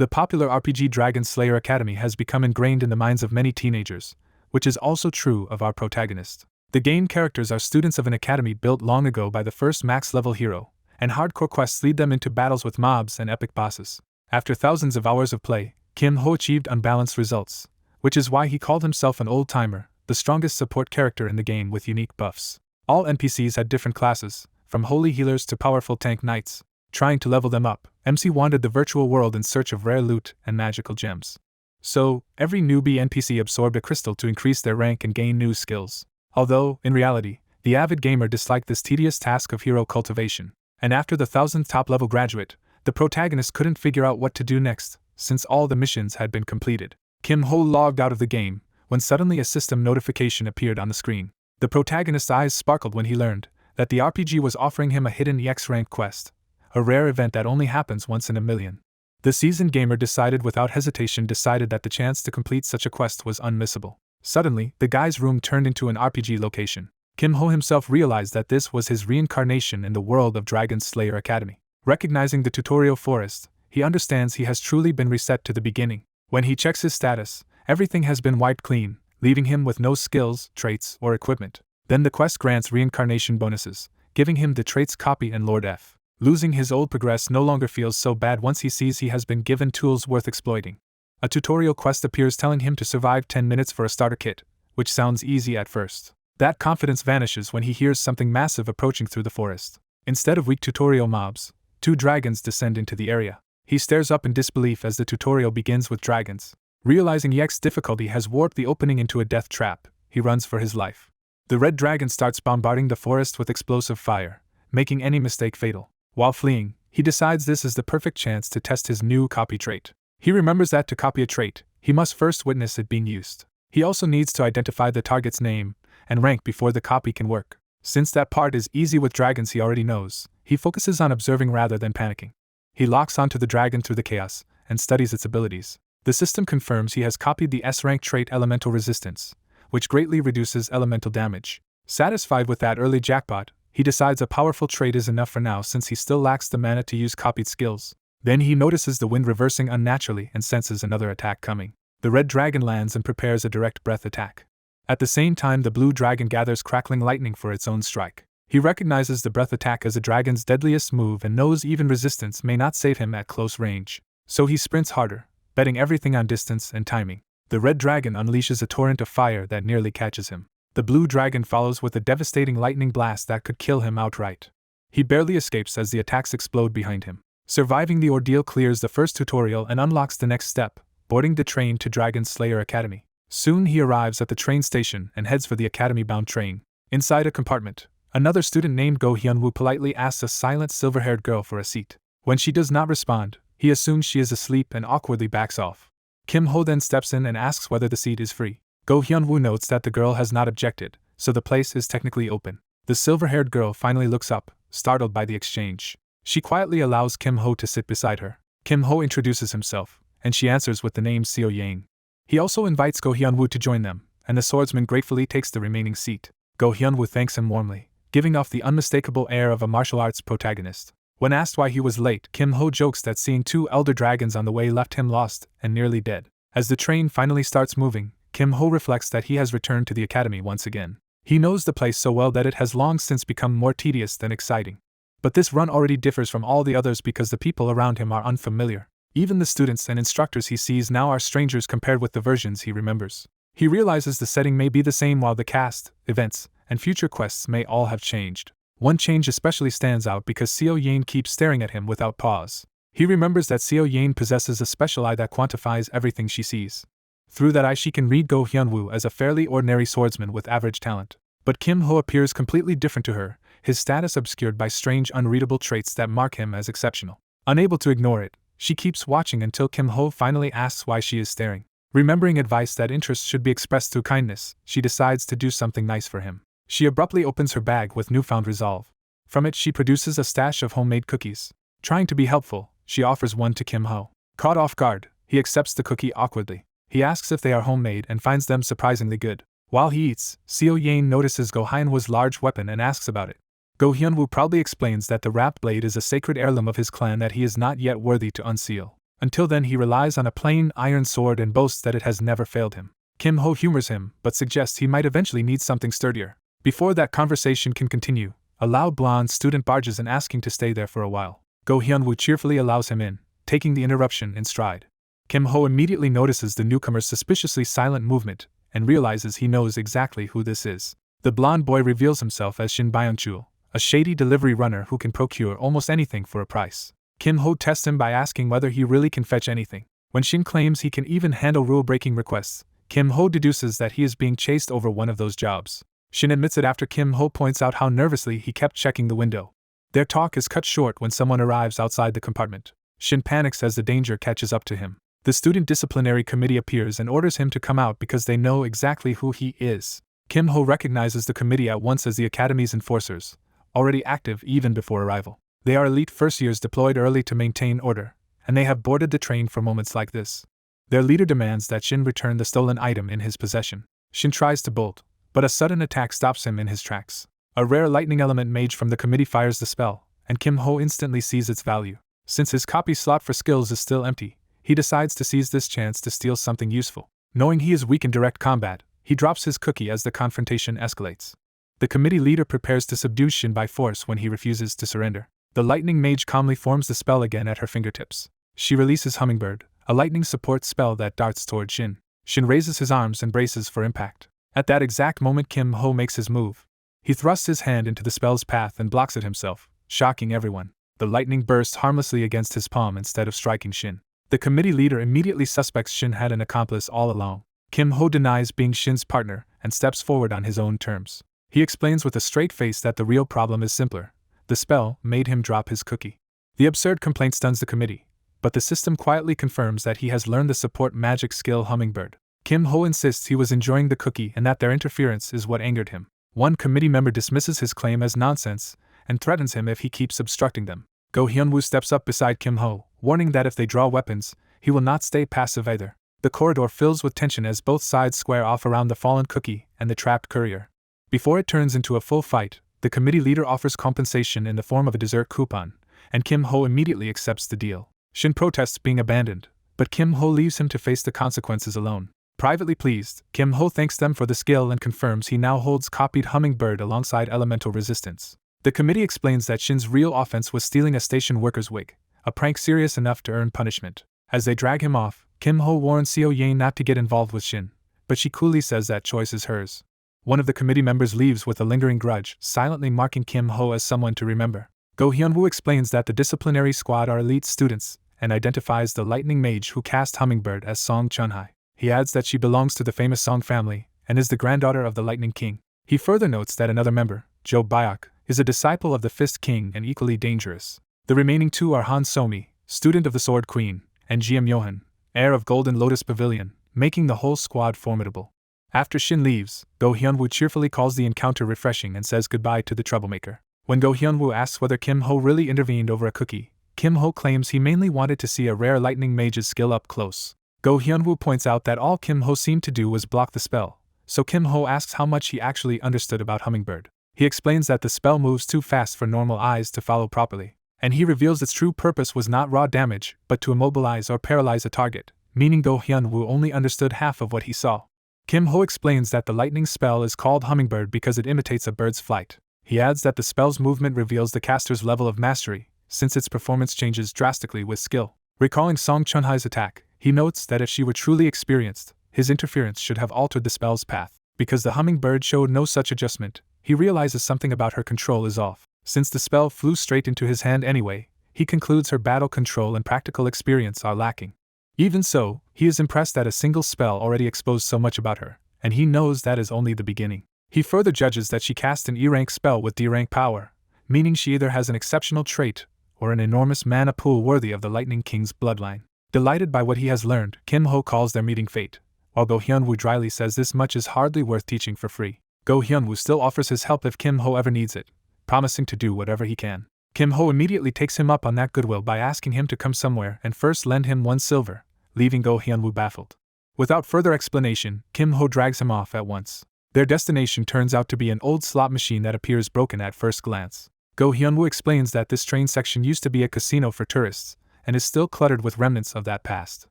The popular RPG Dragon Slayer Academy has become ingrained in the minds of many teenagers, which is also true of our protagonist. The game characters are students of an academy built long ago by the first max-level hero, and hardcore quests lead them into battles with mobs and epic bosses. After thousands of hours of play, Kim Ho achieved unbalanced results, which is why he called himself an old-timer, the strongest support character in the game with unique buffs. All NPCs had different classes, from holy healers to powerful tank knights. Trying to level them up, MC wandered the virtual world in search of rare loot and magical gems. So, every newbie NPC absorbed a crystal to increase their rank and gain new skills. Although, in reality, the avid gamer disliked this tedious task of hero cultivation. And after the 1000th top-level graduate, the protagonist couldn't figure out what to do next, since all the missions had been completed. Kim Ho logged out of the game, when suddenly a system notification appeared on the screen. The protagonist's eyes sparkled when he learned that the RPG was offering him a hidden EX rank quest, a rare event that only happens once in a million. The seasoned gamer decided without hesitation that the chance to complete such a quest was unmissable. Suddenly, the guy's room turned into an RPG location. Kim Ho himself realized that this was his reincarnation in the world of Dragon Slayer Academy. Recognizing the tutorial forest, he understands he has truly been reset to the beginning. When he checks his status, everything has been wiped clean, leaving him with no skills, traits, or equipment. Then the quest grants reincarnation bonuses, giving him the traits Copy and Lord F. Losing his old progress no longer feels so bad once he sees he has been given tools worth exploiting. A tutorial quest appears telling him to survive 10 minutes for a starter kit, which sounds easy at first. That confidence vanishes when he hears something massive approaching through the forest. Instead of weak tutorial mobs, 2 dragons descend into the area. He stares up in disbelief as the tutorial begins with dragons. Realizing EX difficulty has warped the opening into a death trap, he runs for his life. The red dragon starts bombarding the forest with explosive fire, making any mistake fatal. While fleeing, he decides this is the perfect chance to test his new copy trait. He remembers that to copy a trait, he must first witness it being used. He also needs to identify the target's name and rank before the copy can work. Since that part is easy with dragons he already knows, he focuses on observing rather than panicking. He locks onto the dragon through the chaos and studies its abilities. The system confirms he has copied the S-rank trait Elemental Resistance, which greatly reduces elemental damage. Satisfied with that early jackpot, he decides a powerful trait is enough for now since he still lacks the mana to use copied skills. Then he notices the wind reversing unnaturally and senses another attack coming. The red dragon lands and prepares a direct breath attack. At the same time, the blue dragon gathers crackling lightning for its own strike. He recognizes the breath attack as a dragon's deadliest move and knows even resistance may not save him at close range. So he sprints harder, betting everything on distance and timing. The red dragon unleashes a torrent of fire that nearly catches him. The blue dragon follows with a devastating lightning blast that could kill him outright. He barely escapes as the attacks explode behind him. Surviving the ordeal clears the first tutorial and unlocks the next step, boarding the train to Dragon Slayer Academy. Soon he arrives at the train station and heads for the academy-bound train. Inside a compartment, another student named Go Hyun-woo politely asks a silent silver-haired girl for a seat. When she does not respond, he assumes she is asleep and awkwardly backs off. Kim Ho then steps in and asks whether the seat is free. Go Hyun-woo notes that the girl has not objected, so the place is technically open. The silver-haired girl finally looks up, startled by the exchange. She quietly allows Kim Ho to sit beside her. Kim Ho introduces himself, and she answers with the name Seo Yang. He also invites Go Hyun-woo to join them, and the swordsman gratefully takes the remaining seat. Go Hyun-woo thanks him warmly, giving off the unmistakable air of a martial arts protagonist. When asked why he was late, Kim Ho jokes that seeing 2 elder dragons on the way left him lost and nearly dead. As the train finally starts moving, Kim Ho reflects that he has returned to the academy once again. He knows the place so well that it has long since become more tedious than exciting. But this run already differs from all the others because the people around him are unfamiliar. Even the students and instructors he sees now are strangers compared with the versions he remembers. He realizes the setting may be the same while the cast, events, and future quests may all have changed. One change especially stands out because Seo Yang keeps staring at him without pause. He remembers that Seo Yang possesses a special eye that quantifies everything she sees. Through that eye she can read Go Hyun-woo as a fairly ordinary swordsman with average talent. But Kim Ho appears completely different to her, his status obscured by strange unreadable traits that mark him as exceptional. Unable to ignore it, she keeps watching until Kim Ho finally asks why she is staring. Remembering advice that interest should be expressed through kindness, she decides to do something nice for him. She abruptly opens her bag with newfound resolve. From it she produces a stash of homemade cookies. Trying to be helpful, she offers one to Kim Ho. Caught off guard, he accepts the cookie awkwardly. He asks if they are homemade and finds them surprisingly good. While he eats, Seo Yang notices Go Hyun-woo's large weapon and asks about it. Go Hyun-woo proudly explains that the wrapped blade is a sacred heirloom of his clan that he is not yet worthy to unseal. Until then he relies on a plain iron sword and boasts that it has never failed him. Kim Ho humors him, but suggests he might eventually need something sturdier. Before that conversation can continue, a loud blonde student barges in asking to stay there for a while. Go Hyun-woo cheerfully allows him in, taking the interruption in stride. Kim Ho immediately notices the newcomer's suspiciously silent movement, and realizes he knows exactly who this is. The blonde boy reveals himself as Shin Byung-chul, a shady delivery runner who can procure almost anything for a price. Kim Ho tests him by asking whether he really can fetch anything. When Shin claims he can even handle rule-breaking requests, Kim Ho deduces that he is being chased over one of those jobs. Shin admits it after Kim Ho points out how nervously he kept checking the window. Their talk is cut short when someone arrives outside the compartment. Shin panics as the danger catches up to him. The student disciplinary committee appears and orders him to come out because they know exactly who he is. Kim Ho recognizes the committee at once as the academy's enforcers, already active even before arrival. They are elite first years deployed early to maintain order, and they have boarded the train for moments like this. Their leader demands that Shin return the stolen item in his possession. Shin tries to bolt, but a sudden attack stops him in his tracks. A rare lightning element mage from the committee fires the spell, and Kim Ho instantly sees its value. Since his copy slot for skills is still empty, he decides to seize this chance to steal something useful. Knowing he is weak in direct combat, he drops his cookie as the confrontation escalates. The committee leader prepares to subdue Shin by force when he refuses to surrender. The lightning mage calmly forms the spell again at her fingertips. She releases Hummingbird, a lightning support spell that darts toward Shin. Shin raises his arms and braces for impact. At that exact moment Kim Ho makes his move. He thrusts his hand into the spell's path and blocks it himself, shocking everyone. The lightning bursts harmlessly against his palm instead of striking Shin. The committee leader immediately suspects Shin had an accomplice all along. Kim Ho denies being Shin's partner and steps forward on his own terms. He explains with a straight face that the real problem is simpler. The spell made him drop his cookie. The absurd complaint stuns the committee, but the system quietly confirms that he has learned the support magic skill Hummingbird. Kim Ho insists he was enjoying the cookie and that their interference is what angered him. One committee member dismisses his claim as nonsense and threatens him if he keeps obstructing them. Go Hyun-woo steps up beside Kim Ho, warning that if they draw weapons, he will not stay passive either. The corridor fills with tension as both sides square off around the fallen cookie and the trapped courier. Before it turns into a full fight, the committee leader offers compensation in the form of a dessert coupon, and Kim Ho immediately accepts the deal. Shin protests being abandoned, but Kim Ho leaves him to face the consequences alone. Privately pleased, Kim Ho thanks them for the skill and confirms he now holds copied Hummingbird alongside elemental resistance. The committee explains that Shin's real offense was stealing a station worker's wig, a prank serious enough to earn punishment. As they drag him off, Kim Ho warns Seo Yang not to get involved with Shin, but she coolly says that choice is hers. One of the committee members leaves with a lingering grudge, silently marking Kim Ho as someone to remember. Go Hyun-woo explains that the disciplinary squad are elite students, and identifies the lightning mage who cast Hummingbird as Song Chun-hai. He adds that she belongs to the famous Song family, and is the granddaughter of the Lightning King. He further notes that another member, Jo Byok, is a disciple of the Fist King and equally dangerous. The remaining two are Han So-mi, student of the Sword Queen, and Ji Myohan, heir of Golden Lotus Pavilion, making the whole squad formidable. After Shin leaves, Go Hyun-woo cheerfully calls the encounter refreshing and says goodbye to the troublemaker. When Go Hyun-woo asks whether Kim Ho really intervened over a cookie, Kim Ho claims he mainly wanted to see a rare lightning mage's skill up close. Go Hyun-woo points out that all Kim Ho seemed to do was block the spell, so Kim Ho asks how much he actually understood about Hummingbird. He explains that the spell moves too fast for normal eyes to follow properly, and he reveals its true purpose was not raw damage but to immobilize or paralyze a target, meaning Go Hyun-woo only understood half of what he saw. Kim Ho explains that the lightning spell is called Hummingbird because it imitates a bird's flight. He adds that the spell's movement reveals the caster's level of mastery, since its performance changes drastically with skill. Recalling Song Chun-hai's attack, he notes that if she were truly experienced, his interference should have altered the spell's path. Because the Hummingbird showed no such adjustment, he realizes something about her control is off. Since the spell flew straight into his hand anyway, he concludes her battle control and practical experience are lacking. Even so, he is impressed that a single spell already exposed so much about her, and he knows that is only the beginning. He further judges that she cast an E-rank spell with D-rank power, meaning she either has an exceptional trait or an enormous mana pool worthy of the Lightning King's bloodline. Delighted by what he has learned, Kim Ho calls their meeting fate, while Go Hyun-woo dryly says this much is hardly worth teaching for free. Go Hyun-woo still offers his help if Kim Ho ever needs it, promising to do whatever he can. Kim Ho immediately takes him up on that goodwill by asking him to come somewhere and first lend him 1 silver, leaving Go Hyun-woo baffled. Without further explanation, Kim Ho drags him off at once. Their destination turns out to be an old slot machine that appears broken at first glance. Go Hyun-woo explains that this train section used to be a casino for tourists, and is still cluttered with remnants of that past.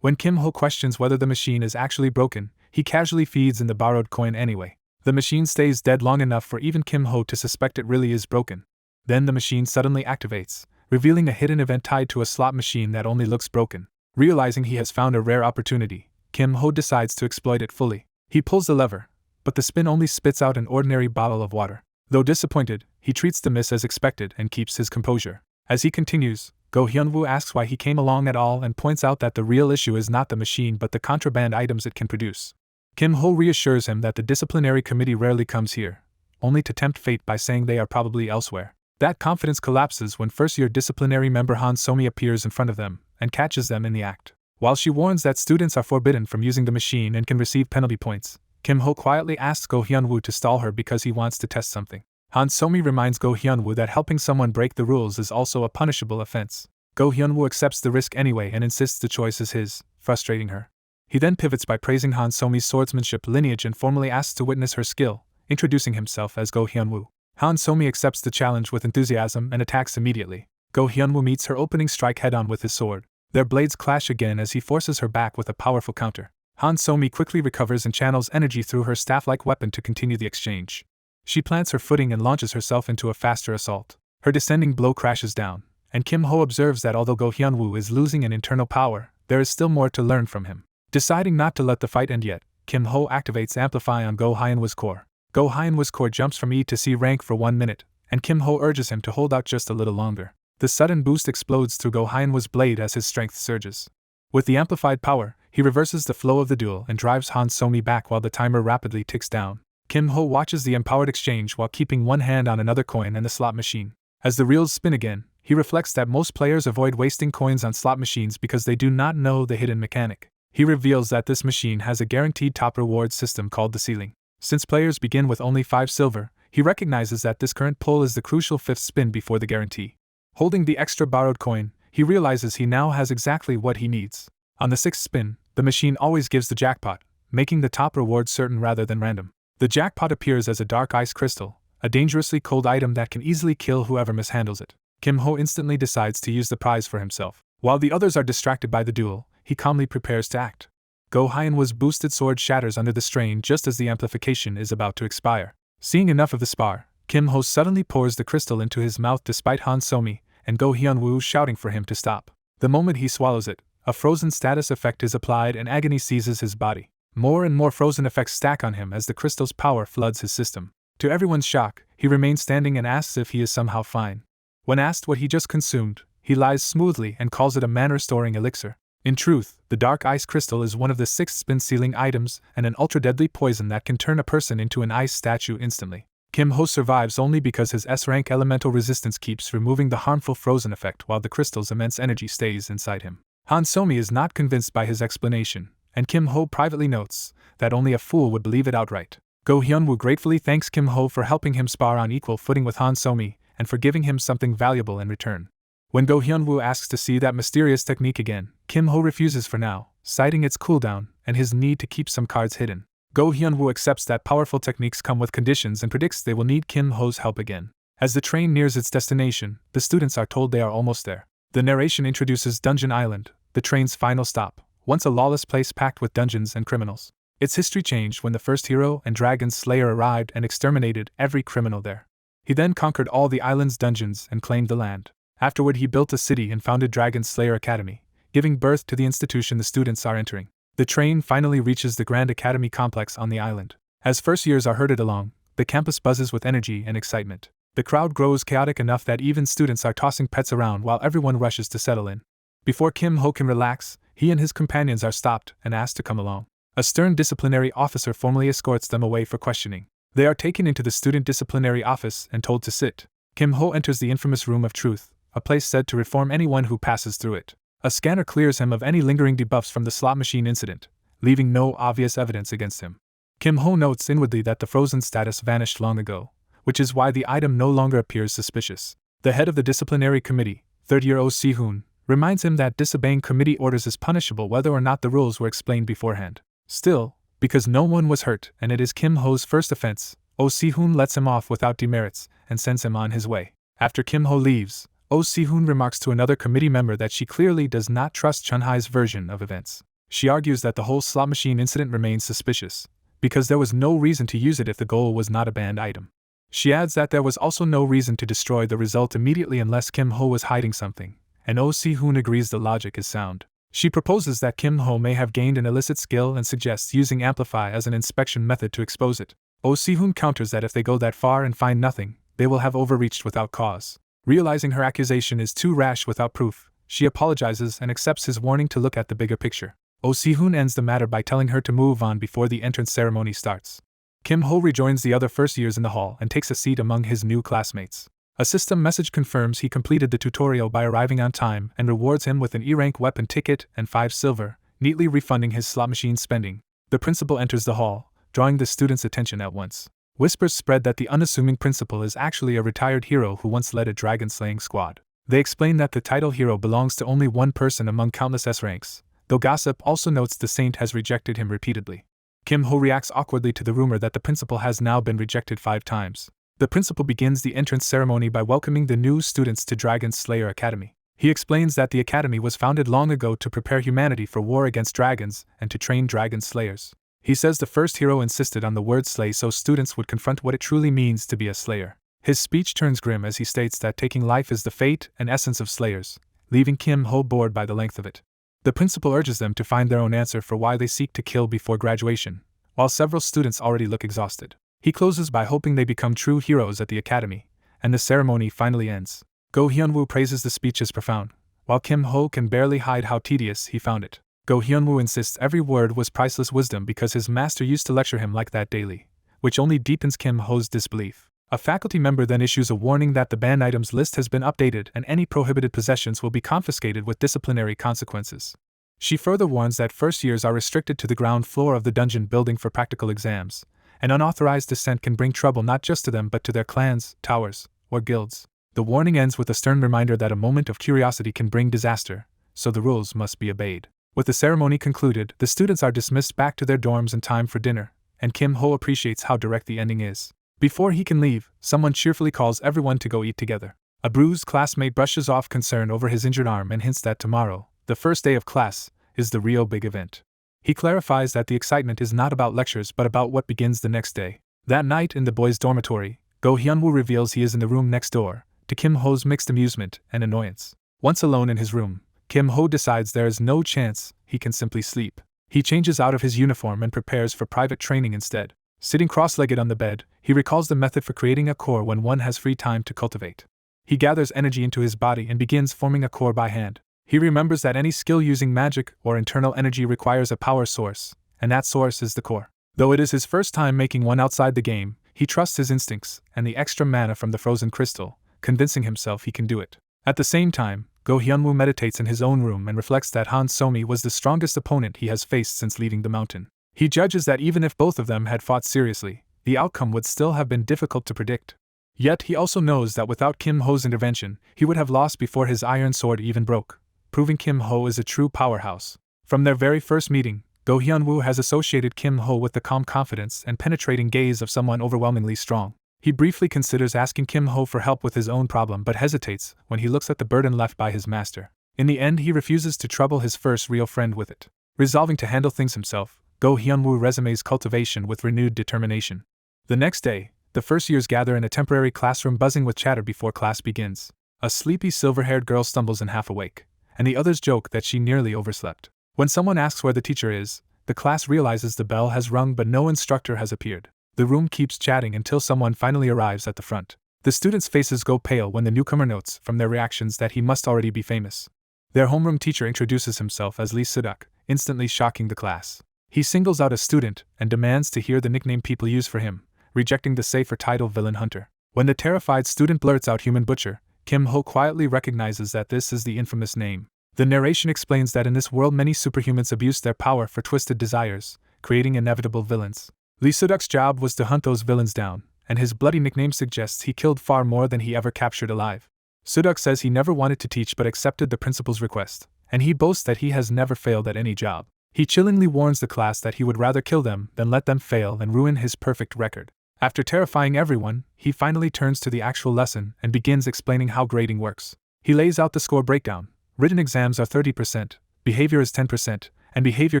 When Kim Ho questions whether the machine is actually broken, he casually feeds in the borrowed coin anyway. The machine stays dead long enough for even Kim Ho to suspect it really is broken. Then the machine suddenly activates, revealing a hidden event tied to a slot machine that only looks broken. Realizing he has found a rare opportunity, Kim Ho decides to exploit it fully. He pulls the lever, but the spin only spits out an ordinary bottle of water. Though disappointed, he treats the miss as expected and keeps his composure. As he continues, Go Hyun-woo asks why he came along at all and points out that the real issue is not the machine but the contraband items it can produce. Kim Ho reassures him that the disciplinary committee rarely comes here, only to tempt fate by saying they are probably elsewhere. That confidence collapses when first-year disciplinary member Han So-mi appears in front of them and catches them in the act. While she warns that students are forbidden from using the machine and can receive penalty points, Kim Ho quietly asks Go Hyun-woo to stall her because he wants to test something. Han So-mi reminds Go Hyun-woo that helping someone break the rules is also a punishable offense. Go Hyun-woo accepts the risk anyway and insists the choice is his, frustrating her. He then pivots by praising Han So-mi's swordsmanship lineage and formally asks to witness her skill, introducing himself as Go Hyun-woo. Han So-mi accepts the challenge with enthusiasm and attacks immediately. Go Hyun-woo meets her opening strike head-on with his sword. Their blades clash again as he forces her back with a powerful counter. Han So-mi quickly recovers and channels energy through her staff-like weapon to continue the exchange. She plants her footing and launches herself into a faster assault. Her descending blow crashes down, and Kim Ho observes that although Go Hyun-woo is losing an internal power, there is still more to learn from him. Deciding not to let the fight end yet, Kim Ho activates Amplify on Go Hyun-woo's core. Go Hyun-woo's core jumps from E to C rank for 1 minute, and Kim Ho urges him to hold out just a little longer. The sudden boost explodes through Go Hyun-woo's blade as his strength surges. With the amplified power, he reverses the flow of the duel and drives Han So-mi back while the timer rapidly ticks down. Kim Ho watches the empowered exchange while keeping one hand on another coin and the slot machine. As the reels spin again, he reflects that most players avoid wasting coins on slot machines because they do not know the hidden mechanic. He reveals that this machine has a guaranteed top reward system called the ceiling. Since players begin with only 5 silver, he recognizes that this current pull is the crucial 5th spin before the guarantee. Holding the extra borrowed coin, he realizes he now has exactly what he needs. On the 6th spin, the machine always gives the jackpot, making the top reward certain rather than random. The jackpot appears as a dark ice crystal, a dangerously cold item that can easily kill whoever mishandles it. Kim Ho instantly decides to use the prize for himself. While the others are distracted by the duel, he calmly prepares to act. Go Hyun-woo's boosted sword shatters under the strain just as the amplification is about to expire. Seeing enough of the spar, Kim Ho suddenly pours the crystal into his mouth despite Han So-mi and Go Hyun-woo shouting for him to stop. The moment he swallows it, a frozen status effect is applied and agony seizes his body. More and more frozen effects stack on him as the crystal's power floods his system. To everyone's shock, he remains standing and asks if he is somehow fine. When asked what he just consumed, he lies smoothly and calls it a mana-restoring elixir. In truth, the dark ice crystal is one of the 6th spin ceiling items and an ultra-deadly poison that can turn a person into an ice statue instantly. Kim Ho survives only because his S-rank elemental resistance keeps removing the harmful frozen effect while the crystal's immense energy stays inside him. Han So-mi is not convinced by his explanation, and Kim Ho privately notes that only a fool would believe it outright. Go Hyun-woo gratefully thanks Kim Ho for helping him spar on equal footing with Han So-mi and for giving him something valuable in return. When Go Hyun-woo asks to see that mysterious technique again, Kim Ho refuses for now, citing its cooldown and his need to keep some cards hidden. Go Hyun-woo accepts that powerful techniques come with conditions and predicts they will need Kim Ho's help again. As the train nears its destination, the students are told they are almost there. The narration introduces Dungeon Island, the train's final stop, once a lawless place packed with dungeons and criminals. Its history changed when the first hero and dragon slayer arrived and exterminated every criminal there. He then conquered all the island's dungeons and claimed the land. Afterward he built a city and founded Dragon Slayer Academy, giving birth to the institution the students are entering. The train finally reaches the Grand Academy complex on the island. As first years are herded along, the campus buzzes with energy and excitement. The crowd grows chaotic enough that even students are tossing pets around while everyone rushes to settle in. Before Kim Ho can relax, he and his companions are stopped and asked to come along. A stern disciplinary officer formally escorts them away for questioning. They are taken into the student disciplinary office and told to sit. Kim Ho enters the infamous Room of Truth, a place said to reform anyone who passes through it. A scanner clears him of any lingering debuffs from the slot machine incident, leaving no obvious evidence against him. Kim Ho notes inwardly that the frozen status vanished long ago, which is why the item no longer appears suspicious. The head of the disciplinary committee, 3rd year Oh Si-hoon, reminds him that disobeying committee orders is punishable whether or not the rules were explained beforehand. Still, because no one was hurt and it is Kim Ho's first offense, Oh Si-hoon lets him off without demerits and sends him on his way. After Kim Ho leaves, Oh Si-hoon remarks to another committee member that she clearly does not trust Chun-Hai's version of events. She argues that the whole slot machine incident remains suspicious, because there was no reason to use it if the goal was not a banned item. She adds that there was also no reason to destroy the result immediately unless Kim Ho was hiding something, and Oh Si-hoon agrees the logic is sound. She proposes that Kim Ho may have gained an illicit skill and suggests using Amplify as an inspection method to expose it. Oh Si-hoon counters that if they go that far and find nothing, they will have overreached without cause. Realizing her accusation is too rash without proof, she apologizes and accepts his warning to look at the bigger picture. Oh Si-hoon ends the matter by telling her to move on before the entrance ceremony starts. Kim Ho rejoins the other first years in the hall and takes a seat among his new classmates. A system message confirms he completed the tutorial by arriving on time and rewards him with an E-rank weapon ticket and 5 silver, neatly refunding his slot machine spending. The principal enters the hall, drawing the students' attention at once. Whispers spread that the unassuming principal is actually a retired hero who once led a dragon-slaying squad. They explain that the title hero belongs to only one person among countless S-ranks, though gossip also notes the saint has rejected him repeatedly. Kim Ho reacts awkwardly to the rumor that the principal has now been rejected 5 times. The principal begins the entrance ceremony by welcoming the new students to Dragon Slayer Academy. He explains that the academy was founded long ago to prepare humanity for war against dragons and to train dragon slayers. He says the first hero insisted on the word slay so students would confront what it truly means to be a slayer. His speech turns grim as he states that taking life is the fate and essence of slayers, leaving Kim Ho bored by the length of it. The principal urges them to find their own answer for why they seek to kill before graduation, while several students already look exhausted. He closes by hoping they become true heroes at the academy, and the ceremony finally ends. Go Hyunwoo praises the speech as profound, while Kim Ho can barely hide how tedious he found it. Go Hyunwoo insists every word was priceless wisdom because his master used to lecture him like that daily, which only deepens Kim Ho's disbelief. A faculty member then issues a warning that the banned items list has been updated and any prohibited possessions will be confiscated with disciplinary consequences. She further warns that first years are restricted to the ground floor of the dungeon building for practical exams, and unauthorized descent can bring trouble not just to them but to their clans, towers, or guilds. The warning ends with a stern reminder that a moment of curiosity can bring disaster, so the rules must be obeyed. With the ceremony concluded, the students are dismissed back to their dorms in time for dinner, and Kim Ho appreciates how direct the ending is. Before he can leave, someone cheerfully calls everyone to go eat together. A bruised classmate brushes off concern over his injured arm and hints that tomorrow, the first day of class, is the real big event. He clarifies that the excitement is not about lectures but about what begins the next day. That night in the boys' dormitory, Go Hyunwoo reveals he is in the room next door, to Kim Ho's mixed amusement and annoyance. Once alone in his room, Kim Ho decides there is no chance he can simply sleep. He changes out of his uniform and prepares for private training instead. Sitting cross-legged on the bed, he recalls the method for creating a core when one has free time to cultivate. He gathers energy into his body and begins forming a core by hand. He remembers that any skill using magic or internal energy requires a power source, and that source is the core. Though it is his first time making one outside the game, he trusts his instincts and the extra mana from the frozen crystal, convincing himself he can do it. At the same time, Go Hyunwoo meditates in his own room and reflects that Han Somi was the strongest opponent he has faced since leaving the mountain. He judges that even if both of them had fought seriously, the outcome would still have been difficult to predict. Yet he also knows that without Kim Ho's intervention, he would have lost before his iron sword even broke, proving Kim Ho is a true powerhouse. From their very first meeting, Go Hyunwoo has associated Kim Ho with the calm confidence and penetrating gaze of someone overwhelmingly strong. He briefly considers asking Kim Ho for help with his own problem but hesitates when he looks at the burden left by his master. In the end, he refuses to trouble his first real friend with it. Resolving to handle things himself, Go Hyunwoo resumes cultivation with renewed determination. The next day, the first years gather in a temporary classroom buzzing with chatter before class begins. A sleepy silver-haired girl stumbles in half awake, and the others joke that she nearly overslept. When someone asks where the teacher is, the class realizes the bell has rung but no instructor has appeared. The room keeps chatting until someone finally arrives at the front. The students' faces go pale when the newcomer notes from their reactions that he must already be famous. Their homeroom teacher introduces himself as Lee Sudok, instantly shocking the class. He singles out a student and demands to hear the nickname people use for him, rejecting the safer title Villain Hunter. When the terrified student blurts out Human Butcher, Kim Ho quietly recognizes that this is the infamous name. The narration explains that in this world many superhumans abuse their power for twisted desires, creating inevitable villains. Lee Sudok's job was to hunt those villains down, and his bloody nickname suggests he killed far more than he ever captured alive. Sudok says he never wanted to teach but accepted the principal's request, and he boasts that he has never failed at any job. He chillingly warns the class that he would rather kill them than let them fail and ruin his perfect record. After terrifying everyone, he finally turns to the actual lesson and begins explaining how grading works. He lays out the score breakdown. Written exams are 30%, behavior is 10%, and behavior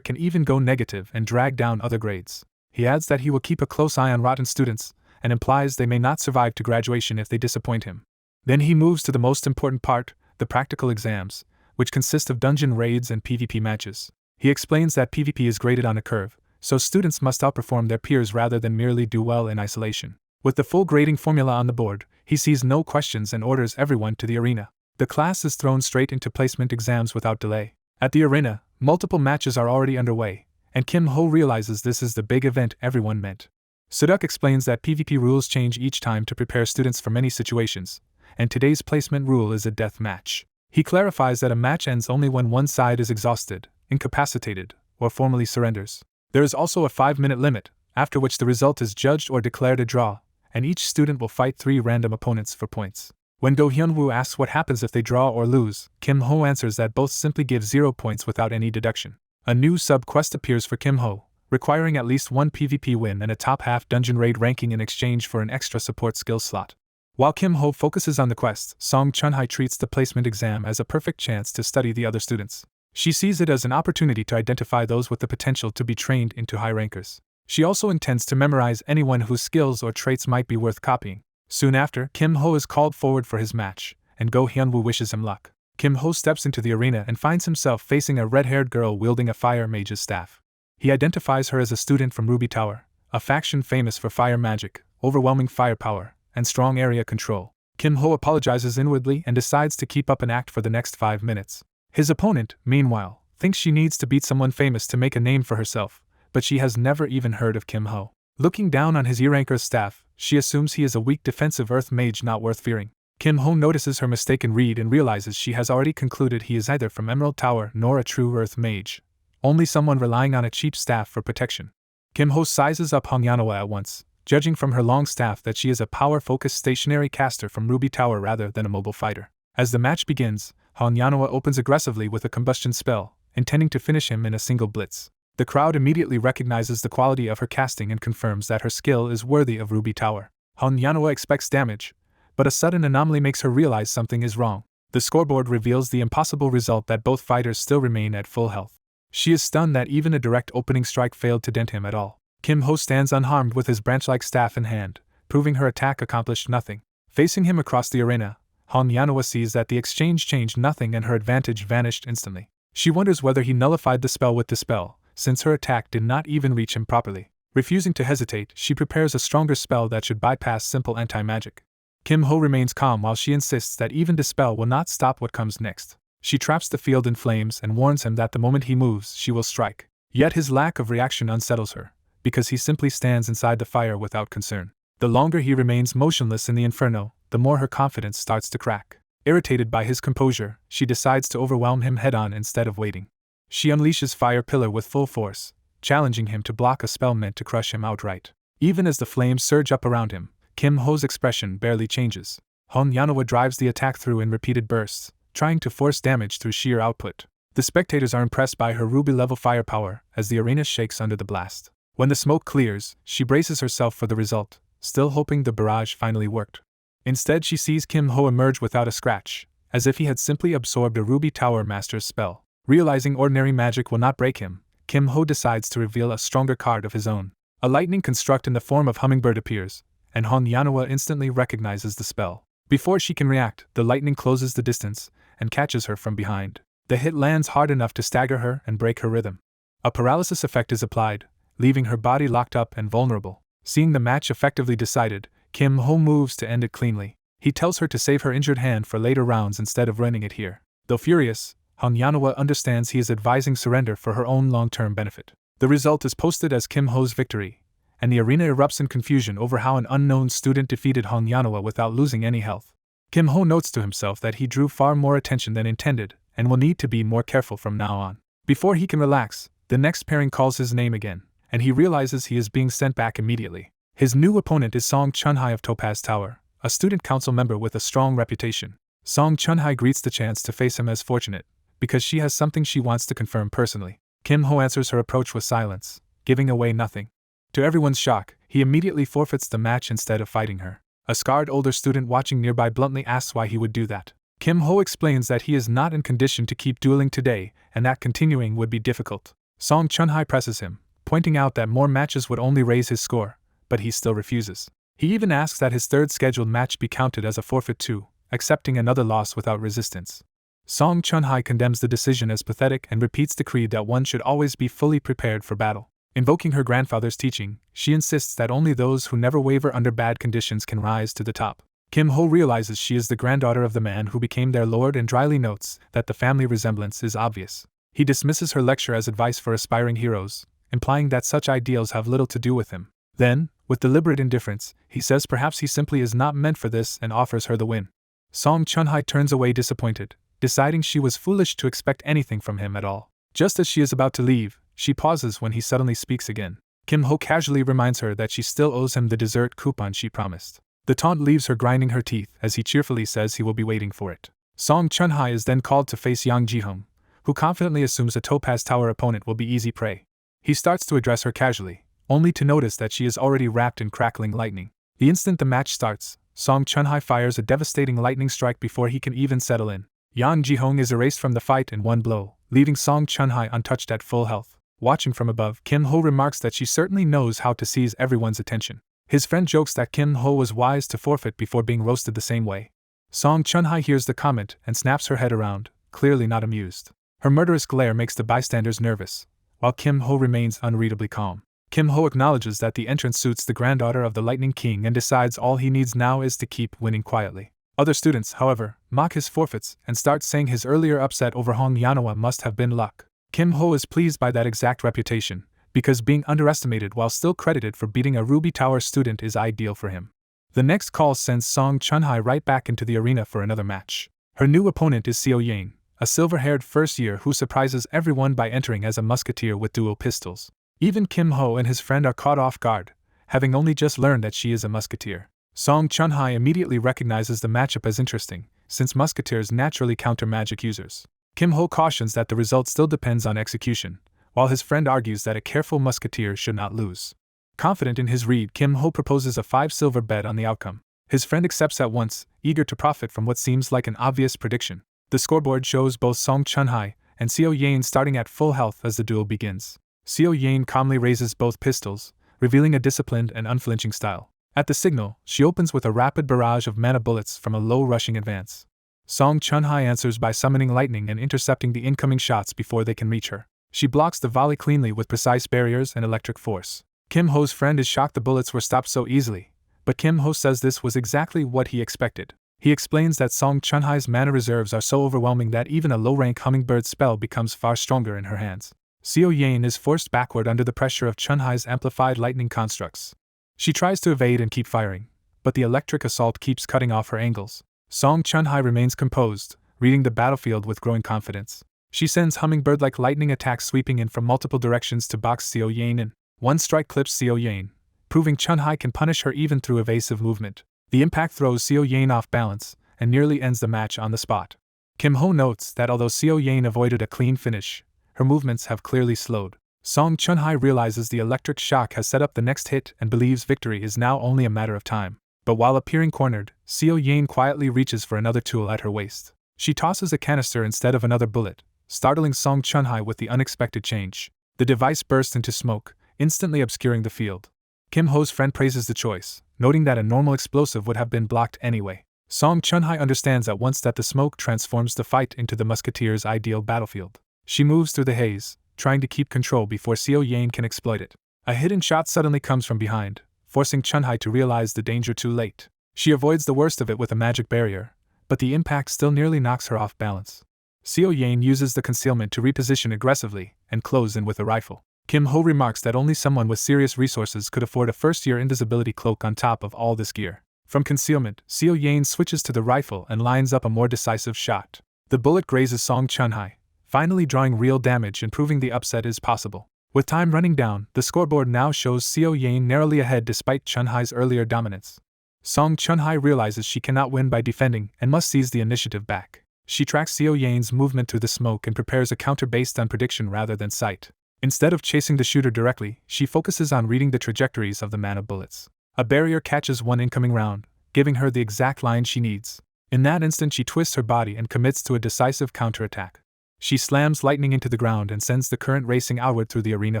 can even go negative and drag down other grades. He adds that he will keep a close eye on rotten students, and implies they may not survive to graduation if they disappoint him. Then he moves to the most important part, the practical exams, which consist of dungeon raids and PvP matches. He explains that PvP is graded on a curve, so students must outperform their peers rather than merely do well in isolation. With the full grading formula on the board, he sees no questions and orders everyone to the arena. The class is thrown straight into placement exams without delay. At the arena, multiple matches are already underway, and Kim Ho realizes this is the big event everyone meant. Suduk explains that PvP rules change each time to prepare students for many situations, and today's placement rule is a death match. He clarifies that a match ends only when one side is exhausted, incapacitated, or formally surrenders. There is also a 5-minute limit, after which the result is judged or declared a draw, and each student will fight 3 random opponents for points. When Do Hyun-woo asks what happens if they draw or lose, Kim Ho answers that both simply give 0 points without any deduction. A new sub-quest appears for Kim Ho, requiring at least 1 PvP win and a top half dungeon raid ranking in exchange for an extra support skill slot. While Kim Ho focuses on the quest, Song Chun-hai treats the placement exam as a perfect chance to study the other students. She sees it as an opportunity to identify those with the potential to be trained into high rankers. She also intends to memorize anyone whose skills or traits might be worth copying. Soon after, Kim Ho is called forward for his match, and Go Hyun-woo wishes him luck. Kim Ho steps into the arena and finds himself facing a red-haired girl wielding a fire mage's staff. He identifies her as a student from Ruby Tower, a faction famous for fire magic, overwhelming firepower, and strong area control. Kim Ho apologizes inwardly and decides to keep up an act for the next 5 minutes. His opponent, meanwhile, thinks she needs to beat someone famous to make a name for herself, but she has never even heard of Kim Ho. Looking down on his E-ranker's staff, she assumes he is a weak defensive earth mage not worth fearing. Kim Ho notices her mistaken read and realizes she has already concluded he is either from Manhwa Tower nor a true earth mage, only someone relying on a cheap staff for protection. Kim Ho sizes up Hong Yanhwa at once, judging from her long staff that she is a power-focused stationary caster from Ruby Tower rather than a mobile fighter. As the match begins, Hong Yanhwa opens aggressively with a combustion spell, intending to finish him in a single blitz. The crowd immediately recognizes the quality of her casting and confirms that her skill is worthy of Ruby Tower. Hong Yanhwa expects damage, but a sudden anomaly makes her realize something is wrong. The scoreboard reveals the impossible result that both fighters still remain at full health. She is stunned that even a direct opening strike failed to dent him at all. Kim Ho stands unharmed with his branch-like staff in hand, proving her attack accomplished nothing. Facing him across the arena, Hong Yanhwa sees that the exchange changed nothing and her advantage vanished instantly. She wonders whether he nullified the spell with dispel, since her attack did not even reach him properly. Refusing to hesitate, she prepares a stronger spell that should bypass simple anti-magic. Kim Ho remains calm while she insists that even dispel will not stop what comes next. She traps the field in flames and warns him that the moment he moves, she will strike. Yet his lack of reaction unsettles her, because he simply stands inside the fire without concern. The longer he remains motionless in the inferno, the more her confidence starts to crack. Irritated by his composure, she decides to overwhelm him head-on instead of waiting. She unleashes Fire Pillar with full force, challenging him to block a spell meant to crush him outright. Even as the flames surge up around him, Kim Ho's expression barely changes. Hong Yanhwa drives the attack through in repeated bursts, trying to force damage through sheer output. The spectators are impressed by her ruby-level firepower as the arena shakes under the blast. When the smoke clears, she braces herself for the result, still hoping the barrage finally worked. Instead, she sees Kim Ho emerge without a scratch, as if he had simply absorbed a Ruby Tower Master's spell. Realizing ordinary magic will not break him, Kim Ho decides to reveal a stronger card of his own. A lightning construct in the form of hummingbird appears, and Hong Yanhwa instantly recognizes the spell. Before she can react, the lightning closes the distance and catches her from behind. The hit lands hard enough to stagger her and break her rhythm. A paralysis effect is applied, leaving her body locked up and vulnerable. Seeing the match effectively decided, Kim Ho moves to end it cleanly. He tells her to save her injured hand for later rounds instead of running it here. Though furious, Hong Yanhwa understands he is advising surrender for her own long-term benefit. The result is posted as Kim Ho's victory, and the arena erupts in confusion over how an unknown student defeated Hong Yanhwa without losing any health. Kim Ho notes to himself that he drew far more attention than intended, and will need to be more careful from now on. Before he can relax, the next pairing calls his name again, and he realizes he is being sent back immediately. His new opponent is Song Chun-hai of Topaz Tower, a student council member with a strong reputation. Song Chun-hai greets the chance to face him as fortunate, because she has something she wants to confirm personally. Kim Ho answers her approach with silence, giving away nothing. To everyone's shock, he immediately forfeits the match instead of fighting her. A scarred older student watching nearby bluntly asks why he would do that. Kim Ho explains that he is not in condition to keep dueling today and that continuing would be difficult. Song Chunhai presses him, pointing out that more matches would only raise his score, but he still refuses. He even asks that his third scheduled match be counted as a forfeit too, accepting another loss without resistance. Song Chunhai condemns the decision as pathetic and repeats the creed that one should always be fully prepared for battle. Invoking her grandfather's teaching, she insists that only those who never waver under bad conditions can rise to the top. Kim Ho realizes she is the granddaughter of the man who became their lord and dryly notes that the family resemblance is obvious. He dismisses her lecture as advice for aspiring heroes, implying that such ideals have little to do with him. Then, with deliberate indifference, he says perhaps he simply is not meant for this and offers her the win. Song Chunhai turns away disappointed, deciding she was foolish to expect anything from him at all. Just as she is about to leave, she pauses when he suddenly speaks again. Kim Ho casually reminds her that she still owes him the dessert coupon she promised. The taunt leaves her grinding her teeth as he cheerfully says he will be waiting for it. Song Chunhai is then called to face Yang Jihong, who confidently assumes a Topaz Tower opponent will be easy prey. He starts to address her casually, only to notice that she is already wrapped in crackling lightning. The instant the match starts, Song Chunhai fires a devastating lightning strike before he can even settle in. Yang Jihong is erased from the fight in one blow, leaving Song Chunhai untouched at full health. Watching from above, Kim Ho remarks that she certainly knows how to seize everyone's attention. His friend jokes that Kim Ho was wise to forfeit before being roasted the same way. Song Chunhai hears the comment and snaps her head around, clearly not amused. Her murderous glare makes the bystanders nervous, while Kim Ho remains unreadably calm. Kim Ho acknowledges that the entrance suits the granddaughter of the Lightning King and decides all he needs now is to keep winning quietly. Other students, however, mock his forfeits and start saying his earlier upset over Hong Yanhua must have been luck. Kim Ho is pleased by that exact reputation, because being underestimated while still credited for beating a Ruby Tower student is ideal for him. The next call sends Song Chunhai right back into the arena for another match. Her new opponent is Seo Yang, a silver-haired first year who surprises everyone by entering as a musketeer with dual pistols. Even Kim Ho and his friend are caught off guard, having only just learned that she is a musketeer. Song Chunhai immediately recognizes the matchup as interesting, since musketeers naturally counter magic users. Kim Ho cautions that the result still depends on execution, while his friend argues that a careful musketeer should not lose. Confident in his read, Kim Ho proposes a 5 silver bet on the outcome. His friend accepts at once, eager to profit from what seems like an obvious prediction. The scoreboard shows both Song Chunhai and Seo Yang starting at full health as the duel begins. Seo Yang calmly raises both pistols, revealing a disciplined and unflinching style. At the signal, she opens with a rapid barrage of mana bullets from a low rushing advance. Song Chunhai answers by summoning lightning and intercepting the incoming shots before they can reach her. She blocks the volley cleanly with precise barriers and electric force. Kim Ho's friend is shocked the bullets were stopped so easily, but Kim Ho says this was exactly what he expected. He explains that Song Chunhai's mana reserves are so overwhelming that even a low-rank hummingbird spell becomes far stronger in her hands. Seo Yang is forced backward under the pressure of Chunhai's amplified lightning constructs. She tries to evade and keep firing, but the electric assault keeps cutting off her angles. Song Chunhai remains composed, reading the battlefield with growing confidence. She sends hummingbird-like lightning attacks sweeping in from multiple directions to box Seo Yang in. One strike clips Seo Yang, proving Chunhai can punish her even through evasive movement. The impact throws Seo Yang off balance and nearly ends the match on the spot. Kim Ho notes that although Seo Yang avoided a clean finish, her movements have clearly slowed. Song Chunhai realizes the electric shock has set up the next hit and believes victory is now only a matter of time. But while appearing cornered, Seo Yang quietly reaches for another tool at her waist. She tosses a canister instead of another bullet, startling Song Chunhai with the unexpected change. The device bursts into smoke, instantly obscuring the field. Kim Ho's friend praises the choice, noting that a normal explosive would have been blocked anyway. Song Chunhai understands at once that the smoke transforms the fight into the musketeer's ideal battlefield. She moves through the haze, trying to keep control before Seo Yang can exploit it. A hidden shot suddenly comes from behind, forcing Chunhai to realize the danger too late. She avoids the worst of it with a magic barrier, but the impact still nearly knocks her off balance. Seo Yang uses the concealment to reposition aggressively and close in with a rifle. Kim Ho remarks that only someone with serious resources could afford a first-year invisibility cloak on top of all this gear. From concealment, Seo Yang switches to the rifle and lines up a more decisive shot. The bullet grazes Song Chunhai, finally drawing real damage and proving the upset is possible. With time running down, the scoreboard now shows Seo Yang narrowly ahead despite Chunhai's earlier dominance. Song Chunhai realizes she cannot win by defending and must seize the initiative back. She tracks Seo Yang's movement through the smoke and prepares a counter based on prediction rather than sight. Instead of chasing the shooter directly, she focuses on reading the trajectories of the mana bullets. A barrier catches one incoming round, giving her the exact line she needs. In that instant she twists her body and commits to a decisive counterattack. She slams lightning into the ground and sends the current racing outward through the arena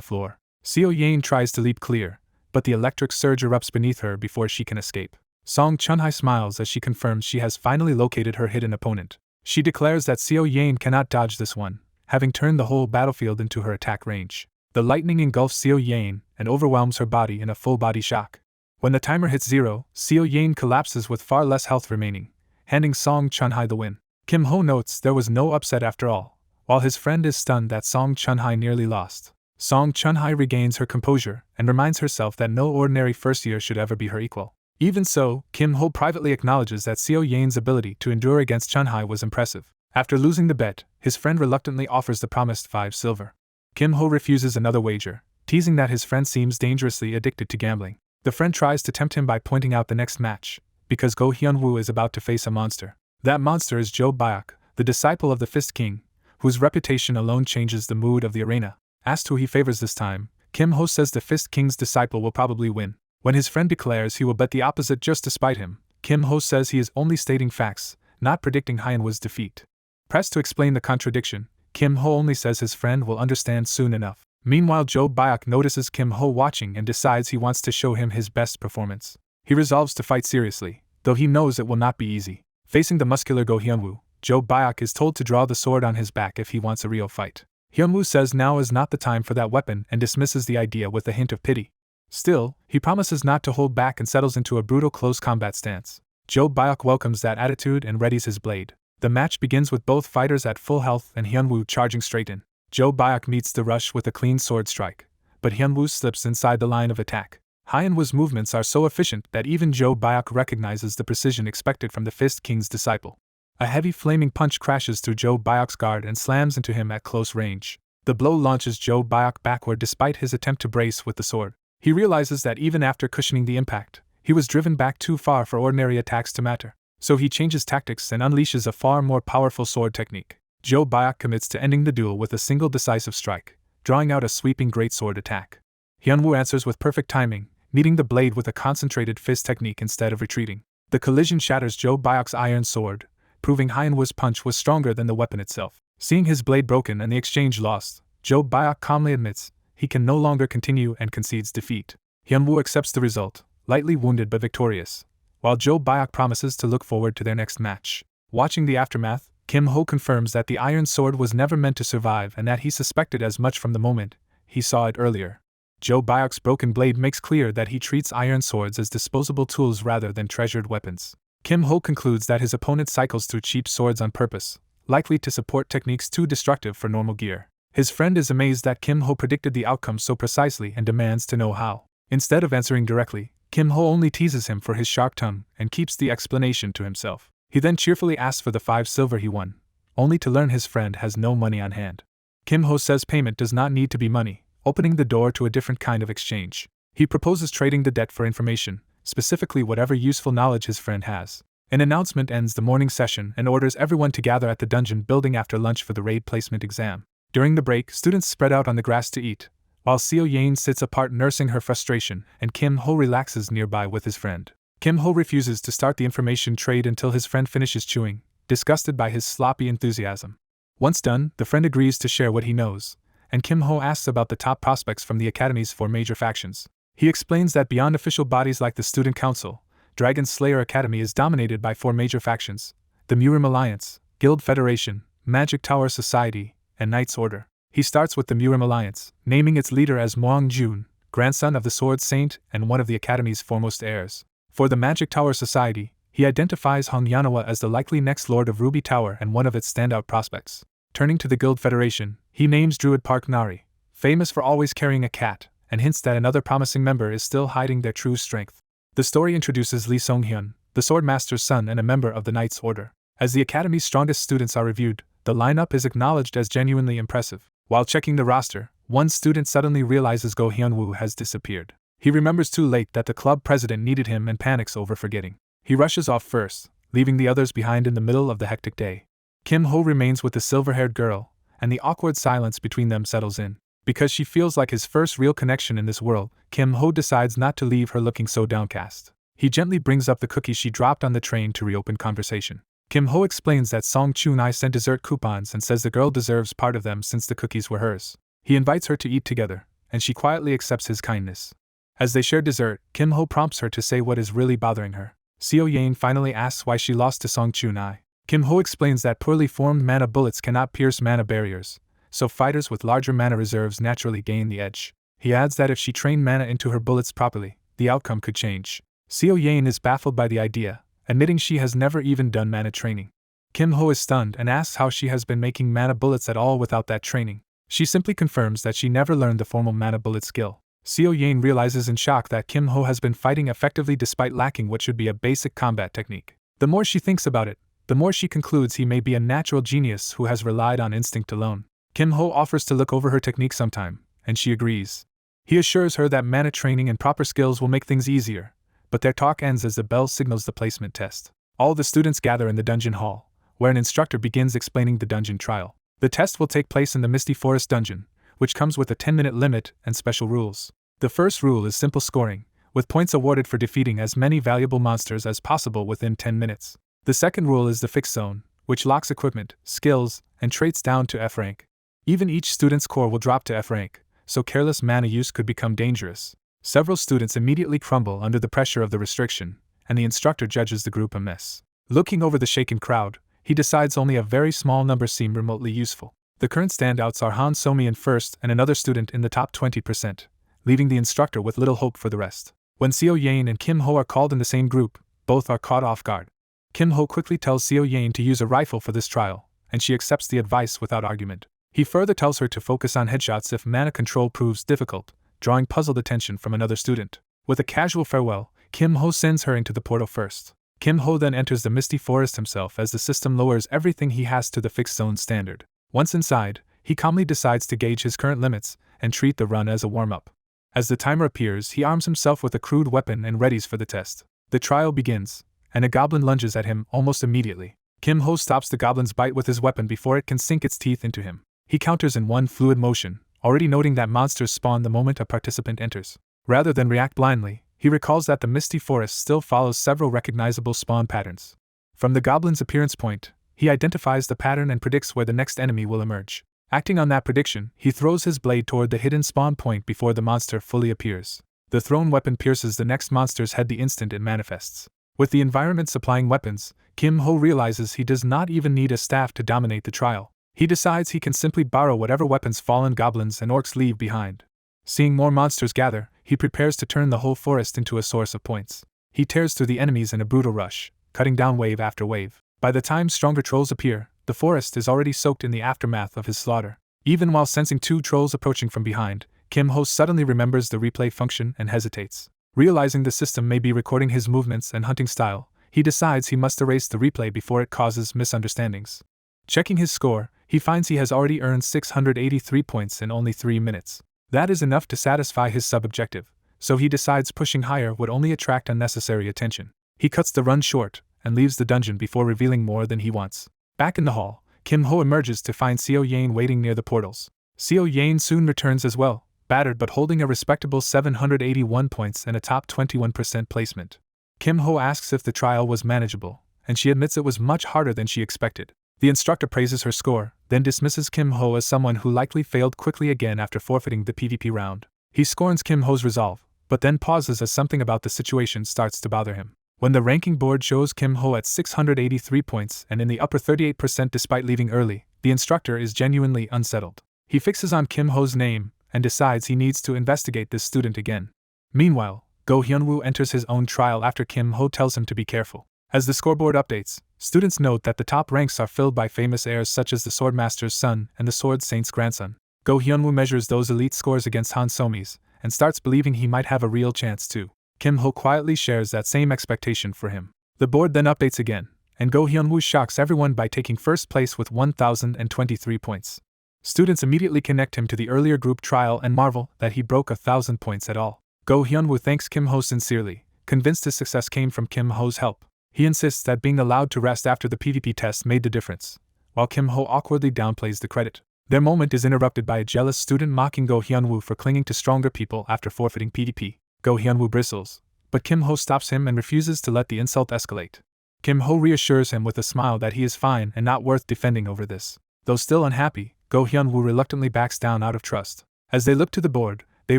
floor. Seo Yain tries to leap clear, but the electric surge erupts beneath her before she can escape. Song Chunhai smiles as she confirms she has finally located her hidden opponent. She declares that Seo Yain cannot dodge this one, having turned the whole battlefield into her attack range. The lightning engulfs Seo Yain and overwhelms her body in a full-body shock. When the timer hits 0, Seo Yain collapses with far less health remaining, handing Song Chunhai the win. Kim Ho notes there was no upset after all, while his friend is stunned that Song Chunhai nearly lost. Song Chunhai regains her composure and reminds herself that no ordinary first year should ever be her equal. Even so, Kim Ho privately acknowledges that Seo Yain's ability to endure against Chunhai was impressive. After losing the bet, his friend reluctantly offers the promised 5 silver. Kim Ho refuses another wager, teasing that his friend seems dangerously addicted to gambling. The friend tries to tempt him by pointing out the next match, because Go Hyun-woo is about to face a monster. That monster is Jo Byok, the disciple of the Fist King, whose reputation alone changes the mood of the arena. Asked who he favors this time, Kim Ho says the Fist King's disciple will probably win. When his friend declares he will bet the opposite just to spite him, Kim Ho says he is only stating facts, not predicting Hyunwoo's defeat. Pressed to explain the contradiction, Kim Ho only says his friend will understand soon enough. Meanwhile, Jo Byok notices Kim Ho watching and decides he wants to show him his best performance. He resolves to fight seriously, though he knows it will not be easy. Facing the muscular Go Hyunwoo, Jo Byok is told to draw the sword on his back if he wants a real fight. Hyunwoo says now is not the time for that weapon and dismisses the idea with a hint of pity. Still, he promises not to hold back and settles into a brutal close combat stance. Jo Byok welcomes that attitude and readies his blade. The match begins with both fighters at full health and Hyunwoo charging straight in. Jo Byok meets the rush with a clean sword strike, but Hyunwoo slips inside the line of attack. Hyunwoo's movements are so efficient that even Jo Byok recognizes the precision expected from the Fist King's disciple. A heavy flaming punch crashes through Jo Byok's guard and slams into him at close range. The blow launches Jo Byok backward despite his attempt to brace with the sword. He realizes that even after cushioning the impact, he was driven back too far for ordinary attacks to matter. So he changes tactics and unleashes a far more powerful sword technique. Jo Byok commits to ending the duel with a single decisive strike, drawing out a sweeping greatsword attack. Hyunwoo answers with perfect timing, meeting the blade with a concentrated fist technique instead of retreating. The collision shatters Jo Byok's iron sword, proving Hyunwoo's punch was stronger than the weapon itself. Seeing his blade broken and the exchange lost, Jo Byok calmly admits he can no longer continue and concedes defeat. Hyunwoo accepts the result, lightly wounded but victorious, while Jo Byok promises to look forward to their next match. Watching the aftermath, Kim Ho confirms that the iron sword was never meant to survive and that he suspected as much from the moment he saw it earlier. Jo Byok's broken blade makes clear that he treats iron swords as disposable tools rather than treasured weapons. Kim Ho concludes that his opponent cycles through cheap swords on purpose, likely to support techniques too destructive for normal gear. His friend is amazed that Kim Ho predicted the outcome so precisely and demands to know how. Instead of answering directly, Kim Ho only teases him for his sharp tongue and keeps the explanation to himself. He then cheerfully asks for the 5 silver he won, only to learn his friend has no money on hand. Kim Ho says payment does not need to be money, opening the door to a different kind of exchange. He proposes trading the debt for information, specifically whatever useful knowledge his friend has. An announcement ends the morning session and orders everyone to gather at the dungeon building after lunch for the raid placement exam. During the break, students spread out on the grass to eat, while Seo Yain sits apart nursing her frustration and Kim Ho relaxes nearby with his friend. Kim Ho refuses to start the information trade until his friend finishes chewing, disgusted by his sloppy enthusiasm. Once done, the friend agrees to share what he knows, and Kim Ho asks about the top prospects from the Academy's 4 major factions. He explains that beyond official bodies like the Student Council, Dragon Slayer Academy is dominated by 4 major factions: the Murim Alliance, Guild Federation, Magic Tower Society, and Knight's Order. He starts with the Murim Alliance, naming its leader as Moang Jun, grandson of the Sword Saint and one of the Academy's foremost heirs. For the Magic Tower Society, he identifies Hong Yanawa as the likely next Lord of Ruby Tower and one of its standout prospects. Turning to the Guild Federation, he names Druid Park Nari, famous for always carrying a cat, and hints that another promising member is still hiding their true strength. The story introduces Lee Song-hyun, the Swordmaster's son and a member of the Knight's Order. As the Academy's strongest students are reviewed, the lineup is acknowledged as genuinely impressive. While checking the roster, one student suddenly realizes Go Hyun-woo has disappeared. He remembers too late that the club president needed him and panics over forgetting. He rushes off first, leaving the others behind in the middle of the hectic day. Kim Ho remains with the silver-haired girl, and the awkward silence between them settles in. Because she feels like his first real connection in this world, Kim Ho decides not to leave her looking so downcast. He gently brings up the cookie she dropped on the train to reopen conversation. Kim Ho explains that Song Chun-ai sent dessert coupons and says the girl deserves part of them since the cookies were hers. He invites her to eat together, and she quietly accepts his kindness. As they share dessert, Kim Ho prompts her to say what is really bothering her. Seo Yain finally asks why she lost to Song Chun-ai. Kim Ho explains that poorly formed mana bullets cannot pierce mana barriers, so fighters with larger mana reserves naturally gain the edge. He adds that if she trained mana into her bullets properly, the outcome could change. Seo Yain is baffled by the idea, admitting she has never even done mana training. Kim Ho is stunned and asks how she has been making mana bullets at all without that training. She simply confirms that she never learned the formal mana bullet skill. Seo Yain realizes in shock that Kim Ho has been fighting effectively despite lacking what should be a basic combat technique. The more she thinks about it, the more she concludes he may be a natural genius who has relied on instinct alone. Kim Ho offers to look over her technique sometime, and she agrees. He assures her that mana training and proper skills will make things easier, but their talk ends as the bell signals the placement test. All the students gather in the dungeon hall, where an instructor begins explaining the dungeon trial. The test will take place in the Misty Forest dungeon, which comes with a 10-minute limit and special rules. The first rule is simple scoring, with points awarded for defeating as many valuable monsters as possible within 10 minutes. The second rule is the fixed zone, which locks equipment, skills, and traits down to F rank. Even each student's core will drop to F rank, so careless mana use could become dangerous. Several students immediately crumble under the pressure of the restriction, and the instructor judges the group a mess. Looking over the shaken crowd, he decides only a very small number seem remotely useful. The current standouts are Han Somi in first and another student in the top 20%, leaving the instructor with little hope for the rest. When Seo Yain and Kim Ho are called in the same group, both are caught off guard. Kim Ho quickly tells Seo Yain to use a rifle for this trial, and she accepts the advice without argument. He further tells her to focus on headshots if mana control proves difficult, drawing puzzled attention from another student. With a casual farewell, Kim Ho sends her into the portal first. Kim Ho then enters the Misty Forest himself as the system lowers everything he has to the fixed zone standard. Once inside, he calmly decides to gauge his current limits and treat the run as a warm-up. As the timer appears, he arms himself with a crude weapon and readies for the test. The trial begins, and a goblin lunges at him almost immediately. Kim Ho stops the goblin's bite with his weapon before it can sink its teeth into him. He counters in one fluid motion, already noting that monsters spawn the moment a participant enters. Rather than react blindly, he recalls that the Misty Forest still follows several recognizable spawn patterns. From the goblin's appearance point, he identifies the pattern and predicts where the next enemy will emerge. Acting on that prediction, he throws his blade toward the hidden spawn point before the monster fully appears. The thrown weapon pierces the next monster's head the instant it manifests. With the environment supplying weapons, Kim Ho realizes he does not even need a staff to dominate the trial. He decides he can simply borrow whatever weapons fallen goblins and orcs leave behind. Seeing more monsters gather, he prepares to turn the whole forest into a source of points. He tears through the enemies in a brutal rush, cutting down wave after wave. By the time stronger trolls appear, the forest is already soaked in the aftermath of his slaughter. Even while sensing two trolls approaching from behind, Kim Ho suddenly remembers the replay function and hesitates. Realizing the system may be recording his movements and hunting style, he decides he must erase the replay before it causes misunderstandings. Checking his score, he finds he has already earned 683 points in only 3 minutes. That is enough to satisfy his sub-objective, so he decides pushing higher would only attract unnecessary attention. He cuts the run short and leaves the dungeon before revealing more than he wants. Back in the hall, Kim Ho emerges to find Seo Yain waiting near the portals. Seo Yain soon returns as well, battered but holding a respectable 781 points and a top 21% placement. Kim Ho asks if the trial was manageable, and she admits it was much harder than she expected. The instructor praises her score, then dismisses Kim Ho as someone who likely failed quickly again after forfeiting the PvP round. He scorns Kim Ho's resolve, but then pauses as something about the situation starts to bother him. When the ranking board shows Kim Ho at 683 points and in the upper 38% despite leaving early, the instructor is genuinely unsettled. He fixes on Kim Ho's name and decides he needs to investigate this student again. Meanwhile, Go Hyunwoo enters his own trial after Kim Ho tells him to be careful. As the scoreboard updates, students note that the top ranks are filled by famous heirs such as the Swordmaster's son and the Sword Saint's grandson. Go Hyunwoo measures those elite scores against Han Somi's and starts believing he might have a real chance too. Kim Ho quietly shares that same expectation for him. The board then updates again, and Go Hyunwoo shocks everyone by taking first place with 1,023 points. Students immediately connect him to the earlier group trial and marvel that he broke 1,000 points at all. Go Hyunwoo thanks Kim Ho sincerely, convinced his success came from Kim Ho's help. He insists that being allowed to rest after the PvP test made the difference, while Kim Ho awkwardly downplays the credit. Their moment is interrupted by a jealous student mocking Go Hyunwoo for clinging to stronger people after forfeiting PvP. Go Hyunwoo bristles, but Kim Ho stops him and refuses to let the insult escalate. Kim Ho reassures him with a smile that he is fine and not worth defending over this. Though still unhappy, Go Hyun-woo reluctantly backs down out of trust. As they look to the board, they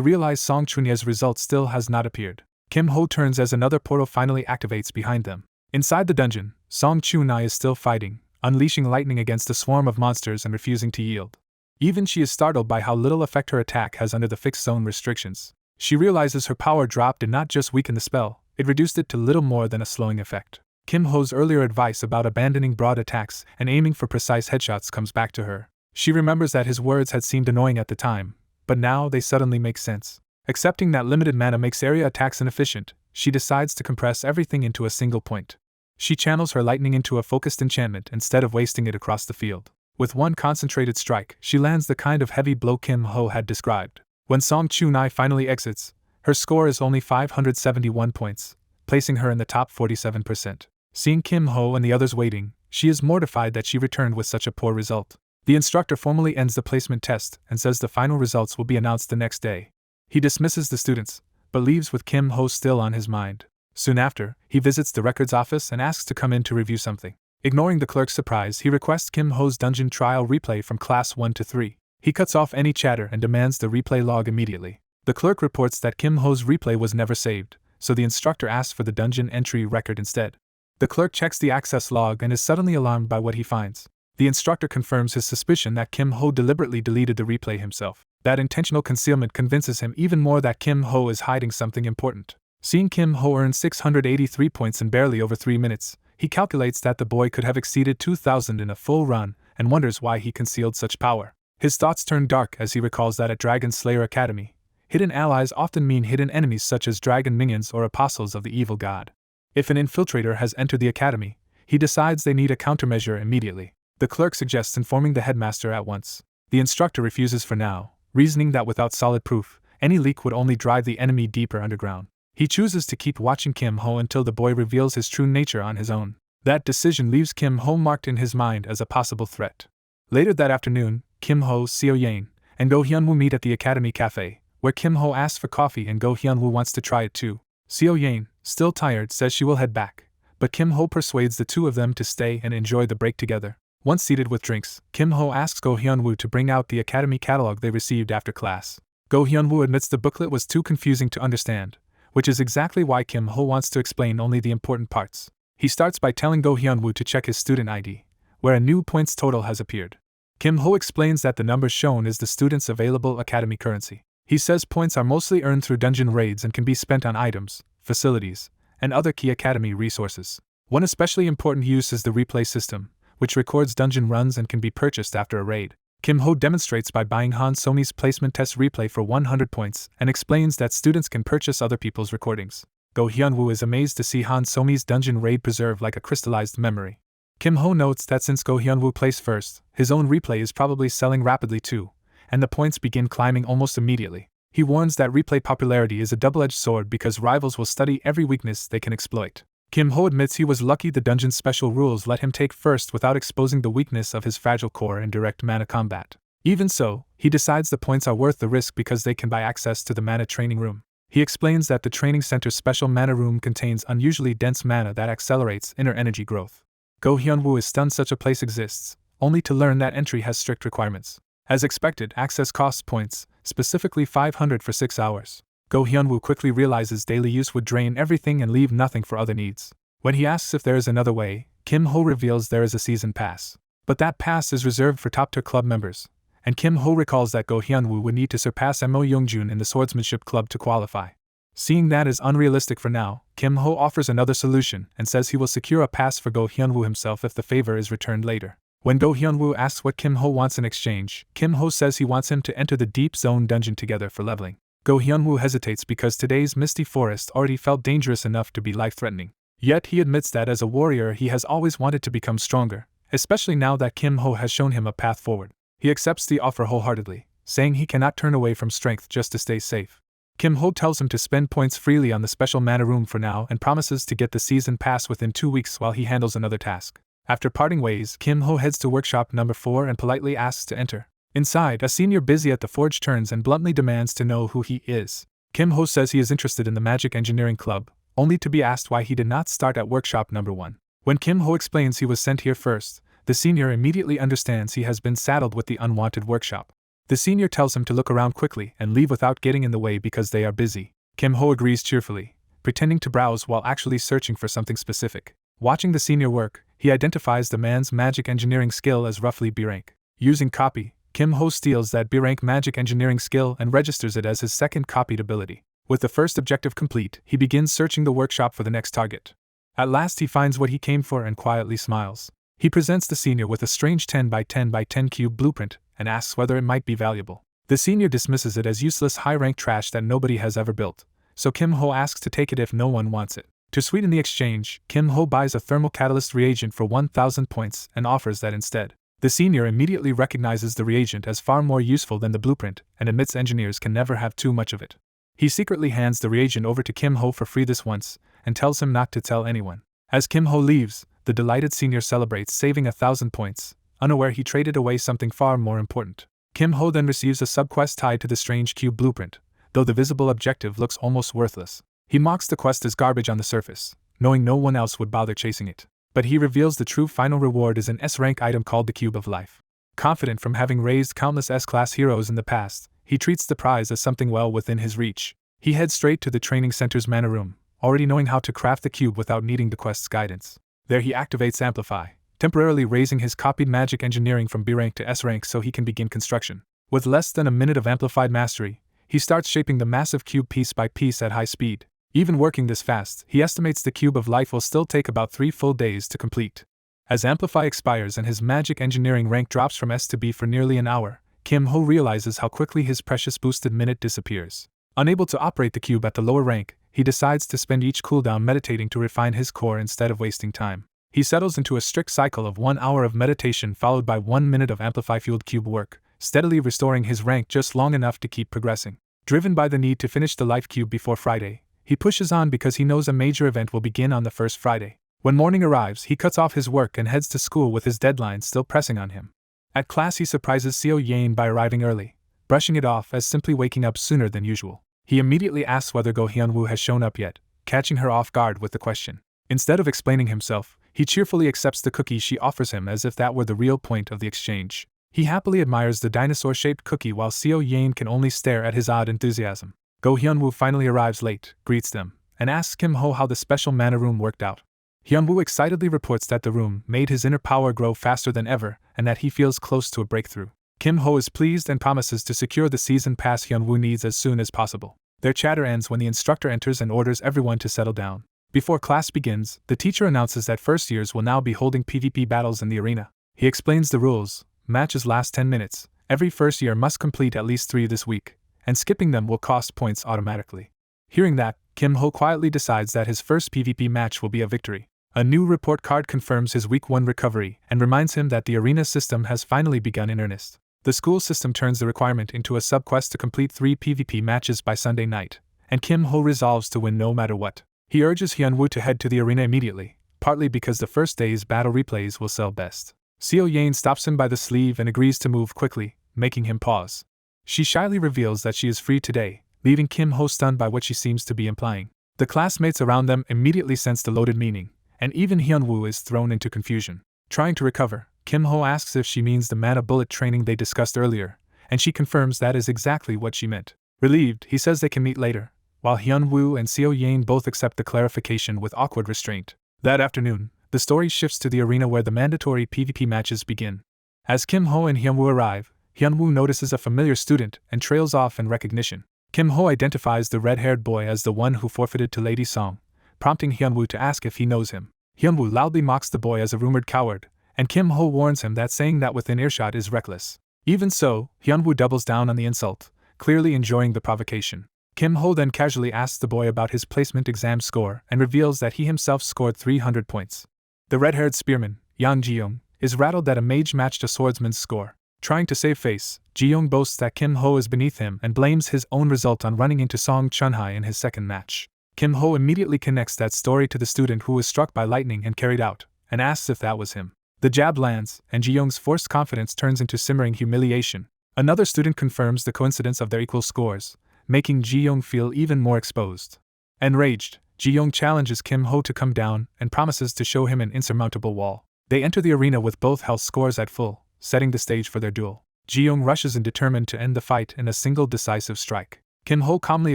realize Song Chunye's result still has not appeared. Kim Ho turns as another portal finally activates behind them. Inside the dungeon, Song Chunye is still fighting, unleashing lightning against a swarm of monsters and refusing to yield. Even she is startled by how little effect her attack has under the fixed zone restrictions. She realizes her power drop did not just weaken the spell, it reduced it to little more than a slowing effect. Kim Ho's earlier advice about abandoning broad attacks and aiming for precise headshots comes back to her. She remembers that his words had seemed annoying at the time, but now they suddenly make sense. Accepting that limited mana makes area attacks inefficient, she decides to compress everything into a single point. She channels her lightning into a focused enchantment instead of wasting it across the field. With one concentrated strike, she lands the kind of heavy blow Kim Ho had described. When Song Chunye finally exits, her score is only 571 points, placing her in the top 47%. Seeing Kim Ho and the others waiting, she is mortified that she returned with such a poor result. The instructor formally ends the placement test and says the final results will be announced the next day. He dismisses the students, but leaves with Kim Ho still on his mind. Soon after, he visits the records office and asks to come in to review something. Ignoring the clerk's surprise, he requests Kim Ho's dungeon trial replay from class 1 to 3. He cuts off any chatter and demands the replay log immediately. The clerk reports that Kim Ho's replay was never saved, so the instructor asks for the dungeon entry record instead. The clerk checks the access log and is suddenly alarmed by what he finds. The instructor confirms his suspicion that Kim Ho deliberately deleted the replay himself. That intentional concealment convinces him even more that Kim Ho is hiding something important. Seeing Kim Ho earn 683 points in barely over 3 minutes, he calculates that the boy could have exceeded 2,000 in a full run and wonders why he concealed such power. His thoughts turn dark as he recalls that at Dragon Slayer Academy, hidden allies often mean hidden enemies such as dragon minions or apostles of the evil god. If an infiltrator has entered the academy, he decides they need a countermeasure immediately. The clerk suggests informing the headmaster at once. The instructor refuses for now, reasoning that without solid proof, any leak would only drive the enemy deeper underground. He chooses to keep watching Kim Ho until the boy reveals his true nature on his own. That decision leaves Kim Ho marked in his mind as a possible threat. Later that afternoon, Kim Ho, Seo Yang, and Go Hyun-woo meet at the Academy Cafe, where Kim Ho asks for coffee and Go Hyun-woo wants to try it too. Seo Yang, still tired, says she will head back, but Kim Ho persuades the two of them to stay and enjoy the break together. Once seated with drinks, Kim Ho asks Go Hyun-woo to bring out the Academy catalog they received after class. Go Hyun-woo admits the booklet was too confusing to understand, which is exactly why Kim Ho wants to explain only the important parts. He starts by telling Go Hyun-woo to check his student ID, where a new points total has appeared. Kim Ho explains that the number shown is the student's available academy currency. He says points are mostly earned through dungeon raids and can be spent on items, facilities, and other key academy resources. One especially important use is the replay system, which records dungeon runs and can be purchased after a raid. Kim Ho demonstrates by buying Han Somi's placement test replay for 100 points and explains that students can purchase other people's recordings. Go Hyun-woo is amazed to see Han Somi's dungeon raid preserved like a crystallized memory. Kim Ho notes that since Go Hyun-woo placed first, his own replay is probably selling rapidly too, and the points begin climbing almost immediately. He warns that replay popularity is a double-edged sword because rivals will study every weakness they can exploit. Kim Ho admits he was lucky the dungeon's special rules let him take first without exposing the weakness of his fragile core in direct mana combat. Even so, he decides the points are worth the risk because they can buy access to the mana training room. He explains that the training center's special mana room contains unusually dense mana that accelerates inner energy growth. Go Hyun-woo is stunned such a place exists, only to learn that entry has strict requirements. As expected, access costs points, specifically 500 for 6 hours. Go Hyun-woo quickly realizes daily use would drain everything and leave nothing for other needs. When he asks if there is another way, Kim Ho reveals there is a season pass. But that pass is reserved for top-tier club members, and Kim Ho recalls that Go Hyun-woo would need to surpass Mo Youngjun in the swordsmanship club to qualify. Seeing that is unrealistic for now, Kim Ho offers another solution and says he will secure a pass for Go Hyun-woo himself if the favor is returned later. When Go Hyun-woo asks what Kim Ho wants in exchange, Kim Ho says he wants him to enter the Deep Zone dungeon together for leveling. Go Hyun-woo hesitates because today's misty forest already felt dangerous enough to be life-threatening. Yet he admits that as a warrior he has always wanted to become stronger, especially now that Kim Ho has shown him a path forward. He accepts the offer wholeheartedly, saying he cannot turn away from strength just to stay safe. Kim Ho tells him to spend points freely on the special mana room for now and promises to get the season pass within 2 weeks while he handles another task. After parting ways, Kim Ho heads to workshop number 4 and politely asks to enter. Inside, a senior busy at the forge turns and bluntly demands to know who he is. Kim Ho says he is interested in the Magic Engineering Club, only to be asked why he did not start at workshop number 1. When Kim Ho explains he was sent here first, the senior immediately understands he has been saddled with the unwanted workshop. The senior tells him to look around quickly and leave without getting in the way because they are busy. Kim Ho agrees cheerfully, pretending to browse while actually searching for something specific. Watching the senior work, he identifies the man's magic engineering skill as roughly B rank. Using copy, Kim Ho steals that B rank magic engineering skill and registers it as his second copied ability. With the first objective complete, he begins searching the workshop for the next target. At last he finds what he came for and quietly smiles. He presents the senior with a strange 10 by 10 by 10 cube blueprint and asks whether it might be valuable. The senior dismisses it as useless high-rank trash that nobody has ever built, so Kim Ho asks to take it if no one wants it. To sweeten the exchange, Kim Ho buys a thermal catalyst reagent for 1,000 points and offers that instead. The senior immediately recognizes the reagent as far more useful than the blueprint and admits engineers can never have too much of it. He secretly hands the reagent over to Kim Ho for free this once and tells him not to tell anyone. As Kim Ho leaves, the delighted senior celebrates saving 1,000 points, unaware he traded away something far more important. Kim Ho then receives a subquest tied to the strange cube blueprint, though the visible objective looks almost worthless. He mocks the quest as garbage on the surface, knowing no one else would bother chasing it. But he reveals the true final reward is an S-rank item called the Cube of Life. Confident from having raised countless S-class heroes in the past, he treats the prize as something well within his reach. He heads straight to the training center's mana room, already knowing how to craft the cube without needing the quest's guidance. There he activates Amplify, temporarily raising his copied magic engineering from B rank to S rank so he can begin construction. With less than a minute of amplified mastery, he starts shaping the massive cube piece by piece at high speed. Even working this fast, he estimates the Cube of Life will still take about 3 full days to complete. As Amplify expires and his magic engineering rank drops from S to B for nearly an hour, Kim Ho realizes how quickly his precious boosted minute disappears. Unable to operate the cube at the lower rank, he decides to spend each cooldown meditating to refine his core instead of wasting time. He settles into a strict cycle of 1 hour of meditation followed by 1 minute of Amplify-fueled cube work, steadily restoring his rank just long enough to keep progressing. Driven by the need to finish the Life Cube before Friday, he pushes on because he knows a major event will begin on the first Friday. When morning arrives, he cuts off his work and heads to school with his deadline still pressing on him. At class he surprises Seo Yain by arriving early, brushing it off as simply waking up sooner than usual. He immediately asks whether Go Hyunwoo has shown up yet, catching her off guard with the question. Instead of explaining himself, he cheerfully accepts the cookie she offers him as if that were the real point of the exchange. He happily admires the dinosaur-shaped cookie while Seo Yain can only stare at his odd enthusiasm. Go Hyunwoo finally arrives late, greets them, and asks Kim Ho how the special mana room worked out. Hyunwoo excitedly reports that the room made his inner power grow faster than ever and that he feels close to a breakthrough. Kim Ho is pleased and promises to secure the season pass Hyunwoo needs as soon as possible. Their chatter ends when the instructor enters and orders everyone to settle down. Before class begins, the teacher announces that first years will now be holding PvP battles in the arena. He explains the rules. Matches last 10 minutes. Every first year must complete at least 3 this week, and skipping them will cost points automatically. Hearing that, Kim Ho quietly decides that his first PvP match will be a victory. A new report card confirms his week 1 recovery and reminds him that the arena system has finally begun in earnest. The school system turns the requirement into a subquest to complete 3 PvP matches by Sunday night, and Kim Ho resolves to win no matter what. He urges Hyunwoo to head to the arena immediately, partly because the first day's battle replays will sell best. Seo Yain stops him by the sleeve and agrees to move quickly, making him pause. She shyly reveals that she is free today, leaving Kim Ho stunned by what she seems to be implying. The classmates around them immediately sense the loaded meaning, and even Hyunwoo is thrown into confusion. Trying to recover, Kim Ho asks if she means the mana bullet training they discussed earlier, and she confirms that is exactly what she meant. Relieved, he says they can meet later, while Hyunwoo and Seo Yain both accept the clarification with awkward restraint. That afternoon, the story shifts to the arena where the mandatory PvP matches begin. As Kim Ho and Hyunwoo arrive, Hyunwoo notices a familiar student and trails off in recognition. Kim Ho identifies the red-haired boy as the one who forfeited to Lady Song, prompting Hyunwoo to ask if he knows him. Hyunwoo loudly mocks the boy as a rumored coward, and Kim Ho warns him that saying that within earshot is reckless. Even so, Hyunwoo doubles down on the insult, clearly enjoying the provocation. Kim Ho then casually asks the boy about his placement exam score and reveals that he himself scored 300 points. The red-haired spearman, Yang Ji-young, is rattled that a mage matched a swordsman's score. Trying to save face, Ji-young boasts that Kim Ho is beneath him and blames his own result on running into Song Chun-hai in his second match. Kim Ho immediately connects that story to the student who was struck by lightning and carried out, and asks if that was him. The jab lands, and Ji-young's forced confidence turns into simmering humiliation. Another student confirms the coincidence of their equal scores, making Ji-young feel even more exposed. Enraged, Ji-young challenges Kim Ho to come down and promises to show him an insurmountable wall. They enter the arena with both health scores at full, setting the stage for their duel. Ji-young rushes in determined to end the fight in a single decisive strike. Kim Ho calmly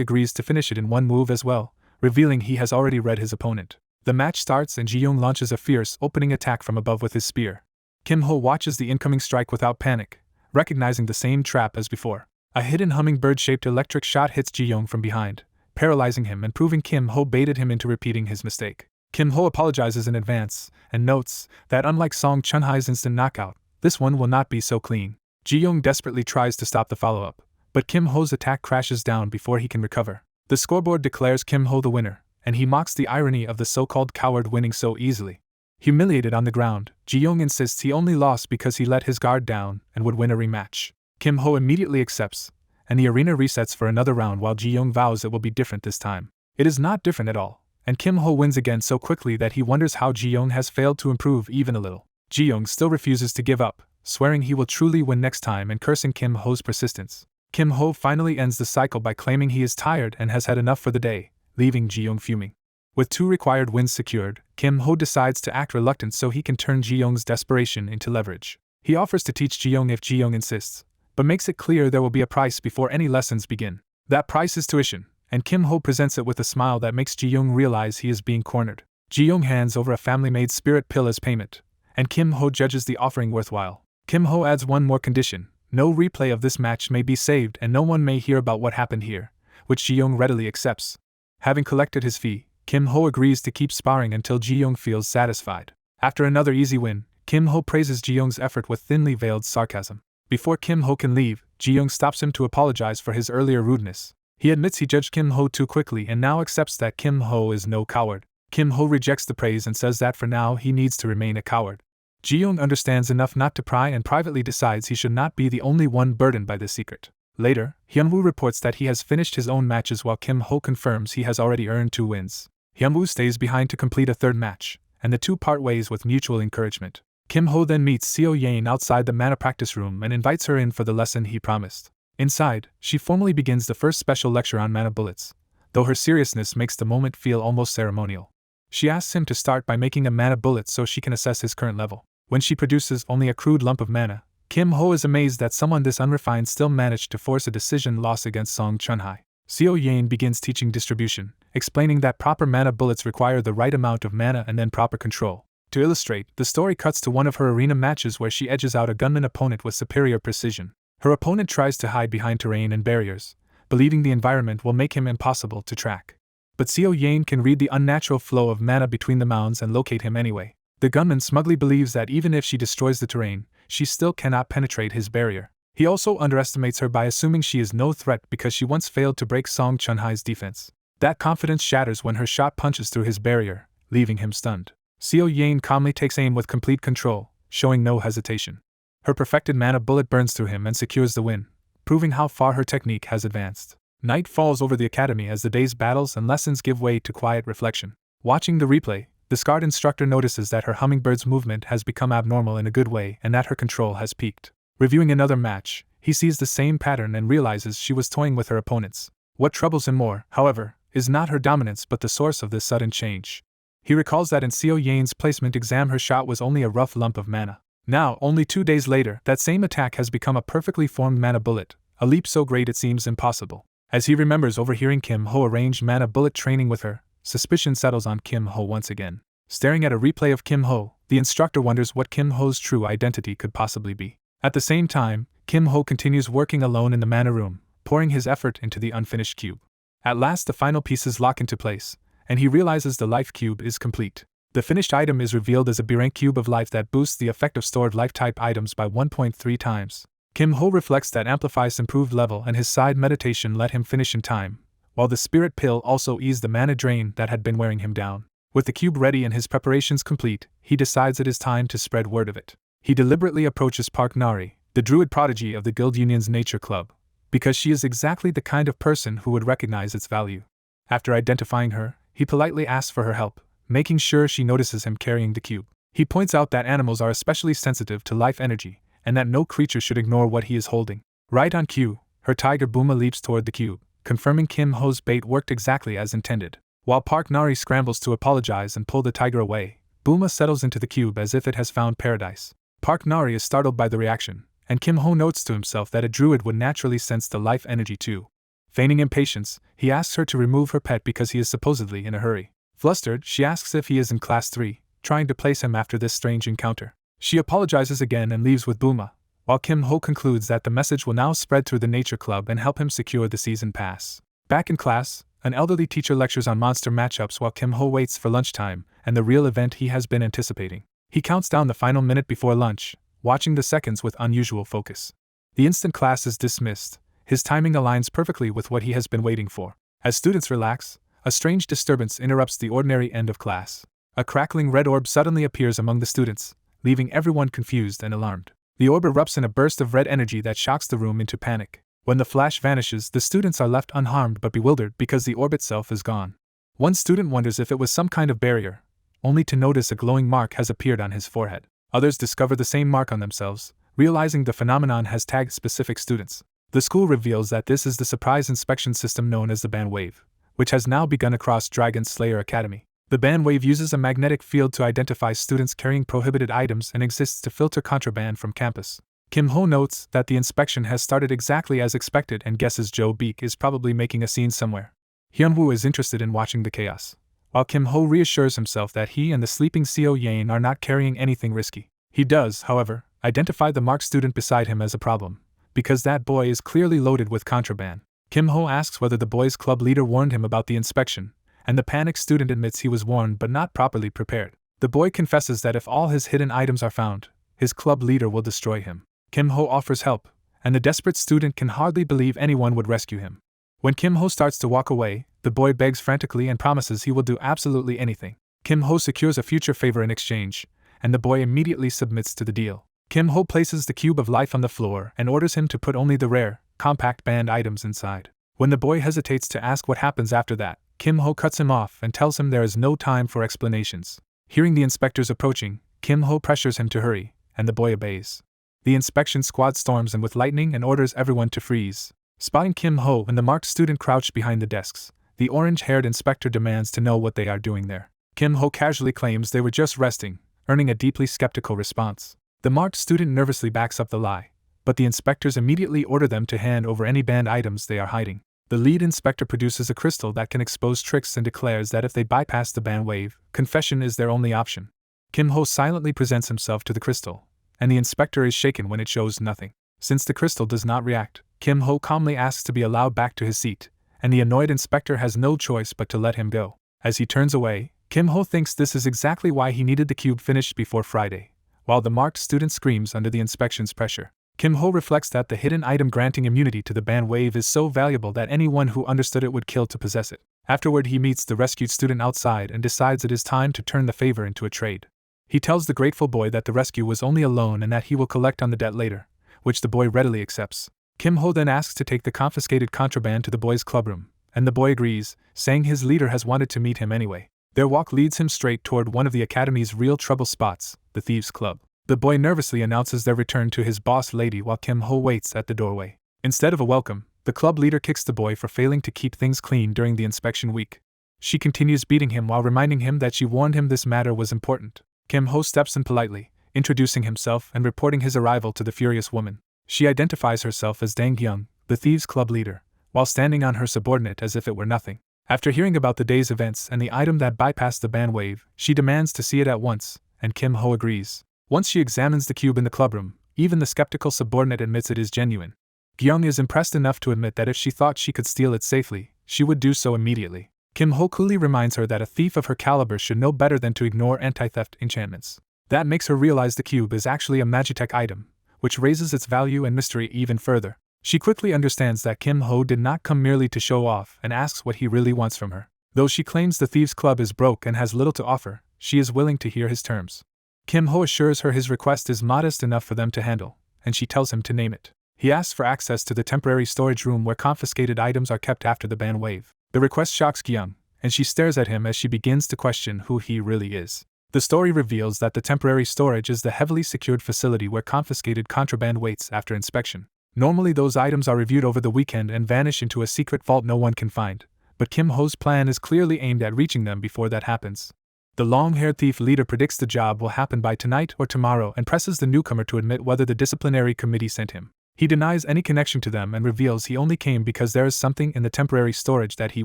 agrees to finish it in one move as well, revealing he has already read his opponent. The match starts and Ji-young launches a fierce opening attack from above with his spear. Kim Ho watches the incoming strike without panic, recognizing the same trap as before. A hidden hummingbird-shaped electric shot hits Ji-young from behind, paralyzing him and proving Kim Ho baited him into repeating his mistake. Kim Ho apologizes in advance, and notes that unlike Song Chun-hai's instant knockout, this one will not be so clean. Ji-young desperately tries to stop the follow-up, but Kim Ho's attack crashes down before he can recover. The scoreboard declares Kim Ho the winner, and he mocks the irony of the so-called coward winning so easily. Humiliated on the ground, Ji-young insists he only lost because he let his guard down and would win a rematch. Kim Ho immediately accepts, and the arena resets for another round while Ji-young vows it will be different this time. It is not different at all, and Kim Ho wins again so quickly that he wonders how Ji-young has failed to improve even a little. Ji-young still refuses to give up, swearing he will truly win next time and cursing Kim Ho's persistence. Kim Ho finally ends the cycle by claiming he is tired and has had enough for the day, leaving Ji-young fuming. With 2 required wins secured, Kim Ho decides to act reluctant so he can turn Ji-young's desperation into leverage. He offers to teach Ji-young if Ji-young insists, but makes it clear there will be a price before any lessons begin. That price is tuition, and Kim Ho presents it with a smile that makes Ji-young realize he is being cornered. Ji-young hands over a family-made spirit pill as payment, and Kim Ho judges the offering worthwhile. Kim Ho adds one more condition: no replay of this match may be saved and no one may hear about what happened here, which Ji-young readily accepts. Having collected his fee, Kim Ho agrees to keep sparring until Ji-young feels satisfied. After another easy win, Kim Ho praises Ji-young's effort with thinly veiled sarcasm. Before Kim Ho can leave, Ji-young stops him to apologize for his earlier rudeness. He admits he judged Kim Ho too quickly and now accepts that Kim Ho is no coward. Kim Ho rejects the praise and says that for now he needs to remain a coward. Ji-young understands enough not to pry and privately decides he should not be the only one burdened by this secret. Later, Hyunwoo reports that he has finished his own matches while Kim Ho confirms he has already earned 2 wins. Hyunwoo stays behind to complete a 3rd match, and the two part ways with mutual encouragement. Kim Ho then meets Seo Yain outside the mana practice room and invites her in for the lesson he promised. Inside, she formally begins the first special lecture on mana bullets, though her seriousness makes the moment feel almost ceremonial. She asks him to start by making a mana bullet so she can assess his current level. When she produces only a crude lump of mana, Kim Ho is amazed that someone this unrefined still managed to force a decision loss against Song Chun-hai. Seo Yain begins teaching distribution, explaining that proper mana bullets require the right amount of mana and then proper control. To illustrate, the story cuts to one of her arena matches where she edges out a gunman opponent with superior precision. Her opponent tries to hide behind terrain and barriers, believing the environment will make him impossible to track. But Seo Yain can read the unnatural flow of mana between the mounds and locate him anyway. The gunman smugly believes that even if she destroys the terrain, she still cannot penetrate his barrier. He also underestimates her by assuming she is no threat because she once failed to break Song Chun-hai's defense. That confidence shatters when her shot punches through his barrier, leaving him stunned. Seo Yain calmly takes aim with complete control, showing no hesitation. Her perfected mana bullet burns through him and secures the win, proving how far her technique has advanced. Night falls over the academy as the day's battles and lessons give way to quiet reflection. Watching the replay, the scarred instructor notices that her hummingbird's movement has become abnormal in a good way and that her control has peaked. Reviewing another match, he sees the same pattern and realizes she was toying with her opponents. What troubles him more, however, is not her dominance but the source of this sudden change. He recalls that in Seo Yain's placement exam her shot was only a rough lump of mana. Now, only 2 days later, that same attack has become a perfectly formed mana bullet, a leap so great it seems impossible. As he remembers overhearing Kim Ho arrange mana bullet training with her, suspicion settles on Kim Ho once again. Staring at a replay of Kim Ho, the instructor wonders what Kim Ho's true identity could possibly be. At the same time, Kim Ho continues working alone in the mana room, pouring his effort into the unfinished cube. At last the final pieces lock into place, and he realizes the life cube is complete. The finished item is revealed as a B-rank cube of life that boosts the effect of stored life-type items by 1.3 times. Kim Ho reflects that amplifies improved level and his side meditation let him finish in time, while the spirit pill also eased the mana drain that had been wearing him down. With the cube ready and his preparations complete, he decides it is time to spread word of it. He deliberately approaches Park Nari, the druid prodigy of the Guild Union's nature club, because she is exactly the kind of person who would recognize its value. After identifying her, he politely asks for her help, making sure she notices him carrying the cube. He points out that animals are especially sensitive to life energy, and that no creature should ignore what he is holding. Right on cue, her tiger Buma leaps toward the cube, confirming Kim Ho's bait worked exactly as intended. While Park Nari scrambles to apologize and pull the tiger away, Bulma settles into the cube as if it has found paradise. Park Nari is startled by the reaction, and Kim Ho notes to himself that a druid would naturally sense the life energy too. Feigning impatience, he asks her to remove her pet because he is supposedly in a hurry. Flustered, she asks if he is in class 3, trying to place him after this strange encounter. She apologizes again and leaves with Bulma, while Kim Ho concludes that the message will now spread through the Nature Club and help him secure the season pass. Back in class, an elderly teacher lectures on monster matchups while Kim Ho waits for lunchtime and the real event he has been anticipating. He counts down the final minute before lunch, watching the seconds with unusual focus. The instant class is dismissed, his timing aligns perfectly with what he has been waiting for. As students relax, a strange disturbance interrupts the ordinary end of class. A crackling red orb suddenly appears among the students, leaving everyone confused and alarmed. The orb erupts in a burst of red energy that shocks the room into panic. When the flash vanishes, the students are left unharmed but bewildered because the orb itself is gone. One student wonders if it was some kind of barrier, only to notice a glowing mark has appeared on his forehead. Others discover the same mark on themselves, realizing the phenomenon has tagged specific students. The school reveals that this is the surprise inspection system known as the Ban Wave, which has now begun across Dragon Slayer Academy. The Ban Wave uses a magnetic field to identify students carrying prohibited items and exists to filter contraband from campus. Kim Ho notes that the inspection has started exactly as expected and guesses Joe Beek is probably making a scene somewhere. Hyunwoo is interested in watching the chaos, while Kim Ho reassures himself that he and the sleeping Seo Yain are not carrying anything risky. He does, however, identify the marked student beside him as a problem, because that boy is clearly loaded with contraband. Kim Ho asks whether the boys' club leader warned him about the inspection, and the panicked student admits he was warned but not properly prepared. The boy confesses that if all his hidden items are found, his club leader will destroy him. Kim Ho offers help, and the desperate student can hardly believe anyone would rescue him. When Kim Ho starts to walk away, the boy begs frantically and promises he will do absolutely anything. Kim Ho secures a future favor in exchange, and the boy immediately submits to the deal. Kim Ho places the cube of life on the floor and orders him to put only the rare, compact band items inside. When the boy hesitates to ask what happens after that, Kim Ho cuts him off and tells him there is no time for explanations. Hearing the inspectors approaching, Kim Ho pressures him to hurry, and the boy obeys. The inspection squad storms in with lightning and orders everyone to freeze. Spotting Kim Ho and the marked student crouched behind the desks, the orange-haired inspector demands to know what they are doing there. Kim Ho casually claims they were just resting, earning a deeply skeptical response. The marked student nervously backs up the lie, but the inspectors immediately order them to hand over any banned items they are hiding. The lead inspector produces a crystal that can expose tricks and declares that if they bypass the ban wave, confession is their only option. Kim Ho silently presents himself to the crystal, and the inspector is shaken when it shows nothing. Since the crystal does not react, Kim Ho calmly asks to be allowed back to his seat, and the annoyed inspector has no choice but to let him go. As he turns away, Kim Ho thinks this is exactly why he needed the cube finished before Friday, while the marked student screams under the inspection's pressure. Kim Ho reflects that the hidden item granting immunity to the ban wave is so valuable that anyone who understood it would kill to possess it. Afterward, he meets the rescued student outside and decides it is time to turn the favor into a trade. He tells the grateful boy that the rescue was only a loan and that he will collect on the debt later, which the boy readily accepts. Kim Ho then asks to take the confiscated contraband to the boy's clubroom, and the boy agrees, saying his leader has wanted to meet him anyway. Their walk leads him straight toward one of the academy's real trouble spots, the Thieves' Club. The boy nervously announces their return to his boss lady while Kim Ho waits at the doorway. Instead of a welcome, the club leader kicks the boy for failing to keep things clean during the inspection week. She continues beating him while reminding him that she warned him this matter was important. Kim Ho steps in politely, introducing himself and reporting his arrival to the furious woman. She identifies herself as Dang Young, the Thieves' Club leader, while standing on her subordinate as if it were nothing. After hearing about the day's events and the item that bypassed the ban wave, she demands to see it at once, and Kim Ho agrees. Once she examines the cube in the clubroom, even the skeptical subordinate admits it is genuine. Gyung is impressed enough to admit that if she thought she could steal it safely, she would do so immediately. Kim Ho coolly reminds her that a thief of her caliber should know better than to ignore anti-theft enchantments. That makes her realize the cube is actually a Magitech item, which raises its value and mystery even further. She quickly understands that Kim Ho did not come merely to show off and asks what he really wants from her. Though she claims the Thieves' Club is broke and has little to offer, she is willing to hear his terms. Kim Ho assures her his request is modest enough for them to handle, and she tells him to name it. He asks for access to the temporary storage room where confiscated items are kept after the ban wave. The request shocks Gyung, and she stares at him as she begins to question who he really is. The story reveals that the temporary storage is the heavily secured facility where confiscated contraband waits after inspection. Normally those items are reviewed over the weekend and vanish into a secret vault no one can find, but Kim Ho's plan is clearly aimed at reaching them before that happens. The long-haired thief leader predicts the job will happen by tonight or tomorrow and presses the newcomer to admit whether the disciplinary committee sent him. He denies any connection to them and reveals he only came because there is something in the temporary storage that he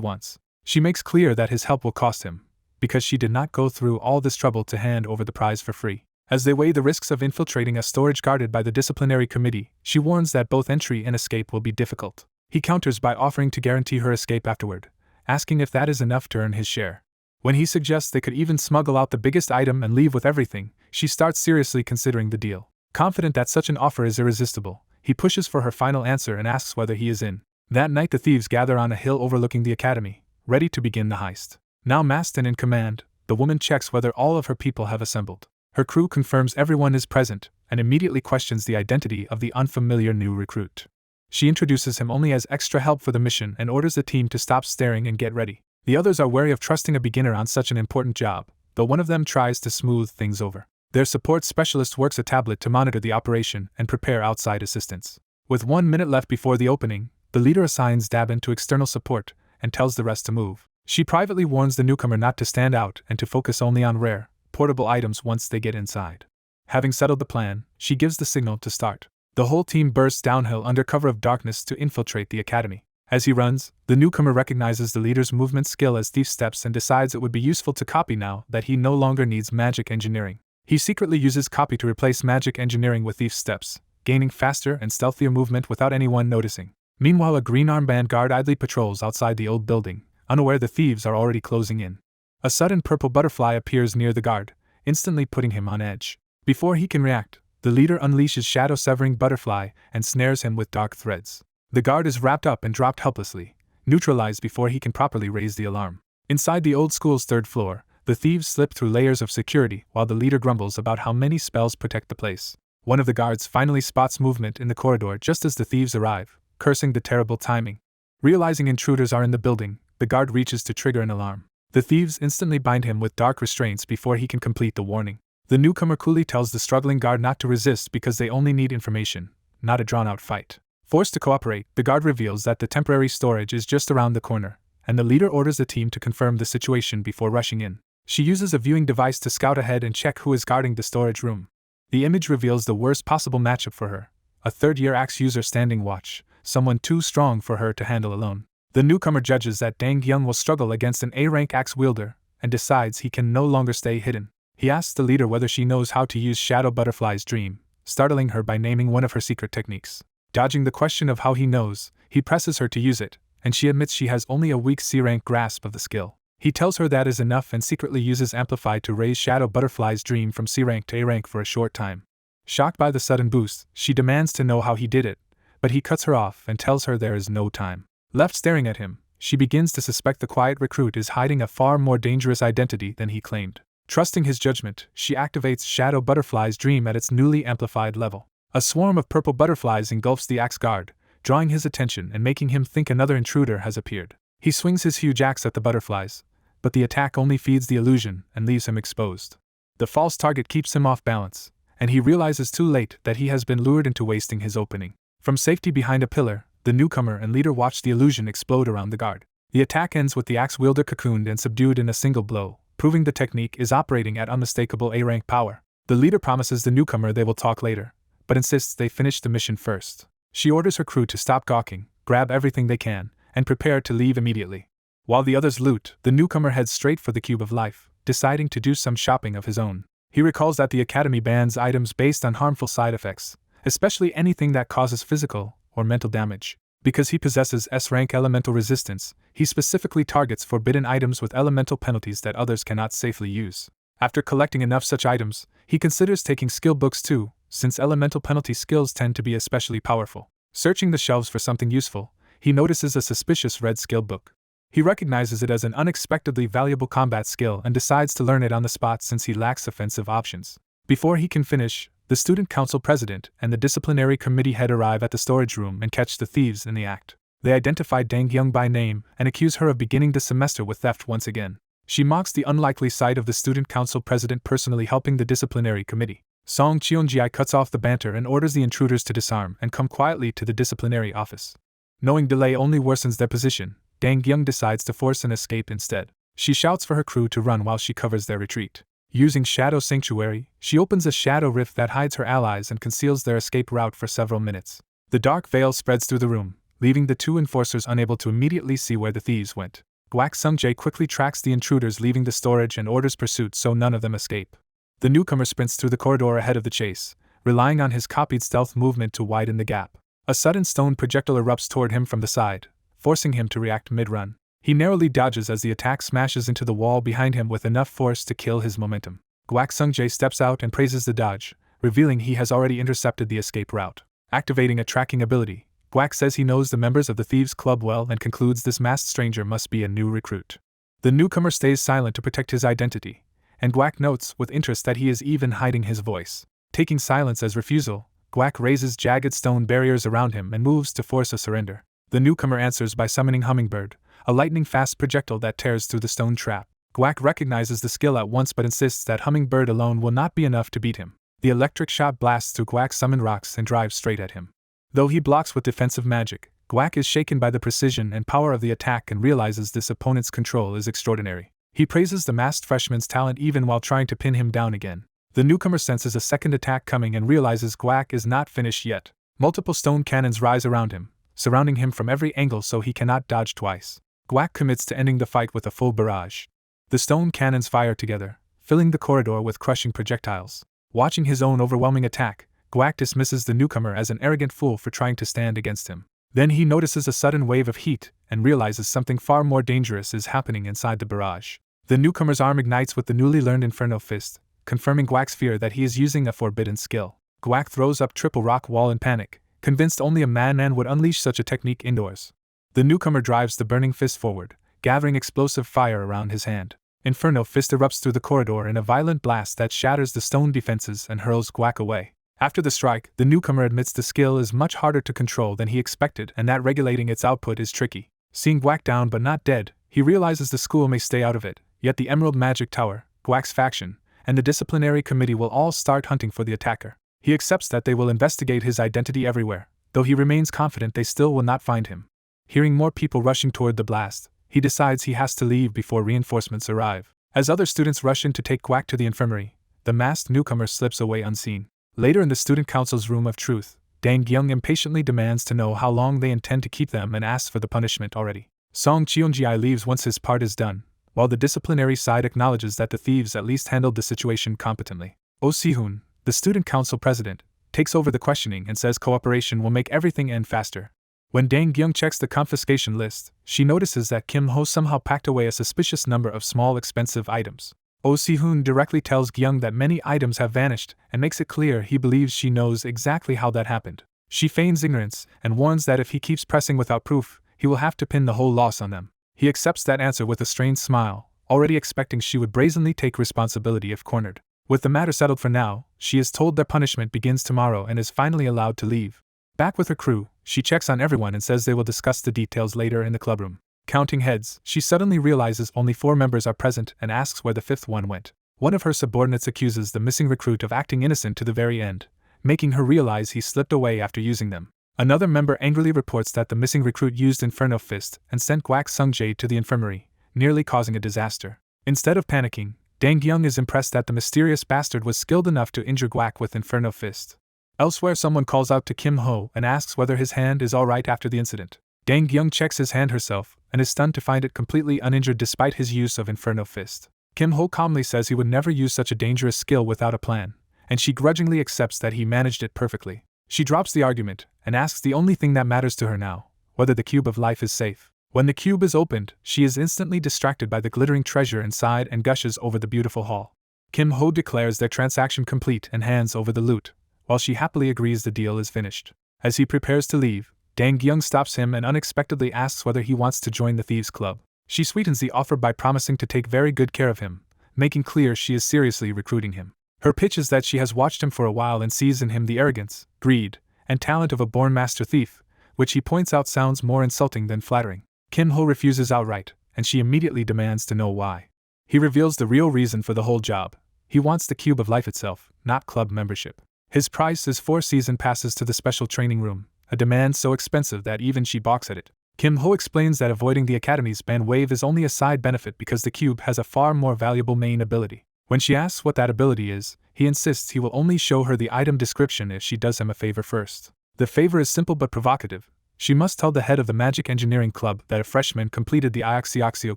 wants. She makes clear that his help will cost him, because she did not go through all this trouble to hand over the prize for free. As they weigh the risks of infiltrating a storage guarded by the disciplinary committee, she warns that both entry and escape will be difficult. He counters by offering to guarantee her escape afterward, asking if that is enough to earn his share. When he suggests they could even smuggle out the biggest item and leave with everything, she starts seriously considering the deal. Confident that such an offer is irresistible, he pushes for her final answer and asks whether he is in. That night the thieves gather on a hill overlooking the academy, ready to begin the heist. Now masked and in command, the woman checks whether all of her people have assembled. Her crew confirms everyone is present, and immediately questions the identity of the unfamiliar new recruit. She introduces him only as extra help for the mission and orders the team to stop staring and get ready. The others are wary of trusting a beginner on such an important job, though one of them tries to smooth things over. Their support specialist works a tablet to monitor the operation and prepare outside assistance. With 1 minute left before the opening, the leader assigns Dabin to external support and tells the rest to move. She privately warns the newcomer not to stand out and to focus only on rare, portable items once they get inside. Having settled the plan, she gives the signal to start. The whole team bursts downhill under cover of darkness to infiltrate the academy. As he runs, the newcomer recognizes the leader's movement skill as thief steps and decides it would be useful to copy now that he no longer needs magic engineering. He secretly uses copy to replace magic engineering with thief steps, gaining faster and stealthier movement without anyone noticing. Meanwhile, a green armband guard idly patrols outside the old building, unaware the thieves are already closing in. A sudden purple butterfly appears near the guard, instantly putting him on edge. Before he can react, the leader unleashes shadow-severing butterfly and snares him with dark threads. The guard is wrapped up and dropped helplessly, neutralized before he can properly raise the alarm. Inside the old school's 3rd floor, the thieves slip through layers of security while the leader grumbles about how many spells protect the place. One of the guards finally spots movement in the corridor just as the thieves arrive, cursing the terrible timing. Realizing intruders are in the building, the guard reaches to trigger an alarm. The thieves instantly bind him with dark restraints before he can complete the warning. The newcomer coolly tells the struggling guard not to resist because they only need information, not a drawn-out fight. Forced to cooperate, the guard reveals that the temporary storage is just around the corner, and the leader orders the team to confirm the situation before rushing in. She uses a viewing device to scout ahead and check who is guarding the storage room. The image reveals the worst possible matchup for her, a 3rd-year axe user standing watch, someone too strong for her to handle alone. The newcomer judges that Dang Hyung will struggle against an A-rank axe wielder, and decides he can no longer stay hidden. He asks the leader whether she knows how to use Shadow Butterfly's dream, startling her by naming one of her secret techniques. Dodging the question of how he knows, he presses her to use it, and she admits she has only a weak C-rank grasp of the skill. He tells her that is enough and secretly uses Amplify to raise Shadow Butterfly's dream from C-rank to A-rank for a short time. Shocked by the sudden boost, she demands to know how he did it, but he cuts her off and tells her there is no time. Left staring at him, she begins to suspect the quiet recruit is hiding a far more dangerous identity than he claimed. Trusting his judgment, she activates Shadow Butterfly's dream at its newly amplified level. A swarm of purple butterflies engulfs the axe guard, drawing his attention and making him think another intruder has appeared. He swings his huge axe at the butterflies, but the attack only feeds the illusion and leaves him exposed. The false target keeps him off balance, and he realizes too late that he has been lured into wasting his opening. From safety behind a pillar, the newcomer and leader watch the illusion explode around the guard. The attack ends with the axe wielder cocooned and subdued in a single blow, proving the technique is operating at unmistakable A-rank power. The leader promises the newcomer they will talk later, but insists they finish the mission first. She orders her crew to stop gawking, grab everything they can, and prepare to leave immediately. While the others loot, the newcomer heads straight for the Cube of Life, deciding to do some shopping of his own. He recalls that the Academy bans items based on harmful side effects, especially anything that causes physical or mental damage. Because he possesses S-rank elemental resistance, he specifically targets forbidden items with elemental penalties that others cannot safely use. After collecting enough such items, he considers taking skill books too, since elemental penalty skills tend to be especially powerful. Searching the shelves for something useful, he notices a suspicious red skill book. He recognizes it as an unexpectedly valuable combat skill and decides to learn it on the spot since he lacks offensive options. Before he can finish, the student council president and the disciplinary committee head arrive at the storage room and catch the thieves in the act. They identify Dang Hyung by name and accuse her of beginning the semester with theft once again. She mocks the unlikely sight of the student council president personally helping the disciplinary committee. Song Cheonji cuts off the banter and orders the intruders to disarm and come quietly to the disciplinary office. Knowing delay only worsens their position, Dang Gyung decides to force an escape instead. She shouts for her crew to run while she covers their retreat. Using Shadow Sanctuary, she opens a shadow rift that hides her allies and conceals their escape route for several minutes. The dark veil spreads through the room, leaving the two enforcers unable to immediately see where the thieves went. Gwak Sung-jae quickly tracks the intruders leaving the storage and orders pursuit so none of them escape. The newcomer sprints through the corridor ahead of the chase, relying on his copied stealth movement to widen the gap. A sudden stone projectile erupts toward him from the side, forcing him to react mid-run. He narrowly dodges as the attack smashes into the wall behind him with enough force to kill his momentum. Gwak Sung-jae steps out and praises the dodge, revealing he has already intercepted the escape route. Activating a tracking ability, Gwak says he knows the members of the Thieves' Club well and concludes this masked stranger must be a new recruit. The newcomer stays silent to protect his identity, and Gwak notes with interest that he is even hiding his voice. Taking silence as refusal, Gwak raises jagged stone barriers around him and moves to force a surrender. The newcomer answers by summoning Hummingbird, a lightning-fast projectile that tears through the stone trap. Gwak recognizes the skill at once but insists that Hummingbird alone will not be enough to beat him. The electric shot blasts through Gwak's summoned rocks and drives straight at him. Though he blocks with defensive magic, Gwak is shaken by the precision and power of the attack and realizes this opponent's control is extraordinary. He praises the masked freshman's talent even while trying to pin him down again. The newcomer senses a second attack coming and realizes Gwak is not finished yet. Multiple stone cannons rise around him, surrounding him from every angle so he cannot dodge twice. Gwak commits to ending the fight with a full barrage. The stone cannons fire together, filling the corridor with crushing projectiles. Watching his own overwhelming attack, Gwak dismisses the newcomer as an arrogant fool for trying to stand against him. Then he notices a sudden wave of heat and realizes something far more dangerous is happening inside the barrage. The newcomer's arm ignites with the newly learned Inferno Fist, confirming Gwak's fear that he is using a forbidden skill. Gwak throws up triple rock wall in panic, convinced only a madman would unleash such a technique indoors. The newcomer drives the burning fist forward, gathering explosive fire around his hand. Inferno Fist erupts through the corridor in a violent blast that shatters the stone defenses and hurls Gwak away. After the strike, the newcomer admits the skill is much harder to control than he expected and that regulating its output is tricky. Seeing Gwak down but not dead, he realizes the school may stay out of it, yet the Emerald Magic Tower, Gwak's faction, and the disciplinary committee will all start hunting for the attacker. He accepts that they will investigate his identity everywhere, though he remains confident they still will not find him. Hearing more people rushing toward the blast, he decides he has to leave before reinforcements arrive. As other students rush in to take Gwak to the infirmary, the masked newcomer slips away unseen. Later in the student council's room of truth, Dang Gyung impatiently demands to know how long they intend to keep them and asks for the punishment already. Song Cheonji leaves once his part is done, while the disciplinary side acknowledges that the thieves at least handled the situation competently. Oh Si-hoon, the student council president, takes over the questioning and says cooperation will make everything end faster. When Dang Gyung checks the confiscation list, she notices that Kim Ho somehow packed away a suspicious number of small expensive items. Oh Si-hoon directly tells Gyung that many items have vanished and makes it clear he believes she knows exactly how that happened. She feigns ignorance and warns that if he keeps pressing without proof, he will have to pin the whole loss on them. He accepts that answer with a strained smile, already expecting she would brazenly take responsibility if cornered. With the matter settled for now, she is told their punishment begins tomorrow and is finally allowed to leave. Back with her crew, she checks on everyone and says they will discuss the details later in the clubroom. Counting heads, she suddenly realizes only 4 members are present and asks where the 5th one went. One of her subordinates accuses the missing recruit of acting innocent to the very end, making her realize he slipped away after using them. Another member angrily reports that the missing recruit used Inferno Fist and sent Gwak Sung-jae to the infirmary, nearly causing a disaster. Instead of panicking, Dang Gyung is impressed that the mysterious bastard was skilled enough to injure Gwak with Inferno Fist. Elsewhere, someone calls out to Kim Ho and asks whether his hand is alright after the incident. Dang Gyung checks his hand herself and is stunned to find it completely uninjured despite his use of Inferno Fist. Kim Ho calmly says he would never use such a dangerous skill without a plan, and she grudgingly accepts that he managed it perfectly. She drops the argument and asks the only thing that matters to her now, whether the Cube of Life is safe. When the cube is opened, she is instantly distracted by the glittering treasure inside and gushes over the beautiful hall. Kim Ho declares their transaction complete and hands over the loot, while she happily agrees the deal is finished. As he prepares to leave, Dang Gyung stops him and unexpectedly asks whether he wants to join the Thieves' Club. She sweetens the offer by promising to take very good care of him, making clear she is seriously recruiting him. Her pitch is that she has watched him for a while and sees in him the arrogance, greed, and talent of a born master thief, which he points out sounds more insulting than flattering. Kim Ho refuses outright, and she immediately demands to know why. He reveals the real reason for the whole job. He wants the Cube of Life itself, not club membership. His price is 4 season passes to the special training room, a demand so expensive that even she balks at it. Kim Ho explains that avoiding the Academy's ban wave is only a side benefit because the cube has a far more valuable main ability. When she asks what that ability is, he insists he will only show her the item description if she does him a favor first. The favor is simple but provocative. She must tell the head of the Magic Engineering Club that a freshman completed the Ioxioxio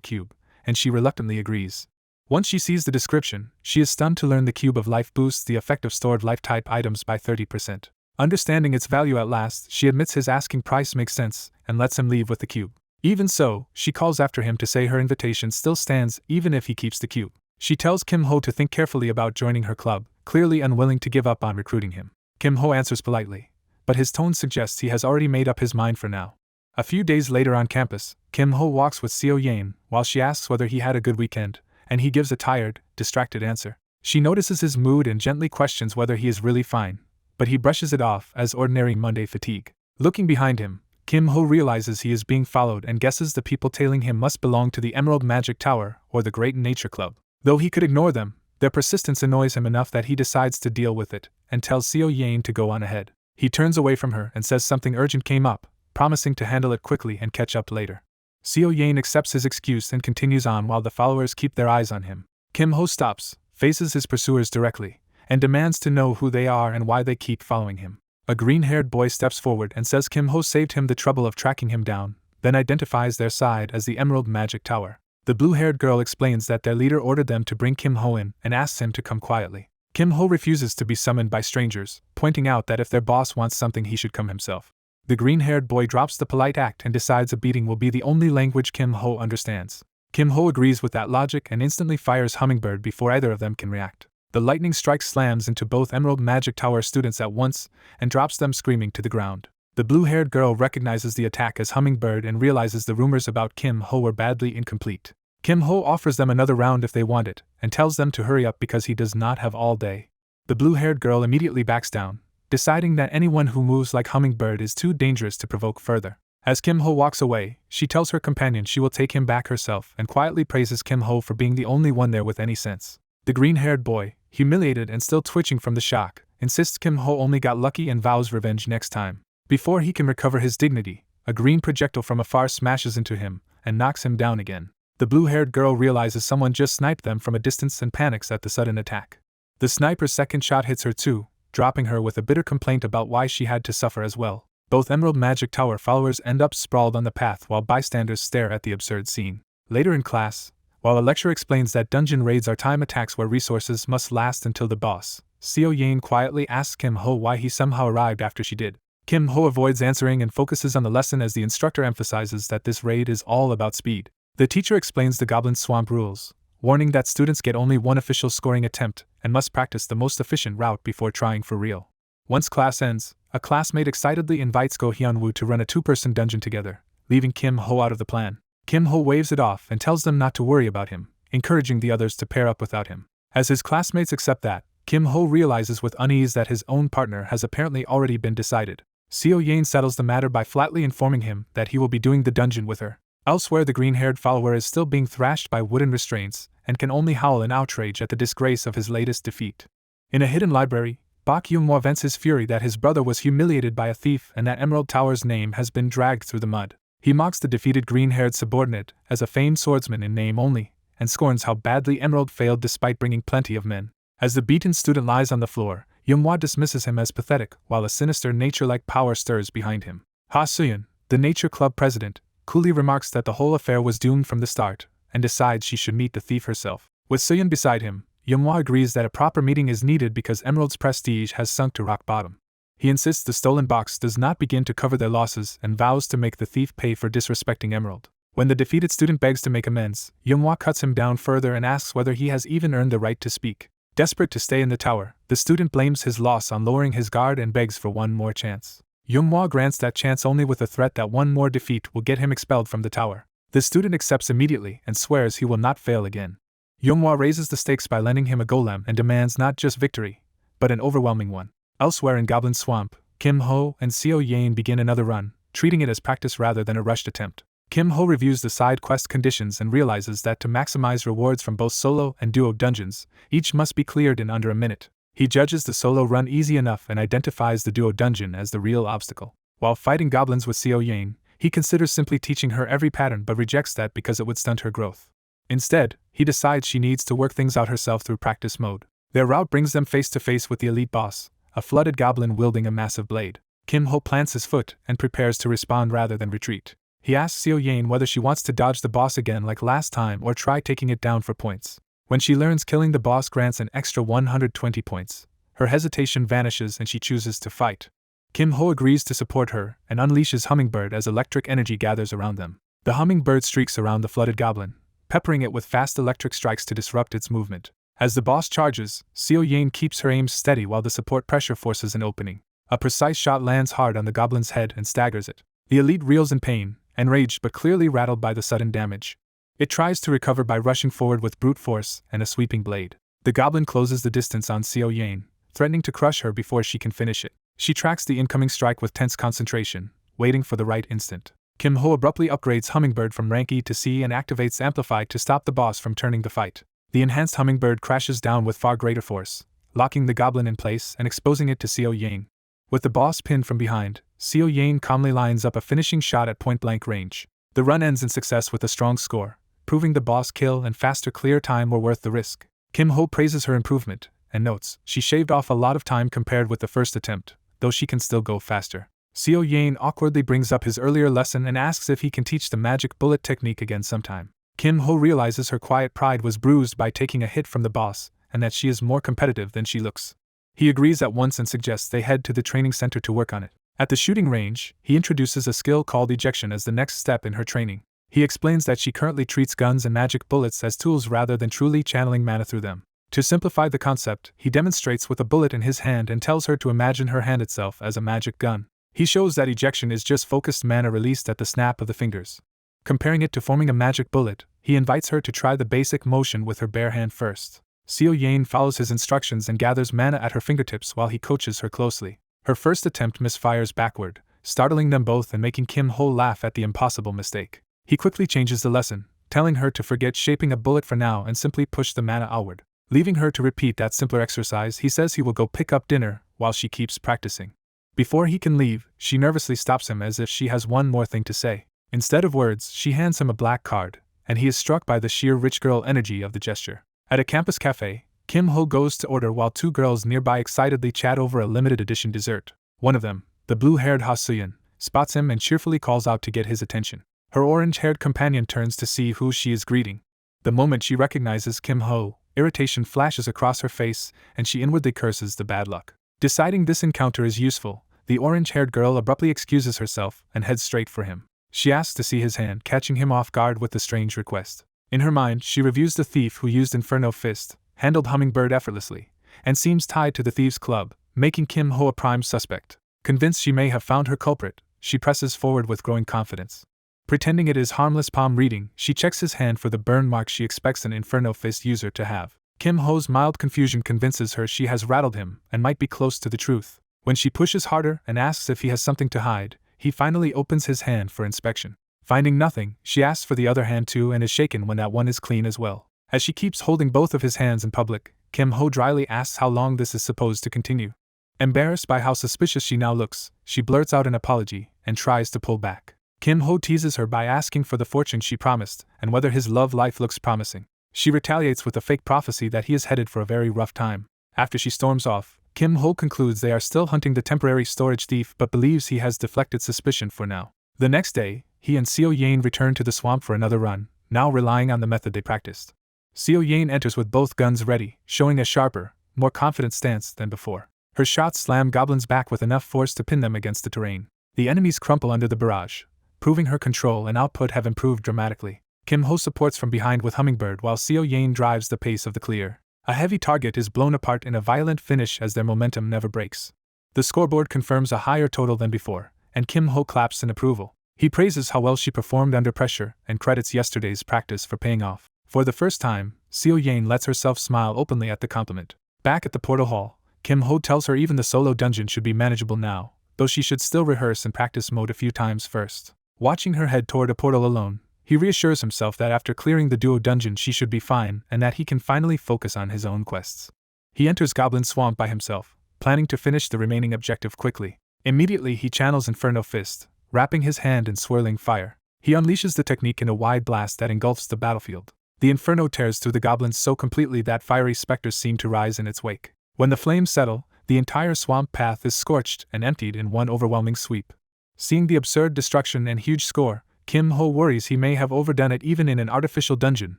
cube, and she reluctantly agrees. Once she sees the description, she is stunned to learn the Cube of Life boosts the effect of stored life-type items by 30%. Understanding its value at last, she admits his asking price makes sense, and lets him leave with the cube. Even so, she calls after him to say her invitation still stands even if he keeps the cube. She tells Kim Ho to think carefully about joining her club, clearly unwilling to give up on recruiting him. Kim Ho answers politely, but his tone suggests he has already made up his mind for now. A few days later on campus, Kim Ho walks with Seo Yain while she asks whether he had a good weekend, and he gives a tired, distracted answer. She notices his mood and gently questions whether he is really fine, but he brushes it off as ordinary Monday fatigue. Looking behind him, Kim Ho realizes he is being followed and guesses the people tailing him must belong to the Emerald Magic Tower or the Great Nature Club. Though he could ignore them, their persistence annoys him enough that he decides to deal with it and tells Seo Yain to go on ahead. He turns away from her and says something urgent came up, promising to handle it quickly and catch up later. Seo Yain accepts his excuse and continues on while the followers keep their eyes on him. Kim Ho stops, faces his pursuers directly, and demands to know who they are and why they keep following him. A green-haired boy steps forward and says Kim Ho saved him the trouble of tracking him down, then identifies their side as the Emerald Magic Tower. The blue-haired girl explains that their leader ordered them to bring Kim Ho in and asks him to come quietly. Kim Ho refuses to be summoned by strangers, pointing out that if their boss wants something he should come himself. The green-haired boy drops the polite act and decides a beating will be the only language Kim Ho understands. Kim Ho agrees with that logic and instantly fires Hummingbird before either of them can react. The lightning strike slams into both Emerald Magic Tower students at once and drops them screaming to the ground. The blue-haired girl recognizes the attack as Hummingbird and realizes the rumors about Kim Ho were badly incomplete. Kim Ho offers them another round if they want it, and tells them to hurry up because he does not have all day. The blue-haired girl immediately backs down, deciding that anyone who moves like Hummingbird is too dangerous to provoke further. As Kim Ho walks away, she tells her companion she will take him back herself and quietly praises Kim Ho for being the only one there with any sense. The green-haired boy, humiliated and still twitching from the shock, insists Kim Ho only got lucky and vows revenge next time. Before he can recover his dignity, a green projectile from afar smashes into him and knocks him down again. The blue-haired girl realizes someone just sniped them from a distance and panics at the sudden attack. The sniper's second shot hits her too, dropping her with a bitter complaint about why she had to suffer as well. Both Emerald Magic Tower followers end up sprawled on the path while bystanders stare at the absurd scene. Later in class, while a lecturer explains that dungeon raids are time attacks where resources must last until the boss, Seo Yain quietly asks Kim Ho why he somehow arrived after she did. Kim Ho avoids answering and focuses on the lesson as the instructor emphasizes that this raid is all about speed. The teacher explains the Goblin Swamp rules, warning that students get only one official scoring attempt and must practice the most efficient route before trying for real. Once class ends, a classmate excitedly invites Go Hyun-woo to run a two-person dungeon together, leaving Kim Ho out of the plan. Kim Ho waves it off and tells them not to worry about him, encouraging the others to pair up without him. As his classmates accept that, Kim Ho realizes with unease that his own partner has apparently already been decided. Seo Yain settles the matter by flatly informing him that he will be doing the dungeon with her. Elsewhere, the green-haired follower is still being thrashed by wooden restraints and can only howl in outrage at the disgrace of his latest defeat. In a hidden library, Bak Yum-hwa vents his fury that his brother was humiliated by a thief and that Emerald Tower's name has been dragged through the mud. He mocks the defeated green-haired subordinate as a famed swordsman in name only, and scorns how badly Emerald failed despite bringing plenty of men. As the beaten student lies on the floor, Yum-hwa dismisses him as pathetic while a sinister nature-like power stirs behind him. Ha Soo-yeon, the Nature Club president, coolly remarks that the whole affair was doomed from the start, and decides she should meet the thief herself. With Soo-yeon beside him, Yum-hwa agrees that a proper meeting is needed because Emerald's prestige has sunk to rock bottom. He insists the stolen box does not begin to cover their losses and vows to make the thief pay for disrespecting Emerald. When the defeated student begs to make amends, Yum-hwa cuts him down further and asks whether he has even earned the right to speak. Desperate to stay in the tower, the student blames his loss on lowering his guard and begs for one more chance. Yum-hwa grants that chance only with a threat that one more defeat will get him expelled from the tower. The student accepts immediately and swears he will not fail again. Yum-hwa raises the stakes by lending him a golem and demands not just victory, but an overwhelming one. Elsewhere in Goblin Swamp, Kim Ho and Seo Yain begin another run, treating it as practice rather than a rushed attempt. Kim Ho reviews the side quest conditions and realizes that to maximize rewards from both solo and duo dungeons, each must be cleared in under a minute. He judges the solo run easy enough and identifies the duo dungeon as the real obstacle. While fighting goblins with Seo Yain, He considers simply teaching her every pattern but rejects that because it would stunt her growth. Instead, he decides she needs to work things out herself through practice mode. Their route brings them face to face with the elite boss, a flooded goblin wielding a massive blade. Kim Ho plants his foot and prepares to respond rather than retreat. He asks Seo Yain whether she wants to dodge the boss again like last time or try taking it down for points. When she learns killing the boss grants an extra 120 points, her hesitation vanishes and she chooses to fight. Kim Ho agrees to support her and unleashes Hummingbird as electric energy gathers around them. The Hummingbird streaks around the flooded goblin, peppering it with fast electric strikes to disrupt its movement. As the boss charges, Seo Yain keeps her aim steady while the support pressure forces an opening. A precise shot lands hard on the goblin's head and staggers it. The elite reels in pain, enraged but clearly rattled by the sudden damage. It tries to recover by rushing forward with brute force and a sweeping blade. The goblin closes the distance on Seo Yain, threatening to crush her before she can finish it. She tracks the incoming strike with tense concentration, waiting for the right instant. Kim Ho abruptly upgrades Hummingbird from rank E to C and activates Amplify to stop the boss from turning the fight. The enhanced Hummingbird crashes down with far greater force, locking the goblin in place and exposing it to Seo Yain. With the boss pinned from behind, Seo Yain calmly lines up a finishing shot at point-blank range. The run ends in success with a strong score, proving the boss kill and faster clear time were worth the risk. Kim Ho praises her improvement, and notes she shaved off a lot of time compared with the first attempt, though she can still go faster. Seo Yain awkwardly brings up his earlier lesson and asks if he can teach the magic bullet technique again sometime. Kim Ho realizes her quiet pride was bruised by taking a hit from the boss, and that she is more competitive than she looks. He agrees at once and suggests they head to the training center to work on it. At the shooting range, he introduces a skill called ejection as the next step in her training. He explains that she currently treats guns and magic bullets as tools rather than truly channeling mana through them. To simplify the concept, he demonstrates with a bullet in his hand and tells her to imagine her hand itself as a magic gun. He shows that ejection is just focused mana released at the snap of the fingers. Comparing it to forming a magic bullet, he invites her to try the basic motion with her bare hand first. Seo Yain follows his instructions and gathers mana at her fingertips while he coaches her closely. Her first attempt misfires backward, startling them both and making Kim Ho laugh at the impossible mistake. He quickly changes the lesson, telling her to forget shaping a bullet for now and simply push the mana outward. Leaving her to repeat that simpler exercise, he says he will go pick up dinner while she keeps practicing. Before he can leave, she nervously stops him as if she has one more thing to say. Instead of words, she hands him a black card, and he is struck by the sheer rich girl energy of the gesture. At a campus cafe, Kim Ho goes to order while two girls nearby excitedly chat over a limited edition dessert. One of them, the blue-haired Ha Soo-yeon, spots him and cheerfully calls out to get his attention. Her orange-haired companion turns to see who she is greeting. The moment she recognizes Kim Ho, irritation flashes across her face and she inwardly curses the bad luck. Deciding this encounter is useful, the orange-haired girl abruptly excuses herself and heads straight for him. She asks to see his hand, catching him off guard with the strange request. In her mind, she reviews the thief who used Inferno Fist, handled Hummingbird effortlessly, and seems tied to the Thieves' Club, making Kim Ho a prime suspect. Convinced she may have found her culprit, she presses forward with growing confidence. Pretending it is harmless palm reading, she checks his hand for the burn mark she expects an Inferno Fist user to have. Kim Ho's mild confusion convinces her she has rattled him and might be close to the truth. When she pushes harder and asks if he has something to hide, he finally opens his hand for inspection. Finding nothing, she asks for the other hand too and is shaken when that one is clean as well. As she keeps holding both of his hands in public, Kim Ho dryly asks how long this is supposed to continue. Embarrassed by how suspicious she now looks, she blurts out an apology and tries to pull back. Kim Ho teases her by asking for the fortune she promised and whether his love life looks promising. She retaliates with a fake prophecy that he is headed for a very rough time. After she storms off, Kim Ho concludes they are still hunting the temporary storage thief but believes he has deflected suspicion for now. The next day, he and Seo Yain return to the swamp for another run, now relying on the method they practiced. Seo Yain enters with both guns ready, showing a sharper, more confident stance than before. Her shots slam goblins back with enough force to pin them against the terrain. The enemies crumple under the barrage, proving her control and output have improved dramatically. Kim Ho supports from behind with Hummingbird while Seo Yain drives the pace of the clear. A heavy target is blown apart in a violent finish as their momentum never breaks. The scoreboard confirms a higher total than before, and Kim Ho claps in approval. He praises how well she performed under pressure and credits yesterday's practice for paying off. For the first time, Seo Yain lets herself smile openly at the compliment. Back at the portal hall, Kim Ho tells her even the solo dungeon should be manageable now, though she should still rehearse in practice mode a few times first. Watching her head toward a portal alone, he reassures himself that after clearing the duo dungeon she should be fine and that he can finally focus on his own quests. He enters Goblin Swamp by himself, planning to finish the remaining objective quickly. Immediately he channels Inferno Fist, wrapping his hand in swirling fire. He unleashes the technique in a wide blast that engulfs the battlefield. The inferno tears through the goblins so completely that fiery specters seem to rise in its wake. When the flames settle, the entire swamp path is scorched and emptied in one overwhelming sweep. Seeing the absurd destruction and huge score, Kim Ho worries he may have overdone it even in an artificial dungeon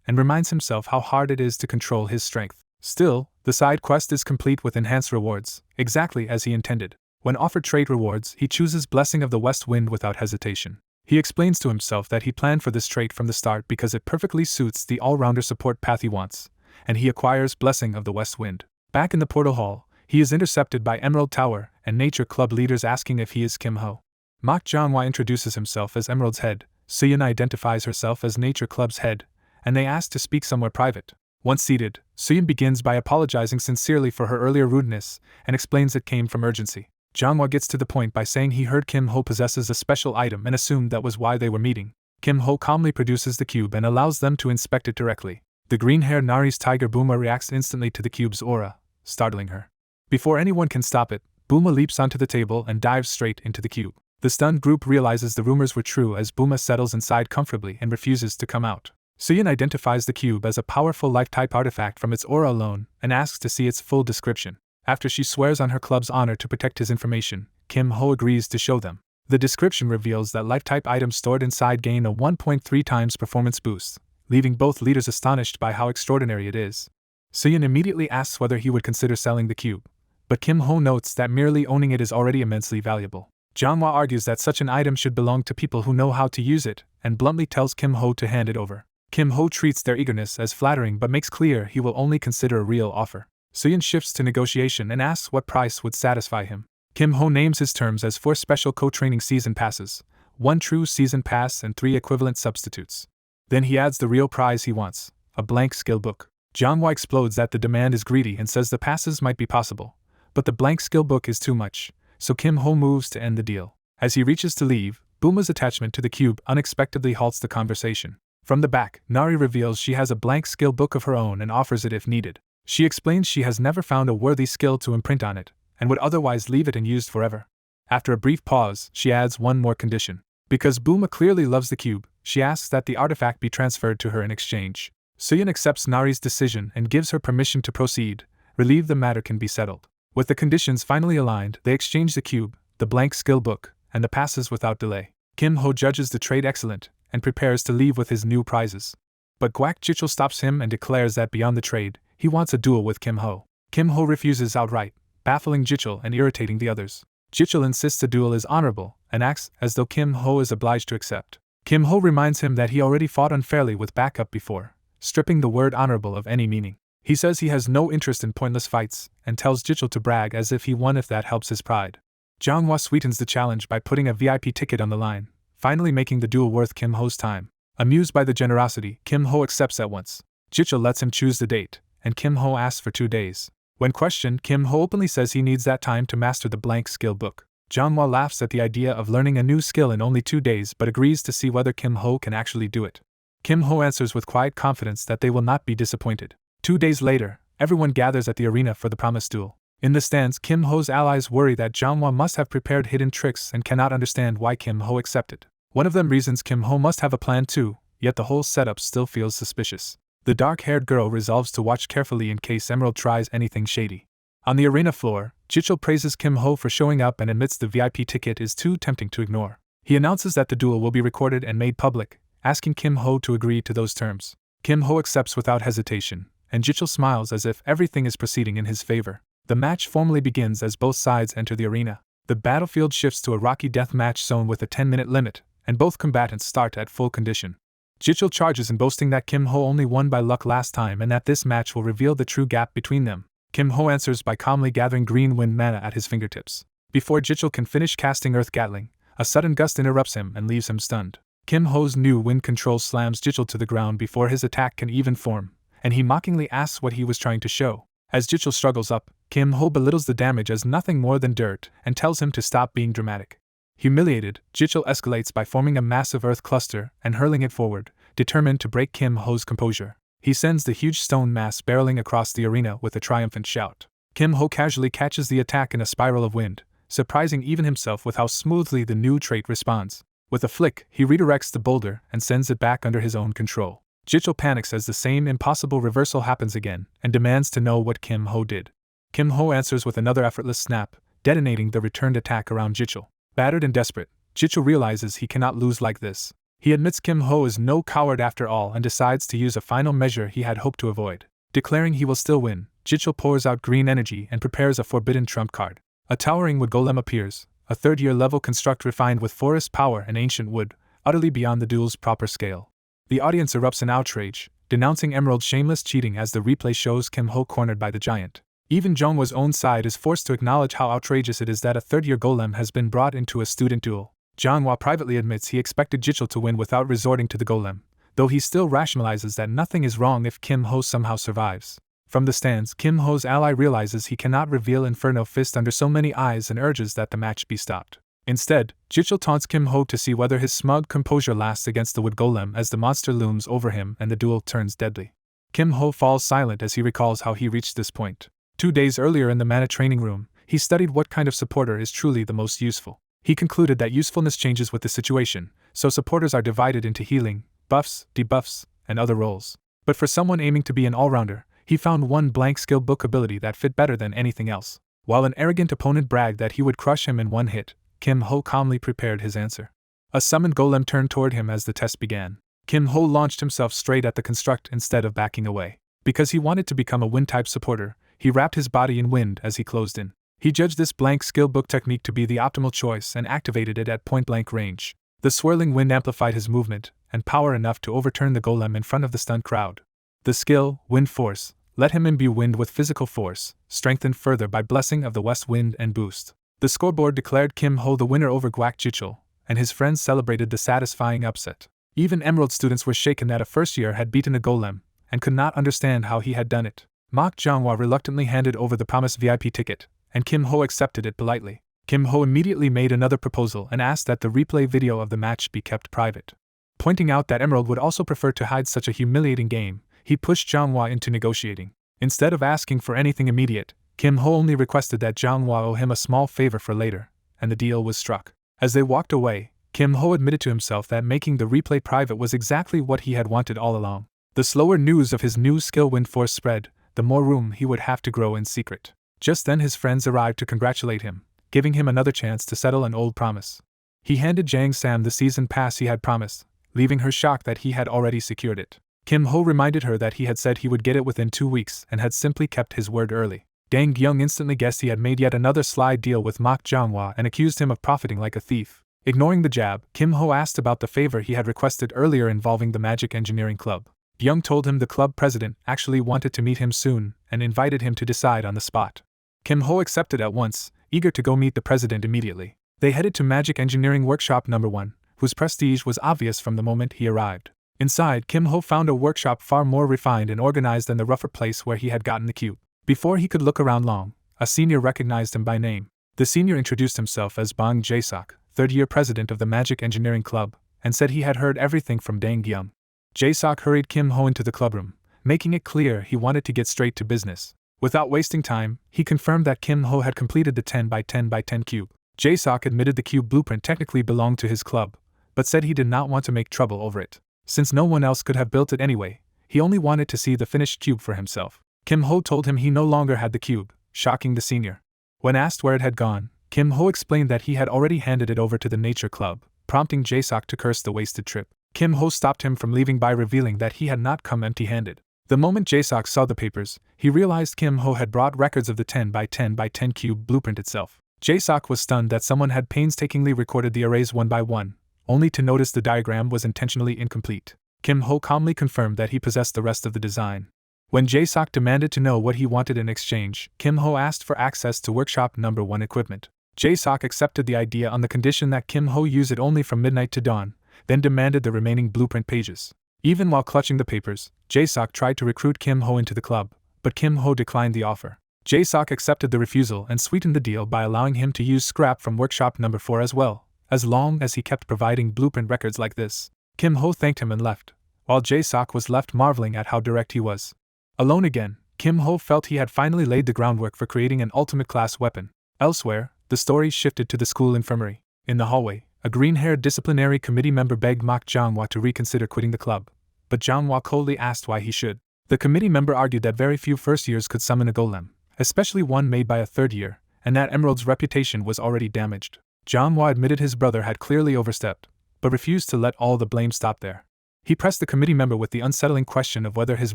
and reminds himself how hard it is to control his strength. Still, the side quest is complete with enhanced rewards, exactly as he intended. When offered trait rewards, he chooses Blessing of the West Wind without hesitation. He explains to himself that he planned for this trait from the start because it perfectly suits the all-rounder support path he wants, and he acquires Blessing of the West Wind. Back in the portal hall, he is intercepted by Emerald Tower and Nature Club leaders asking if he is Kim Ho. Mak Janghwa introduces himself as Emerald's head, Suyin identifies herself as Nature Club's head, and they ask to speak somewhere private. Once seated, Suyin begins by apologizing sincerely for her earlier rudeness and explains it came from urgency. Janghwa gets to the point by saying he heard Kim Ho possesses a special item and assumed that was why they were meeting. Kim Ho calmly produces the cube and allows them to inspect it directly. The green-haired Nari's tiger Buma reacts instantly to the cube's aura, startling her. Before anyone can stop it, Buma leaps onto the table and dives straight into the cube. The stunned group realizes the rumors were true as Buma settles inside comfortably and refuses to come out. Suyin identifies the cube as a powerful life-type artifact from its aura alone and asks to see its full description. After she swears on her club's honor to protect his information, Kim Ho agrees to show them. The description reveals that life-type items stored inside gain a 1.3 times performance boost, leaving both leaders astonished by how extraordinary it is. Suyin immediately asks whether he would consider selling the cube, but Kim Ho notes that merely owning it is already immensely valuable. Janghwa argues that such an item should belong to people who know how to use it, and bluntly tells Kim Ho to hand it over. Kim Ho treats their eagerness as flattering but makes clear he will only consider a real offer. Suyin shifts to negotiation and asks what price would satisfy him. Kim Ho names his terms as 4 special co-training season passes, 1 true season pass and 3 equivalent substitutes. Then he adds the real prize he wants, a blank skill book. Janghwa explodes that the demand is greedy and says the passes might be possible, but the blank skill book is too much, so Kim Ho moves to end the deal. As he reaches to leave, Buma's attachment to the cube unexpectedly halts the conversation. From the back, Nari reveals she has a blank skill book of her own and offers it if needed. She explains she has never found a worthy skill to imprint on it, and would otherwise leave it unused forever. After a brief pause, she adds one more condition. Because Buma clearly loves the cube, she asks that the artifact be transferred to her in exchange. Suyin accepts Nari's decision and gives her permission to proceed, relieved the matter can be settled. With the conditions finally aligned, they exchange the cube, the blank skill book, and the passes without delay. Kim Ho judges the trade excellent, and prepares to leave with his new prizes. But Guak Jichul stops him and declares that beyond the trade, he wants a duel with Kim Ho. Kim Ho refuses outright, baffling Jichul and irritating the others. Jichul insists a duel is honorable, and acts as though Kim Ho is obliged to accept. Kim Ho reminds him that he already fought unfairly with backup before, stripping the word honorable of any meaning. He says he has no interest in pointless fights, and tells Jichul to brag as if he won if that helps his pride. Janghwa sweetens the challenge by putting a VIP ticket on the line, finally making the duel worth Kim Ho's time. Amused by the generosity, Kim Ho accepts at once. Jichul lets him choose the date, and Kim Ho asks for 2 days. When questioned, Kim Ho openly says he needs that time to master the blank skill book. Janghwa laughs at the idea of learning a new skill in only 2 days but agrees to see whether Kim Ho can actually do it. Kim Ho answers with quiet confidence that they will not be disappointed. 2 days later, everyone gathers at the arena for the promised duel. In the stands, Kim Ho's allies worry that Janghwa must have prepared hidden tricks and cannot understand why Kim Ho accepted. One of them reasons Kim Ho must have a plan too, yet the whole setup still feels suspicious. The dark-haired girl resolves to watch carefully in case Emerald tries anything shady. On the arena floor, Jichul praises Kim Ho for showing up and admits the VIP ticket is too tempting to ignore. He announces that the duel will be recorded and made public, asking Kim Ho to agree to those terms. Kim Ho accepts without hesitation, and Jichul smiles as if everything is proceeding in his favor. The match formally begins as both sides enter the arena. The battlefield shifts to a rocky deathmatch zone with a 10-minute limit, and both combatants start at full condition. Jichul charges in boasting that Kim Ho only won by luck last time and that this match will reveal the true gap between them. Kim Ho answers by calmly gathering green wind mana at his fingertips. Before Jichul can finish casting Earth Gatling, a sudden gust interrupts him and leaves him stunned. Kim Ho's new wind control slams Jichul to the ground before his attack can even form, and he mockingly asks what he was trying to show. As Jichul struggles up, Kim Ho belittles the damage as nothing more than dirt and tells him to stop being dramatic. Humiliated, Jichul escalates by forming a massive earth cluster and hurling it forward, determined to break Kim Ho's composure. He sends the huge stone mass barreling across the arena with a triumphant shout. Kim Ho casually catches the attack in a spiral of wind, surprising even himself with how smoothly the new trait responds. With a flick, he redirects the boulder and sends it back under his own control. Jichul panics as the same impossible reversal happens again and demands to know what Kim Ho did. Kim Ho answers with another effortless snap, detonating the returned attack around Jichul. Battered and desperate, Jichul realizes he cannot lose like this. He admits Kim Ho is no coward after all and decides to use a final measure he had hoped to avoid. Declaring he will still win, Jichul pours out green energy and prepares a forbidden trump card. A towering wood golem appears, a third-year level construct refined with forest power and ancient wood, utterly beyond the duel's proper scale. The audience erupts in outrage, denouncing Emerald's shameless cheating as the replay shows Kim Ho cornered by the giant. Even Jongwa's own side is forced to acknowledge how outrageous it is that a third-year golem has been brought into a student duel. Jongwa privately admits he expected Jichul to win without resorting to the golem, though he still rationalizes that nothing is wrong if Kim Ho somehow survives. From the stands, Kim Ho's ally realizes he cannot reveal Inferno Fist under so many eyes and urges that the match be stopped. Instead, Jichul taunts Kim Ho to see whether his smug composure lasts against the wood golem as the monster looms over him and the duel turns deadly. Kim Ho falls silent as he recalls how he reached this point. 2 days earlier in the mana training room, he studied what kind of supporter is truly the most useful. He concluded that usefulness changes with the situation, so supporters are divided into healing, buffs, debuffs, and other roles. But for someone aiming to be an all-rounder, he found one blank skill book ability that fit better than anything else. While an arrogant opponent bragged that he would crush him in one hit, Kim Ho calmly prepared his answer. A summoned golem turned toward him as the test began. Kim Ho launched himself straight at the construct instead of backing away. Because he wanted to become a wind-type supporter, he wrapped his body in wind as he closed in. He judged this blank skill book technique to be the optimal choice and activated it at point-blank range. The swirling wind amplified his movement and power enough to overturn the golem in front of the stunned crowd. The skill, Wind Force, let him imbue wind with physical force, strengthened further by blessing of the west wind and boost. The scoreboard declared Kim Ho the winner over Guak Jichul, and his friends celebrated the satisfying upset. Even Emerald students were shaken that a first year had beaten a golem, and could not understand how he had done it. Mok Jongwa reluctantly handed over the promised VIP ticket, and Kim Ho accepted it politely. Kim Ho immediately made another proposal and asked that the replay video of the match be kept private. Pointing out that Emerald would also prefer to hide such a humiliating game, he pushed Jongwa into negotiating. Instead of asking for anything immediate, Kim Ho only requested that Jongwa owe him a small favor for later, and the deal was struck. As they walked away, Kim Ho admitted to himself that making the replay private was exactly what he had wanted all along. The slower news of his new skill Wind Force spread, the more room he would have to grow in secret. Just then his friends arrived to congratulate him, giving him another chance to settle an old promise. He handed Jang Sam the season pass he had promised, leaving her shocked that he had already secured it. Kim Ho reminded her that he had said he would get it within 2 weeks and had simply kept his word early. Dang Gyung instantly guessed he had made yet another sly deal with Mok Jongwa and accused him of profiting like a thief. Ignoring the jab, Kim Ho asked about the favor he had requested earlier involving the Magic Engineering Club. Gyung told him the club president actually wanted to meet him soon and invited him to decide on the spot. Kim Ho accepted at once, eager to go meet the president immediately. They headed to Magic Engineering Workshop No. 1, whose prestige was obvious from the moment he arrived. Inside, Kim Ho found a workshop far more refined and organized than the rougher place where he had gotten the cube. Before he could look around long, a senior recognized him by name. The senior introduced himself as Bang Jae-sok, third-year president of the Magic Engineering Club, and said he had heard everything from Dang Gyung. Jae-sok hurried Kim Ho into the clubroom, making it clear he wanted to get straight to business. Without wasting time, he confirmed that Kim Ho had completed the 10x10x10 cube. Jae-sok admitted the cube blueprint technically belonged to his club, but said he did not want to make trouble over it. Since no one else could have built it anyway, he only wanted to see the finished cube for himself. Kim Ho told him he no longer had the cube, shocking the senior. When asked where it had gone, Kim Ho explained that he had already handed it over to the Nature Club, prompting Jae-sok to curse the wasted trip. Kim Ho stopped him from leaving by revealing that he had not come empty-handed. The moment Jae-sok saw the papers, he realized Kim Ho had brought records of the 10x10x10 cube blueprint itself. Jae-sok was stunned that someone had painstakingly recorded the arrays one by one, only to notice the diagram was intentionally incomplete. Kim Ho calmly confirmed that he possessed the rest of the design. When Jae-sok demanded to know what he wanted in exchange, Kim Ho asked for access to Workshop No. 1 equipment. Jae-sok accepted the idea on the condition that Kim Ho use it only from midnight to dawn, then demanded the remaining blueprint pages. Even while clutching the papers, Jae-sok tried to recruit Kim Ho into the club, but Kim Ho declined the offer. Jae-sok accepted the refusal and sweetened the deal by allowing him to use scrap from Workshop No. 4 as well, as long as he kept providing blueprint records like this. Kim Ho thanked him and left, while Jae-sok was left marveling at how direct he was. Alone again, Kim Ho felt he had finally laid the groundwork for creating an ultimate class weapon. Elsewhere, the story shifted to the school infirmary. In the hallway, a green-haired disciplinary committee member begged Mak Jianghua to reconsider quitting the club, but Jianghua coldly asked why he should. The committee member argued that very few first years could summon a golem, especially one made by a third year, and that Emerald's reputation was already damaged. Jianghua admitted his brother had clearly overstepped, but refused to let all the blame stop there. He pressed the committee member with the unsettling question of whether his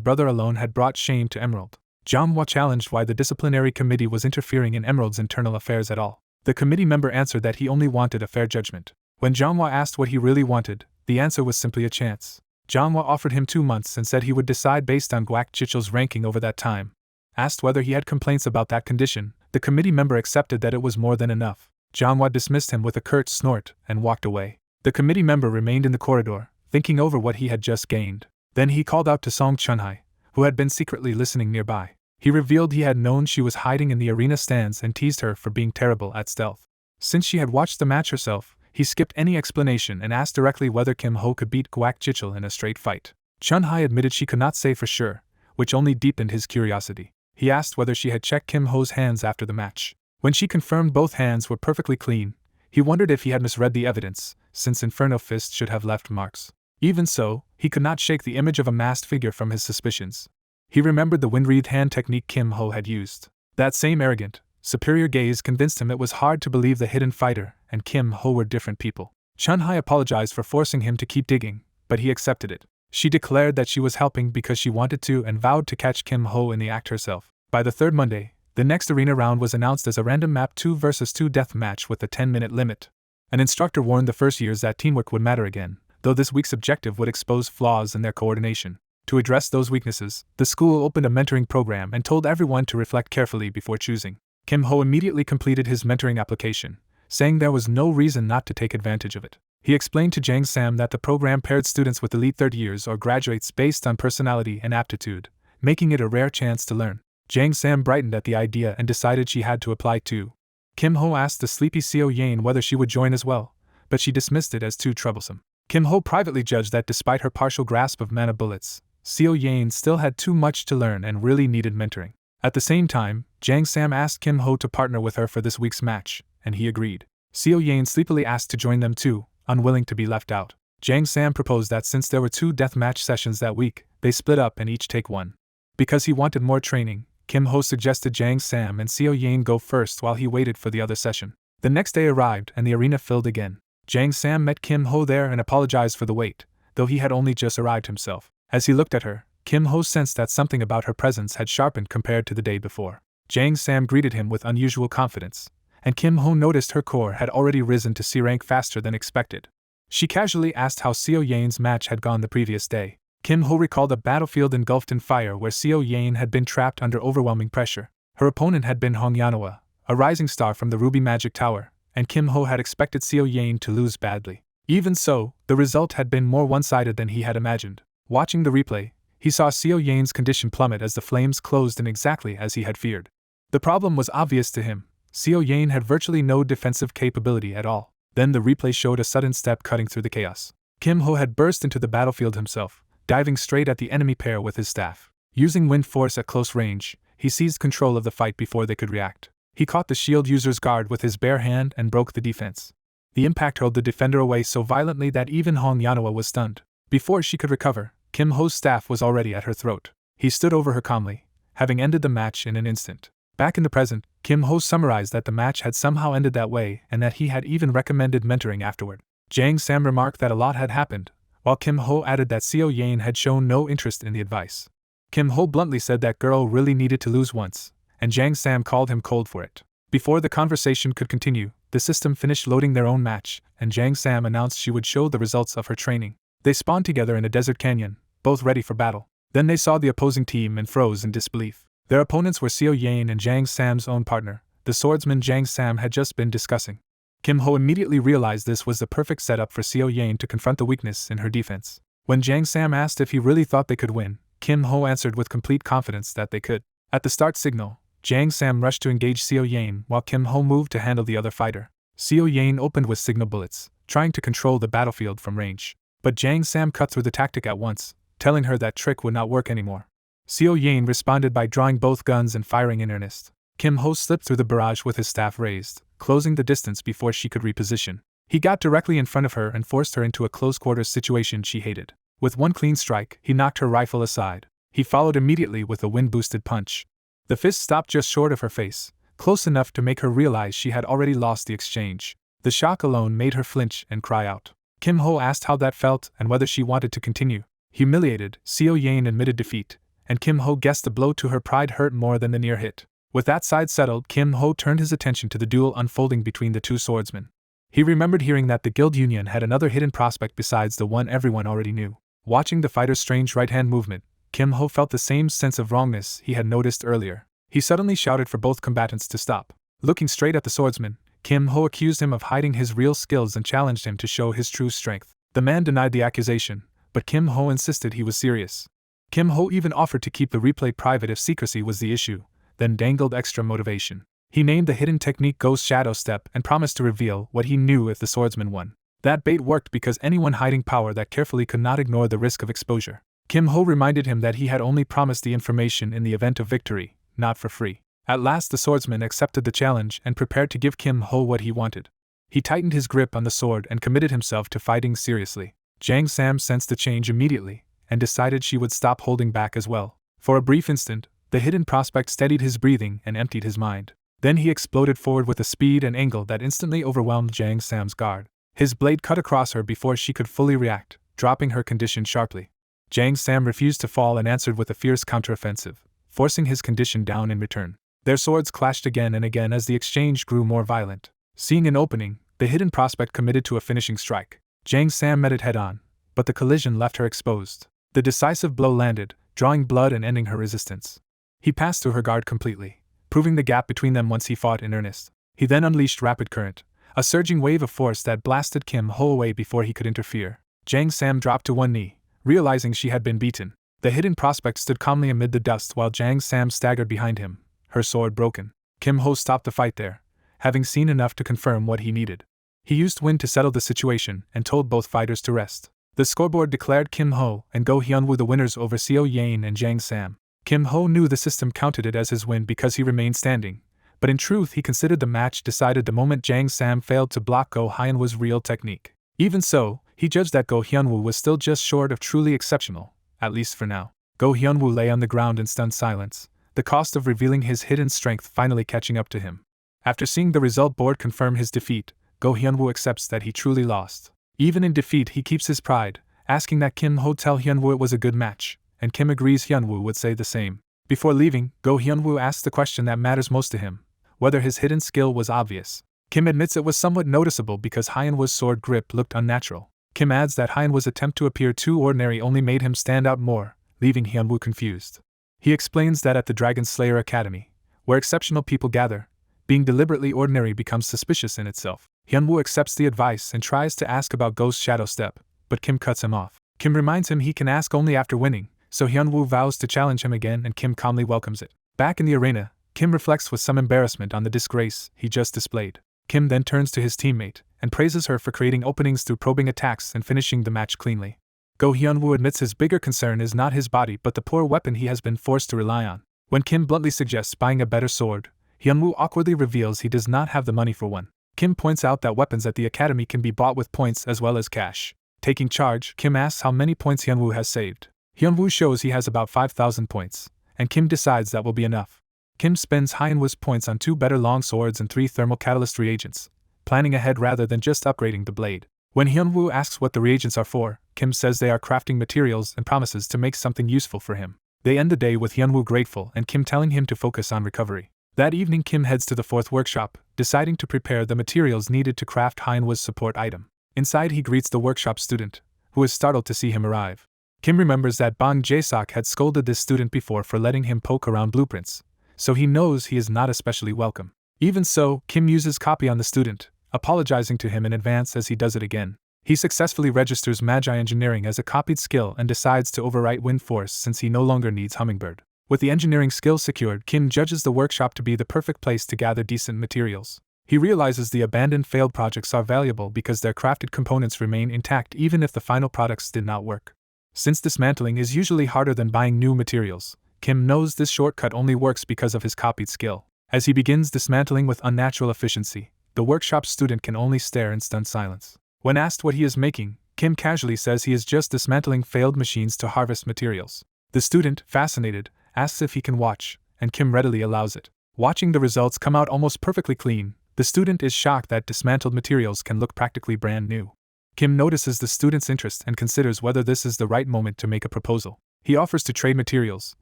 brother alone had brought shame to Emerald. Jianghua challenged why the disciplinary committee was interfering in Emerald's internal affairs at all. The committee member answered that he only wanted a fair judgment. When Jianghua asked what he really wanted, the answer was simply a chance. Jianghua offered him 2 months and said he would decide based on Guak Chichel's ranking over that time. Asked whether he had complaints about that condition, the committee member accepted that it was more than enough. Jianghua dismissed him with a curt snort and walked away. The committee member remained in the corridor, thinking over what he had just gained. Then he called out to Song Chunhai, who had been secretly listening nearby. He revealed he had known she was hiding in the arena stands and teased her for being terrible at stealth. Since she had watched the match herself, he skipped any explanation and asked directly whether Kim Ho could beat Guak Chichel in a straight fight. Chunhai admitted she could not say for sure, which only deepened his curiosity. He asked whether she had checked Kim Ho's hands after the match. When she confirmed both hands were perfectly clean, he wondered if he had misread the evidence, since Inferno Fist should have left marks. Even so, he could not shake the image of a masked figure from his suspicions. He remembered the wind-wreathed hand technique Kim Ho had used. That same arrogant, superior gaze convinced him it was hard to believe the hidden fighter and Kim Ho were different people. Chunhai apologized for forcing him to keep digging, but he accepted it. She declared that she was helping because she wanted to and vowed to catch Kim Ho in the act herself. By the third Monday, the next arena round was announced as a random map 2 vs 2 death match with a 10-minute limit. An instructor warned the first years that teamwork would matter again, though this week's objective would expose flaws in their coordination. To address those weaknesses, the school opened a mentoring program and told everyone to reflect carefully before choosing. Kim Ho immediately completed his mentoring application, saying there was no reason not to take advantage of it. He explained to Jang Sam that the program paired students with elite third years or graduates based on personality and aptitude, making it a rare chance to learn. Jang Sam brightened at the idea and decided she had to apply too. Kim Ho asked the sleepy Seo Yain whether she would join as well, but she dismissed it as too troublesome. Kim Ho privately judged that despite her partial grasp of mana bullets, Seo Yain still had too much to learn and really needed mentoring. At the same time, Jang Sam asked Kim Ho to partner with her for this week's match, and he agreed. Seo Yain sleepily asked to join them too, unwilling to be left out. Jang Sam proposed that since there were 2 deathmatch sessions that week, they split up and each take one. Because he wanted more training, Kim Ho suggested Jang Sam and Seo Yain go first while he waited for the other session. The next day arrived and the arena filled again. Jang Sam met Kim Ho there and apologized for the wait, though he had only just arrived himself. As he looked at her, Kim Ho sensed that something about her presence had sharpened compared to the day before. Jang Sam greeted him with unusual confidence, and Kim Ho noticed her core had already risen to C rank faster than expected. She casually asked how Seo Yain's match had gone the previous day. Kim Ho recalled a battlefield engulfed in fire where Seo Yain had been trapped under overwhelming pressure. Her opponent had been Hong Yanhua, a rising star from the Ruby Magic Tower, and Kim Ho had expected Seo Yain to lose badly. Even so, the result had been more one-sided than he had imagined. Watching the replay, he saw Seo Yain's condition plummet as the flames closed in exactly as he had feared. The problem was obvious to him. Seo Yain had virtually no defensive capability at all. Then the replay showed a sudden step cutting through the chaos. Kim Ho had burst into the battlefield himself, diving straight at the enemy pair with his staff. Using wind force at close range, he seized control of the fight before they could react. He caught the shield user's guard with his bare hand and broke the defense. The impact hurled the defender away so violently that even Hong Yanhua was stunned. Before she could recover, Kim Ho's staff was already at her throat. He stood over her calmly, having ended the match in an instant. Back in the present, Kim Ho summarized that the match had somehow ended that way and that he had even recommended mentoring afterward. Jang Sam remarked that a lot had happened, while Kim Ho added that Seo Yain had shown no interest in the advice. Kim Ho bluntly said that girl really needed to lose once, and Jang Sam called him cold for it. Before the conversation could continue, the system finished loading their own match, and Jang Sam announced she would show the results of her training. They spawned together in a desert canyon, both ready for battle. Then they saw the opposing team and froze in disbelief. Their opponents were Seo Yain and Jang Sam's own partner, the swordsman Jang Sam had just been discussing. Kim Ho immediately realized this was the perfect setup for Seo Yain to confront the weakness in her defense. When Jang Sam asked if he really thought they could win, Kim Ho answered with complete confidence that they could. At the start signal, Jang Sam rushed to engage Seo Yain while Kim Ho moved to handle the other fighter. Seo Yain opened with signal bullets, trying to control the battlefield from range. But Jang Sam cut through the tactic at once, telling her that trick would not work anymore. Seo Yain responded by drawing both guns and firing in earnest. Kim Ho slipped through the barrage with his staff raised, closing the distance before she could reposition. He got directly in front of her and forced her into a close-quarters situation she hated. With one clean strike, he knocked her rifle aside. He followed immediately with a wind-boosted punch. The fist stopped just short of her face, close enough to make her realize she had already lost the exchange. The shock alone made her flinch and cry out. Kim Ho asked how that felt and whether she wanted to continue. Humiliated, Seo Yain admitted defeat, and Kim Ho guessed the blow to her pride hurt more than the near hit. With that side settled, Kim Ho turned his attention to the duel unfolding between the two swordsmen. He remembered hearing that the Guild Union had another hidden prospect besides the one everyone already knew. Watching the fighter's strange right-hand movement, Kim Ho felt the same sense of wrongness he had noticed earlier. He suddenly shouted for both combatants to stop. Looking straight at the swordsman, Kim Ho accused him of hiding his real skills and challenged him to show his true strength. The man denied the accusation, but Kim Ho insisted he was serious. Kim Ho even offered to keep the replay private if secrecy was the issue, then dangled extra motivation. He named the hidden technique Ghost Shadow Step and promised to reveal what he knew if the swordsman won. That bait worked because anyone hiding power that carefully could not ignore the risk of exposure. Kim Ho reminded him that he had only promised the information in the event of victory, not for free. At last the swordsman accepted the challenge and prepared to give Kim Ho what he wanted. He tightened his grip on the sword and committed himself to fighting seriously. Jang Sam sensed the change immediately, and decided she would stop holding back as well. For a brief instant, the hidden prospect steadied his breathing and emptied his mind. Then he exploded forward with a speed and angle that instantly overwhelmed Jang Sam's guard. His blade cut across her before she could fully react, dropping her condition sharply. Jang Sam refused to fall and answered with a fierce counteroffensive, forcing his condition down in return. Their swords clashed again and again as the exchange grew more violent. Seeing an opening, the hidden prospect committed to a finishing strike. Jang Sam met it head-on, but the collision left her exposed. The decisive blow landed, drawing blood and ending her resistance. He passed through her guard completely, proving the gap between them once he fought in earnest. He then unleashed Rapid Current, a surging wave of force that blasted Kim Ho away before he could interfere. Jang Sam dropped to one knee, realizing she had been beaten. The hidden prospect stood calmly amid the dust while Jang Sam staggered behind him, her sword broken. Kim Ho stopped the fight there, having seen enough to confirm what he needed. He used wind to settle the situation and told both fighters to rest. The scoreboard declared Kim Ho and Go Hyunwoo the winners over Seo Yain and Jang Sam. Kim Ho knew the system counted it as his win because he remained standing, but in truth he considered the match decided the moment Jang Sam failed to block Go Hyunwoo's real technique. Even so, he judged that Go Hyunwoo was still just short of truly exceptional, at least for now. Go Hyunwoo lay on the ground in stunned silence, the cost of revealing his hidden strength finally catching up to him. After seeing the result board confirm his defeat, Go Hyunwoo accepts that he truly lost. Even in defeat he keeps his pride, asking that Kim Ho tell Hyunwoo it was a good match, and Kim agrees Hyunwoo would say the same. Before leaving, Go Hyunwoo asks the question that matters most to him, whether his hidden skill was obvious. Kim admits it was somewhat noticeable because Hyunwoo's sword grip looked unnatural. Kim adds that Hyunwoo's attempt to appear too ordinary only made him stand out more, leaving Hyunwoo confused. He explains that at the Dragon Slayer Academy, where exceptional people gather, being deliberately ordinary becomes suspicious in itself. Hyunwoo accepts the advice and tries to ask about Ghost Shadow Step, but Kim cuts him off. Kim reminds him he can ask only after winning, so Hyunwoo vows to challenge him again and Kim calmly welcomes it. Back in the arena, Kim reflects with some embarrassment on the disgrace he just displayed. Kim then turns to his teammate and praises her for creating openings through probing attacks and finishing the match cleanly. Go Hyunwoo admits his bigger concern is not his body but the poor weapon he has been forced to rely on. When Kim bluntly suggests buying a better sword, Hyunwoo awkwardly reveals he does not have the money for one. Kim points out that weapons at the academy can be bought with points as well as cash. Taking charge, Kim asks how many points Hyunwoo has saved. Hyunwoo shows he has about 5,000 points, and Kim decides that will be enough. Kim spends Hyunwoo's points on 2 better long swords and 3 thermal catalyst reagents, planning ahead rather than just upgrading the blade. When Hyunwoo asks what the reagents are for, Kim says they are crafting materials and promises to make something useful for him. They end the day with Hyunwoo grateful and Kim telling him to focus on recovery. That evening Kim heads to the 4th workshop, deciding to prepare the materials needed to craft Hyunwoo's support item. Inside he greets the workshop student, who is startled to see him arrive. Kim remembers that Bang Jae-sok had scolded this student before for letting him poke around blueprints, so he knows he is not especially welcome. Even so, Kim uses copy on the student, apologizing to him in advance as he does it again. He successfully registers Magi Engineering as a copied skill and decides to overwrite Wind Force since he no longer needs Hummingbird. With the engineering skill secured, Kim judges the workshop to be the perfect place to gather decent materials. He realizes the abandoned failed projects are valuable because their crafted components remain intact even if the final products did not work. Since dismantling is usually harder than buying new materials, Kim knows this shortcut only works because of his copied skill. As he begins dismantling with unnatural efficiency, the workshop student can only stare in stunned silence. When asked what he is making, Kim casually says he is just dismantling failed machines to harvest materials. The student, fascinated, asks if he can watch, and Kim readily allows it. Watching the results come out almost perfectly clean, the student is shocked that dismantled materials can look practically brand new. Kim notices the student's interest and considers whether this is the right moment to make a proposal. He offers to trade materials,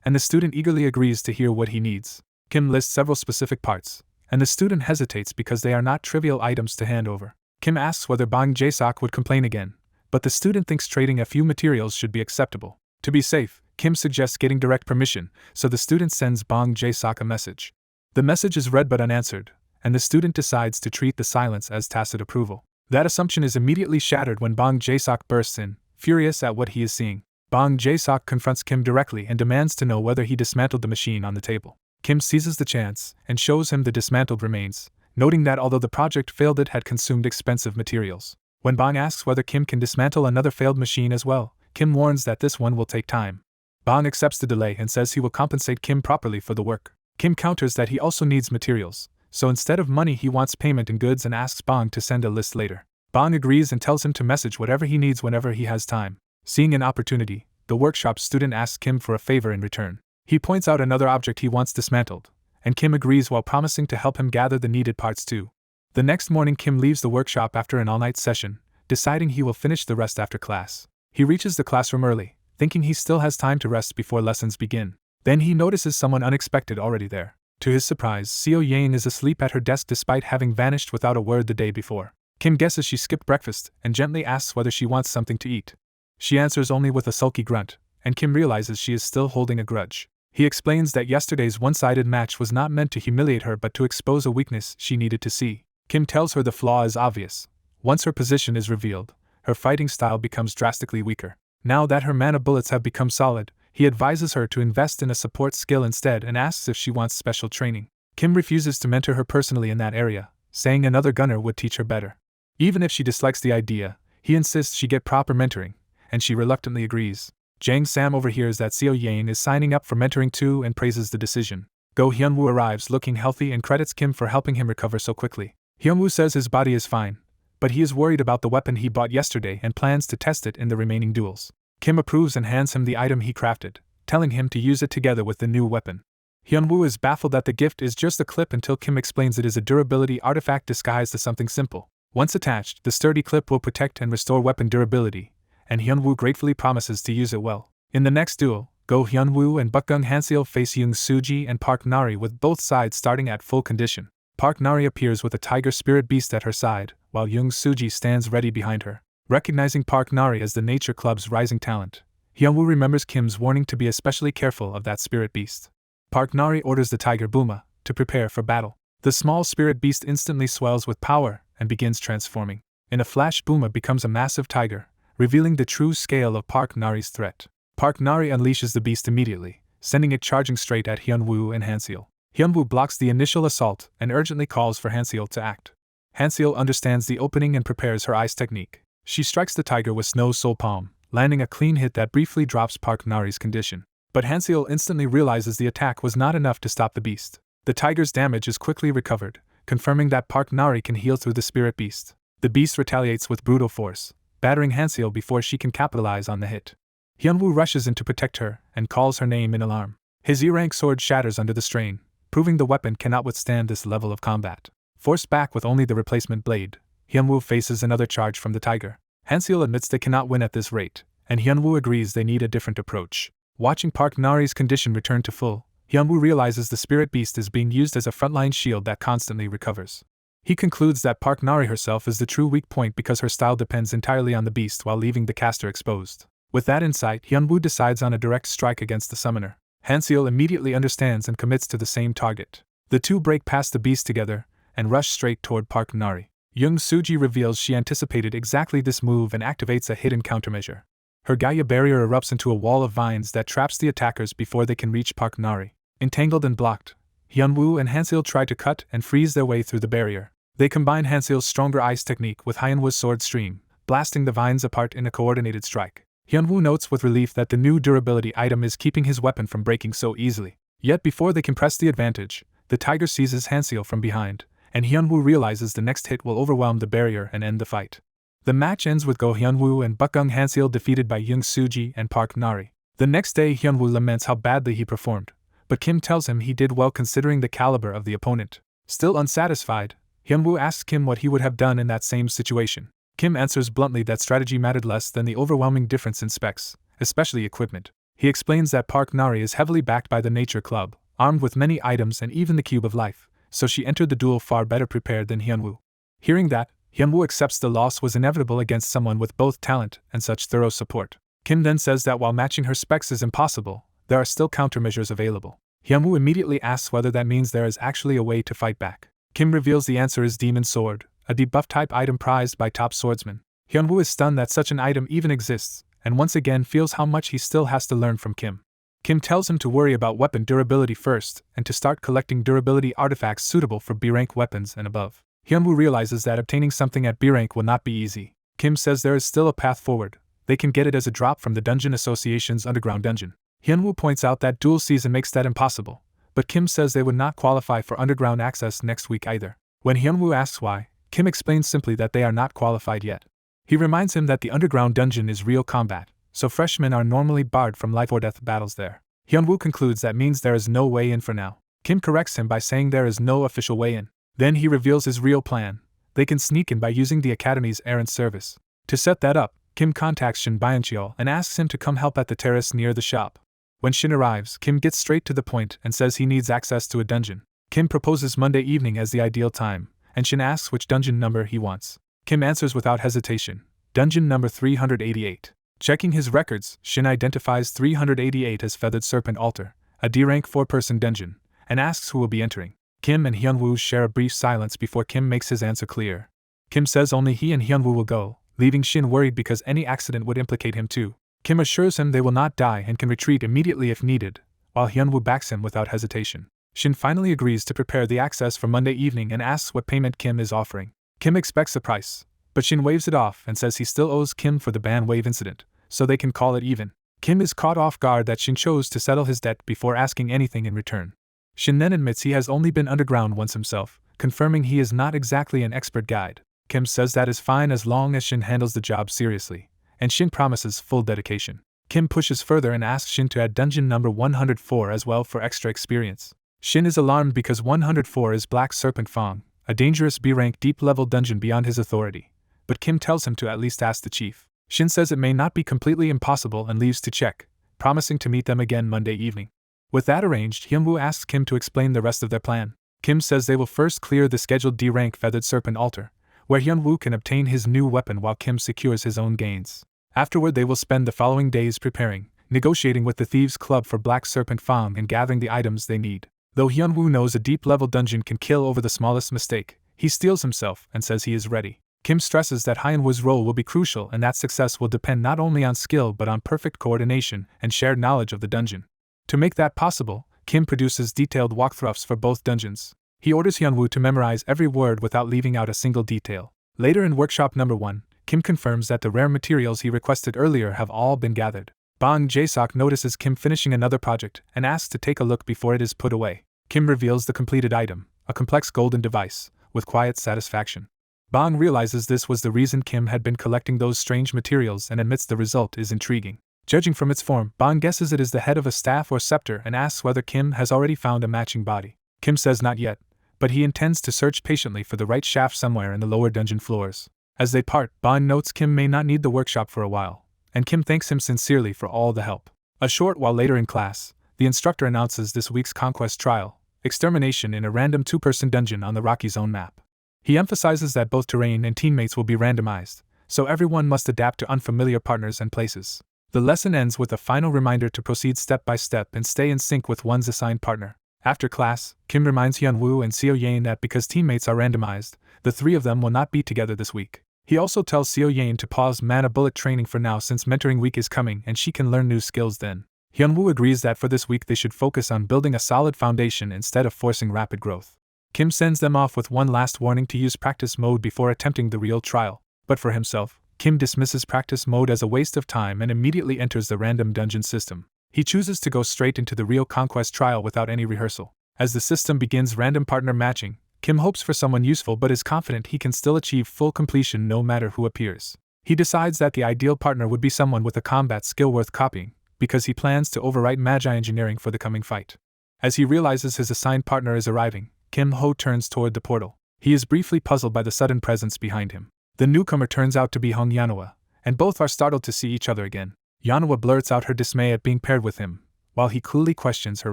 and the student eagerly agrees to hear what he needs. Kim lists several specific parts, and the student hesitates because they are not trivial items to hand over. Kim asks whether Bang Jae-sok would complain again, but the student thinks trading a few materials should be acceptable. To be safe, Kim suggests getting direct permission, so the student sends Bang Jae-sok a message. The message is read but unanswered, and the student decides to treat the silence as tacit approval. That assumption is immediately shattered when Bang Jae-sok bursts in, furious at what he is seeing. Bang Jae-sok confronts Kim directly and demands to know whether he dismantled the machine on the table. Kim seizes the chance and shows him the dismantled remains, noting that although the project failed, it had consumed expensive materials. When Bang asks whether Kim can dismantle another failed machine as well, Kim warns that this one will take time. Bang accepts the delay and says he will compensate Kim properly for the work. Kim counters that he also needs materials, so instead of money he wants payment in goods and asks Bang to send a list later. Bang agrees and tells him to message whatever he needs whenever he has time. Seeing an opportunity, the workshop student asks Kim for a favor in return. He points out another object he wants dismantled, and Kim agrees while promising to help him gather the needed parts too. The next morning Kim leaves the workshop after an all-night session, deciding he will finish the rest after class. He reaches the classroom early, thinking he still has time to rest before lessons begin. Then he notices someone unexpected already there. To his surprise, Seo Yang is asleep at her desk despite having vanished without a word the day before. Kim guesses she skipped breakfast and gently asks whether she wants something to eat. She answers only with a sulky grunt, and Kim realizes she is still holding a grudge. He explains that yesterday's one-sided match was not meant to humiliate her but to expose a weakness she needed to see. Kim tells her the flaw is obvious. Once her position is revealed, her fighting style becomes drastically weaker. Now that her mana bullets have become solid, he advises her to invest in a support skill instead and asks if she wants special training. Kim refuses to mentor her personally in that area, saying another gunner would teach her better. Even if she dislikes the idea, he insists she get proper mentoring, and she reluctantly agrees. Jang Sam overhears that Seo Yang is signing up for mentoring too and praises the decision. Go Hyunwoo arrives looking healthy and credits Kim for helping him recover so quickly. Hyunwoo says his body is fine, but he is worried about the weapon he bought yesterday and plans to test it in the remaining duels. Kim approves and hands him the item he crafted, telling him to use it together with the new weapon. Hyunwoo is baffled that the gift is just a clip until Kim explains it is a durability artifact disguised as something simple. Once attached, the sturdy clip will protect and restore weapon durability, and Hyunwoo gratefully promises to use it well. In the next duel, Go Hyunwoo and Bukgung Hanseo face Young Suji and Park Nari with both sides starting at full condition. Park Nari appears with a tiger spirit beast at her side, while Young Suji stands ready behind her. Recognizing Park Nari as the Nature Club's rising talent, Hyunwoo remembers Kim's warning to be especially careful of that spirit beast. Park Nari orders the tiger Buma to prepare for battle. The small spirit beast instantly swells with power and begins transforming. In a flash, Buma becomes a massive tiger, revealing the true scale of Park Nari's threat. Park Nari unleashes the beast immediately, sending it charging straight at Hyunwoo and Hanseo. Hyunwoo blocks the initial assault and urgently calls for Hanseo to act. Hanseo understands the opening and prepares her ice technique. She strikes the tiger with Snow Soul Palm, landing a clean hit that briefly drops Park Nari's condition. But Hanseo instantly realizes the attack was not enough to stop the beast. The tiger's damage is quickly recovered, confirming that Park Nari can heal through the spirit beast. The beast retaliates with brutal force, battering Hanseo before she can capitalize on the hit. Hyunwoo rushes in to protect her and calls her name in alarm. His E-rank sword shatters under the strain, proving the weapon cannot withstand this level of combat. Forced back with only the replacement blade, Hyunwoo faces another charge from the tiger. Hanseo admits they cannot win at this rate, and Hyunwoo agrees they need a different approach. Watching Park Nari's condition return to full, Hyunwoo realizes the spirit beast is being used as a frontline shield that constantly recovers. He concludes that Park Nari herself is the true weak point because her style depends entirely on the beast while leaving the caster exposed. With that insight, Hyunwoo decides on a direct strike against the summoner. Hanseo immediately understands and commits to the same target. The two break past the beast together and rush straight toward Park Nari. Young Suji reveals she anticipated exactly this move and activates a hidden countermeasure. Her Gaia barrier erupts into a wall of vines that traps the attackers before they can reach Park Nari. Entangled and blocked, Hyunwoo and Hanseo try to cut and freeze their way through the barrier. They combine Hanseo's stronger ice technique with Hyunwoo's sword stream, blasting the vines apart in a coordinated strike. Hyunwoo notes with relief that the new durability item is keeping his weapon from breaking so easily. Yet before they can press the advantage, the tiger seizes Hanseol from behind, and Hyunwoo realizes the next hit will overwhelm the barrier and end the fight. The match ends with Go Hyunwoo and Bukgung Hanseol defeated by Young Suji and Park Nari. The next day Hyunwoo laments how badly he performed, but Kim tells him he did well considering the caliber of the opponent. Still unsatisfied, Hyunwoo asks Kim what he would have done in that same situation. Kim answers bluntly that strategy mattered less than the overwhelming difference in specs, especially equipment. He explains that Park Nari is heavily backed by the Nature Club, armed with many items and even the Cube of Life, so she entered the duel far better prepared than Hyunwoo. Hearing that, Hyunwoo accepts the loss was inevitable against someone with both talent and such thorough support. Kim then says that while matching her specs is impossible, there are still countermeasures available. Hyunwoo immediately asks whether that means there is actually a way to fight back. Kim reveals the answer is Demon Sword, a debuff-type item prized by top swordsmen. Hyunwoo is stunned that such an item even exists, and once again feels how much he still has to learn from Kim. Kim tells him to worry about weapon durability first and to start collecting durability artifacts suitable for B-rank weapons and above. Hyunwoo realizes that obtaining something at B-rank will not be easy. Kim says there is still a path forward. They can get it as a drop from the Dungeon Association's underground dungeon. Hyunwoo points out that dual season makes that impossible, but Kim says they would not qualify for underground access next week either. When Hyunwoo asks why, Kim explains simply that they are not qualified yet. He reminds him that the underground dungeon is real combat, so freshmen are normally barred from life or death battles there. Hyunwoo concludes that means there is no way in for now. Kim corrects him by saying there is no official way in. Then he reveals his real plan. They can sneak in by using the Academy's errand service. To set that up, Kim contacts Shin Byung-cheol and asks him to come help at the terrace near the shop. When Shin arrives, Kim gets straight to the point and says he needs access to a dungeon. Kim proposes Monday evening as the ideal time, and Shin asks which dungeon number he wants. Kim answers without hesitation, dungeon number 388. Checking his records, Shin identifies 388 as Feathered Serpent Altar, a D-rank 4-person dungeon, and asks who will be entering. Kim and Hyunwoo share a brief silence before Kim makes his answer clear. Kim says only he and Hyunwoo will go, leaving Shin worried because any accident would implicate him too. Kim assures him they will not die and can retreat immediately if needed, while Hyunwoo backs him without hesitation. Shin finally agrees to prepare the access for Monday evening and asks what payment Kim is offering. Kim expects a price, but Shin waves it off and says he still owes Kim for the ban wave incident, so they can call it even. Kim is caught off guard that Shin chose to settle his debt before asking anything in return. Shin then admits he has only been underground once himself, confirming he is not exactly an expert guide. Kim says that is fine as long as Shin handles the job seriously, and Shin promises full dedication. Kim pushes further and asks Shin to add dungeon number 104 as well for extra experience. Shin is alarmed because 104 is Black Serpent Fong, a dangerous B-rank deep-level dungeon beyond his authority, but Kim tells him to at least ask the chief. Shin says it may not be completely impossible and leaves to check, promising to meet them again Monday evening. With that arranged, Hyunwoo asks Kim to explain the rest of their plan. Kim says they will first clear the scheduled D-rank Feathered Serpent Altar, where Hyunwoo can obtain his new weapon while Kim secures his own gains. Afterward they will spend the following days preparing, negotiating with the Thieves' Club for Black Serpent Fong and gathering the items they need. Though Hyunwoo knows a deep-level dungeon can kill over the smallest mistake, he steels himself and says he is ready. Kim stresses that Hyunwoo's role will be crucial and that success will depend not only on skill but on perfect coordination and shared knowledge of the dungeon. To make that possible, Kim produces detailed walkthroughs for both dungeons. He orders Hyunwoo to memorize every word without leaving out a single detail. Later in workshop number 1, Kim confirms that the rare materials he requested earlier have all been gathered. Bang Jae-sok notices Kim finishing another project and asks to take a look before it is put away. Kim reveals the completed item, a complex golden device, with quiet satisfaction. Bang realizes this was the reason Kim had been collecting those strange materials and admits the result is intriguing. Judging from its form, Bang guesses it is the head of a staff or scepter and asks whether Kim has already found a matching body. Kim says not yet, but he intends to search patiently for the right shaft somewhere in the lower dungeon floors. As they part, Bang notes Kim may not need the workshop for a while, and Kim thanks him sincerely for all the help. A short while later in class, the instructor announces this week's conquest trial, extermination in a random 2-person dungeon on the Rocky Zone map. He emphasizes that both terrain and teammates will be randomized, so everyone must adapt to unfamiliar partners and places. The lesson ends with a final reminder to proceed step by step and stay in sync with one's assigned partner. After class, Kim reminds Hyunwoo and Seo Yain that because teammates are randomized, the three of them will not be together this week. He also tells Seo Yain to pause mana bullet training for now since mentoring week is coming and she can learn new skills then. Hyunwoo agrees that for this week they should focus on building a solid foundation instead of forcing rapid growth. Kim sends them off with one last warning to use practice mode before attempting the real trial, but for himself, Kim dismisses practice mode as a waste of time and immediately enters the random dungeon system. He chooses to go straight into the real conquest trial without any rehearsal. As the system begins random partner matching, Kim hopes for someone useful but is confident he can still achieve full completion no matter who appears. He decides that the ideal partner would be someone with a combat skill worth copying, because he plans to overwrite magi engineering for the coming fight. As he realizes his assigned partner is arriving, Kim Ho turns toward the portal. He is briefly puzzled by the sudden presence behind him. The newcomer turns out to be Hong Yanhua, and both are startled to see each other again. Yanhua blurts out her dismay at being paired with him, while he coolly questions her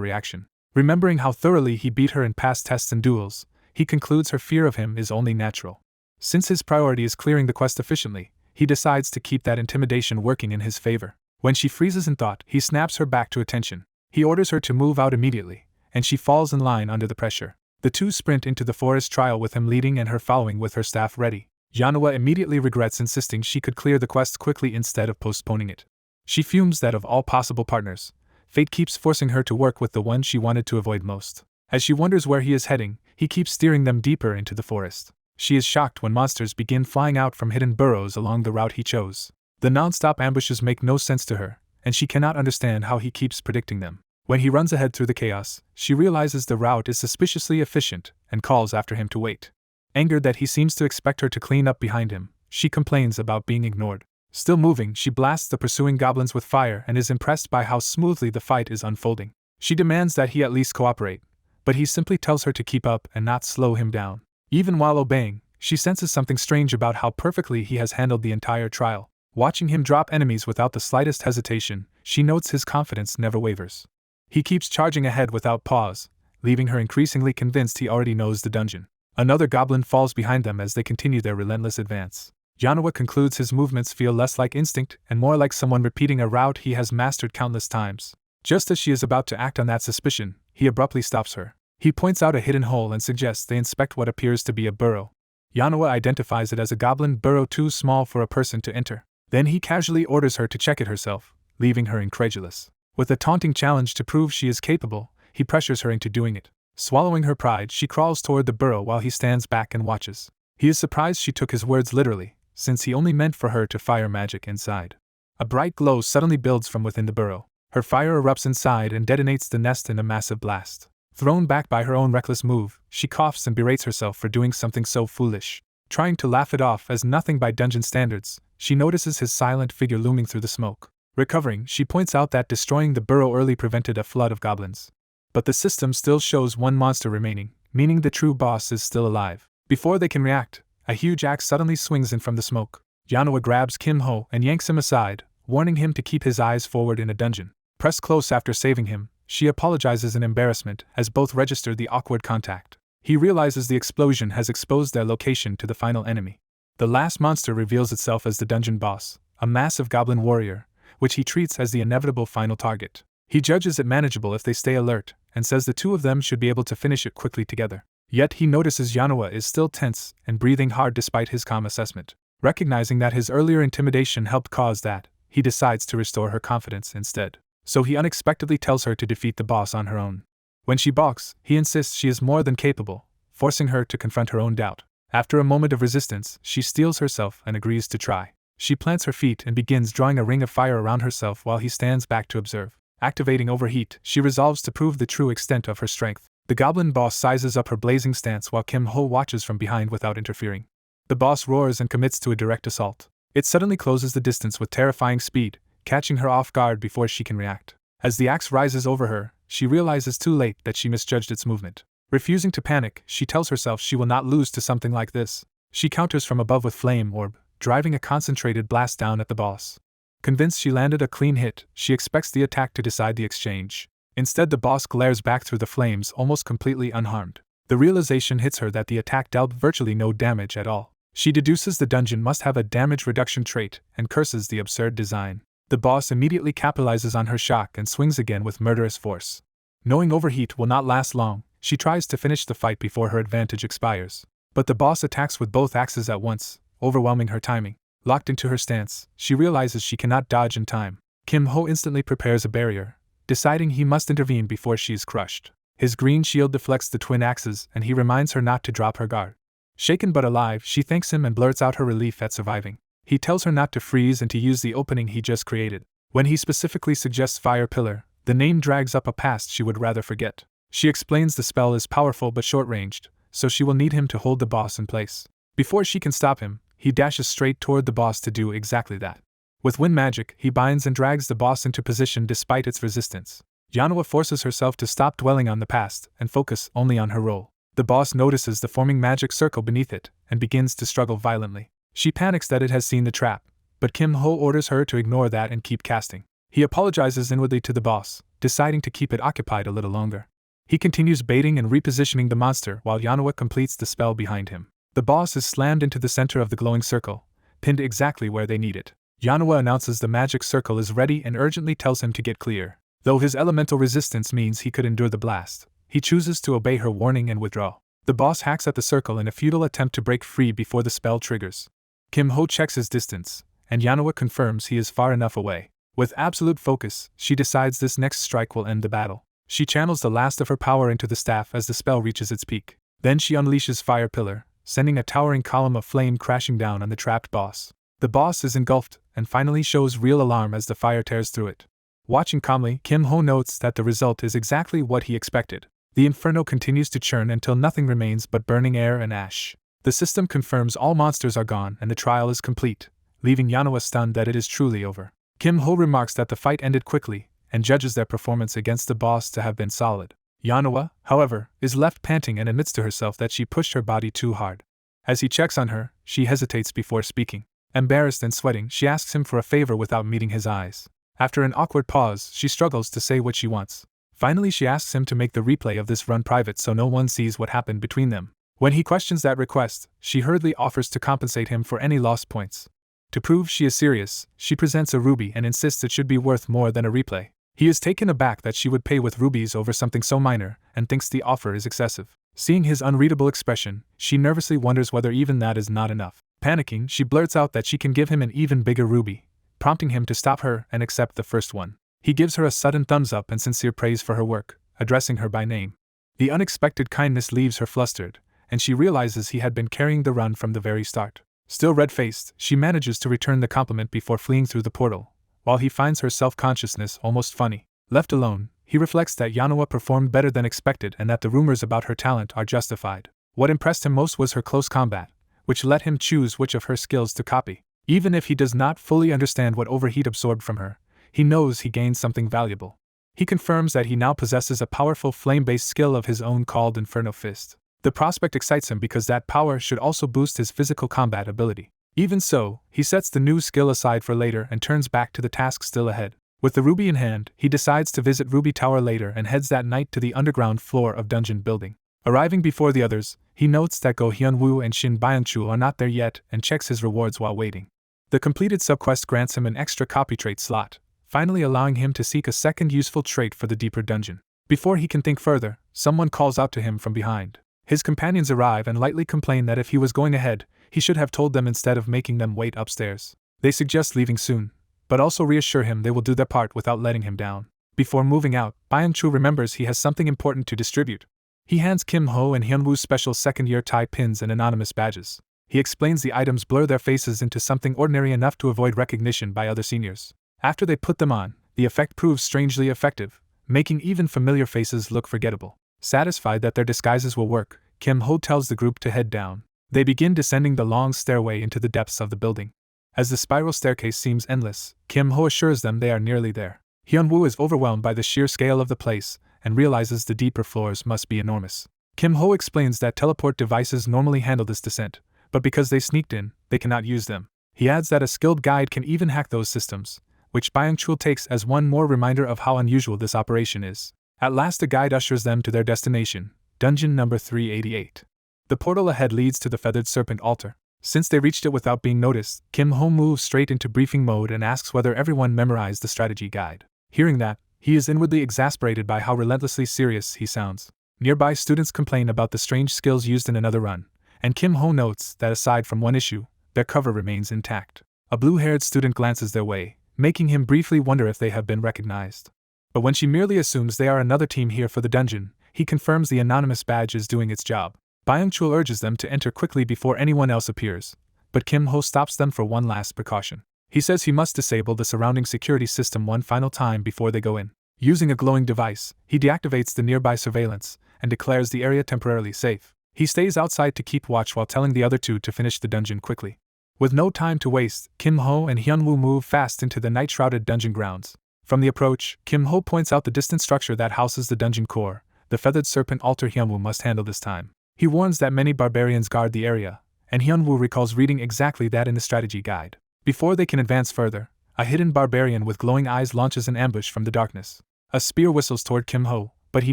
reaction. Remembering how thoroughly he beat her in past tests and duels, he concludes her fear of him is only natural. Since his priority is clearing the quest efficiently, he decides to keep that intimidation working in his favor. When she freezes in thought, he snaps her back to attention. He orders her to move out immediately, and she falls in line under the pressure. The two sprint into the forest trial with him leading and her following with her staff ready. Yanhua immediately regrets insisting she could clear the quest quickly instead of postponing it. She fumes that of all possible partners, fate keeps forcing her to work with the one she wanted to avoid most. As she wonders where he is heading, he keeps steering them deeper into the forest. She is shocked when monsters begin flying out from hidden burrows along the route he chose. The non-stop ambushes make no sense to her, and she cannot understand how he keeps predicting them. When he runs ahead through the chaos, she realizes the route is suspiciously efficient and calls after him to wait. Angered that he seems to expect her to clean up behind him, she complains about being ignored. Still moving, she blasts the pursuing goblins with fire and is impressed by how smoothly the fight is unfolding. She demands that he at least cooperate, but he simply tells her to keep up and not slow him down. Even while obeying, she senses something strange about how perfectly he has handled the entire trial. Watching him drop enemies without the slightest hesitation, she notes his confidence never wavers. He keeps charging ahead without pause, leaving her increasingly convinced he already knows the dungeon. Another goblin falls behind them as they continue their relentless advance. Yanhua concludes his movements feel less like instinct and more like someone repeating a route he has mastered countless times. Just as she is about to act on that suspicion, he abruptly stops her. He points out a hidden hole and suggests they inspect what appears to be a burrow. Yanhua identifies it as a goblin burrow too small for a person to enter. Then he casually orders her to check it herself, leaving her incredulous. With a taunting challenge to prove she is capable, he pressures her into doing it. Swallowing her pride, she crawls toward the burrow while he stands back and watches. He is surprised she took his words literally, since he only meant for her to fire magic inside. A bright glow suddenly builds from within the burrow. Her fire erupts inside and detonates the nest in a massive blast. Thrown back by her own reckless move, she coughs and berates herself for doing something so foolish. Trying to laugh it off as nothing by dungeon standards, she notices his silent figure looming through the smoke. Recovering, she points out that destroying the burrow early prevented a flood of goblins. But the system still shows one monster remaining, meaning the true boss is still alive. Before they can react, a huge axe suddenly swings in from the smoke. Yanhua grabs Kim Ho and yanks him aside, warning him to keep his eyes forward in a dungeon. Pressed close after saving him, she apologizes in embarrassment as both register the awkward contact. He realizes the explosion has exposed their location to the final enemy. The last monster reveals itself as the dungeon boss, a massive goblin warrior, which he treats as the inevitable final target. He judges it manageable if they stay alert, and says the two of them should be able to finish it quickly together. Yet he notices Yanhua is still tense and breathing hard despite his calm assessment. Recognizing that his earlier intimidation helped cause that, he decides to restore her confidence instead. So he unexpectedly tells her to defeat the boss on her own. When she balks, he insists she is more than capable, forcing her to confront her own doubt. After a moment of resistance, she steels herself and agrees to try. She plants her feet and begins drawing a ring of fire around herself while he stands back to observe. Activating overheat, she resolves to prove the true extent of her strength. The goblin boss sizes up her blazing stance while Kim Ho watches from behind without interfering. The boss roars and commits to a direct assault. It suddenly closes the distance with terrifying speed, catching her off guard before she can react. As the axe rises over her, she realizes too late that she misjudged its movement. Refusing to panic, she tells herself she will not lose to something like this. She counters from above with Flame Orb, driving a concentrated blast down at the boss. Convinced she landed a clean hit, she expects the attack to decide the exchange. Instead, the boss glares back through the flames almost completely unharmed. The realization hits her that the attack dealt virtually no damage at all. She deduces the dungeon must have a damage reduction trait and curses the absurd design. The boss immediately capitalizes on her shock and swings again with murderous force. Knowing overheat will not last long, she tries to finish the fight before her advantage expires. But the boss attacks with both axes at once, overwhelming her timing. Locked into her stance, she realizes she cannot dodge in time. Kim Ho instantly prepares a barrier, deciding he must intervene before she is crushed. His green shield deflects the twin axes and he reminds her not to drop her guard. Shaken but alive, she thanks him and blurts out her relief at surviving. He tells her not to freeze and to use the opening he just created. When he specifically suggests Fire Pillar, the name drags up a past she would rather forget. She explains the spell is powerful but short-ranged, so she will need him to hold the boss in place. Before she can stop him, he dashes straight toward the boss to do exactly that. With wind magic, he binds and drags the boss into position despite its resistance. Yanhwa forces herself to stop dwelling on the past and focus only on her role. The boss notices the forming magic circle beneath it and begins to struggle violently. She panics that it has seen the trap, but Kim Ho orders her to ignore that and keep casting. He apologizes inwardly to the boss, deciding to keep it occupied a little longer. He continues baiting and repositioning the monster while Yanhwa completes the spell behind him. The boss is slammed into the center of the glowing circle, pinned exactly where they need it. Yanhwa announces the magic circle is ready and urgently tells him to get clear. Though his elemental resistance means he could endure the blast, he chooses to obey her warning and withdraw. The boss hacks at the circle in a futile attempt to break free before the spell triggers. Kim Ho checks his distance, and Yanhwa confirms he is far enough away. With absolute focus, she decides this next strike will end the battle. She channels the last of her power into the staff as the spell reaches its peak. Then she unleashes Fire Pillar, sending a towering column of flame crashing down on the trapped boss. The boss is engulfed, and finally shows real alarm as the fire tears through it. Watching calmly, Kim Ho notes that the result is exactly what he expected. The inferno continues to churn until nothing remains but burning air and ash. The system confirms all monsters are gone and the trial is complete, leaving Yanhwa stunned that it is truly over. Kim Ho remarks that the fight ended quickly, and judges their performance against the boss to have been solid. Yanhwa, however, is left panting and admits to herself that she pushed her body too hard. As he checks on her, she hesitates before speaking. Embarrassed and sweating, she asks him for a favor without meeting his eyes. After an awkward pause, she struggles to say what she wants. Finally, she asks him to make the replay of this run private so no one sees what happened between them. When he questions that request, she hurriedly offers to compensate him for any lost points. To prove she is serious, she presents a ruby and insists it should be worth more than a replay. He is taken aback that she would pay with rubies over something so minor, and thinks the offer is excessive. Seeing his unreadable expression, she nervously wonders whether even that is not enough. Panicking, she blurts out that she can give him an even bigger ruby, prompting him to stop her and accept the first one. He gives her a sudden thumbs up and sincere praise for her work, addressing her by name. The unexpected kindness leaves her flustered, and she realizes he had been carrying the run from the very start. Still red-faced, she manages to return the compliment before fleeing through the portal, while he finds her self-consciousness almost funny. Left alone, he reflects that Yanhwa performed better than expected and that the rumors about her talent are justified. What impressed him most was her close combat, which let him choose which of her skills to copy. Even if he does not fully understand what overheat absorbed from her, he knows he gained something valuable. He confirms that he now possesses a powerful flame-based skill of his own called Inferno Fist. The prospect excites him because that power should also boost his physical combat ability. Even so, he sets the new skill aside for later and turns back to the task still ahead. With the ruby in hand, he decides to visit Ruby Tower later and heads that night to the underground floor of dungeon building. Arriving before the others, he notes that Go Hyun-woo and Shin Byung-chul are not there yet and checks his rewards while waiting. The completed subquest grants him an extra copy trait slot, finally allowing him to seek a second useful trait for the deeper dungeon. Before he can think further, someone calls out to him from behind. His companions arrive and lightly complain that if he was going ahead, he should have told them instead of making them wait upstairs. They suggest leaving soon, but also reassure him they will do their part without letting him down. Before moving out, Byung-chul remembers he has something important to distribute. He hands Kim Ho and Hyun-woo's special second-year tie pins and anonymous badges. He explains the items blur their faces into something ordinary enough to avoid recognition by other seniors. After they put them on, the effect proves strangely effective, making even familiar faces look forgettable. Satisfied that their disguises will work, Kim Ho tells the group to head down. They begin descending the long stairway into the depths of the building. As the spiral staircase seems endless, Kim Ho assures them they are nearly there. Hyun-woo is overwhelmed by the sheer scale of the place and realizes the deeper floors must be enormous. Kim Ho explains that teleport devices normally handle this descent, but because they sneaked in, they cannot use them. He adds that a skilled guide can even hack those systems, which Byung-chul takes as one more reminder of how unusual this operation is. At last the guide ushers them to their destination, dungeon number 388. The portal ahead leads to the Feathered Serpent altar. Since they reached it without being noticed, Kim Ho moves straight into briefing mode and asks whether everyone memorized the strategy guide. Hearing that, he is inwardly exasperated by how relentlessly serious he sounds. Nearby students complain about the strange skills used in another run, and Kim Ho notes that aside from one issue, their cover remains intact. A blue-haired student glances their way, making him briefly wonder if they have been recognized. But when she merely assumes they are another team here for the dungeon, he confirms the anonymous badge is doing its job. Byung-chul urges them to enter quickly before anyone else appears, but Kim Ho stops them for one last precaution. He says he must disable the surrounding security system one final time before they go in. Using a glowing device, he deactivates the nearby surveillance and declares the area temporarily safe. He stays outside to keep watch while telling the other two to finish the dungeon quickly. With no time to waste, Kim Ho and Hyunwoo move fast into the night-shrouded dungeon grounds. From the approach, Kim Ho points out the distant structure that houses the dungeon core, the feathered serpent altar Hyunwoo must handle this time. He warns that many barbarians guard the area, and Hyunwoo recalls reading exactly that in the strategy guide. Before they can advance further, a hidden barbarian with glowing eyes launches an ambush from the darkness. A spear whistles toward Kim Ho, but he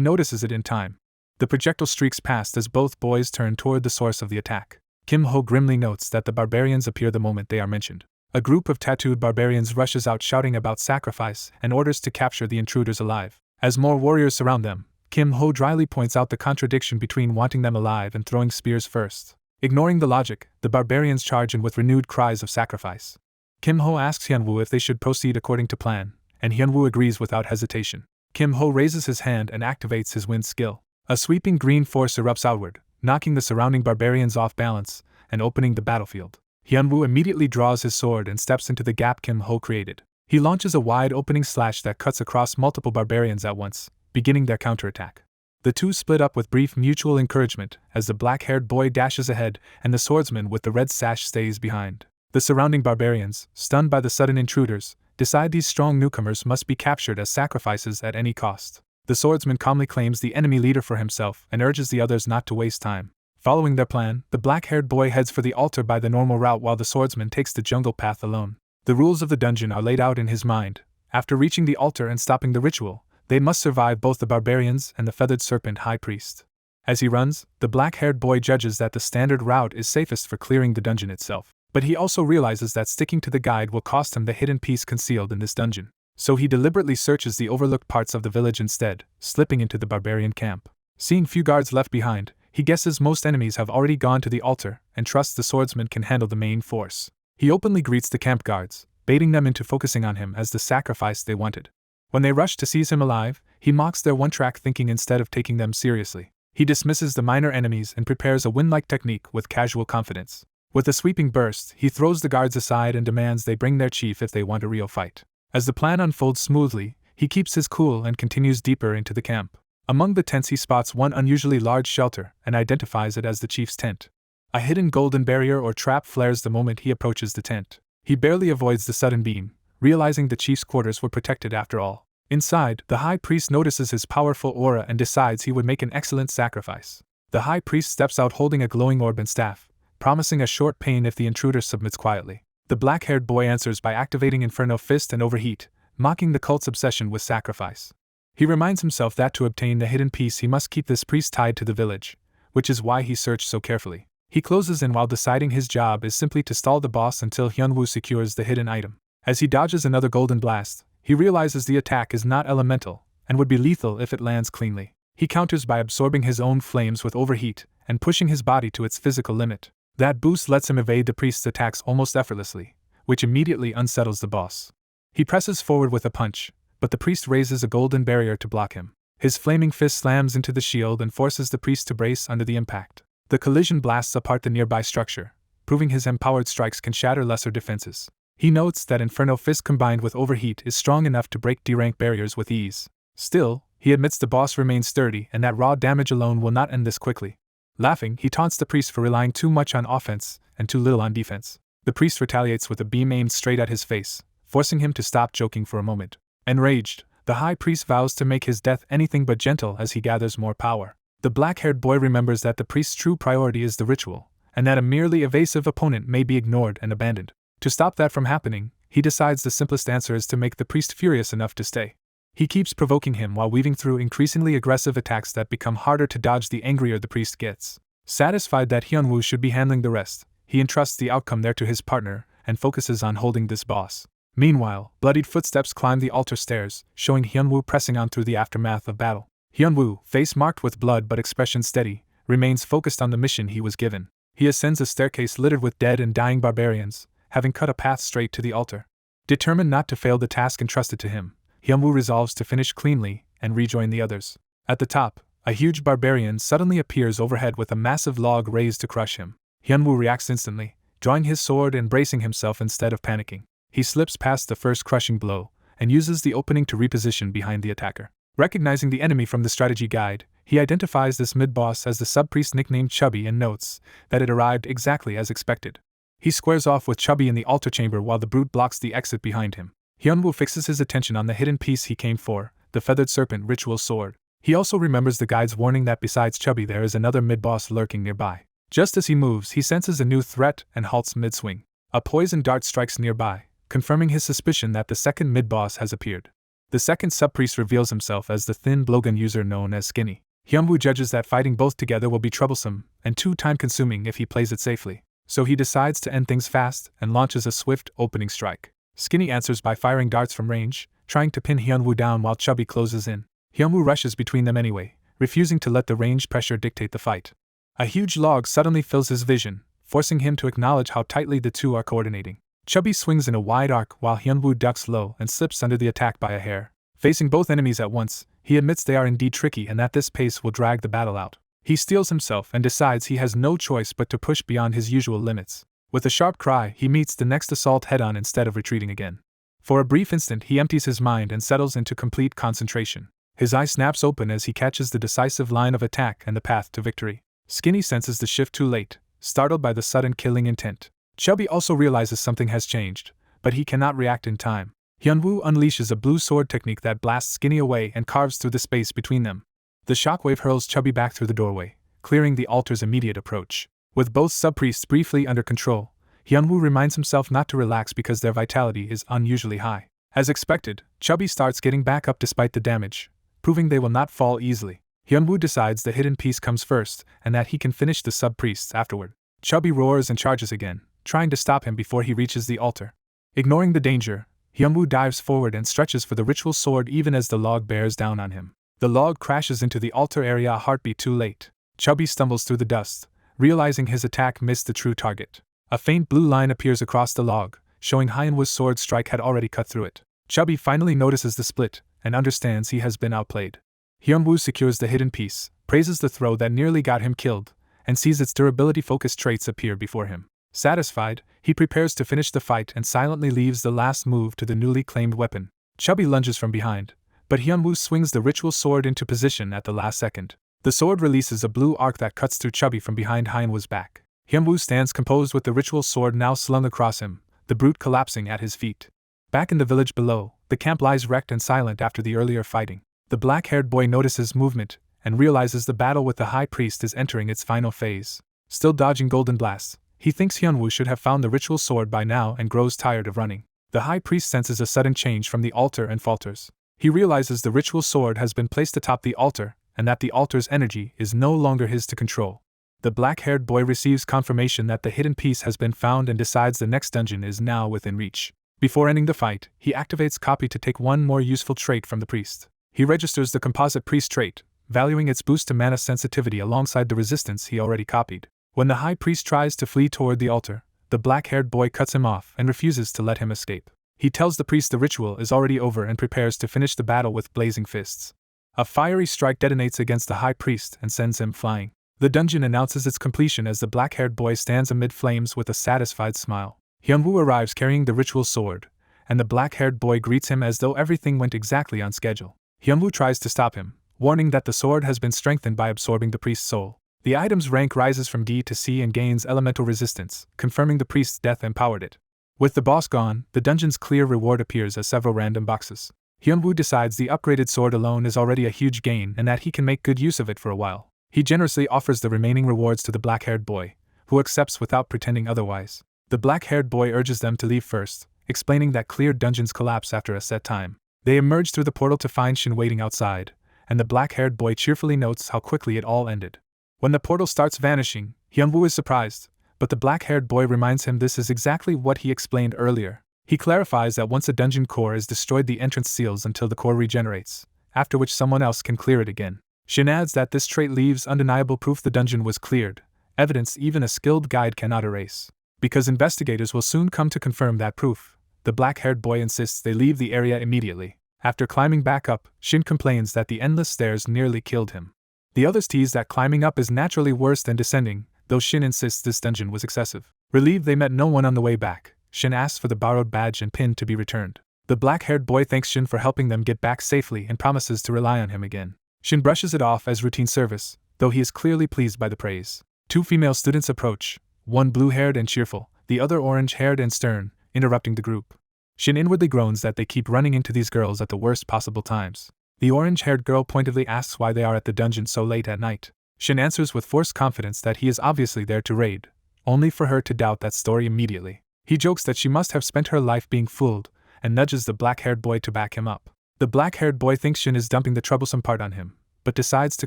notices it in time. The projectile streaks past as both boys turn toward the source of the attack. Kim Ho grimly notes that the barbarians appear the moment they are mentioned. A group of tattooed barbarians rushes out shouting about sacrifice and orders to capture the intruders alive. As more warriors surround them, Kim Ho dryly points out the contradiction between wanting them alive and throwing spears first. Ignoring the logic, the barbarians charge in with renewed cries of sacrifice. Kim Ho asks Hyunwoo if they should proceed according to plan, and Hyunwoo agrees without hesitation. Kim Ho raises his hand and activates his wind skill. A sweeping green force erupts outward, knocking the surrounding barbarians off balance and opening the battlefield. Hyunwoo immediately draws his sword and steps into the gap Kim Ho created. He launches a wide opening slash that cuts across multiple barbarians at once, beginning their counterattack. The two split up with brief mutual encouragement as the black-haired boy dashes ahead and the swordsman with the red sash stays behind. The surrounding barbarians, stunned by the sudden intruders, decide these strong newcomers must be captured as sacrifices at any cost. The swordsman calmly claims the enemy leader for himself and urges the others not to waste time. Following their plan, the black-haired boy heads for the altar by the normal route while the swordsman takes the jungle path alone. The rules of the dungeon are laid out in his mind. After reaching the altar and stopping the ritual, they must survive both the barbarians and the feathered serpent high priest. As he runs, the black-haired boy judges that the standard route is safest for clearing the dungeon itself. But he also realizes that sticking to the guide will cost him the hidden piece concealed in this dungeon. So he deliberately searches the overlooked parts of the village instead, slipping into the barbarian camp. Seeing few guards left behind, he guesses most enemies have already gone to the altar and trusts the swordsman can handle the main force. He openly greets the camp guards, baiting them into focusing on him as the sacrifice they wanted. When they rush to seize him alive, he mocks their one-track thinking instead of taking them seriously. He dismisses the minor enemies and prepares a win-like technique with casual confidence. With a sweeping burst, he throws the guards aside and demands they bring their chief if they want a real fight. As the plan unfolds smoothly, he keeps his cool and continues deeper into the camp. Among the tents he spots one unusually large shelter and identifies it as the chief's tent. A hidden golden barrier or trap flares the moment he approaches the tent. He barely avoids the sudden beam, realizing the chief's quarters were protected after all. Inside, the high priest notices his powerful aura and decides he would make an excellent sacrifice. The high priest steps out holding a glowing orb and staff, promising a short pain if the intruder submits quietly. The black-haired boy answers by activating Inferno Fist and Overheat, mocking the cult's obsession with sacrifice. He reminds himself that to obtain the hidden piece he must keep this priest tied to the village, which is why he searched so carefully. He closes in while deciding his job is simply to stall the boss until Hyunwoo secures the hidden item. As he dodges another golden blast, he realizes the attack is not elemental and would be lethal if it lands cleanly. He counters by absorbing his own flames with Overheat and pushing his body to its physical limit. That boost lets him evade the priest's attacks almost effortlessly, which immediately unsettles the boss. He presses forward with a punch, but the priest raises a golden barrier to block him. His flaming fist slams into the shield and forces the priest to brace under the impact. The collision blasts apart the nearby structure, proving his empowered strikes can shatter lesser defenses. He notes that Inferno Fist combined with Overheat is strong enough to break D-rank barriers with ease. Still, he admits the boss remains sturdy and that raw damage alone will not end this quickly. Laughing, he taunts the priest for relying too much on offense and too little on defense. The priest retaliates with a beam aimed straight at his face, forcing him to stop joking for a moment. Enraged, the high priest vows to make his death anything but gentle as he gathers more power. The black-haired boy remembers that the priest's true priority is the ritual, and that a merely evasive opponent may be ignored and abandoned. To stop that from happening, he decides the simplest answer is to make the priest furious enough to stay. He keeps provoking him while weaving through increasingly aggressive attacks that become harder to dodge the angrier the priest gets. Satisfied that Hyunwoo should be handling the rest, he entrusts the outcome there to his partner and focuses on holding this boss. Meanwhile, bloodied footsteps climb the altar stairs, showing Hyunwoo pressing on through the aftermath of battle. Hyunwoo, face marked with blood but expression steady, remains focused on the mission he was given. He ascends a staircase littered with dead and dying barbarians, having cut a path straight to the altar. Determined not to fail the task entrusted to him, Hyunwoo resolves to finish cleanly and rejoin the others. At the top, a huge barbarian suddenly appears overhead with a massive log raised to crush him. Hyunwoo reacts instantly, drawing his sword and bracing himself instead of panicking. He slips past the first crushing blow, and uses the opening to reposition behind the attacker. Recognizing the enemy from the strategy guide, he identifies this mid-boss as the sub-priest nicknamed Chubby and notes that it arrived exactly as expected. He squares off with Chubby in the altar chamber while the brute blocks the exit behind him. Hyunwoo fixes his attention on the hidden piece he came for, the feathered serpent ritual sword. He also remembers the guide's warning that besides Chubby there is another mid-boss lurking nearby. Just as he moves, he senses a new threat and halts mid-swing. A poison dart strikes nearby, confirming his suspicion that the second mid-boss has appeared. The second sub-priest reveals himself as the thin blowgun user known as Skinny. Hyunwoo judges that fighting both together will be troublesome and too time-consuming if he plays it safely, so he decides to end things fast and launches a swift opening strike. Skinny answers by firing darts from range, trying to pin Hyunwoo down while Chubby closes in. Hyunwoo rushes between them anyway, refusing to let the range pressure dictate the fight. A huge log suddenly fills his vision, forcing him to acknowledge how tightly the two are coordinating. Chubby swings in a wide arc while Hyunwoo ducks low and slips under the attack by a hair. Facing both enemies at once, he admits they are indeed tricky and that this pace will drag the battle out. He steels himself and decides he has no choice but to push beyond his usual limits. With a sharp cry, he meets the next assault head-on instead of retreating again. For a brief instant, he empties his mind and settles into complete concentration. His eye snaps open as he catches the decisive line of attack and the path to victory. Skinny senses the shift too late, startled by the sudden killing intent. Chubby also realizes something has changed, but he cannot react in time. Hyunwoo unleashes a blue sword technique that blasts Skinny away and carves through the space between them. The shockwave hurls Chubby back through the doorway, clearing the altar's immediate approach. With both sub-priests briefly under control, Hyunwoo reminds himself not to relax because their vitality is unusually high. As expected, Chubby starts getting back up despite the damage, proving they will not fall easily. Hyunwoo decides the hidden piece comes first and that he can finish the sub-priests afterward. Chubby roars and charges again, trying to stop him before he reaches the altar. Ignoring the danger, Hyunwoo dives forward and stretches for the ritual sword even as the log bears down on him. The log crashes into the altar area a heartbeat too late. Chubby stumbles through the dust, realizing his attack missed the true target. A faint blue line appears across the log, showing Hyunwoo's sword strike had already cut through it. Chubby finally notices the split and understands he has been outplayed. Hyunwoo secures the hidden piece, praises the throw that nearly got him killed, and sees its durability-focused traits appear before him. Satisfied, he prepares to finish the fight and silently leaves the last move to the newly claimed weapon. Chubby lunges from behind, but Hyunwoo swings the ritual sword into position at the last second. The sword releases a blue arc that cuts through Chubby from behind Hyunwoo's back. Hyunwoo stands composed with the ritual sword now slung across him, the brute collapsing at his feet. Back in the village below, the camp lies wrecked and silent after the earlier fighting. The black-haired boy notices movement and realizes the battle with the high priest is entering its final phase. Still dodging golden blasts, he thinks Hyunwoo should have found the ritual sword by now and grows tired of running. The high priest senses a sudden change from the altar and falters. He realizes the ritual sword has been placed atop the altar and that the altar's energy is no longer his to control. The black-haired boy receives confirmation that the hidden piece has been found and decides the next dungeon is now within reach. Before ending the fight, he activates copy to take one more useful trait from the priest. He registers the composite priest trait, valuing its boost to mana sensitivity alongside the resistance he already copied. When the high priest tries to flee toward the altar, the black-haired boy cuts him off and refuses to let him escape. He tells the priest the ritual is already over and prepares to finish the battle with blazing fists. A fiery strike detonates against the high priest and sends him flying. The dungeon announces its completion as the black-haired boy stands amid flames with a satisfied smile. Hyunwoo arrives carrying the ritual sword, and the black-haired boy greets him as though everything went exactly on schedule. Hyunwoo tries to stop him, warning that the sword has been strengthened by absorbing the priest's soul. The item's rank rises from D to C and gains elemental resistance, confirming the priest's death empowered it. With the boss gone, the dungeon's clear reward appears as several random boxes. Hyunwoo decides the upgraded sword alone is already a huge gain and that he can make good use of it for a while. He generously offers the remaining rewards to the black-haired boy, who accepts without pretending otherwise. The black-haired boy urges them to leave first, explaining that cleared dungeons collapse after a set time. They emerge through the portal to find Shin waiting outside, and the black-haired boy cheerfully notes how quickly it all ended. When the portal starts vanishing, Hyunwoo is surprised, but the black-haired boy reminds him this is exactly what he explained earlier. He clarifies that once a dungeon core is destroyed, the entrance seals until the core regenerates, after which someone else can clear it again. Shin adds that this trait leaves undeniable proof the dungeon was cleared, evidence even a skilled guide cannot erase. Because investigators will soon come to confirm that proof, the black-haired boy insists they leave the area immediately. After climbing back up, Shin complains that the endless stairs nearly killed him. The others tease that climbing up is naturally worse than descending, though Shin insists this dungeon was excessive. Relieved they met no one on the way back, Shin asks for the borrowed badge and pin to be returned. The black-haired boy thanks Shin for helping them get back safely and promises to rely on him again. Shin brushes it off as routine service, though he is clearly pleased by the praise. Two female students approach, one blue-haired and cheerful, the other orange-haired and stern, interrupting the group. Shin inwardly groans that they keep running into these girls at the worst possible times. The orange-haired girl pointedly asks why they are at the dungeon so late at night. Shin answers with forced confidence that he is obviously there to raid, only for her to doubt that story immediately. He jokes that she must have spent her life being fooled, and nudges the black-haired boy to back him up. The black-haired boy thinks Shin is dumping the troublesome part on him, but decides to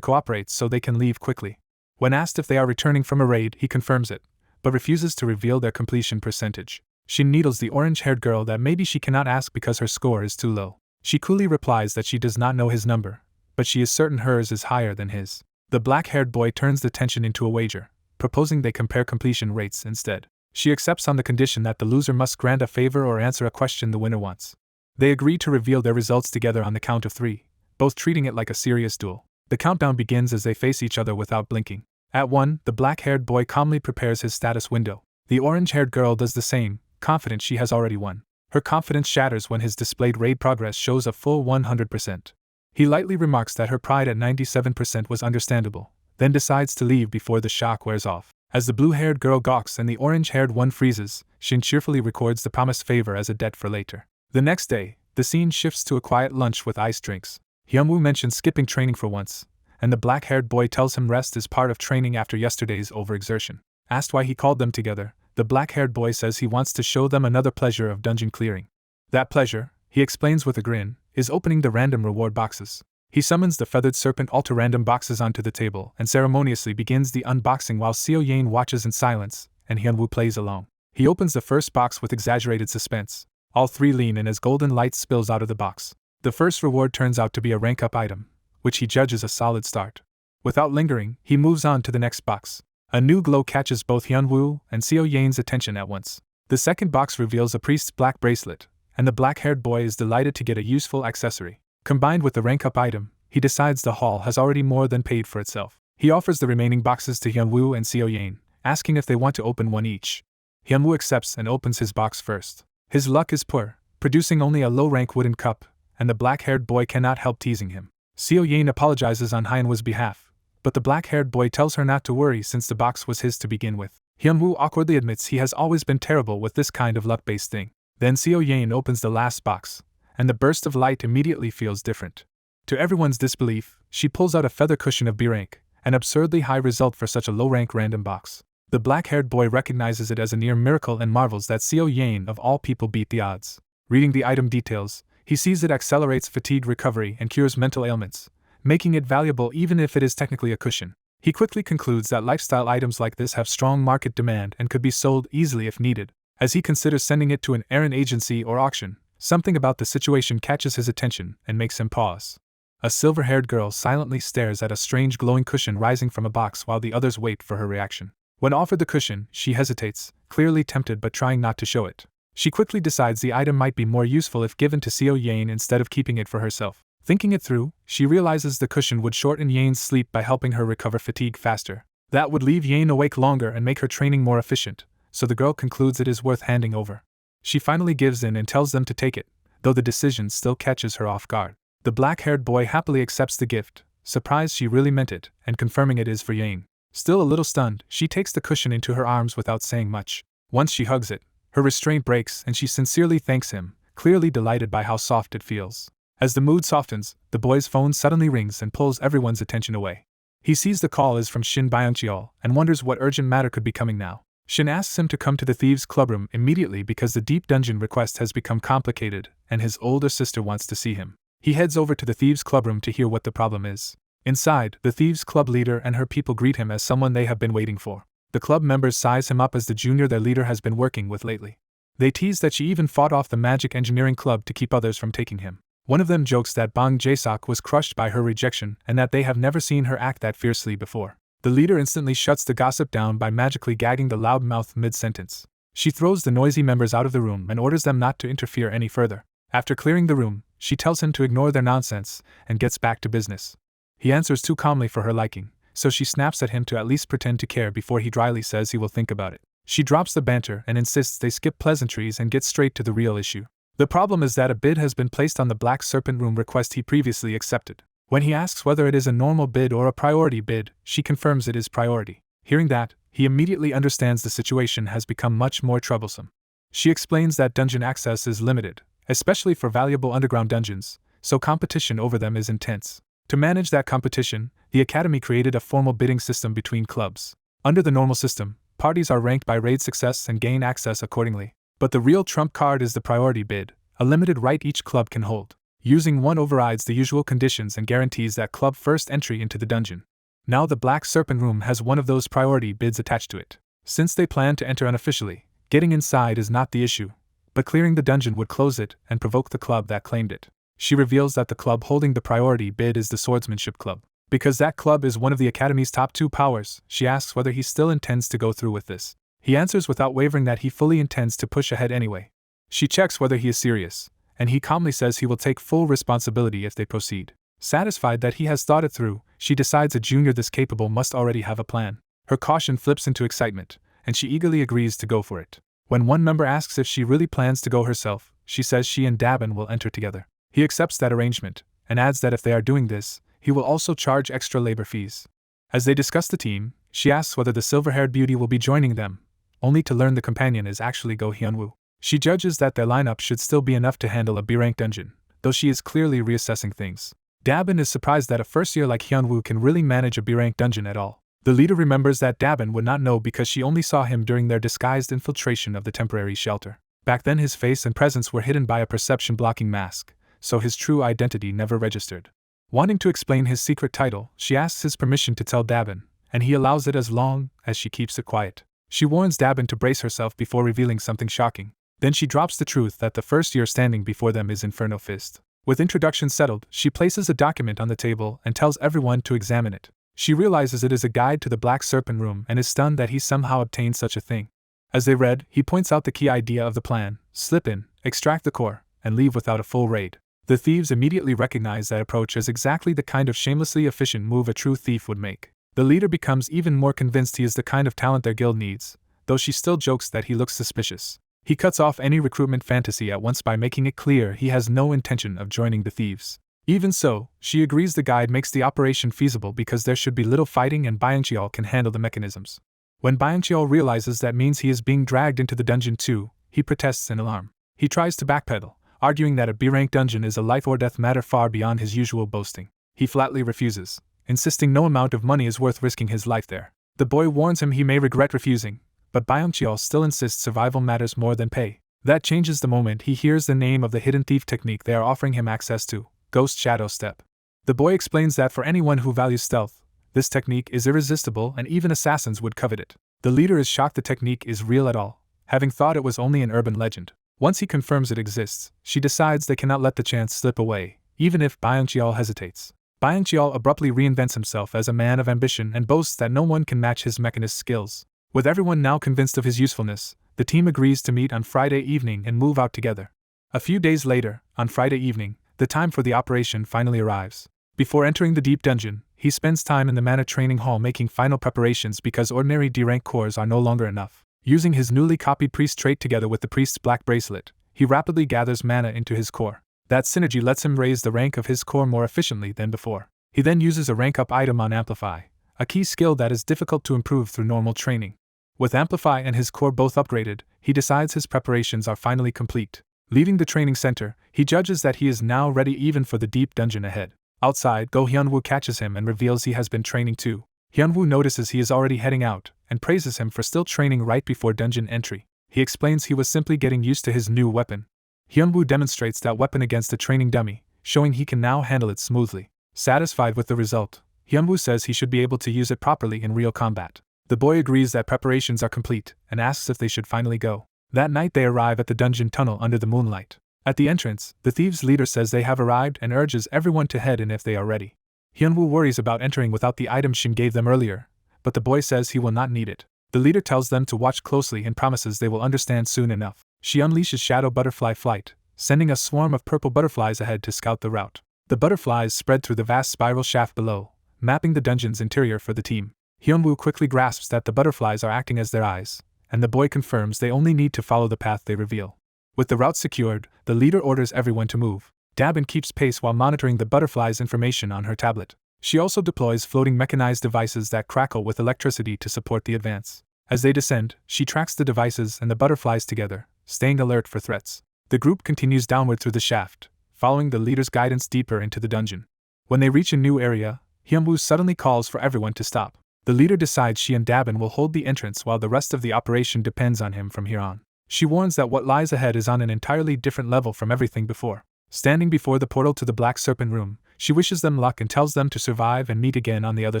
cooperate so they can leave quickly. When asked if they are returning from a raid, he confirms it, but refuses to reveal their completion percentage. Shin needles the orange-haired girl that maybe she cannot ask because her score is too low. She coolly replies that she does not know his number, but she is certain hers is higher than his. The black-haired boy turns the tension into a wager, proposing they compare completion rates instead. She accepts on the condition that the loser must grant a favor or answer a question the winner wants. They agree to reveal their results together on the count of 3, both treating it like a serious duel. The countdown begins as they face each other without blinking. At 1, the black-haired boy calmly prepares his status window. The orange-haired girl does the same, confident she has already won. Her confidence shatters when his displayed raid progress shows a full 100%. He lightly remarks that her pride at 97% was understandable, then decides to leave before the shock wears off. As the blue-haired girl gawks and the orange-haired one freezes, Shin cheerfully records the promised favor as a debt for later. The next day, the scene shifts to a quiet lunch with iced drinks. Hyunwoo mentions skipping training for once, and the black-haired boy tells him rest is part of training after yesterday's overexertion. Asked why he called them together, the black-haired boy says he wants to show them another pleasure of dungeon clearing. That pleasure, he explains with a grin, is opening the random reward boxes. He summons the feathered serpent ultra-random boxes onto the table and ceremoniously begins the unboxing while Seo Yain watches in silence, and Hyunwoo plays along. He opens the first box with exaggerated suspense. All three lean in as golden light spills out of the box. The first reward turns out to be a rank-up item, which he judges a solid start. Without lingering, he moves on to the next box. A new glow catches both Hyunwoo and Seo Yain's attention at once. The second box reveals a priest's black bracelet, and the black-haired boy is delighted to get a useful accessory. Combined with the rank-up item, he decides the haul has already more than paid for itself. He offers the remaining boxes to Hyunwoo and Seo Yain, asking if they want to open one each. Hyunwoo accepts and opens his box first. His luck is poor, producing only a low-rank wooden cup, and the black-haired boy cannot help teasing him. Seo Yain apologizes on Hyunwoo's behalf, but the black-haired boy tells her not to worry since the box was his to begin with. Hyunwoo awkwardly admits he has always been terrible with this kind of luck-based thing. Then Seo Yain opens the last box, and the burst of light immediately feels different. To everyone's disbelief, she pulls out a feather cushion of B rank, an absurdly high result for such a low-rank random box. The black-haired boy recognizes it as a near miracle and marvels that Seo Yain of all people beat the odds. Reading the item details, he sees it accelerates fatigue recovery and cures mental ailments, making it valuable even if it is technically a cushion. He quickly concludes that lifestyle items like this have strong market demand and could be sold easily if needed. As he considers sending it to an errand agency or auction, something about the situation catches his attention and makes him pause. A silver-haired girl silently stares at a strange glowing cushion rising from a box while the others wait for her reaction. When offered the cushion, she hesitates, clearly tempted but trying not to show it. She quickly decides the item might be more useful if given to Seo Yain instead of keeping it for herself. Thinking it through, she realizes the cushion would shorten Yain's sleep by helping her recover fatigue faster. That would leave Yain awake longer and make her training more efficient, so the girl concludes it is worth handing over. She finally gives in and tells them to take it, though the decision still catches her off guard. The black-haired boy happily accepts the gift, surprised she really meant it, and confirming it is for Yain. Still a little stunned, she takes the cushion into her arms without saying much. Once she hugs it, her restraint breaks and she sincerely thanks him, clearly delighted by how soft it feels. As the mood softens, the boy's phone suddenly rings and pulls everyone's attention away. He sees the call is from Shin Byung-cheol and wonders what urgent matter could be coming now. Shin asks him to come to the Thieves' Clubroom immediately because the deep dungeon request has become complicated and his older sister wants to see him. He heads over to the Thieves' Clubroom to hear what the problem is. Inside, the Thieves' Club leader and her people greet him as someone they have been waiting for. The club members size him up as the junior their leader has been working with lately. They tease that she even fought off the Magic Engineering Club to keep others from taking him. One of them jokes that Bang Jae-sok was crushed by her rejection and that they have never seen her act that fiercely before. The leader instantly shuts the gossip down by magically gagging the loudmouth mid-sentence. She throws the noisy members out of the room and orders them not to interfere any further. After clearing the room, she tells him to ignore their nonsense and gets back to business. He answers too calmly for her liking, so she snaps at him to at least pretend to care before he dryly says he will think about it. She drops the banter and insists they skip pleasantries and get straight to the real issue. The problem is that a bid has been placed on the Black Serpent Room request he previously accepted. When he asks whether it is a normal bid or a priority bid, she confirms it is priority. Hearing that, he immediately understands the situation has become much more troublesome. She explains that dungeon access is limited, especially for valuable underground dungeons, so competition over them is intense. To manage that competition, the Academy created a formal bidding system between clubs. Under the normal system, parties are ranked by raid success and gain access accordingly. But the real trump card is the priority bid, a limited right each club can hold. Using one overrides the usual conditions and guarantees that club first entry into the dungeon. Now the Black Serpent Room has one of those priority bids attached to it. Since they plan to enter unofficially, getting inside is not the issue, but clearing the dungeon would close it and provoke the club that claimed it. She reveals that the club holding the priority bid is the Swordsmanship Club. Because that club is one of the Academy's top 2 powers, she asks whether he still intends to go through with this. He answers without wavering that he fully intends to push ahead anyway. She checks whether he is serious, and he calmly says he will take full responsibility if they proceed. Satisfied that he has thought it through, she decides a junior this capable must already have a plan. Her caution flips into excitement, and she eagerly agrees to go for it. When one member asks if she really plans to go herself, she says she and Dabin will enter together. He accepts that arrangement, and adds that if they are doing this, he will also charge extra labor fees. As they discuss the team, she asks whether the silver-haired beauty will be joining them, only to learn the companion is actually Go Hyunwoo. She judges that their lineup should still be enough to handle a B-rank dungeon, though she is clearly reassessing things. Dabin is surprised that a first year like Hyunwoo can really manage a B-rank dungeon at all. The leader remembers that Dabin would not know because she only saw him during their disguised infiltration of the temporary shelter. Back then his face and presence were hidden by a perception-blocking mask, so his true identity never registered. Wanting to explain his secret title, she asks his permission to tell Dabin, and he allows it as long as she keeps it quiet. She warns Dabin to brace herself before revealing something shocking. Then she drops the truth that the first year standing before them is Inferno Fist. With introduction settled, she places a document on the table and tells everyone to examine it. She realizes it is a guide to the Black Serpent Room and is stunned that he somehow obtained such a thing. As they read, he points out the key idea of the plan: slip in, extract the core, and leave without a full raid. The thieves immediately recognize that approach as exactly the kind of shamelessly efficient move a true thief would make. The leader becomes even more convinced he is the kind of talent their guild needs, though she still jokes that he looks suspicious. He cuts off any recruitment fantasy at once by making it clear he has no intention of joining the thieves. Even so, she agrees the guide makes the operation feasible because there should be little fighting and Byung-cheol can handle the mechanisms. When Byung-cheol realizes that means he is being dragged into the dungeon too, he protests in alarm. He tries to backpedal, arguing that a B-rank dungeon is a life-or-death matter far beyond his usual boasting. He flatly refuses, insisting no amount of money is worth risking his life there. The boy warns him he may regret refusing, but Byung-cheol still insists survival matters more than pay. That changes the moment he hears the name of the hidden thief technique they are offering him access to, Ghost Shadow Step. The boy explains that for anyone who values stealth, this technique is irresistible and even assassins would covet it. The leader is shocked the technique is real at all, having thought it was only an urban legend. Once he confirms it exists, she decides they cannot let the chance slip away, even if Byung-cheol hesitates. Byung-cheol abruptly reinvents himself as a man of ambition and boasts that no one can match his mechanist skills. With everyone now convinced of his usefulness, the team agrees to meet on Friday evening and move out together. A few days later, on Friday evening, the time for the operation finally arrives. Before entering the deep dungeon, he spends time in the mana training hall making final preparations because ordinary D-rank cores are no longer enough. Using his newly copied priest trait together with the priest's black bracelet, he rapidly gathers mana into his core. That synergy lets him raise the rank of his core more efficiently than before. He then uses a rank-up item on Amplify, a key skill that is difficult to improve through normal training. With Amplify and his core both upgraded, he decides his preparations are finally complete. Leaving the training center, he judges that he is now ready even for the deep dungeon ahead. Outside, Go Hyunwoo catches him and reveals he has been training too. Hyunwoo notices he is already heading out, and praises him for still training right before dungeon entry. He explains he was simply getting used to his new weapon. Hyunwoo demonstrates that weapon against a training dummy, showing he can now handle it smoothly. Satisfied with the result, Hyunwoo says he should be able to use it properly in real combat. The boy agrees that preparations are complete, and asks if they should finally go. That night they arrive at the dungeon tunnel under the moonlight. At the entrance, the thieves' leader says they have arrived and urges everyone to head in if they are ready. Hyunwoo worries about entering without the item Shin gave them earlier, but the boy says he will not need it. The leader tells them to watch closely and promises they will understand soon enough. She unleashes Shadow Butterfly Flight, sending a swarm of purple butterflies ahead to scout the route. The butterflies spread through the vast spiral shaft below, mapping the dungeon's interior for the team. Hyunwoo quickly grasps that the butterflies are acting as their eyes, and the boy confirms they only need to follow the path they reveal. With the route secured, the leader orders everyone to move. Dabin keeps pace while monitoring the butterfly's information on her tablet. She also deploys floating mechanized devices that crackle with electricity to support the advance. As they descend, she tracks the devices and the butterflies together, staying alert for threats. The group continues downward through the shaft, following the leader's guidance deeper into the dungeon. When they reach a new area, Hyunwoo suddenly calls for everyone to stop. The leader decides she and Dabin will hold the entrance while the rest of the operation depends on him from here on. She warns that what lies ahead is on an entirely different level from everything before. Standing before the portal to the Black Serpent Room, she wishes them luck and tells them to survive and meet again on the other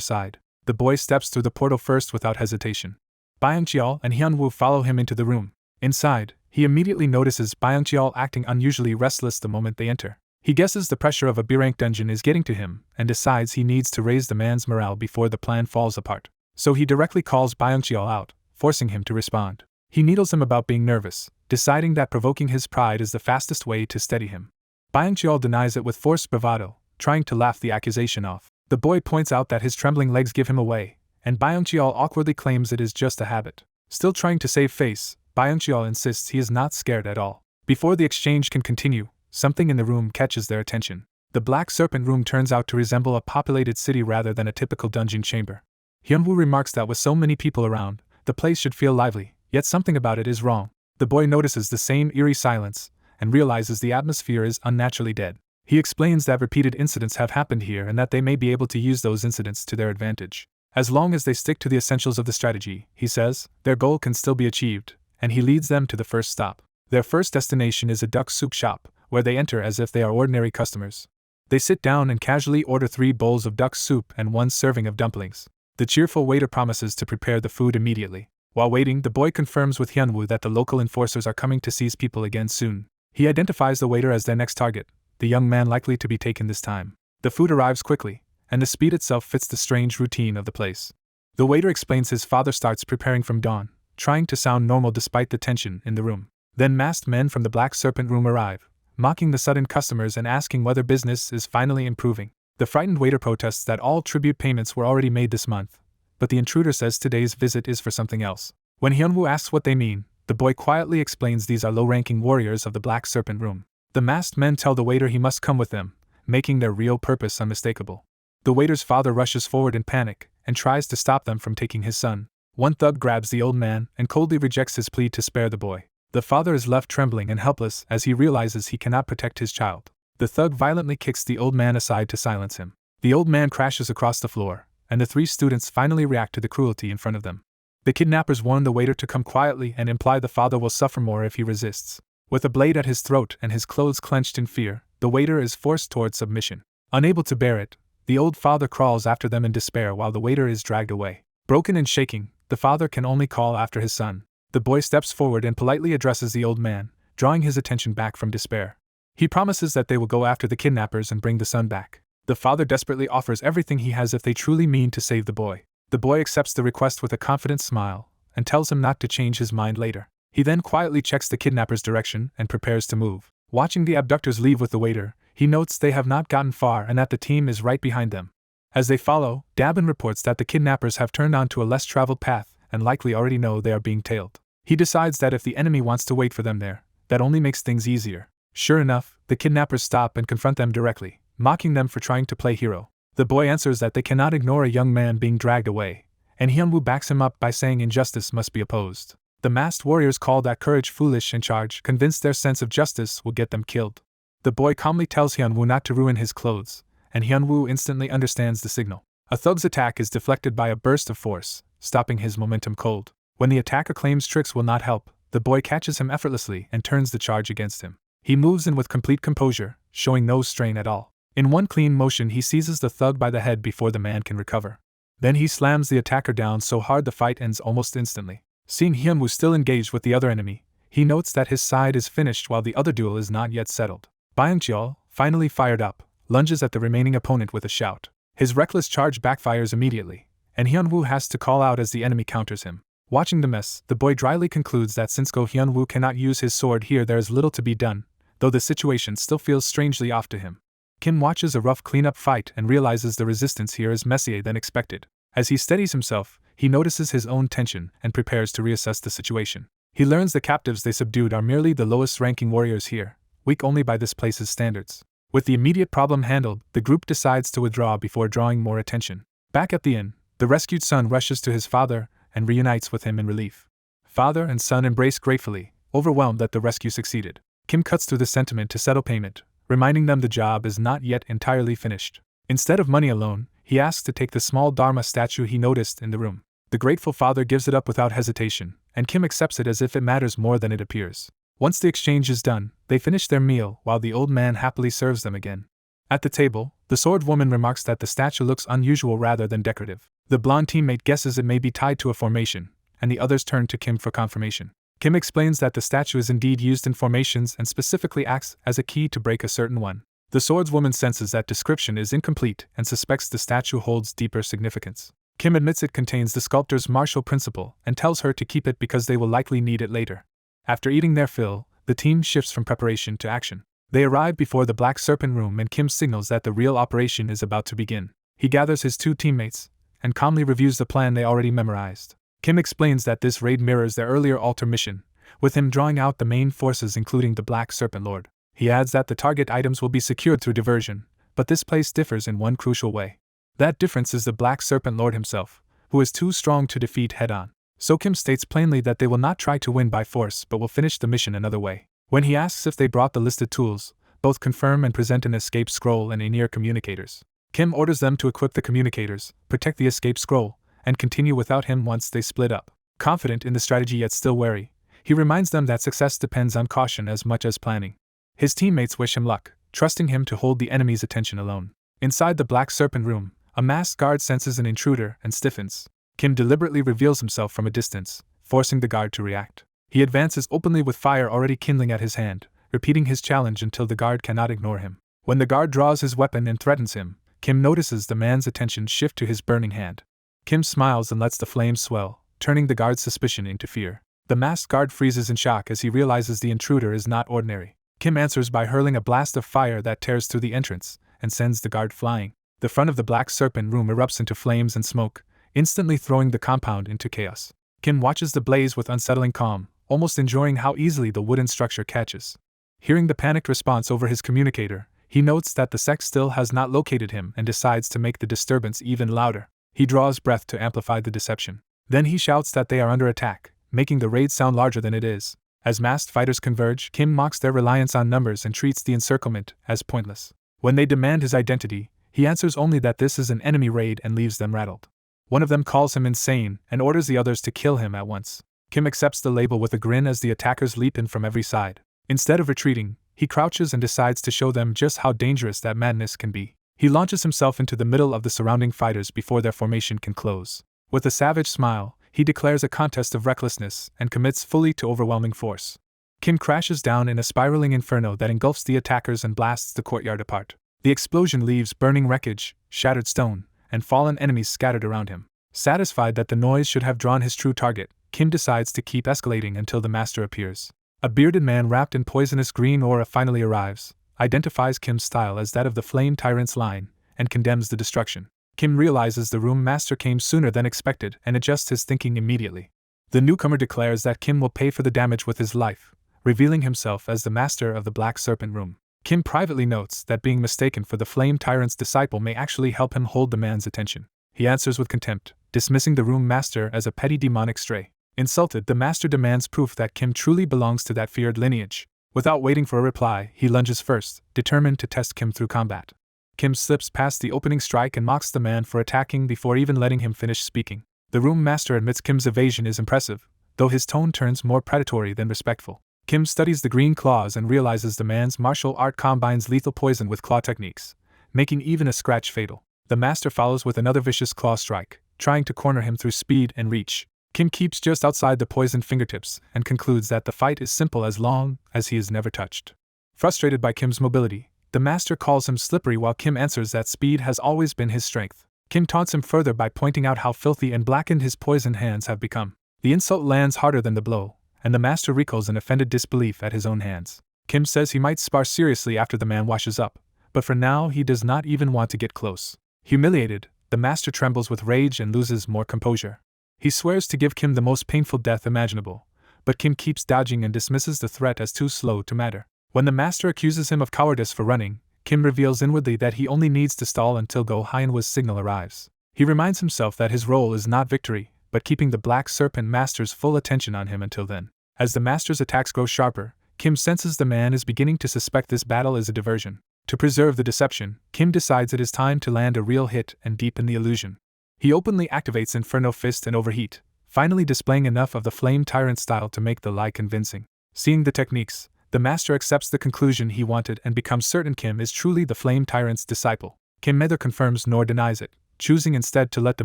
side. The boy steps through the portal first without hesitation. Byung-cheol and Hyunwoo follow him into the room. Inside, he immediately notices Byung-cheol acting unusually restless the moment they enter. He guesses the pressure of a B-rank dungeon is getting to him and decides he needs to raise the man's morale before the plan falls apart. So he directly calls Byung-cheol out, forcing him to respond. He needles him about being nervous, deciding that provoking his pride is the fastest way to steady him. Byung-cheol denies it with forced bravado, trying to laugh the accusation off. The boy points out that his trembling legs give him away, and Byung-cheol awkwardly claims it is just a habit. Still trying to save face, Byung-cheol insists he is not scared at all. Before the exchange can continue, something in the room catches their attention. The Black Serpent Room turns out to resemble a populated city rather than a typical dungeon chamber. Hyunwoo remarks that with so many people around, the place should feel lively, yet something about it is wrong. The boy notices the same eerie silence, and realizes the atmosphere is unnaturally dead. He explains that repeated incidents have happened here and that they may be able to use those incidents to their advantage. As long as they stick to the essentials of the strategy, he says, their goal can still be achieved, and he leads them to the first stop. Their first destination is a duck soup shop, where they enter as if they are ordinary customers. They sit down and casually order 3 bowls of duck soup and 1 serving of dumplings. The cheerful waiter promises to prepare the food immediately. While waiting, the boy confirms with Hyunwoo that the local enforcers are coming to seize people again soon. He identifies the waiter as their next target, the young man likely to be taken this time. The food arrives quickly, and the speed itself fits the strange routine of the place. The waiter explains his father starts preparing from dawn, trying to sound normal despite the tension in the room. Then masked men from the Black Serpent Room arrive, mocking the sudden customers and asking whether business is finally improving. The frightened waiter protests that all tribute payments were already made this month, but the intruder says today's visit is for something else. When Hyunwoo asks what they mean, the boy quietly explains these are low-ranking warriors of the Black Serpent Room. The masked men tell the waiter he must come with them, making their real purpose unmistakable. The waiter's father rushes forward in panic and tries to stop them from taking his son. One thug grabs the old man and coldly rejects his plea to spare the boy. The father is left trembling and helpless as he realizes he cannot protect his child. The thug violently kicks the old man aside to silence him. The old man crashes across the floor, and the 3 students finally react to the cruelty in front of them. The kidnappers warn the waiter to come quietly and imply the father will suffer more if he resists. With a blade at his throat and his clothes clenched in fear, the waiter is forced toward submission. Unable to bear it, the old father crawls after them in despair while the waiter is dragged away. Broken and shaking, the father can only call after his son. The boy steps forward and politely addresses the old man, drawing his attention back from despair. He promises that they will go after the kidnappers and bring the son back. The father desperately offers everything he has if they truly mean to save the boy. The boy accepts the request with a confident smile and tells him not to change his mind later. He then quietly checks the kidnappers' direction and prepares to move. Watching the abductors leave with the waiter, he notes they have not gotten far and that the team is right behind them. As they follow, Dabin reports that the kidnappers have turned onto a less traveled path and likely already know they are being tailed. He decides that if the enemy wants to wait for them there, that only makes things easier. Sure enough, the kidnappers stop and confront them directly, mocking them for trying to play hero. The boy answers that they cannot ignore a young man being dragged away, and Hyunwoo backs him up by saying injustice must be opposed. The masked warriors call that courage foolish and charge, convinced their sense of justice will get them killed. The boy calmly tells Hyunwoo not to ruin his clothes, and Hyunwoo instantly understands the signal. A thug's attack is deflected by a burst of force, stopping his momentum cold. When the attacker claims tricks will not help, the boy catches him effortlessly and turns the charge against him. He moves in with complete composure, showing no strain at all. In one clean motion he seizes the thug by the head before the man can recover. Then he slams the attacker down so hard the fight ends almost instantly. Seeing Hyunwoo still engaged with the other enemy, he notes that his side is finished while the other duel is not yet settled. Byung-cheol, finally fired up, lunges at the remaining opponent with a shout. His reckless charge backfires immediately, and Hyunwoo has to call out as the enemy counters him. Watching the mess, the boy dryly concludes that since Hyunwoo cannot use his sword here there is little to be done, though the situation still feels strangely off to him. Kim watches a rough cleanup fight and realizes the resistance here is messier than expected. As he steadies himself, he notices his own tension and prepares to reassess the situation. He learns the captives they subdued are merely the lowest-ranking warriors here, weak only by this place's standards. With the immediate problem handled, the group decides to withdraw before drawing more attention. Back at the inn, the rescued son rushes to his father and reunites with him in relief. Father and son embrace gratefully, overwhelmed that the rescue succeeded. Kim cuts through the sentiment to settle payment, reminding them the job is not yet entirely finished. Instead of money alone, he asks to take the small Dharma statue he noticed in the room. The grateful father gives it up without hesitation, and Kim accepts it as if it matters more than it appears. Once the exchange is done, they finish their meal while the old man happily serves them again. At the table, the sword woman remarks that the statue looks unusual rather than decorative. The blonde teammate guesses it may be tied to a formation, and the others turn to Kim for confirmation. Kim explains that the statue is indeed used in formations and specifically acts as a key to break a certain one. The swordswoman senses that description is incomplete and suspects the statue holds deeper significance. Kim admits it contains the sculptor's martial principle and tells her to keep it because they will likely need it later. After eating their fill, the team shifts from preparation to action. They arrive before the Black Serpent room and Kim signals that the real operation is about to begin. He gathers his two teammates and calmly reviews the plan they already memorized. Kim explains that this raid mirrors their earlier altar mission, with him drawing out the main forces including the Black Serpent Lord. He adds that the target items will be secured through diversion, but this place differs in one crucial way. That difference is the Black Serpent Lord himself, who is too strong to defeat head-on. So Kim states plainly that they will not try to win by force but will finish the mission another way. When he asks if they brought the listed tools, both confirm and present an escape scroll and Aeneer communicators. Kim orders them to equip the communicators, protect the escape scroll, and continue without him once they split up. Confident in the strategy yet still wary, he reminds them that success depends on caution as much as planning. His teammates wish him luck, trusting him to hold the enemy's attention alone. Inside the Black Serpent room, a masked guard senses an intruder and stiffens. Kim deliberately reveals himself from a distance, forcing the guard to react. He advances openly with fire already kindling at his hand, repeating his challenge until the guard cannot ignore him. When the guard draws his weapon and threatens him, Kim notices the man's attention shift to his burning hand. Kim smiles and lets the flames swell, turning the guard's suspicion into fear. The masked guard freezes in shock as he realizes the intruder is not ordinary. Kim answers by hurling a blast of fire that tears through the entrance and sends the guard flying. The front of the Black Serpent room erupts into flames and smoke, instantly throwing the compound into chaos. Kim watches the blaze with unsettling calm, almost enjoying how easily the wooden structure catches. Hearing the panicked response over his communicator, he notes that the sect still has not located him and decides to make the disturbance even louder. He draws breath to amplify the deception. Then he shouts that they are under attack, making the raid sound larger than it is. As masked fighters converge, Kim mocks their reliance on numbers and treats the encirclement as pointless. When they demand his identity, he answers only that this is an enemy raid and leaves them rattled. One of them calls him insane and orders the others to kill him at once. Kim accepts the label with a grin as the attackers leap in from every side. Instead of retreating, he crouches and decides to show them just how dangerous that madness can be. He launches himself into the middle of the surrounding fighters before their formation can close. With a savage smile, he declares a contest of recklessness and commits fully to overwhelming force. Kim crashes down in a spiraling inferno that engulfs the attackers and blasts the courtyard apart. The explosion leaves burning wreckage, shattered stone, and fallen enemies scattered around him. Satisfied that the noise should have drawn his true target, Kim decides to keep escalating until the master appears. A bearded man wrapped in poisonous green aura finally arrives, identifies Kim's style as that of the Flame Tyrant's line, and condemns the destruction. Kim realizes the room master came sooner than expected and adjusts his thinking immediately. The newcomer declares that Kim will pay for the damage with his life, revealing himself as the master of the Black Serpent room. Kim privately notes that being mistaken for the Flame Tyrant's disciple may actually help him hold the man's attention. He answers with contempt, dismissing the room master as a petty demonic stray. Insulted, the master demands proof that Kim truly belongs to that feared lineage. Without waiting for a reply, he lunges first, determined to test Kim through combat. Kim slips past the opening strike and mocks the man for attacking before even letting him finish speaking. The room master admits Kim's evasion is impressive, though his tone turns more predatory than respectful. Kim studies the green claws and realizes the man's martial art combines lethal poison with claw techniques, making even a scratch fatal. The master follows with another vicious claw strike, trying to corner him through speed and reach. Kim keeps just outside the poisoned fingertips and concludes that the fight is simple as long as he is never touched. Frustrated by Kim's mobility, the master calls him slippery while Kim answers that speed has always been his strength. Kim taunts him further by pointing out how filthy and blackened his poisoned hands have become. The insult lands harder than the blow, and the master recoils in offended disbelief at his own hands. Kim says he might spar seriously after the man washes up, but for now he does not even want to get close. Humiliated, the master trembles with rage and loses more composure. He swears to give Kim the most painful death imaginable, but Kim keeps dodging and dismisses the threat as too slow to matter. When the master accuses him of cowardice for running, Kim reveals inwardly that he only needs to stall until Go Hyenwa's signal arrives. He reminds himself that his role is not victory, but keeping the Black Serpent Master's full attention on him until then. As the Master's attacks grow sharper, Kim senses the man is beginning to suspect this battle is a diversion. To preserve the deception, Kim decides it is time to land a real hit and deepen the illusion. He openly activates Inferno Fist and Overheat, finally displaying enough of the Flame Tyrant style to make the lie convincing. Seeing the techniques, the Master accepts the conclusion he wanted and becomes certain Kim is truly the Flame Tyrant's disciple. Kim neither confirms nor denies it, choosing instead to let the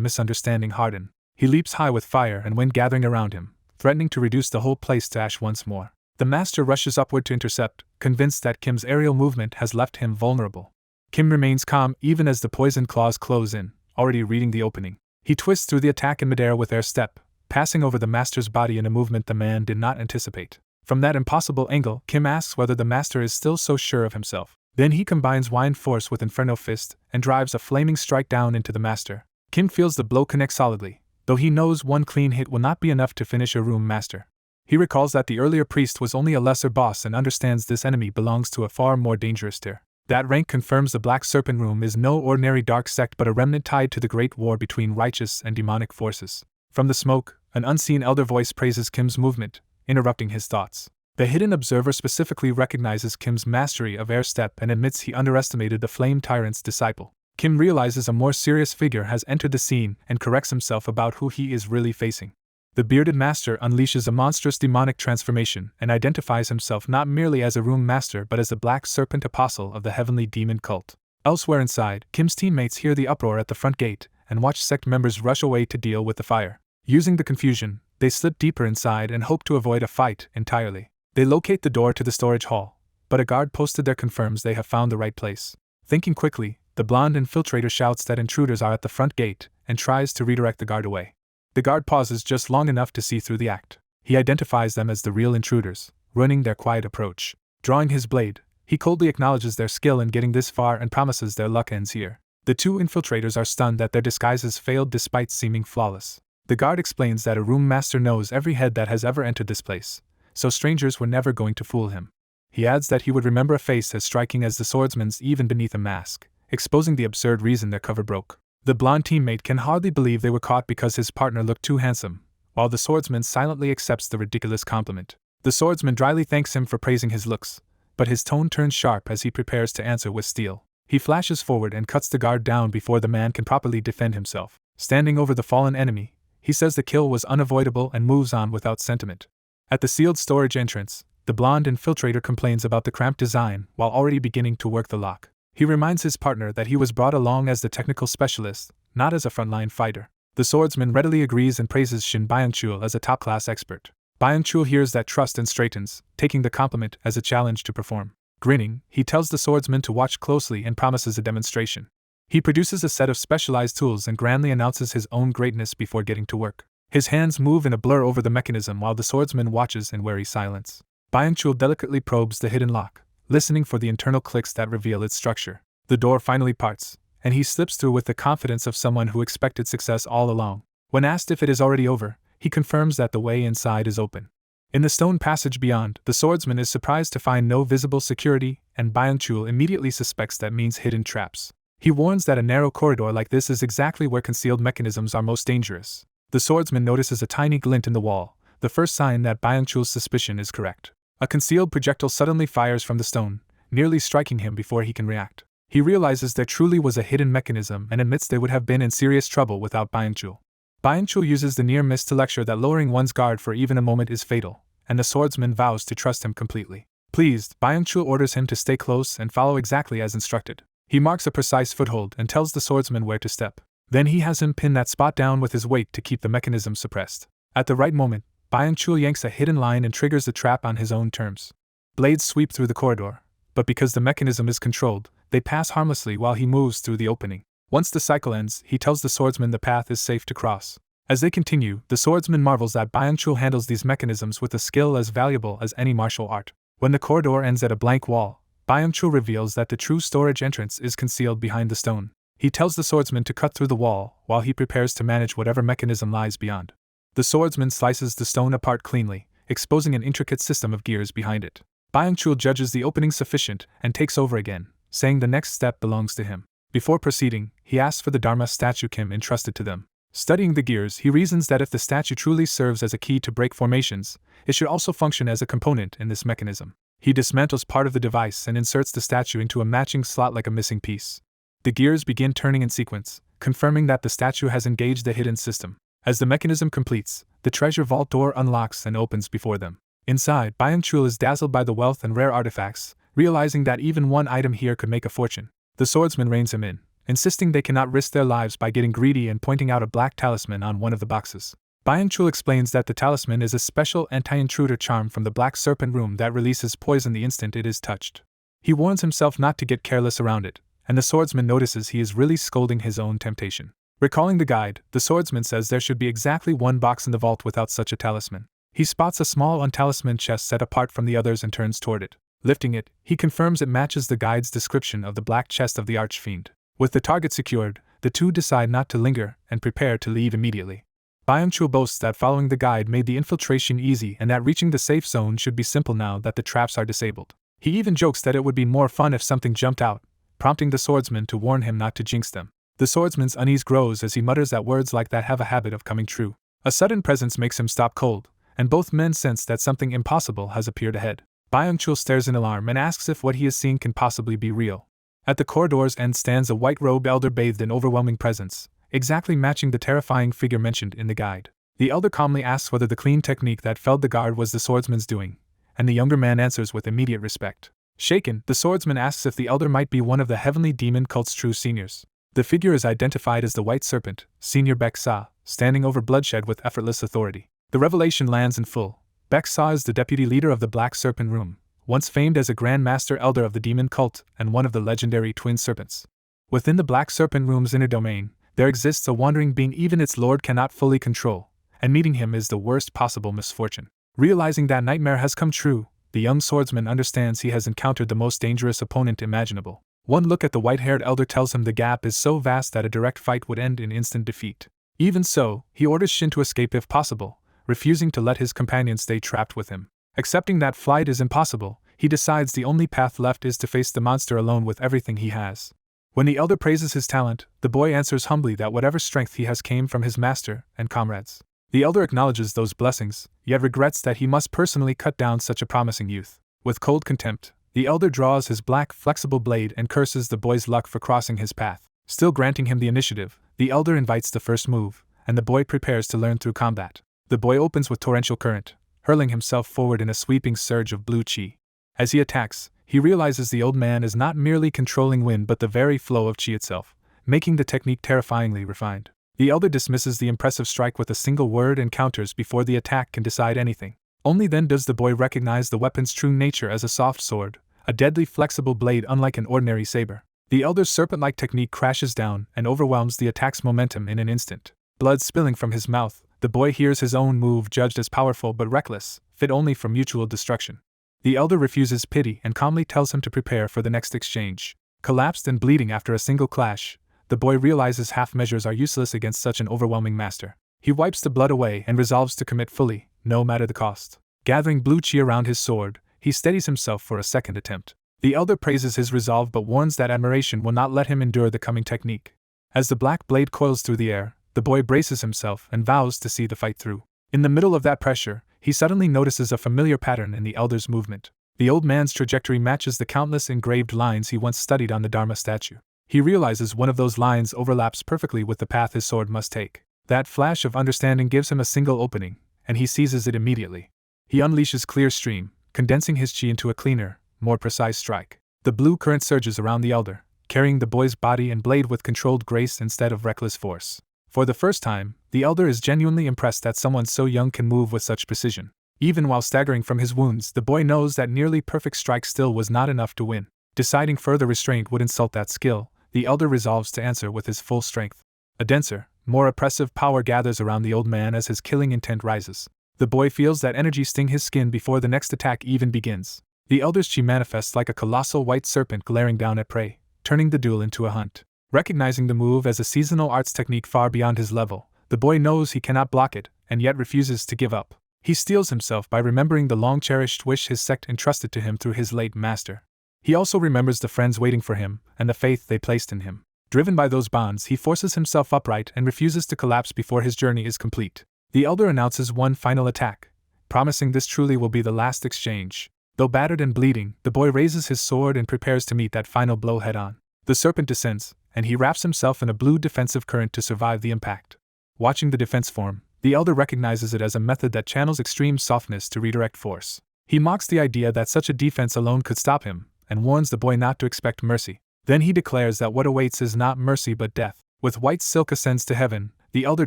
misunderstanding harden. He leaps high with fire and wind gathering around him, threatening to reduce the whole place to ash once more. The Master rushes upward to intercept, convinced that Kim's aerial movement has left him vulnerable. Kim remains calm even as the poisoned claws close in, already reading the opening. He twists through the attack in midair with air step, passing over the Master's body in a movement the man did not anticipate. From that impossible angle, Kim asks whether the Master is still so sure of himself. Then he combines Wind Force with Inferno Fist and drives a flaming strike down into the Master. Kim feels the blow connect solidly, though he knows one clean hit will not be enough to finish a room master. He recalls that the earlier priest was only a lesser boss and understands this enemy belongs to a far more dangerous tier. That rank confirms the Black Serpent Room is no ordinary dark sect but a remnant tied to the great war between righteous and demonic forces. From the smoke, an unseen elder voice praises Kim's movement, interrupting his thoughts. The hidden observer specifically recognizes Kim's mastery of air step and admits he underestimated the Flame Tyrant's disciple. Kim realizes a more serious figure has entered the scene and corrects himself about who he is really facing. The bearded master unleashes a monstrous demonic transformation and identifies himself not merely as a room master but as the Black Serpent Apostle of the heavenly demon cult. Elsewhere inside, Kim's teammates hear the uproar at the front gate and watch sect members rush away to deal with the fire. Using the confusion, they slip deeper inside and hope to avoid a fight entirely. They locate the door to the storage hall, but a guard posted there confirms they have found the right place. Thinking quickly, the blonde infiltrator shouts that intruders are at the front gate and tries to redirect the guard away. The guard pauses just long enough to see through the act. He identifies them as the real intruders, ruining their quiet approach. Drawing his blade, he coldly acknowledges their skill in getting this far and promises their luck ends here. The two infiltrators are stunned that their disguises failed despite seeming flawless. The guard explains that a room master knows every head that has ever entered this place, so strangers were never going to fool him. He adds that he would remember a face as striking as the swordsman's even beneath a mask, exposing the absurd reason their cover broke. The blonde teammate can hardly believe they were caught because his partner looked too handsome, while the swordsman silently accepts the ridiculous compliment. The swordsman dryly thanks him for praising his looks, but his tone turns sharp as he prepares to answer with steel. He flashes forward and cuts the guard down before the man can properly defend himself. Standing over the fallen enemy, he says the kill was unavoidable and moves on without sentiment. At the sealed storage entrance, the blonde infiltrator complains about the cramped design while already beginning to work the lock. He reminds his partner that he was brought along as the technical specialist, not as a frontline fighter. The swordsman readily agrees and praises Shin Byung-chul as a top-class expert. Byung-chul hears that trust and straightens, taking the compliment as a challenge to perform. Grinning, he tells the swordsman to watch closely and promises a demonstration. He produces a set of specialized tools and grandly announces his own greatness before getting to work. His hands move in a blur over the mechanism while the swordsman watches in wary silence. Byung-chul delicately probes the hidden lock, listening for the internal clicks that reveal its structure. The door finally parts, and he slips through with the confidence of someone who expected success all along. When asked if it is already over, he confirms that the way inside is open. In the stone passage beyond, the swordsman is surprised to find no visible security, and Byung-chul immediately suspects that means hidden traps. He warns that a narrow corridor like this is exactly where concealed mechanisms are most dangerous. The swordsman notices a tiny glint in the wall, the first sign that Byung-chul's suspicion is correct. A concealed projectile suddenly fires from the stone, nearly striking him before he can react. He realizes there truly was a hidden mechanism and admits they would have been in serious trouble without Byung-chul. Byung-chul uses the near miss to lecture that lowering one's guard for even a moment is fatal, and the swordsman vows to trust him completely. Pleased, Byung-chul orders him to stay close and follow exactly as instructed. He marks a precise foothold and tells the swordsman where to step. Then he has him pin that spot down with his weight to keep the mechanism suppressed. At the right moment, Byung-chul yanks a hidden line and triggers the trap on his own terms. Blades sweep through the corridor, but because the mechanism is controlled, they pass harmlessly while he moves through the opening. Once the cycle ends, he tells the swordsman the path is safe to cross. As they continue, the swordsman marvels that Byung-chul handles these mechanisms with a skill as valuable as any martial art. When the corridor ends at a blank wall, Byung-chul reveals that the true storage entrance is concealed behind the stone. He tells the swordsman to cut through the wall while he prepares to manage whatever mechanism lies beyond. The swordsman slices the stone apart cleanly, exposing an intricate system of gears behind it. Byung-chul judges the opening sufficient and takes over again, saying the next step belongs to him. Before proceeding, he asks for the Dharma statue Kim entrusted to them. Studying the gears, he reasons that if the statue truly serves as a key to break formations, it should also function as a component in this mechanism. He dismantles part of the device and inserts the statue into a matching slot like a missing piece. The gears begin turning in sequence, confirming that the statue has engaged the hidden system. As the mechanism completes, the treasure vault door unlocks and opens before them. Inside, Byung-chul is dazzled by the wealth and rare artifacts, realizing that even one item here could make a fortune. The swordsman reins him in, insisting they cannot risk their lives by getting greedy and pointing out a black talisman on one of the boxes. Byung-chul explains that the talisman is a special anti-intruder charm from the Black Serpent Room that releases poison the instant it is touched. He warns himself not to get careless around it, and the swordsman notices he is really scolding his own temptation. Recalling the guide, the swordsman says there should be exactly one box in the vault without such a talisman. He spots a small untalismaned chest set apart from the others and turns toward it. Lifting it, he confirms it matches the guide's description of the black chest of the archfiend. With the target secured, the two decide not to linger and prepare to leave immediately. Byung-chul boasts that following the guide made the infiltration easy and that reaching the safe zone should be simple now that the traps are disabled. He even jokes that it would be more fun if something jumped out, prompting the swordsman to warn him not to jinx them. The swordsman's unease grows as he mutters that words like that have a habit of coming true. A sudden presence makes him stop cold, and both men sense that something impossible has appeared ahead. Byung-chul stares in alarm and asks if what he has seen can possibly be real. At the corridor's end stands a white-robed elder bathed in overwhelming presence, exactly matching the terrifying figure mentioned in the guide. The elder calmly asks whether the clean technique that felled the guard was the swordsman's doing, and the younger man answers with immediate respect. Shaken, the swordsman asks if the elder might be one of the heavenly demon cult's true seniors. The figure is identified as the White Serpent, Senior Baek-sa, standing over bloodshed with effortless authority. The revelation lands in full. Baek-sa is the deputy leader of the Black Serpent Room, once famed as a Grand Master Elder of the demon cult and one of the legendary twin serpents. Within the Black Serpent Room's inner domain, there exists a wandering being even its lord cannot fully control, and meeting him is the worst possible misfortune. Realizing that nightmare has come true, the young swordsman understands he has encountered the most dangerous opponent imaginable. One look at the white-haired elder tells him the gap is so vast that a direct fight would end in instant defeat. Even so, he orders Shin to escape if possible, refusing to let his companion stay trapped with him. Accepting that flight is impossible, he decides the only path left is to face the monster alone with everything he has. When the elder praises his talent, the boy answers humbly that whatever strength he has came from his master and comrades. The elder acknowledges those blessings, yet regrets that he must personally cut down such a promising youth. With cold contempt, the elder draws his black, flexible blade and curses the boy's luck for crossing his path. Still granting him the initiative, the elder invites the first move, and the boy prepares to learn through combat. The boy opens with torrential current, hurling himself forward in a sweeping surge of blue chi. As he attacks, he realizes the old man is not merely controlling wind but the very flow of chi itself, making the technique terrifyingly refined. The elder dismisses the impressive strike with a single word and counters before the attack can decide anything. Only then does the boy recognize the weapon's true nature as a soft sword, a deadly flexible blade unlike an ordinary saber. The elder's serpent-like technique crashes down and overwhelms the attack's momentum in an instant. Blood spilling from his mouth, the boy hears his own move judged as powerful but reckless, fit only for mutual destruction. The elder refuses pity and calmly tells him to prepare for the next exchange. Collapsed and bleeding after a single clash, the boy realizes half measures are useless against such an overwhelming master. He wipes the blood away and resolves to commit fully, no matter the cost. Gathering blue chi around his sword, he steadies himself for a second attempt. The elder praises his resolve but warns that admiration will not let him endure the coming technique. As the black blade coils through the air, the boy braces himself and vows to see the fight through. In the middle of that pressure, he suddenly notices a familiar pattern in the elder's movement. The old man's trajectory matches the countless engraved lines he once studied on the Dharma statue. He realizes one of those lines overlaps perfectly with the path his sword must take. That flash of understanding gives him a single opening, and he seizes it immediately. He unleashes clear stream, condensing his chi into a cleaner, more precise strike. The blue current surges around the elder, carrying the boy's body and blade with controlled grace instead of reckless force. For the first time, the elder is genuinely impressed that someone so young can move with such precision. Even while staggering from his wounds, the boy knows that nearly perfect strike still was not enough to win. Deciding further restraint would insult that skill, the elder resolves to answer with his full strength. A denser, more oppressive power gathers around the old man as his killing intent rises. The boy feels that energy sting his skin before the next attack even begins. The elder's chi manifests like a colossal white serpent glaring down at prey, turning the duel into a hunt. Recognizing the move as a seasonal arts technique far beyond his level, the boy knows he cannot block it, and yet refuses to give up. He steels himself by remembering the long-cherished wish his sect entrusted to him through his late master. He also remembers the friends waiting for him and the faith they placed in him. Driven by those bonds, he forces himself upright and refuses to collapse before his journey is complete. The elder announces one final attack, promising this truly will be the last exchange. Though battered and bleeding, the boy raises his sword and prepares to meet that final blow head-on. The serpent descends, and he wraps himself in a blue defensive current to survive the impact. Watching the defense form, the elder recognizes it as a method that channels extreme softness to redirect force. He mocks the idea that such a defense alone could stop him, and warns the boy not to expect mercy. Then he declares that what awaits is not mercy but death. With white silk ascends to heaven, the elder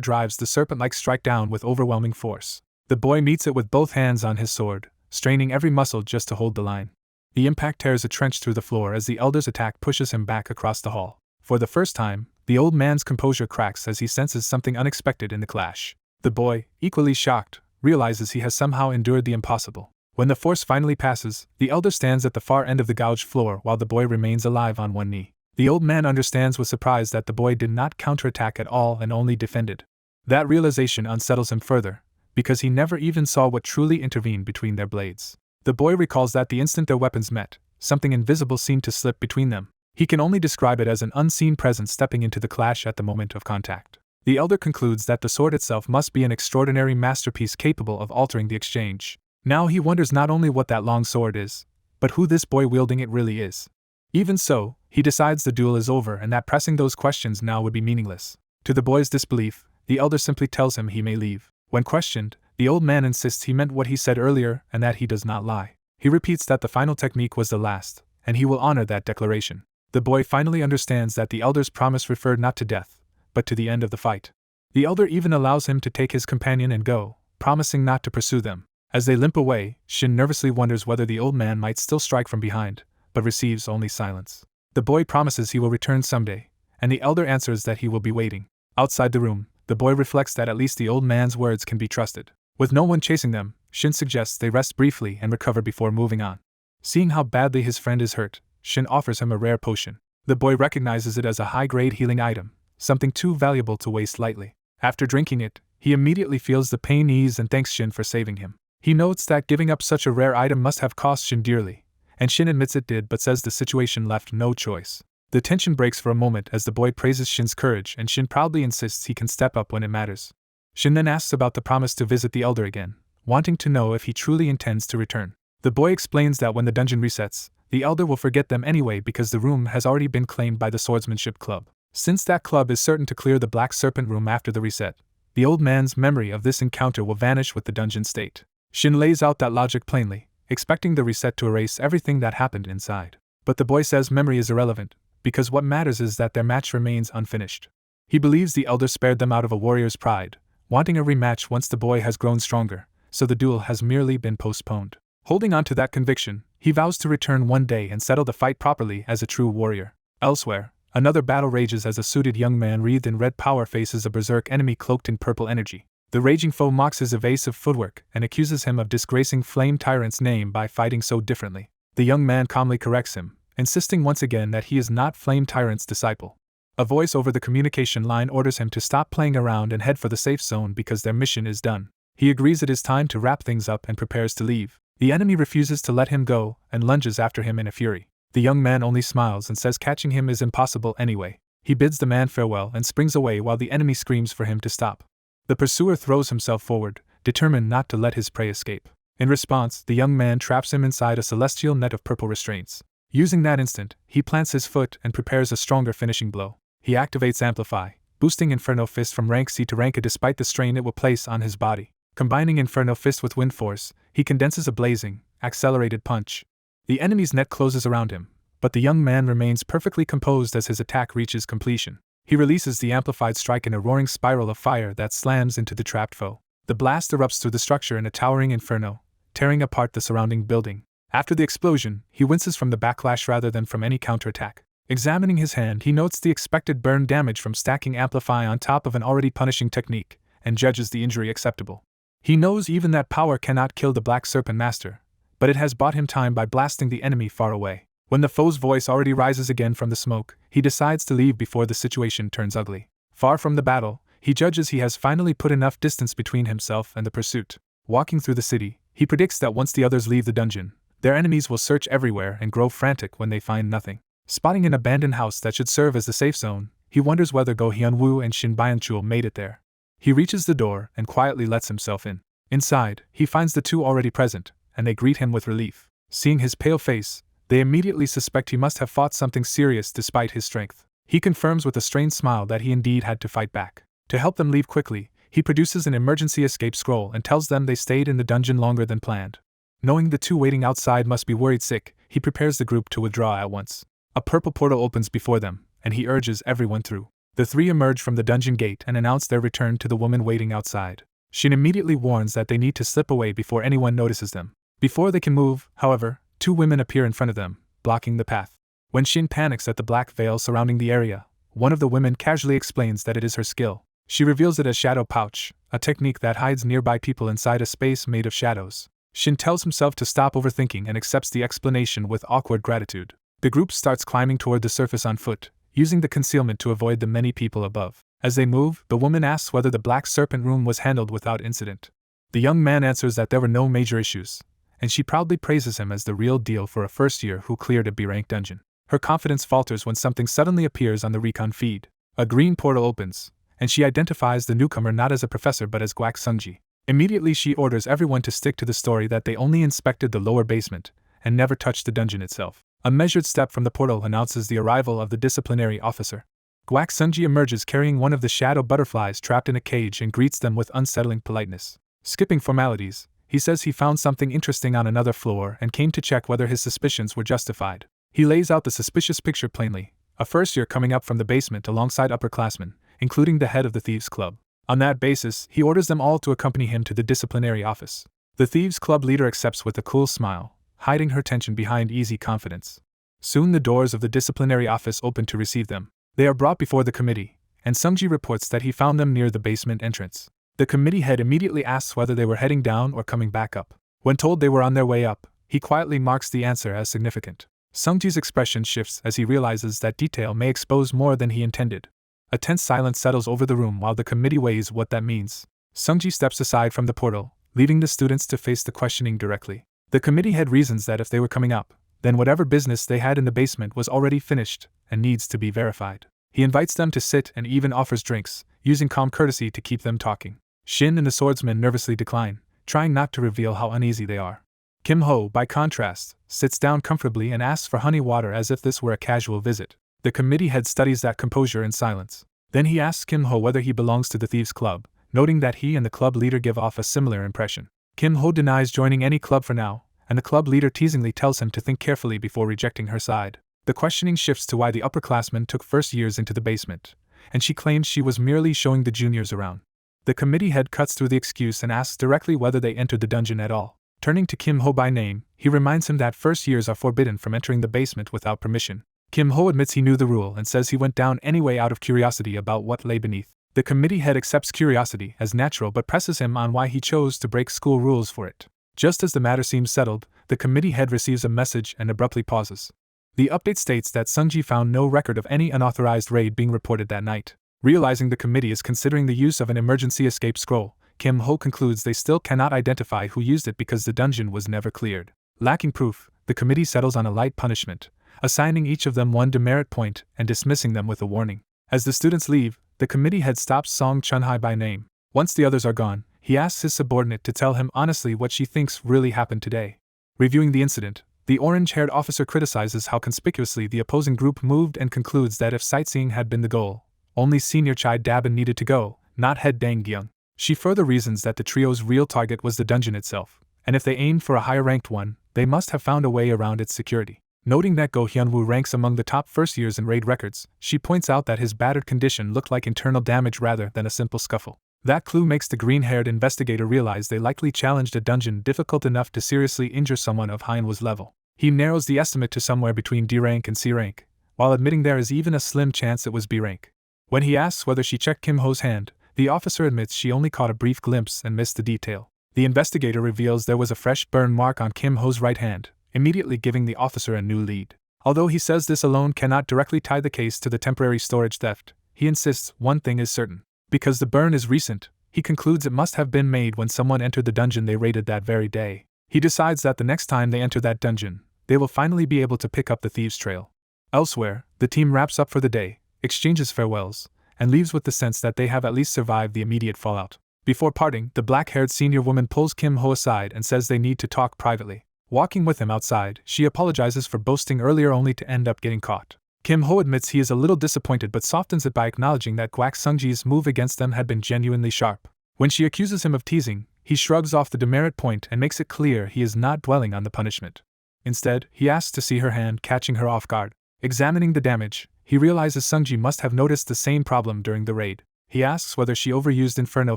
drives the serpent-like strike down with overwhelming force. The boy meets it with both hands on his sword, straining every muscle just to hold the line. The impact tears a trench through the floor as the elder's attack pushes him back across the hall. For the first time, the old man's composure cracks as he senses something unexpected in the clash. The boy, equally shocked, realizes he has somehow endured the impossible. When the force finally passes, the elder stands at the far end of the gouged floor while the boy remains alive on one knee. The old man understands with surprise that the boy did not counterattack at all and only defended. That realization unsettles him further, because he never even saw what truly intervened between their blades. The boy recalls that the instant their weapons met, something invisible seemed to slip between them. He can only describe it as an unseen presence stepping into the clash at the moment of contact. The elder concludes that the sword itself must be an extraordinary masterpiece capable of altering the exchange. Now he wonders not only what that long sword is, but who this boy wielding it really is. Even so, he decides the duel is over and that pressing those questions now would be meaningless. To the boy's disbelief, the elder simply tells him he may leave. When questioned, the old man insists he meant what he said earlier and that he does not lie. He repeats that the final technique was the last, and he will honor that declaration. The boy finally understands that the elder's promise referred not to death, but to the end of the fight. The elder even allows him to take his companion and go, promising not to pursue them. As they limp away, Shin nervously wonders whether the old man might still strike from behind, but receives only silence. The boy promises he will return someday, and the elder answers that he will be waiting. Outside the room, the boy reflects that at least the old man's words can be trusted. With no one chasing them, Shin suggests they rest briefly and recover before moving on. Seeing how badly his friend is hurt, Shin offers him a rare potion. The boy recognizes it as a high-grade healing item, something too valuable to waste lightly. After drinking it, he immediately feels the pain ease and thanks Shin for saving him. He notes that giving up such a rare item must have cost Shin dearly, and Shin admits it did but says the situation left no choice. The tension breaks for a moment as the boy praises Shin's courage and Shin proudly insists he can step up when it matters. Shin then asks about the promise to visit the elder again, wanting to know if he truly intends to return. The boy explains that when the dungeon resets, the elder will forget them anyway because the room has already been claimed by the Swordsmanship Club. Since that club is certain to clear the Black Serpent room after the reset, the old man's memory of this encounter will vanish with the dungeon state. Shin lays out that logic plainly, expecting the reset to erase everything that happened inside. But the boy says memory is irrelevant, because what matters is that their match remains unfinished. He believes the elder spared them out of a warrior's pride, wanting a rematch once the boy has grown stronger, so the duel has merely been postponed. Holding on to that conviction, he vows to return one day and settle the fight properly as a true warrior. Elsewhere, another battle rages as a suited young man wreathed in red power faces a berserk enemy cloaked in purple energy. The raging foe mocks his evasive footwork and accuses him of disgracing Flame Tyrant's name by fighting so differently. The young man calmly corrects him, insisting once again that he is not Flame Tyrant's disciple. A voice over the communication line orders him to stop playing around and head for the safe zone because their mission is done. He agrees it is time to wrap things up and prepares to leave. The enemy refuses to let him go and lunges after him in a fury. The young man only smiles and says catching him is impossible anyway. He bids the man farewell and springs away while the enemy screams for him to stop. The pursuer throws himself forward, determined not to let his prey escape. In response, the young man traps him inside a celestial net of purple restraints. Using that instant, he plants his foot and prepares a stronger finishing blow. He activates Amplify, boosting Inferno Fist from rank C to rank A despite the strain it will place on his body. Combining Inferno Fist with Wind Force, he condenses a blazing, accelerated punch. The enemy's net closes around him, but the young man remains perfectly composed as his attack reaches completion. He releases the amplified strike in a roaring spiral of fire that slams into the trapped foe. The blast erupts through the structure in a towering inferno, tearing apart the surrounding building. After the explosion, he winces from the backlash rather than from any counterattack. Examining his hand, he notes the expected burn damage from stacking Amplify on top of an already punishing technique, and judges the injury acceptable. He knows even that power cannot kill the Black Serpent Master, but it has bought him time by blasting the enemy far away. When the foe's voice already rises again from the smoke, he decides to leave before the situation turns ugly. Far from the battle, he judges he has finally put enough distance between himself and the pursuit. Walking through the city, he predicts that once the others leave the dungeon, their enemies will search everywhere and grow frantic when they find nothing. Spotting an abandoned house that should serve as the safe zone, he wonders whether Go Hyunwoo and Shin Byung-chul made it there. He reaches the door and quietly lets himself in. Inside, he finds the two already present, and they greet him with relief. Seeing his pale face, they immediately suspect he must have fought something serious despite his strength. He confirms with a strained smile that he indeed had to fight back. To help them leave quickly, he produces an emergency escape scroll and tells them they stayed in the dungeon longer than planned. Knowing the two waiting outside must be worried sick, he prepares the group to withdraw at once. A purple portal opens before them, and he urges everyone through. The three emerge from the dungeon gate and announce their return to the woman waiting outside. Shin immediately warns that they need to slip away before anyone notices them. Before they can move, however, two women appear in front of them, blocking the path. When Shin panics at the black veil surrounding the area, one of the women casually explains that it is her skill. She reveals it as Shadow Pouch, a technique that hides nearby people inside a space made of shadows. Shin tells himself to stop overthinking and accepts the explanation with awkward gratitude. The group starts climbing toward the surface on foot, using the concealment to avoid the many people above. As they move, the woman asks whether the Black Serpent room was handled without incident. The young man answers that there were no major issues, and she proudly praises him as the real deal for a first year who cleared a B-rank dungeon. Her confidence falters when something suddenly appears on the recon feed. A green portal opens, and she identifies the newcomer not as a professor but as Gwak Sungji. Immediately she orders everyone to stick to the story that they only inspected the lower basement, and never touched the dungeon itself. A measured step from the portal announces the arrival of the disciplinary officer. Gwak Sungji emerges carrying one of the shadow butterflies trapped in a cage and greets them with unsettling politeness. Skipping formalities, he says he found something interesting on another floor and came to check whether his suspicions were justified. He lays out the suspicious picture plainly, a first year coming up from the basement alongside upperclassmen, including the head of the Thieves' Club. On that basis, he orders them all to accompany him to the disciplinary office. The Thieves' Club leader accepts with a cool smile, hiding her tension behind easy confidence. Soon the doors of the disciplinary office open to receive them. They are brought before the committee, and Sungji reports that he found them near the basement entrance. The committee head immediately asks whether they were heading down or coming back up. When told they were on their way up, he quietly marks the answer as significant. Sungji's expression shifts as he realizes that detail may expose more than he intended. A tense silence settles over the room while the committee weighs what that means. Sungji steps aside from the portal, leaving the students to face the questioning directly. The committee head reasons that if they were coming up, then whatever business they had in the basement was already finished and needs to be verified. He invites them to sit and even offers drinks, using calm courtesy to keep them talking. Shin and the swordsman nervously decline, trying not to reveal how uneasy they are. Kim Ho, by contrast, sits down comfortably and asks for honey water as if this were a casual visit. The committee head studies that composure in silence. Then he asks Kim Ho whether he belongs to the Thieves' Club, noting that he and the club leader give off a similar impression. Kim Ho denies joining any club for now, and the club leader teasingly tells him to think carefully before rejecting her side. The questioning shifts to why the upperclassmen took first years into the basement, and she claims she was merely showing the juniors around. The committee head cuts through the excuse and asks directly whether they entered the dungeon at all. Turning to Kim Ho by name, he reminds him that first years are forbidden from entering the basement without permission. Kim Ho admits he knew the rule and says he went down anyway out of curiosity about what lay beneath. The committee head accepts curiosity as natural but presses him on why he chose to break school rules for it. Just as the matter seems settled, the committee head receives a message and abruptly pauses. The update states that Sungji found no record of any unauthorized raid being reported that night. Realizing the committee is considering the use of an emergency escape scroll, Kim Ho concludes they still cannot identify who used it because the dungeon was never cleared. Lacking proof, the committee settles on a light punishment, assigning each of them one demerit point and dismissing them with a warning. As the students leave, the committee head stops Song Chunhai by name. Once the others are gone, he asks his subordinate to tell him honestly what she thinks really happened today. Reviewing the incident, the orange-haired officer criticizes how conspicuously the opposing group moved and concludes that if sightseeing had been the goal, only senior Chai Dabin needed to go, not head Dang Gyung. She further reasons that the trio's real target was the dungeon itself, and if they aimed for a higher-ranked one, they must have found a way around its security. Noting that Go Hyunwoo ranks among the top first years in raid records, she points out that his battered condition looked like internal damage rather than a simple scuffle. That clue makes the green-haired investigator realize they likely challenged a dungeon difficult enough to seriously injure someone of Hyunwoo's level. He narrows the estimate to somewhere between D rank and C rank, while admitting there is even a slim chance it was B rank. When he asks whether she checked Kim Ho's hand, the officer admits she only caught a brief glimpse and missed the detail. The investigator reveals there was a fresh burn mark on Kim Ho's right hand, immediately giving the officer a new lead. Although he says this alone cannot directly tie the case to the temporary storage theft, he insists one thing is certain. Because the burn is recent, he concludes it must have been made when someone entered the dungeon they raided that very day. He decides that the next time they enter that dungeon, they will finally be able to pick up the thieves' trail. Elsewhere, the team wraps up for the day, exchanges farewells, and leaves with the sense that they have at least survived the immediate fallout. Before parting, the black-haired senior woman pulls Kim Ho aside and says they need to talk privately. Walking with him outside, she apologizes for boasting earlier only to end up getting caught. Kim Ho admits he is a little disappointed but softens it by acknowledging that Gwak Sungji's move against them had been genuinely sharp. When she accuses him of teasing, he shrugs off the demerit point and makes it clear he is not dwelling on the punishment. Instead, he asks to see her hand, catching her off guard. Examining the damage, he realizes Sungji must have noticed the same problem during the raid. He asks whether she overused Inferno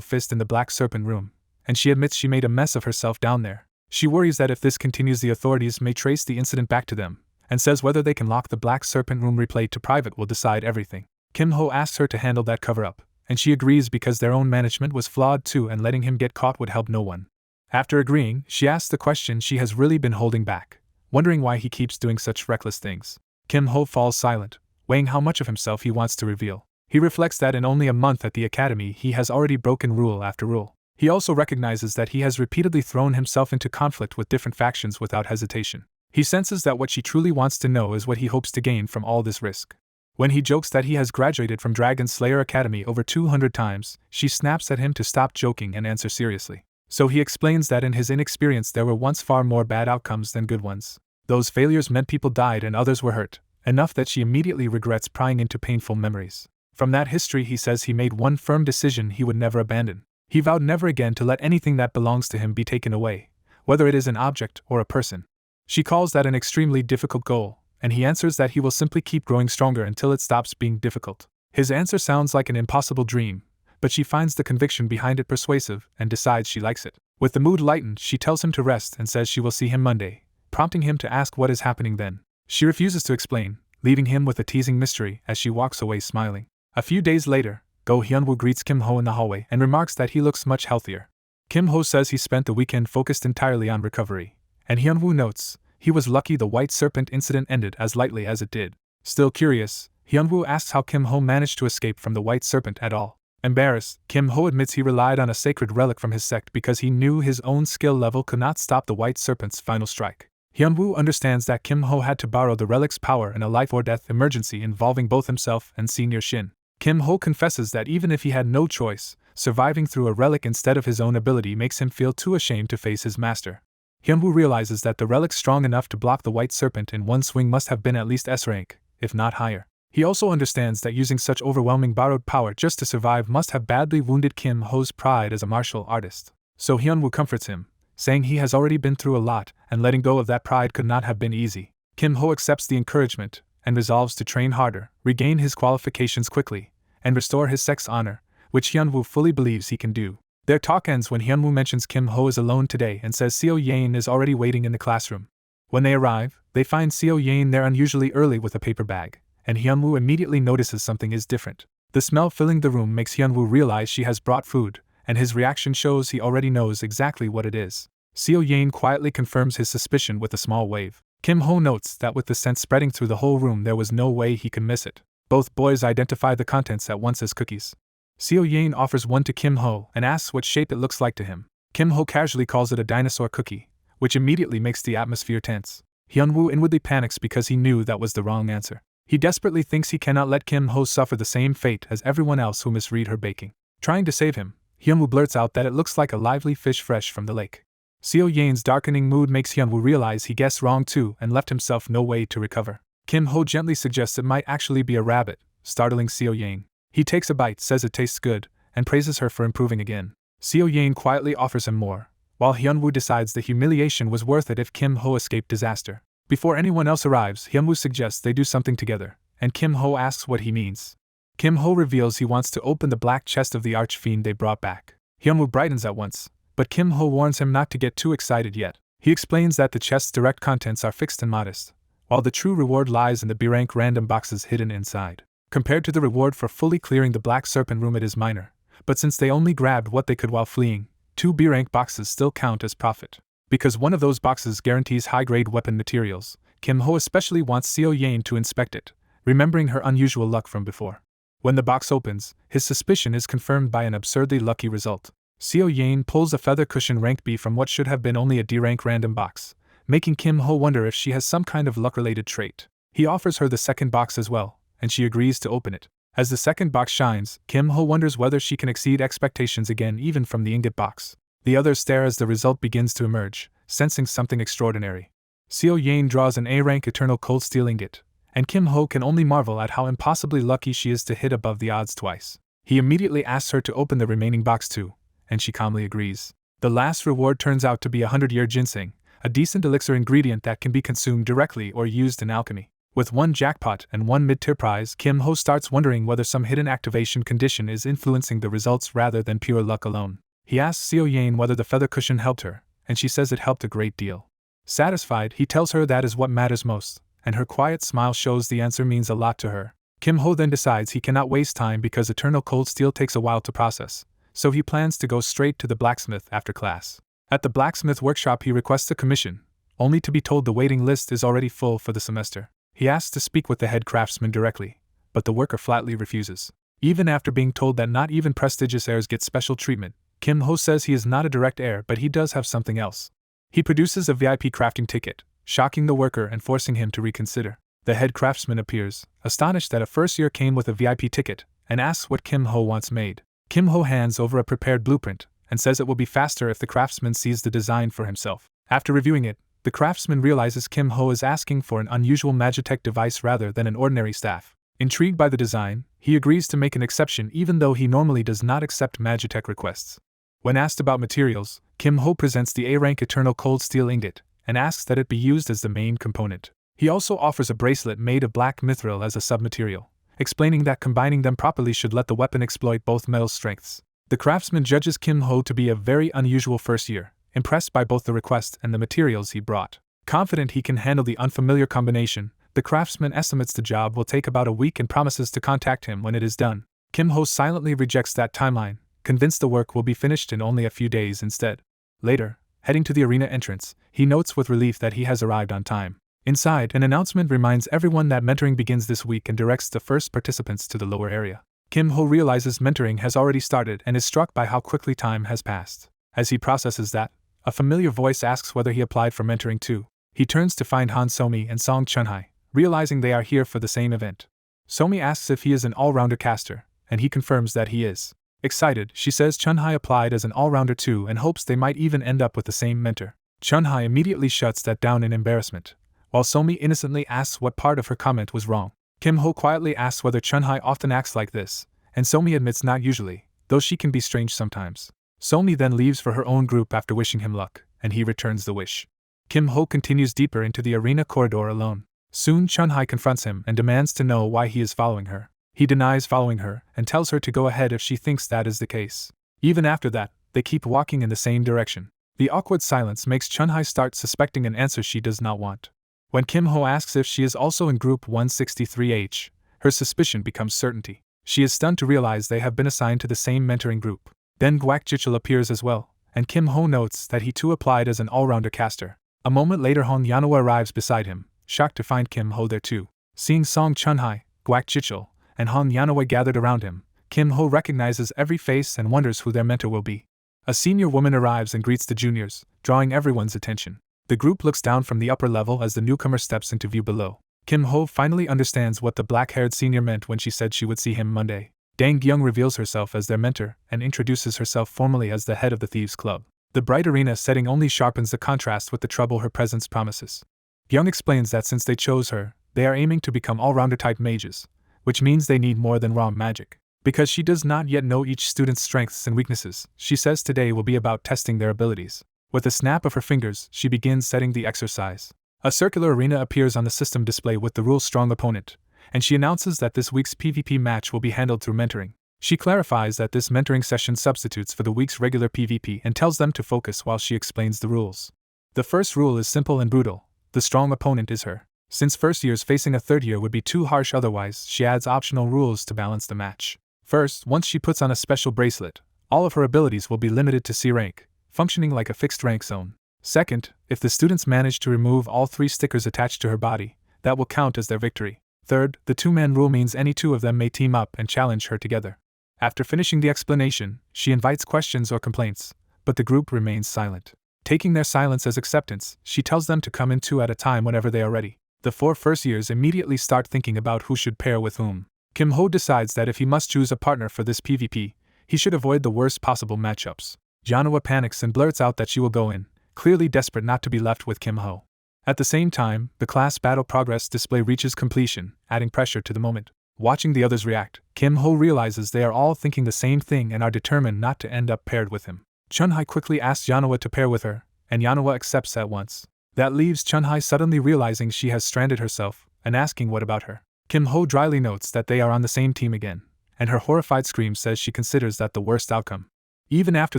Fist in the Black Serpent room, and she admits she made a mess of herself down there. She worries that if this continues the authorities may trace the incident back to them, and says whether they can lock the Black Serpent room replay to private will decide everything. Kim Ho asks her to handle that cover-up, and she agrees because their own management was flawed too and letting him get caught would help no one. After agreeing, she asks the question she has really been holding back, wondering why he keeps doing such reckless things. Kim Ho falls silent, weighing how much of himself he wants to reveal. He reflects that in only a month at the academy he has already broken rule after rule. He also recognizes that he has repeatedly thrown himself into conflict with different factions without hesitation. He senses that what she truly wants to know is what he hopes to gain from all this risk. When he jokes that he has graduated from Dragon Slayer Academy over 200 times, she snaps at him to stop joking and answer seriously. So he explains that in his inexperience there were once far more bad outcomes than good ones. Those failures meant people died and others were hurt, enough that she immediately regrets prying into painful memories. From that history he says he made one firm decision he would never abandon. He vowed never again to let anything that belongs to him be taken away, whether it is an object or a person. She calls that an extremely difficult goal, and he answers that he will simply keep growing stronger until it stops being difficult. His answer sounds like an impossible dream, but she finds the conviction behind it persuasive and decides she likes it. With the mood lightened, she tells him to rest and says she will see him Monday, prompting him to ask what is happening then. She refuses to explain, leaving him with a teasing mystery as she walks away smiling. A few days later, Go Hyunwoo greets Kim Ho in the hallway and remarks that he looks much healthier. Kim Ho says he spent the weekend focused entirely on recovery, and Hyunwoo notes he was lucky the White Serpent incident ended as lightly as it did. Still curious, Hyunwoo asks how Kim Ho managed to escape from the White Serpent at all. Embarrassed, Kim Ho admits he relied on a sacred relic from his sect because he knew his own skill level could not stop the White Serpent's final strike. Hyunwoo understands that Kim Ho had to borrow the relic's power in a life-or-death emergency involving both himself and Senior Shin. Kim Ho confesses that even if he had no choice, surviving through a relic instead of his own ability makes him feel too ashamed to face his master. Hyunwoo realizes that the relic strong enough to block the White Serpent in one swing must have been at least S rank, if not higher. He also understands that using such overwhelming borrowed power just to survive must have badly wounded Kim Ho's pride as a martial artist. So Hyunwoo comforts him, saying he has already been through a lot and letting go of that pride could not have been easy. Kim Ho accepts the encouragement and resolves to train harder, regain his qualifications quickly, and restore his sect's honor, which Hyunwoo fully believes he can do. Their talk ends when Hyunwoo mentions Kim Ho is alone today and says Seo Yain is already waiting in the classroom. When they arrive, they find Seo Yain there unusually early with a paper bag, and Hyunwoo immediately notices something is different. The smell filling the room makes Hyunwoo realize she has brought food, and his reaction shows he already knows exactly what it is. Seo Yain quietly confirms his suspicion with a small wave. Kim Ho notes that with the scent spreading through the whole room there was no way he could miss it. Both boys identify the contents at once as cookies. Seo Yain offers one to Kim Ho and asks what shape it looks like to him. Kim Ho casually calls it a dinosaur cookie, which immediately makes the atmosphere tense. Hyunwoo inwardly panics because he knew that was the wrong answer. He desperately thinks he cannot let Kim Ho suffer the same fate as everyone else who misread her baking. Trying to save him, Hyunwoo blurts out that it looks like a lively fish fresh from the lake. Seo Yain's darkening mood makes Hyunwoo realize he guessed wrong too and left himself no way to recover. Kim Ho gently suggests it might actually be a rabbit, startling Seo Yain. He takes a bite, says it tastes good, and praises her for improving again. Seo Yain quietly offers him more, while Hyunwoo decides the humiliation was worth it if Kim Ho escaped disaster. Before anyone else arrives, Hyunwoo suggests they do something together, and Kim Ho asks what he means. Kim Ho reveals he wants to open the black chest of the archfiend they brought back. Hyunwoo brightens at once, but Kim Ho warns him not to get too excited yet. He explains that the chest's direct contents are fixed and modest, while the true reward lies in the B-rank random boxes hidden inside. Compared to the reward for fully clearing the Black Serpent room, it is minor, but since they only grabbed what they could while fleeing, 2 B-rank boxes still count as profit. Because one of those boxes guarantees high-grade weapon materials, Kim Ho especially wants Seo Yain to inspect it, remembering her unusual luck from before. When the box opens, his suspicion is confirmed by an absurdly lucky result. Seo Yain pulls a feather cushion rank B from what should have been only a D rank random box, making Kim Ho wonder if she has some kind of luck-related trait. He offers her the second box as well, and she agrees to open it. As the second box shines, Kim Ho wonders whether she can exceed expectations again even from the ingot box. The others stare as the result begins to emerge, sensing something extraordinary. Seo Yain draws an A-rank eternal cold steel ingot, and Kim Ho can only marvel at how impossibly lucky she is to hit above the odds twice. He immediately asks her to open the remaining box too, and she calmly agrees. The last reward turns out to be 100-year ginseng, a decent elixir ingredient that can be consumed directly or used in alchemy. With one jackpot and one mid-tier prize, Kim Ho starts wondering whether some hidden activation condition is influencing the results rather than pure luck alone. He asks Seo Yain whether the feather cushion helped her, and she says it helped a great deal. Satisfied, he tells her that is what matters most, and her quiet smile shows the answer means a lot to her. Kim Ho then decides he cannot waste time because eternal cold steel takes a while to process, so he plans to go straight to the blacksmith after class. At the blacksmith workshop he requests a commission, only to be told the waiting list is already full for the semester. He asks to speak with the head craftsman directly, but the worker flatly refuses. Even after being told that not even prestigious heirs get special treatment, Kim Ho says he is not a direct heir but he does have something else. He produces a VIP crafting ticket, shocking the worker and forcing him to reconsider. The head craftsman appears, astonished that a first year came with a VIP ticket, and asks what Kim Ho wants made. Kim Ho hands over a prepared blueprint, and says it will be faster if the craftsman sees the design for himself. After reviewing it, the craftsman realizes Kim Ho is asking for an unusual Magitech device rather than an ordinary staff. Intrigued by the design, he agrees to make an exception even though he normally does not accept Magitech requests. When asked about materials, Kim Ho presents the A-rank eternal cold steel ingot, and asks that it be used as the main component. He also offers a bracelet made of black mithril as a submaterial, explaining that combining them properly should let the weapon exploit both metal strengths. The craftsman judges Kim Ho to be a very unusual first year, impressed by both the request and the materials he brought. Confident he can handle the unfamiliar combination, the craftsman estimates the job will take about a week and promises to contact him when it is done. Kim Ho silently rejects that timeline, convinced the work will be finished in only a few days instead. Later, heading to the arena entrance, he notes with relief that he has arrived on time. Inside, an announcement reminds everyone that mentoring begins this week and directs the first participants to the lower area. Kim Ho realizes mentoring has already started and is struck by how quickly time has passed. As he processes that, a familiar voice asks whether he applied for mentoring too. He turns to find Han Somi and Song Chunhai, realizing they are here for the same event. Somi asks if he is an all-rounder caster, and he confirms that he is. Excited, she says Chunhai applied as an all-rounder too and hopes they might even end up with the same mentor. Chunhai immediately shuts that down in embarrassment, while Somi innocently asks what part of her comment was wrong. Kim Ho quietly asks whether Chunhai often acts like this, and Somi admits not usually, though she can be strange sometimes. Somi then leaves for her own group after wishing him luck, and he returns the wish. Kim Ho continues deeper into the arena corridor alone. Soon Chunhai confronts him and demands to know why he is following her. He denies following her and tells her to go ahead if she thinks that is the case. Even after that, they keep walking in the same direction. The awkward silence makes Chunhai start suspecting an answer she does not want. When Kim Ho asks if she is also in group 163H, her suspicion becomes certainty. She is stunned to realize they have been assigned to the same mentoring group. Then Guak Jichul appears as well, and Kim Ho notes that he too applied as an all-rounder caster. A moment later Hon Yanhua arrives beside him, shocked to find Kim Ho there too. Seeing Song Chunhai, Guak Jichul, and Han Yanhua gathered around him, Kim Ho recognizes every face and wonders who their mentor will be. A senior woman arrives and greets the juniors, drawing everyone's attention. The group looks down from the upper level as the newcomer steps into view below. Kim Ho finally understands what the black-haired senior meant when she said she would see him Monday. Dang Gyung reveals herself as their mentor and introduces herself formally as the head of the Thieves' Club. The bright arena setting only sharpens the contrast with the trouble her presence promises. Gyung explains that since they chose her, they are aiming to become all-rounder type mages, which means they need more than raw magic. Because she does not yet know each student's strengths and weaknesses, she says today will be about testing their abilities. With a snap of her fingers, she begins setting the exercise. A circular arena appears on the system display with the rule-strong opponent, and she announces that this week's PvP match will be handled through mentoring. She clarifies that this mentoring session substitutes for the week's regular PvP and tells them to focus while she explains the rules. The first rule is simple and brutal: the strong opponent is her. Since first years facing a third year would be too harsh otherwise, she adds optional rules to balance the match. First, once she puts on a special bracelet, all of her abilities will be limited to C rank, functioning like a fixed rank zone. Second, if the students manage to remove all 3 stickers attached to her body, that will count as their victory. Third, the two-man rule means any two of them may team up and challenge her together. After finishing the explanation, she invites questions or complaints, but the group remains silent. Taking their silence as acceptance, she tells them to come in two at a time whenever they are ready. The 4 first years immediately start thinking about who should pair with whom. Kim-ho decides that if he must choose a partner for this PvP, he should avoid the worst possible matchups. Janhwa panics and blurts out that she will go in, clearly desperate not to be left with Kim-ho. At the same time, the class battle progress display reaches completion, adding pressure to the moment. Watching the others react, Kim-ho realizes they are all thinking the same thing and are determined not to end up paired with him. Chunhai quickly asks Janhwa to pair with her, and Janhwa accepts at once. That leaves Chunhai suddenly realizing she has stranded herself, and asking what about her. Kim-ho dryly notes that they are on the same team again, and her horrified scream says she considers that the worst outcome. Even after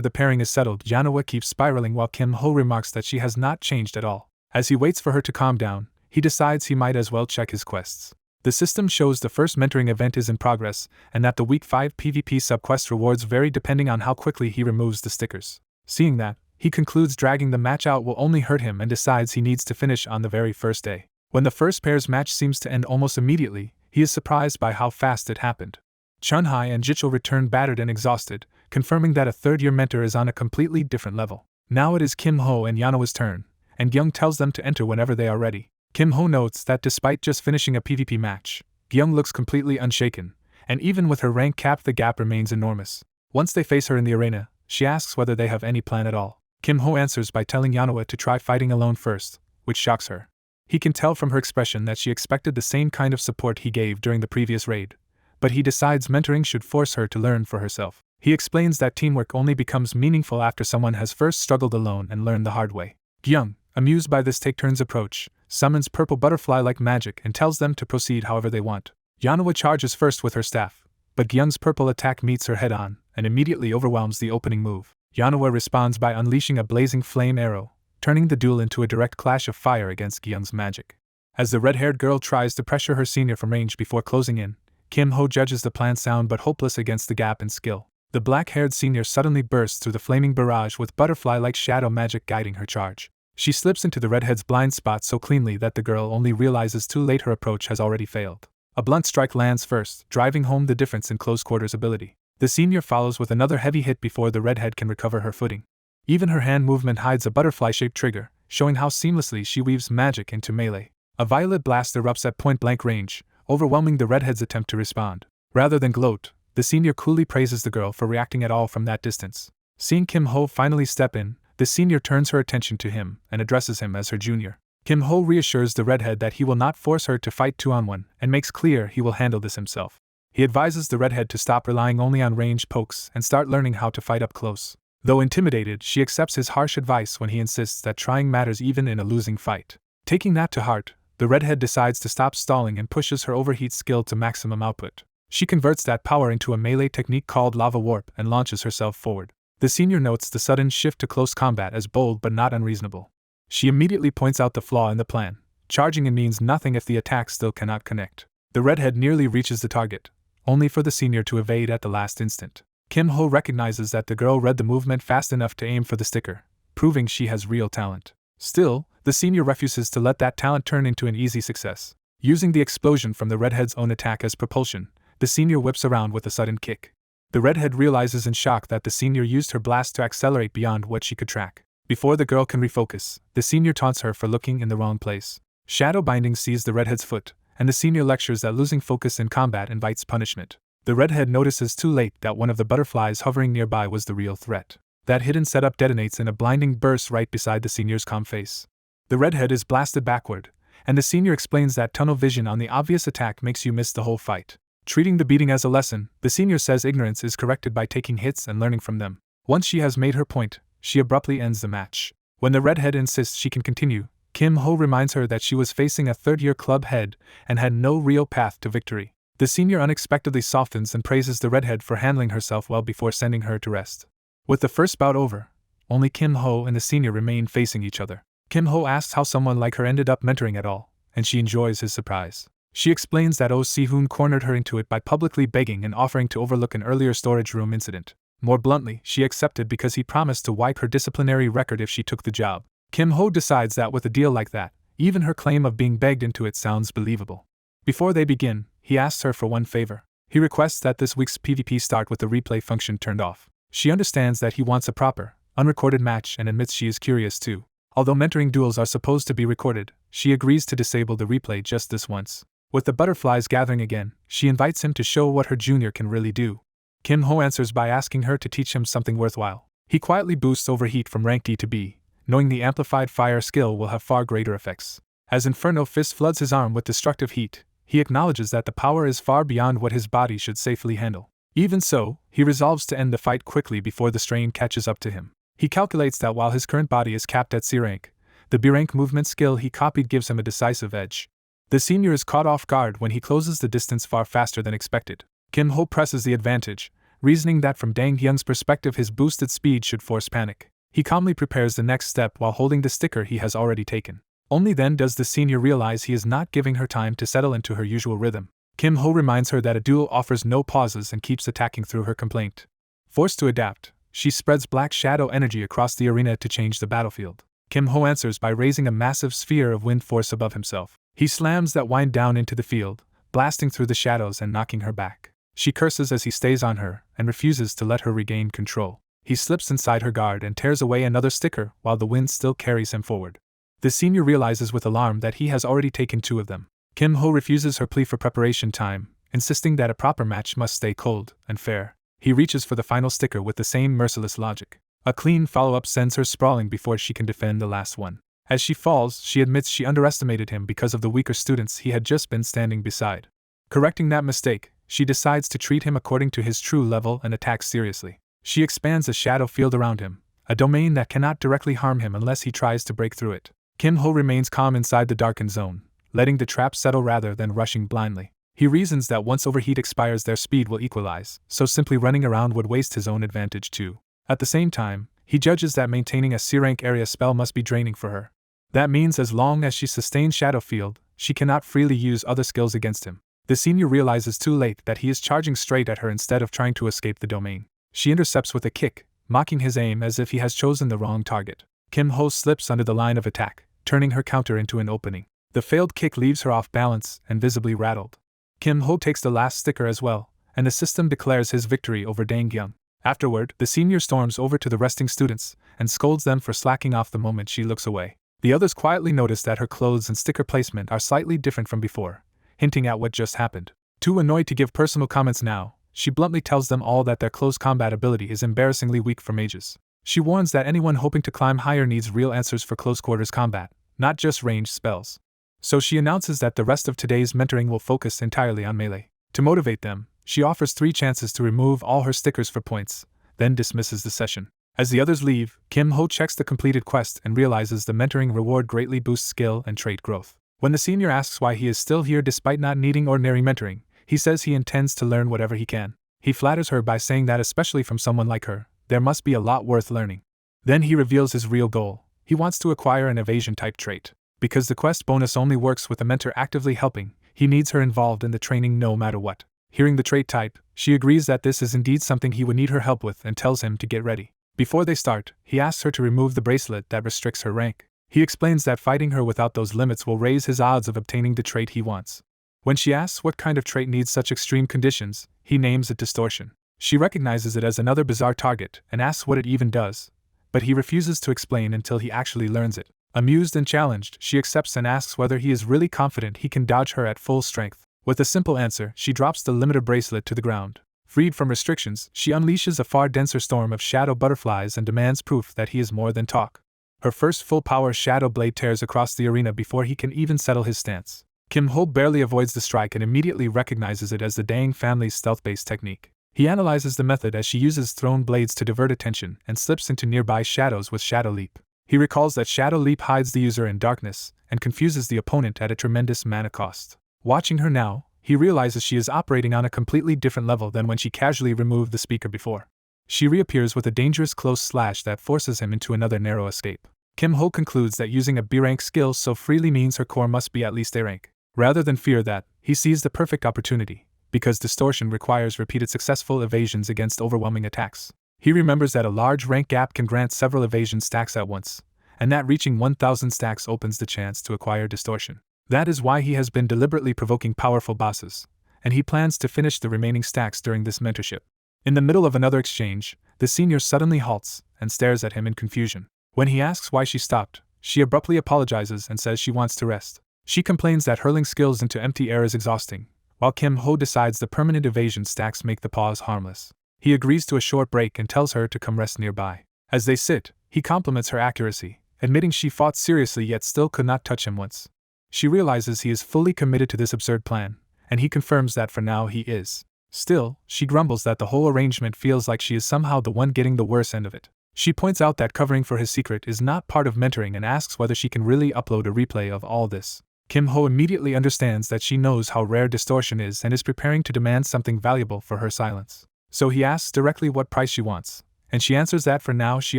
the pairing is settled, Janhwa keeps spiraling while Kim-ho remarks that she has not changed at all. As he waits for her to calm down, he decides he might as well check his quests. The system shows the first mentoring event is in progress, and that the Week 5 PvP subquest rewards vary depending on how quickly he removes the stickers. Seeing that, he concludes dragging the match out will only hurt him and decides he needs to finish on the very first day. When the first pair's match seems to end almost immediately, he is surprised by how fast it happened. Chunhai and Jichul return battered and exhausted, confirming that a third-year mentor is on a completely different level. Now it is Kim-ho and Janhwa's turn, and Gyung tells them to enter whenever they are ready. Kim-ho notes that despite just finishing a PvP match, Gyung looks completely unshaken, and even with her rank capped the gap remains enormous. Once they face her in the arena, she asks whether they have any plan at all. Kim-ho answers by telling Janhwa to try fighting alone first, which shocks her. He can tell from her expression that she expected the same kind of support he gave during the previous raid, but he decides mentoring should force her to learn for herself. He explains that teamwork only becomes meaningful after someone has first struggled alone and learned the hard way. Gyung, amused by this take-turns approach, summons Purple Butterfly like magic and tells them to proceed however they want. Janhwa charges first with her staff, but Gyung's purple attack meets her head-on and immediately overwhelms the opening move. Janhwa responds by unleashing a blazing flame arrow, turning the duel into a direct clash of fire against Gyung's magic. As the red-haired girl tries to pressure her senior from range before closing in, Kim-ho judges the plan sound but hopeless against the gap in skill. The black-haired senior suddenly bursts through the flaming barrage with butterfly-like shadow magic guiding her charge. She slips into the redhead's blind spot so cleanly that the girl only realizes too late her approach has already failed. A blunt strike lands first, driving home the difference in close-quarters ability. The senior follows with another heavy hit before the redhead can recover her footing. Even her hand movement hides a butterfly-shaped trigger, showing how seamlessly she weaves magic into melee. A violet blast erupts at point-blank range, overwhelming the redhead's attempt to respond. Rather than gloat, the senior coolly praises the girl for reacting at all from that distance. Seeing Kim-ho finally step in, the senior turns her attention to him and addresses him as her junior. Kim-ho reassures the redhead that he will not force her to fight 2-on-1 and makes clear he will handle this himself. He advises the redhead to stop relying only on ranged pokes and start learning how to fight up close. Though intimidated, she accepts his harsh advice when he insists that trying matters even in a losing fight. Taking that to heart, the redhead decides to stop stalling and pushes her overheat skill to maximum output. She converts that power into a melee technique called Lava Warp and launches herself forward. The senior notes the sudden shift to close combat as bold but not unreasonable. She immediately points out the flaw in the plan. Charging in means nothing if the attack still cannot connect. The redhead nearly reaches the target, only for the senior to evade at the last instant. Kim-ho recognizes that the girl read the movement fast enough to aim for the sticker, proving she has real talent. Still, the senior refuses to let that talent turn into an easy success. Using the explosion from the redhead's own attack as propulsion, the senior whips around with a sudden kick. The redhead realizes in shock that the senior used her blast to accelerate beyond what she could track. Before the girl can refocus, the senior taunts her for looking in the wrong place. Shadow Binding sees the redhead's foot, and the senior lectures that losing focus in combat invites punishment. The redhead notices too late that one of the butterflies hovering nearby was the real threat. That hidden setup detonates in a blinding burst right beside the senior's calm face. The redhead is blasted backward, and the senior explains that tunnel vision on the obvious attack makes you miss the whole fight. Treating the beating as a lesson, the senior says ignorance is corrected by taking hits and learning from them. Once she has made her point, she abruptly ends the match. When the redhead insists she can continue, Kim-ho reminds her that she was facing a third-year club head and had no real path to victory. The senior unexpectedly softens and praises the redhead for handling herself well before sending her to rest. With the first bout over, only Kim-ho and the senior remain facing each other. Kim-ho asks how someone like her ended up mentoring at all, and she enjoys his surprise. She explains that Oh Si-hoon cornered her into it by publicly begging and offering to overlook an earlier storage room incident. More bluntly, she accepted because he promised to wipe her disciplinary record if she took the job. Kim-ho decides that with a deal like that, even her claim of being begged into it sounds believable. Before they begin, he asks her for one favor. He requests that this week's PvP start with the replay function turned off. She understands that he wants a proper, unrecorded match and admits she is curious too. Although mentoring duels are supposed to be recorded, she agrees to disable the replay just this once. With the butterflies gathering again, she invites him to show what her junior can really do. Kim Ho answers by asking her to teach him something worthwhile. He quietly boosts overheat from rank D to B, knowing the amplified fire skill will have far greater effects. As Inferno Fist floods his arm with destructive heat, he acknowledges that the power is far beyond what his body should safely handle. Even so, he resolves to end the fight quickly before the strain catches up to him. He calculates that while his current body is capped at C rank, the B rank movement skill he copied gives him a decisive edge. The senior is caught off guard when he closes the distance far faster than expected. Kim Ho presses the advantage, reasoning that from Dang Hyung's perspective his boosted speed should force panic. He calmly prepares the next step while holding the sticker he has already taken. Only then does the senior realize he is not giving her time to settle into her usual rhythm. Kim Ho reminds her that a duel offers no pauses and keeps attacking through her complaint. Forced to adapt, she spreads black shadow energy across the arena to change the battlefield. Kim Ho answers by raising a massive sphere of wind force above himself. He slams that wind down into the field, blasting through the shadows and knocking her back. She curses as he stays on her and refuses to let her regain control. He slips inside her guard and tears away another sticker while the wind still carries him forward. The senior realizes with alarm that he has already taken 2 of them. Kim Ho refuses her plea for preparation time, insisting that a proper match must stay cold and fair. He reaches for the final sticker with the same merciless logic. A clean follow-up sends her sprawling before she can defend the last one. As she falls, she admits she underestimated him because of the weaker students he had just been standing beside. Correcting that mistake, she decides to treat him according to his true level and attacks seriously. She expands a shadow field around him, a domain that cannot directly harm him unless he tries to break through it. Kim Ho remains calm inside the darkened zone, letting the trap settle rather than rushing blindly. He reasons that once overheat expires their speed will equalize, so simply running around would waste his own advantage too. At the same time, he judges that maintaining a C-rank area spell must be draining for her. That means as long as she sustains Shadow Field, she cannot freely use other skills against him. The senior realizes too late that he is charging straight at her instead of trying to escape the domain. She intercepts with a kick, mocking his aim as if he has chosen the wrong target. Kim Ho slips under the line of attack, turning her counter into an opening. The failed kick leaves her off balance and visibly rattled. Kim Ho takes the last sticker as well, and the system declares his victory over Dang Hyung. Afterward, the senior storms over to the resting students and scolds them for slacking off the moment she looks away. The others quietly notice that her clothes and sticker placement are slightly different from before, hinting at what just happened. Too annoyed to give personal comments now, she bluntly tells them all that their close combat ability is embarrassingly weak for mages. She warns that anyone hoping to climb higher needs real answers for close quarters combat, not just ranged spells. So she announces that the rest of today's mentoring will focus entirely on melee. To motivate them, she offers 3 chances to remove all her stickers for points, then dismisses the session. As the others leave, Kim Ho checks the completed quest and realizes the mentoring reward greatly boosts skill and trait growth. When the senior asks why he is still here despite not needing ordinary mentoring, he says he intends to learn whatever he can. He flatters her by saying that especially from someone like her, there must be a lot worth learning. Then he reveals his real goal. He wants to acquire an evasion-type trait. Because the quest bonus only works with the mentor actively helping, he needs her involved in the training no matter what. Hearing the trait type, she agrees that this is indeed something he would need her help with and tells him to get ready. Before they start, he asks her to remove the bracelet that restricts her rank. He explains that fighting her without those limits will raise his odds of obtaining the trait he wants. When she asks what kind of trait needs such extreme conditions, he names it distortion. She recognizes it as another bizarre target and asks what it even does, but he refuses to explain until he actually learns it. Amused and challenged, she accepts and asks whether he is really confident he can dodge her at full strength. With a simple answer, she drops the limiter bracelet to the ground. Freed from restrictions, she unleashes a far denser storm of shadow butterflies and demands proof that he is more than talk. Her first full-power shadow blade tears across the arena before he can even settle his stance. Kim Ho barely avoids the strike and immediately recognizes it as the Dang family's stealth-based technique. He analyzes the method as she uses thrown blades to divert attention and slips into nearby shadows with Shadow Leap. He recalls that Shadow Leap hides the user in darkness and confuses the opponent at a tremendous mana cost. Watching her now, he realizes she is operating on a completely different level than when she casually removed the speaker before. She reappears with a dangerous close slash that forces him into another narrow escape. Kim Ho concludes that using a B-rank skill so freely means her core must be at least A rank. Rather than fear that, he sees the perfect opportunity, because distortion requires repeated successful evasions against overwhelming attacks. He remembers that a large rank gap can grant several evasion stacks at once, and that reaching 1000 stacks opens the chance to acquire distortion. That is why he has been deliberately provoking powerful bosses, and he plans to finish the remaining stacks during this mentorship. In the middle of another exchange, the senior suddenly halts and stares at him in confusion. When he asks why she stopped, she abruptly apologizes and says she wants to rest. She complains that hurling skills into empty air is exhausting, while Kim Ho decides the permanent evasion stacks make the pause harmless. He agrees to a short break and tells her to come rest nearby. As they sit, he compliments her accuracy, admitting she fought seriously yet still could not touch him once. She realizes he is fully committed to this absurd plan, and he confirms that for now he is. Still, she grumbles that the whole arrangement feels like she is somehow the one getting the worse end of it. She points out that covering for his secret is not part of mentoring and asks whether she can really upload a replay of all this. Kim Ho immediately understands that she knows how rare distortion is and is preparing to demand something valuable for her silence. So he asks directly what price she wants, and she answers that for now she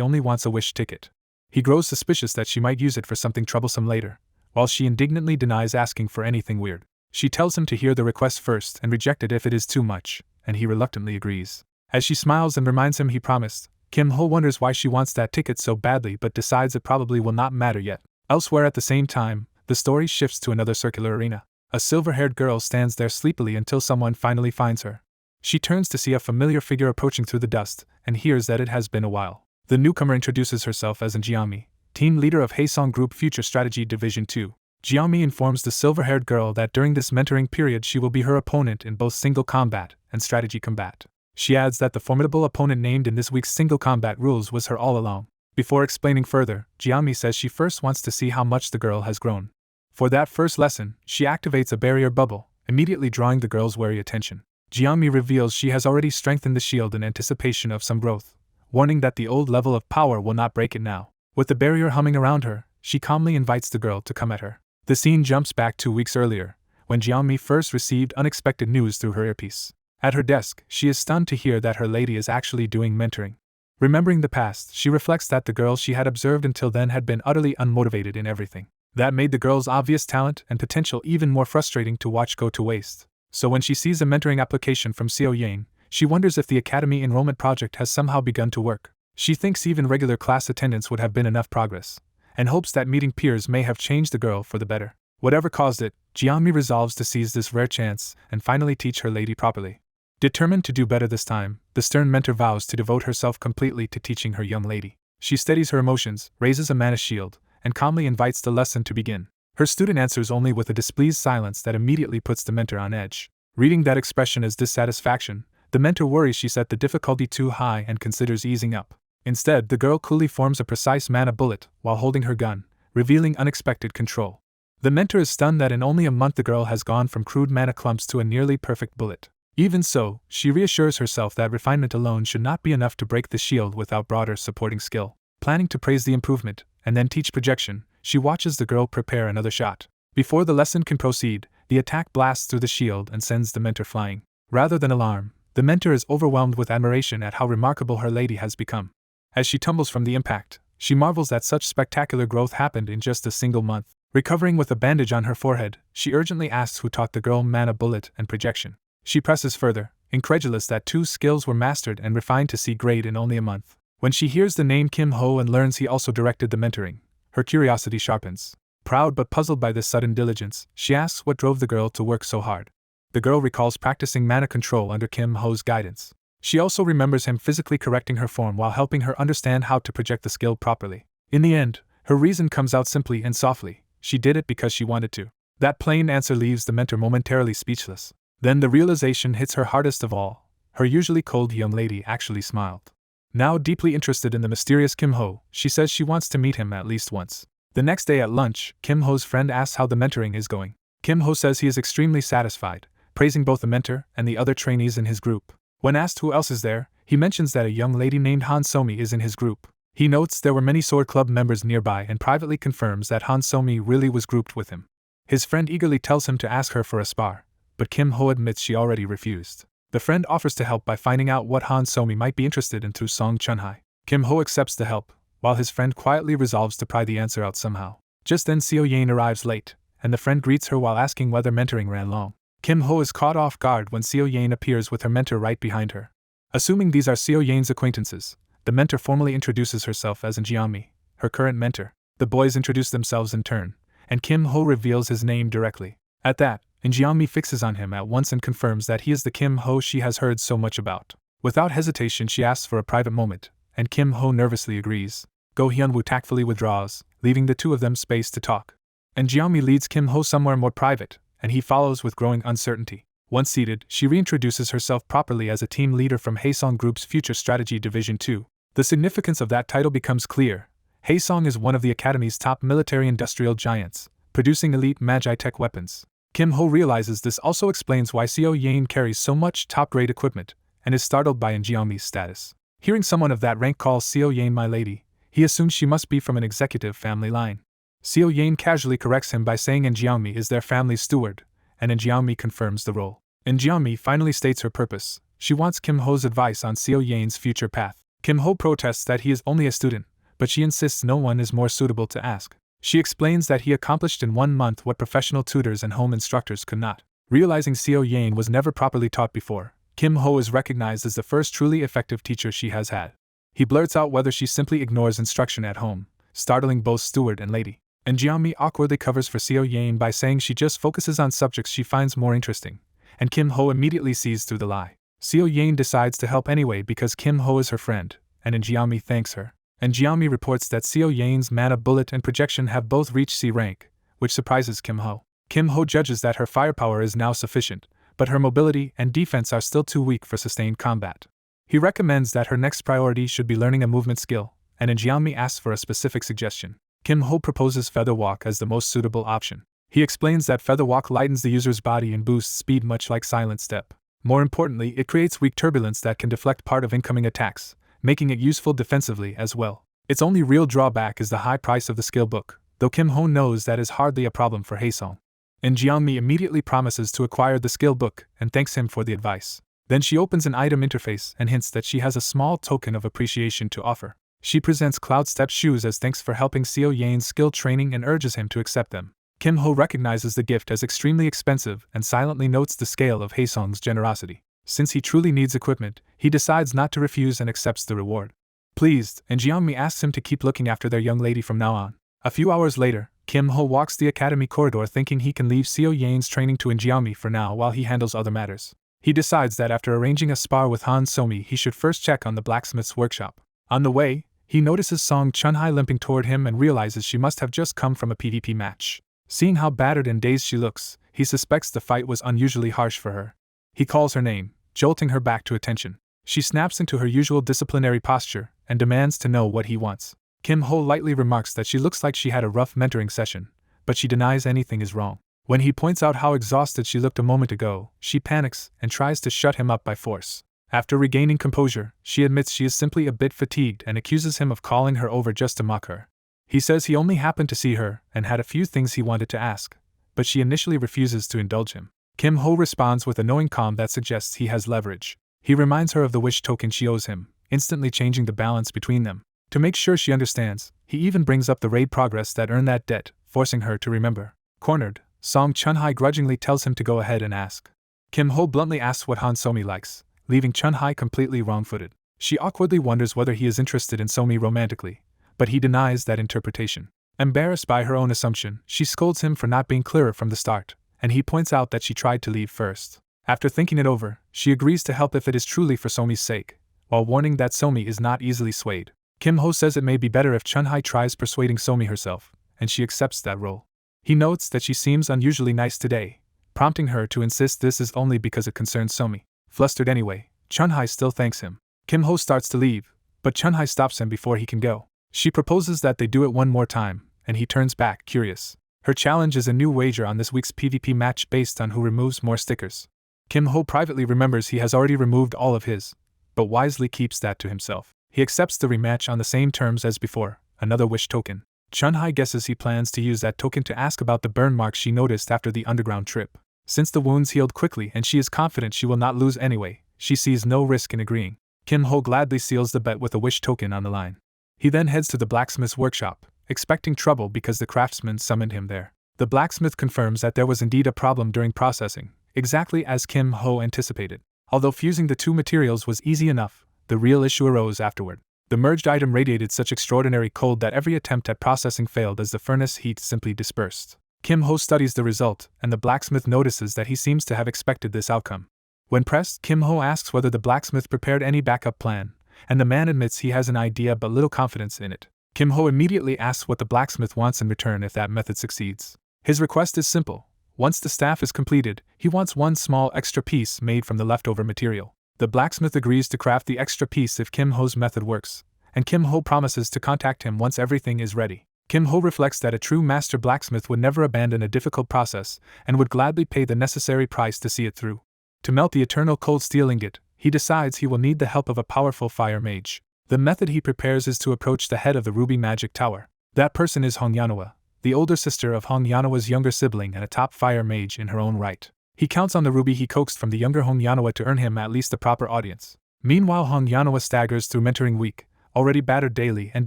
only wants a wish ticket. He grows suspicious that she might use it for something troublesome later, while she indignantly denies asking for anything weird. She tells him to hear the request first and reject it if it is too much, and he reluctantly agrees. As she smiles and reminds him he promised, Kim Ho wonders why she wants that ticket so badly but decides it probably will not matter yet. Elsewhere at the same time, the story shifts to another circular arena. A silver-haired girl stands there sleepily until someone finally finds her. She turns to see a familiar figure approaching through the dust, and hears that it has been a while. The newcomer introduces herself as Jiami, team leader of Haesong Group Future Strategy Division 2. Jiami informs the silver-haired girl that during this mentoring period she will be her opponent in both single combat and strategy combat. She adds that the formidable opponent named in this week's single combat rules was her all along. Before explaining further, Jiami says she first wants to see how much the girl has grown. For that first lesson, she activates a barrier bubble, immediately drawing the girl's wary attention. Jiami reveals she has already strengthened the shield in anticipation of some growth, warning that the old level of power will not break it now. With the barrier humming around her, she calmly invites the girl to come at her. The scene jumps back 2 weeks earlier, when Jiami first received unexpected news through her earpiece. At her desk, she is stunned to hear that her lady is actually doing mentoring. Remembering the past, she reflects that the girl she had observed until then had been utterly unmotivated in everything. That made the girl's obvious talent and potential even more frustrating to watch go to waste. So when she sees a mentoring application from Seo Yang, she wonders if the Academy enrollment project has somehow begun to work. She thinks even regular class attendance would have been enough progress, and hopes that meeting peers may have changed the girl for the better. Whatever caused it, Jiami resolves to seize this rare chance and finally teach her lady properly. Determined to do better this time, the stern mentor vows to devote herself completely to teaching her young lady. She steadies her emotions, raises a mana shield, and calmly invites the lesson to begin. Her student answers only with a displeased silence that immediately puts the mentor on edge. Reading that expression as dissatisfaction, the mentor worries she set the difficulty too high and considers easing up. Instead, the girl coolly forms a precise mana bullet while holding her gun, revealing unexpected control. The mentor is stunned that in only a month the girl has gone from crude mana clumps to a nearly perfect bullet. Even so, she reassures herself that refinement alone should not be enough to break the shield without broader supporting skill. Planning to praise the improvement, and then teach projection, she watches the girl prepare another shot. Before the lesson can proceed, the attack blasts through the shield and sends the mentor flying. Rather than alarm, the mentor is overwhelmed with admiration at how remarkable her lady has become. As she tumbles from the impact, she marvels that such spectacular growth happened in just a single month. Recovering with a bandage on her forehead, she urgently asks who taught the girl mana bullet and projection. She presses further, incredulous that 2 skills were mastered and refined to C grade in only a month. When she hears the name Kim Ho and learns he also directed the mentoring, her curiosity sharpens. Proud but puzzled by this sudden diligence, she asks what drove the girl to work so hard. The girl recalls practicing mana control under Kim Ho's guidance. She also remembers him physically correcting her form while helping her understand how to project the skill properly. In the end, her reason comes out simply and softly: she did it because she wanted to. That plain answer leaves the mentor momentarily speechless. Then the realization hits her hardest of all: her usually cold young lady actually smiled. Now deeply interested in the mysterious Kim Ho, she says she wants to meet him at least once. The next day at lunch, Kim Ho's friend asks how the mentoring is going. Kim Ho says he is extremely satisfied, praising both the mentor and the other trainees in his group. When asked who else is there, he mentions that a young lady named Han Somi is in his group. He notes there were many Sword Club members nearby and privately confirms that Han Somi really was grouped with him. His friend eagerly tells him to ask her for a spar, but Kim Ho admits she already refused. The friend offers to help by finding out what Han Somi might be interested in through Song Chunhai. Kim Ho accepts the help, while his friend quietly resolves to pry the answer out somehow. Just then Seo Yang arrives late, and the friend greets her while asking whether mentoring ran long. Kim Ho is caught off guard when Seo Yang appears with her mentor right behind her. Assuming these are Seo Yang's acquaintances, the mentor formally introduces herself as Jiami, her current mentor. The boys introduce themselves in turn, and Kim Ho reveals his name directly. At that, Injiami fixes on him at once and confirms that he is the Kim Ho she has heard so much about. Without hesitation, she asks for a private moment, and Kim Ho nervously agrees. Go Hyunwoo tactfully withdraws, leaving the two of them space to talk. Injiami leads Kim Ho somewhere more private, and he follows with growing uncertainty. Once seated, she reintroduces herself properly as a team leader from Haesong Group's Future Strategy Division 2. The significance of that title becomes clear. Haesong is one of the Academy's top military-industrial giants, producing elite magi-tech weapons. Kim Ho realizes this also explains why Seo Yain carries so much top-grade equipment, and is startled by Injiami's status. Hearing someone of that rank call Seo Yain my lady, he assumes she must be from an executive family line. Seo Yain casually corrects him by saying Injiami is their family's steward, and Injiami confirms the role. Injiami finally states her purpose. She wants Kim Ho's advice on Seo Yain's future path. Kim Ho protests that he is only a student, but she insists no one is more suitable to ask. She explains that he accomplished in 1 month what professional tutors and home instructors could not. Realizing Seo Yain was never properly taught before, Kim Ho is recognized as the first truly effective teacher she has had. He blurts out whether she simply ignores instruction at home, startling both steward and lady. Injiami awkwardly covers for Seo Yain by saying she just focuses on subjects she finds more interesting, and Kim Ho immediately sees through the lie. Seo Yain decides to help anyway because Kim Ho is her friend, and Injiami thanks her. Injiami reports that Seo Yain's mana bullet and projection have both reached C rank, which surprises Kim Ho. Kim Ho judges that her firepower is now sufficient, but her mobility and defense are still too weak for sustained combat. He recommends that her next priority should be learning a movement skill, and Injiami asks for a specific suggestion. Kim Ho proposes Feather Walk as the most suitable option. He explains that Feather Walk lightens the user's body and boosts speed much like Silent Step. More importantly, it creates weak turbulence that can deflect part of incoming attacks, making it useful defensively as well. Its only real drawback is the high price of the skill book, though Kim Ho knows that is hardly a problem for Haesong. Injiami immediately promises to acquire the skill book and thanks him for the advice. Then she opens an item interface and hints that she has a small token of appreciation to offer. She presents Cloudstep shoes as thanks for helping Seo Yain's skill training and urges him to accept them. Kim Ho recognizes the gift as extremely expensive and silently notes the scale of Haesong's generosity. Since he truly needs equipment, he decides not to refuse and accepts the reward. Pleased, Injiami asks him to keep looking after their young lady from now on. A few hours later, Kim Ho walks the academy corridor thinking he can leave Seo Yain's training to Injiami for now while he handles other matters. He decides that after arranging a spar with Han Somi he should first check on the blacksmith's workshop. On the way, he notices Song Chunhai limping toward him and realizes she must have just come from a PvP match. Seeing how battered and dazed she looks, he suspects the fight was unusually harsh for her. He calls her name, jolting her back to attention. She snaps into her usual disciplinary posture and demands to know what he wants. Kim Ho lightly remarks that she looks like she had a rough mentoring session, but she denies anything is wrong. When he points out how exhausted she looked a moment ago, she panics and tries to shut him up by force. After regaining composure, she admits she is simply a bit fatigued and accuses him of calling her over just to mock her. He says he only happened to see her and had a few things he wanted to ask, but she initially refuses to indulge him. Kim Ho responds with a knowing calm that suggests he has leverage. He reminds her of the wish token she owes him, instantly changing the balance between them. To make sure she understands, he even brings up the raid progress that earned that debt, forcing her to remember. Cornered, Song Chunhai grudgingly tells him to go ahead and ask. Kim Ho bluntly asks what Han Somi likes, leaving Chunhai completely wrong-footed. She awkwardly wonders whether he is interested in Somi romantically, but he denies that interpretation. Embarrassed by her own assumption, she scolds him for not being clearer from the start, and he points out that she tried to leave first. After thinking it over, she agrees to help if it is truly for Somi's sake, while warning that Somi is not easily swayed. Kim Ho says it may be better if Chunhai tries persuading Somi herself, and she accepts that role. He notes that she seems unusually nice today, prompting her to insist this is only because it concerns Somi. Flustered anyway, Chunhai still thanks him. Kim Ho starts to leave, but Chunhai stops him before he can go. She proposes that they do it one more time, and he turns back, curious. Her challenge is a new wager on this week's PvP match based on who removes more stickers. Kim Ho privately remembers he has already removed all of his, but wisely keeps that to himself. He accepts the rematch on the same terms as before, another wish token. Chunhai guesses he plans to use that token to ask about the burn marks she noticed after the underground trip. Since the wounds healed quickly and she is confident she will not lose anyway, she sees no risk in agreeing. Kim Ho gladly seals the bet with a wish token on the line. He then heads to the blacksmith's workshop, expecting trouble because the craftsman summoned him there. The blacksmith confirms that there was indeed a problem during processing, exactly as Kim Ho anticipated. Although fusing the two materials was easy enough, the real issue arose afterward. The merged item radiated such extraordinary cold that every attempt at processing failed as the furnace heat simply dispersed. Kim Ho studies the result, and the blacksmith notices that he seems to have expected this outcome. When pressed, Kim Ho asks whether the blacksmith prepared any backup plan, and the man admits he has an idea but little confidence in it. Kim Ho immediately asks what the blacksmith wants in return if that method succeeds. His request is simple. Once the staff is completed, he wants one small extra piece made from the leftover material. The blacksmith agrees to craft the extra piece if Kim Ho's method works, and Kim Ho promises to contact him once everything is ready. Kim Ho reflects that a true master blacksmith would never abandon a difficult process and would gladly pay the necessary price to see it through. To melt the eternal cold steel ingot, he decides he will need the help of a powerful fire mage. The method he prepares is to approach the head of the Ruby Magic Tower. That person is Hong Yanhwa, the older sister of Hong Yanhwa's younger sibling and a top fire mage in her own right. He counts on the ruby he coaxed from the younger Hong Yanhwa to earn him at least a proper audience. Meanwhile, Hong Yanhwa staggers through mentoring week, already battered daily and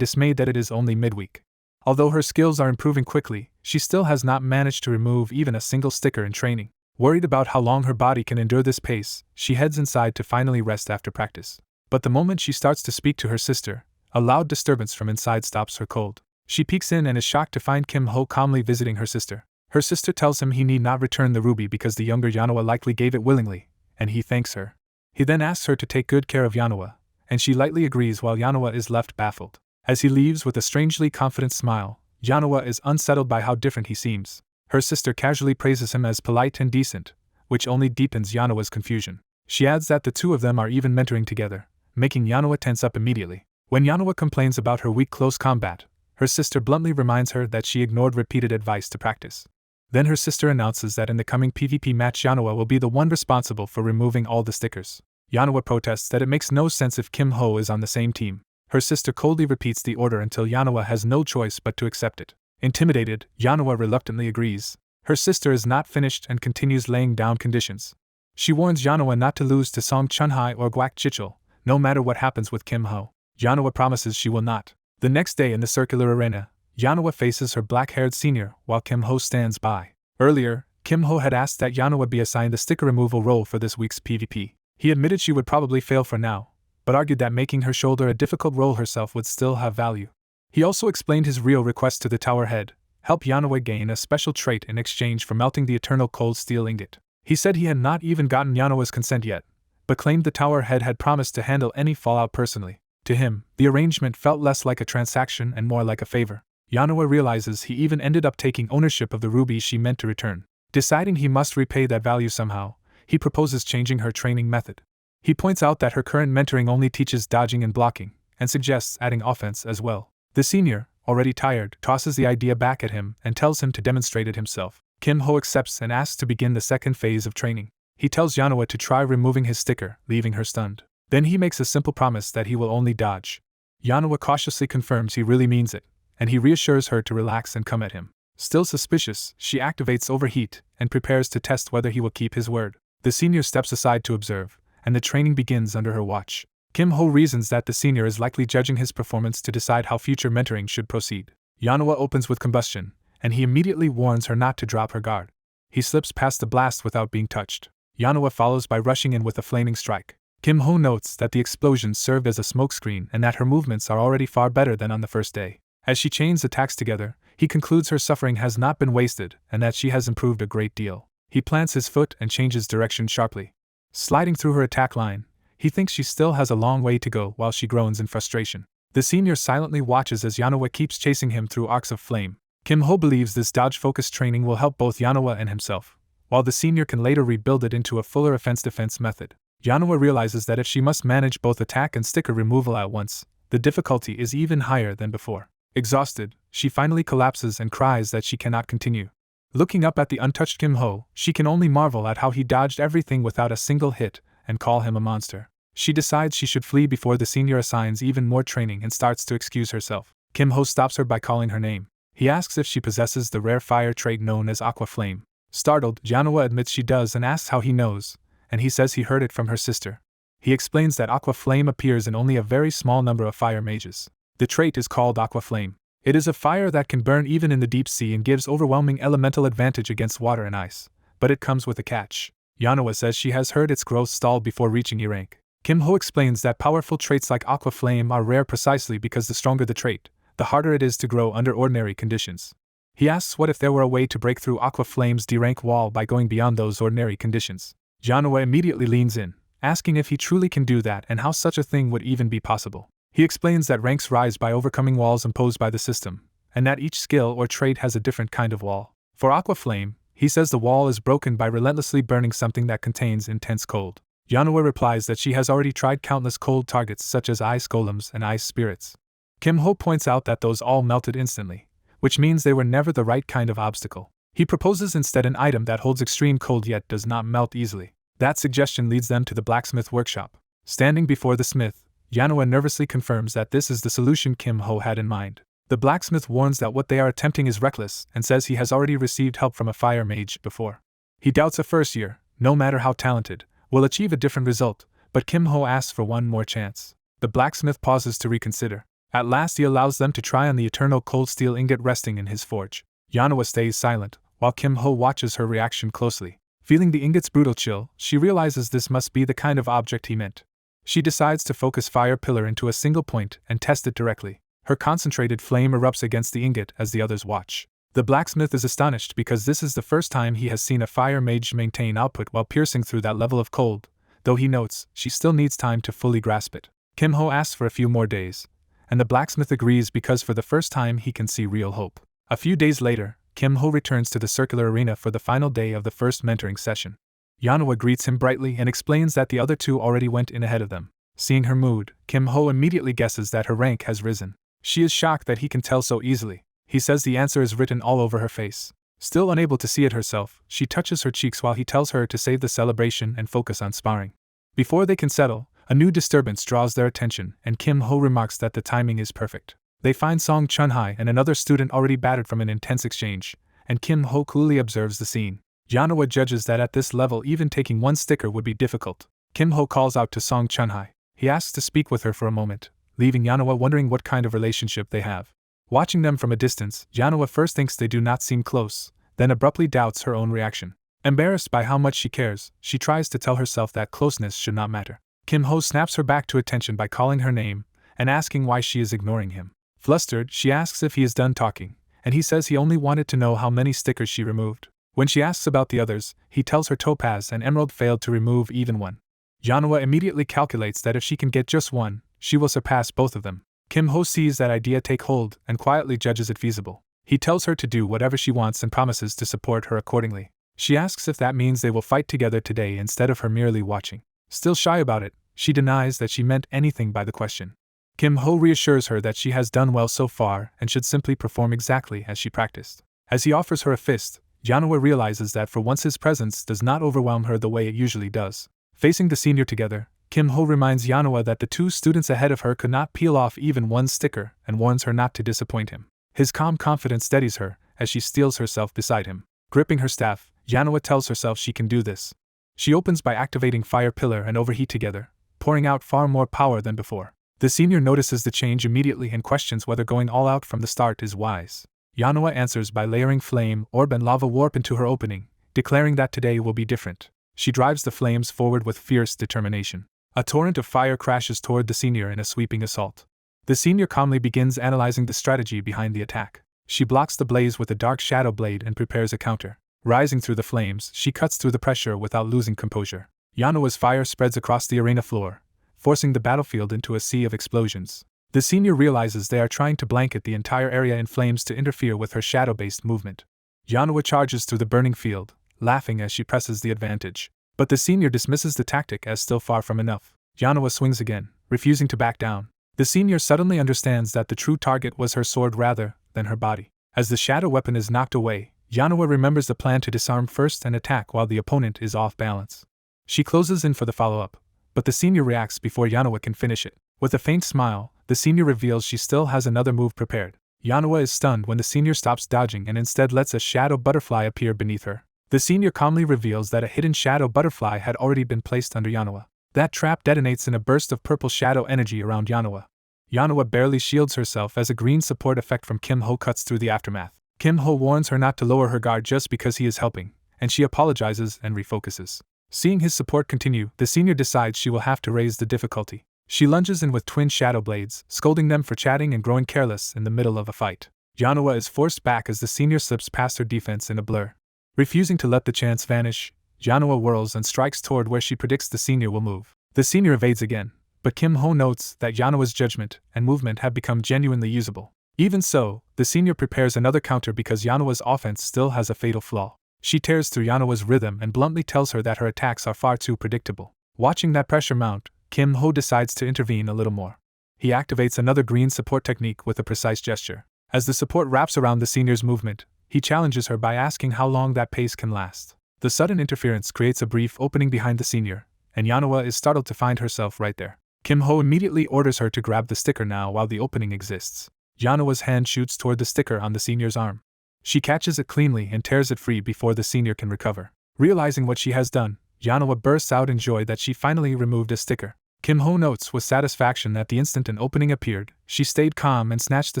dismayed that it is only midweek. Although her skills are improving quickly, she still has not managed to remove even a single sticker in training. Worried about how long her body can endure this pace, she heads inside to finally rest after practice. But the moment she starts to speak to her sister, a loud disturbance from inside stops her cold. She peeks in and is shocked to find Kim Ho calmly visiting her sister. Her sister tells him he need not return the ruby because the younger Yanhwa likely gave it willingly, and he thanks her. He then asks her to take good care of Yanhwa, and she lightly agrees while Yanhwa is left baffled. As he leaves with a strangely confident smile, Yanhwa is unsettled by how different he seems. Her sister casually praises him as polite and decent, which only deepens Yanhwa's confusion. She adds that the two of them are even mentoring together, making Yanhwa tense up immediately. When Yanhwa complains about her weak close combat, her sister bluntly reminds her that she ignored repeated advice to practice. Then her sister announces that in the coming PvP match Yanhwa will be the one responsible for removing all the stickers. Yanhwa protests that it makes no sense if Kim Ho is on the same team. Her sister coldly repeats the order until Yanhwa has no choice but to accept it. Intimidated, Yanhwa reluctantly agrees. Her sister is not finished and continues laying down conditions. She warns Yanhwa not to lose to Song Chunhai or Guak Chichul, no matter what happens with Kim Ho. Yanhwa promises she will not. The next day in the circular arena, Yanhwa faces her black-haired senior while Kim Ho stands by. Earlier, Kim Ho had asked that Yanhwa be assigned the sticker removal role for this week's PvP. He admitted she would probably fail for now, but argued that making her shoulder a difficult role herself would still have value. He also explained his real request to the tower head: help Yanhwa gain a special trait in exchange for melting the eternal cold steel ingot. He said he had not even gotten Yanhwa's consent yet, but claimed the tower head had promised to handle any fallout personally. To him, the arrangement felt less like a transaction and more like a favor. Yanhwa realizes he even ended up taking ownership of the ruby she meant to return. Deciding he must repay that value somehow, he proposes changing her training method. He points out that her current mentoring only teaches dodging and blocking, and suggests adding offense as well. The senior, already tired, tosses the idea back at him and tells him to demonstrate it himself. Kim Ho accepts and asks to begin the second phase of training. He tells Yanhwa to try removing his sticker, leaving her stunned. Then he makes a simple promise that he will only dodge. Yanhwa cautiously confirms he really means it, and he reassures her to relax and come at him. Still suspicious, she activates overheat and prepares to test whether he will keep his word. The senior steps aside to observe, and the training begins under her watch. Kim Ho reasons that the senior is likely judging his performance to decide how future mentoring should proceed. Yanhwa opens with combustion, and he immediately warns her not to drop her guard. He slips past the blast without being touched. Yanhwa follows by rushing in with a flaming strike. Kim Ho notes that the explosion served as a smokescreen and that her movements are already far better than on the first day. As she chains attacks together, he concludes her suffering has not been wasted and that she has improved a great deal. He plants his foot and changes direction sharply. Sliding through her attack line, he thinks she still has a long way to go while she groans in frustration. The senior silently watches as Yanhwa keeps chasing him through arcs of flame. Kim Ho believes this dodge-focused training will help both Yanhwa and himself, while the senior can later rebuild it into a fuller offense-defense method. Yanhwa realizes that if she must manage both attack and sticker removal at once, the difficulty is even higher than before. Exhausted, she finally collapses and cries that she cannot continue. Looking up at the untouched Kim Ho, she can only marvel at how he dodged everything without a single hit and call him a monster. She decides she should flee before the senior assigns even more training and starts to excuse herself. Kim Ho stops her by calling her name. He asks if she possesses the rare fire trait known as Aqua Flame. Startled, Yanhwa admits she does and asks how he knows, and he says he heard it from her sister. He explains that Aqua Flame appears in only a very small number of fire mages. The trait is called Aqua Flame. It is a fire that can burn even in the deep sea and gives overwhelming elemental advantage against water and ice, but it comes with a catch. Yanhwa says she has heard its growth stall before reaching E rank. Kim Ho explains that powerful traits like Aqua Flame are rare precisely because the stronger the trait, the harder it is to grow under ordinary conditions. He asks what if there were a way to break through Aqua Flame's D-rank wall by going beyond those ordinary conditions. Yanhua immediately leans in, asking if he truly can do that and how such a thing would even be possible. He explains that ranks rise by overcoming walls imposed by the system, and that each skill or trait has a different kind of wall. For Aqua Flame, he says the wall is broken by relentlessly burning something that contains intense cold. Yanhua replies that she has already tried countless cold targets such as ice golems and ice spirits. Kim Ho points out that those all melted instantly, which means they were never the right kind of obstacle. He proposes instead an item that holds extreme cold yet does not melt easily. That suggestion leads them to the blacksmith workshop. Standing before the smith, Yanhua nervously confirms that this is the solution Kim Ho had in mind. The blacksmith warns that what they are attempting is reckless and says he has already received help from a fire mage before. He doubts a first year, no matter how talented, will achieve a different result, but Kim Ho asks for one more chance. The blacksmith pauses to reconsider. At last he allows them to try on the eternal cold steel ingot resting in his forge. Yanhua stays silent, while Kim Ho watches her reaction closely. Feeling the ingot's brutal chill, she realizes this must be the kind of object he meant. She decides to focus Fire Pillar into a single point and test it directly. Her concentrated flame erupts against the ingot as the others watch. The blacksmith is astonished because this is the first time he has seen a fire mage maintain output while piercing through that level of cold, though he notes she still needs time to fully grasp it. Kim Ho asks for a few more days, and the blacksmith agrees because for the first time he can see real hope. A few days later, Kim Ho returns to the circular arena for the final day of the first mentoring session. Yanhua greets him brightly and explains that the other two already went in ahead of them. Seeing her mood, Kim Ho immediately guesses that her rank has risen. She is shocked that he can tell so easily. He says the answer is written all over her face. Still unable to see it herself, she touches her cheeks while he tells her to save the celebration and focus on sparring. Before they can settle, a new disturbance draws their attention, and Kim Ho remarks that the timing is perfect. They find Song Chunhai and another student already battered from an intense exchange, and Kim Ho coolly observes the scene. Yanhua judges that at this level even taking one sticker would be difficult. Kim Ho calls out to Song Chunhai. He asks to speak with her for a moment, leaving Yanhua wondering what kind of relationship they have. Watching them from a distance, Yanhua first thinks they do not seem close, then abruptly doubts her own reaction. Embarrassed by how much she cares, she tries to tell herself that closeness should not matter. Kim Ho snaps her back to attention by calling her name and asking why she is ignoring him. Flustered, she asks if he is done talking, and he says he only wanted to know how many stickers she removed. When she asks about the others, he tells her Topaz and Emerald failed to remove even one. Yanhua immediately calculates that if she can get just one, she will surpass both of them. Kim Ho sees that idea take hold and quietly judges it feasible. He tells her to do whatever she wants and promises to support her accordingly. She asks if that means they will fight together today instead of her merely watching. Still shy about it, she denies that she meant anything by the question. Kim Ho reassures her that she has done well so far and should simply perform exactly as she practiced. As he offers her a fist, Yanhua realizes that for once his presence does not overwhelm her the way it usually does. Facing the senior together, Kim Ho reminds Yanhua that the two students ahead of her could not peel off even one sticker and warns her not to disappoint him. His calm confidence steadies her as she steels herself beside him. Gripping her staff, Yanhua tells herself she can do this. She opens by activating Fire Pillar and Overheat together, pouring out far more power than before. The senior notices the change immediately and questions whether going all out from the start is wise. Yanhua answers by layering Flame, Orb and Lava Warp into her opening, declaring that today will be different. She drives the flames forward with fierce determination. A torrent of fire crashes toward the senior in a sweeping assault. The senior calmly begins analyzing the strategy behind the attack. She blocks the blaze with a dark shadow blade and prepares a counter. Rising through the flames, she cuts through the pressure without losing composure. Yanua's fire spreads across the arena floor, forcing the battlefield into a sea of explosions. The senior realizes they are trying to blanket the entire area in flames to interfere with her shadow-based movement. Yanhua charges through the burning field, laughing as she presses the advantage. But the senior dismisses the tactic as still far from enough. Yanhua swings again, refusing to back down. The senior suddenly understands that the true target was her sword rather than her body. As the shadow weapon is knocked away, Yanhua remembers the plan to disarm first and attack while the opponent is off balance. She closes in for the follow-up, but the senior reacts before Yanhua can finish it. With a faint smile, the senior reveals she still has another move prepared. Yanhua is stunned when the senior stops dodging and instead lets a shadow butterfly appear beneath her. The senior calmly reveals that a hidden shadow butterfly had already been placed under Yanhua. That trap detonates in a burst of purple shadow energy around Yanhua. Yanhua barely shields herself as a green support effect from Kim Ho cuts through the aftermath. Kim Ho warns her not to lower her guard just because he is helping, and she apologizes and refocuses. Seeing his support continue, the senior decides she will have to raise the difficulty. She lunges in with twin shadow blades, scolding them for chatting and growing careless in the middle of a fight. Yanhwa is forced back as the senior slips past her defense in a blur. Refusing to let the chance vanish, Yanhwa whirls and strikes toward where she predicts the senior will move. The senior evades again, but Kim Ho notes that Yanhwa's judgment and movement have become genuinely usable. Even so, the senior prepares another counter because Yanhwa's offense still has a fatal flaw. She tears through Yanhwa's rhythm and bluntly tells her that her attacks are far too predictable. Watching that pressure mount, Kim Ho decides to intervene a little more. He activates another green support technique with a precise gesture. As the support wraps around the senior's movement, he challenges her by asking how long that pace can last. The sudden interference creates a brief opening behind the senior, and Yanhwa is startled to find herself right there. Kim Ho immediately orders her to grab the sticker now while the opening exists. Yanhwa's hand shoots toward the sticker on the senior's arm. She catches it cleanly and tears it free before the senior can recover. Realizing what she has done, Yanhwa bursts out in joy that she finally removed a sticker. Kim Ho notes with satisfaction that the instant an opening appeared, she stayed calm and snatched the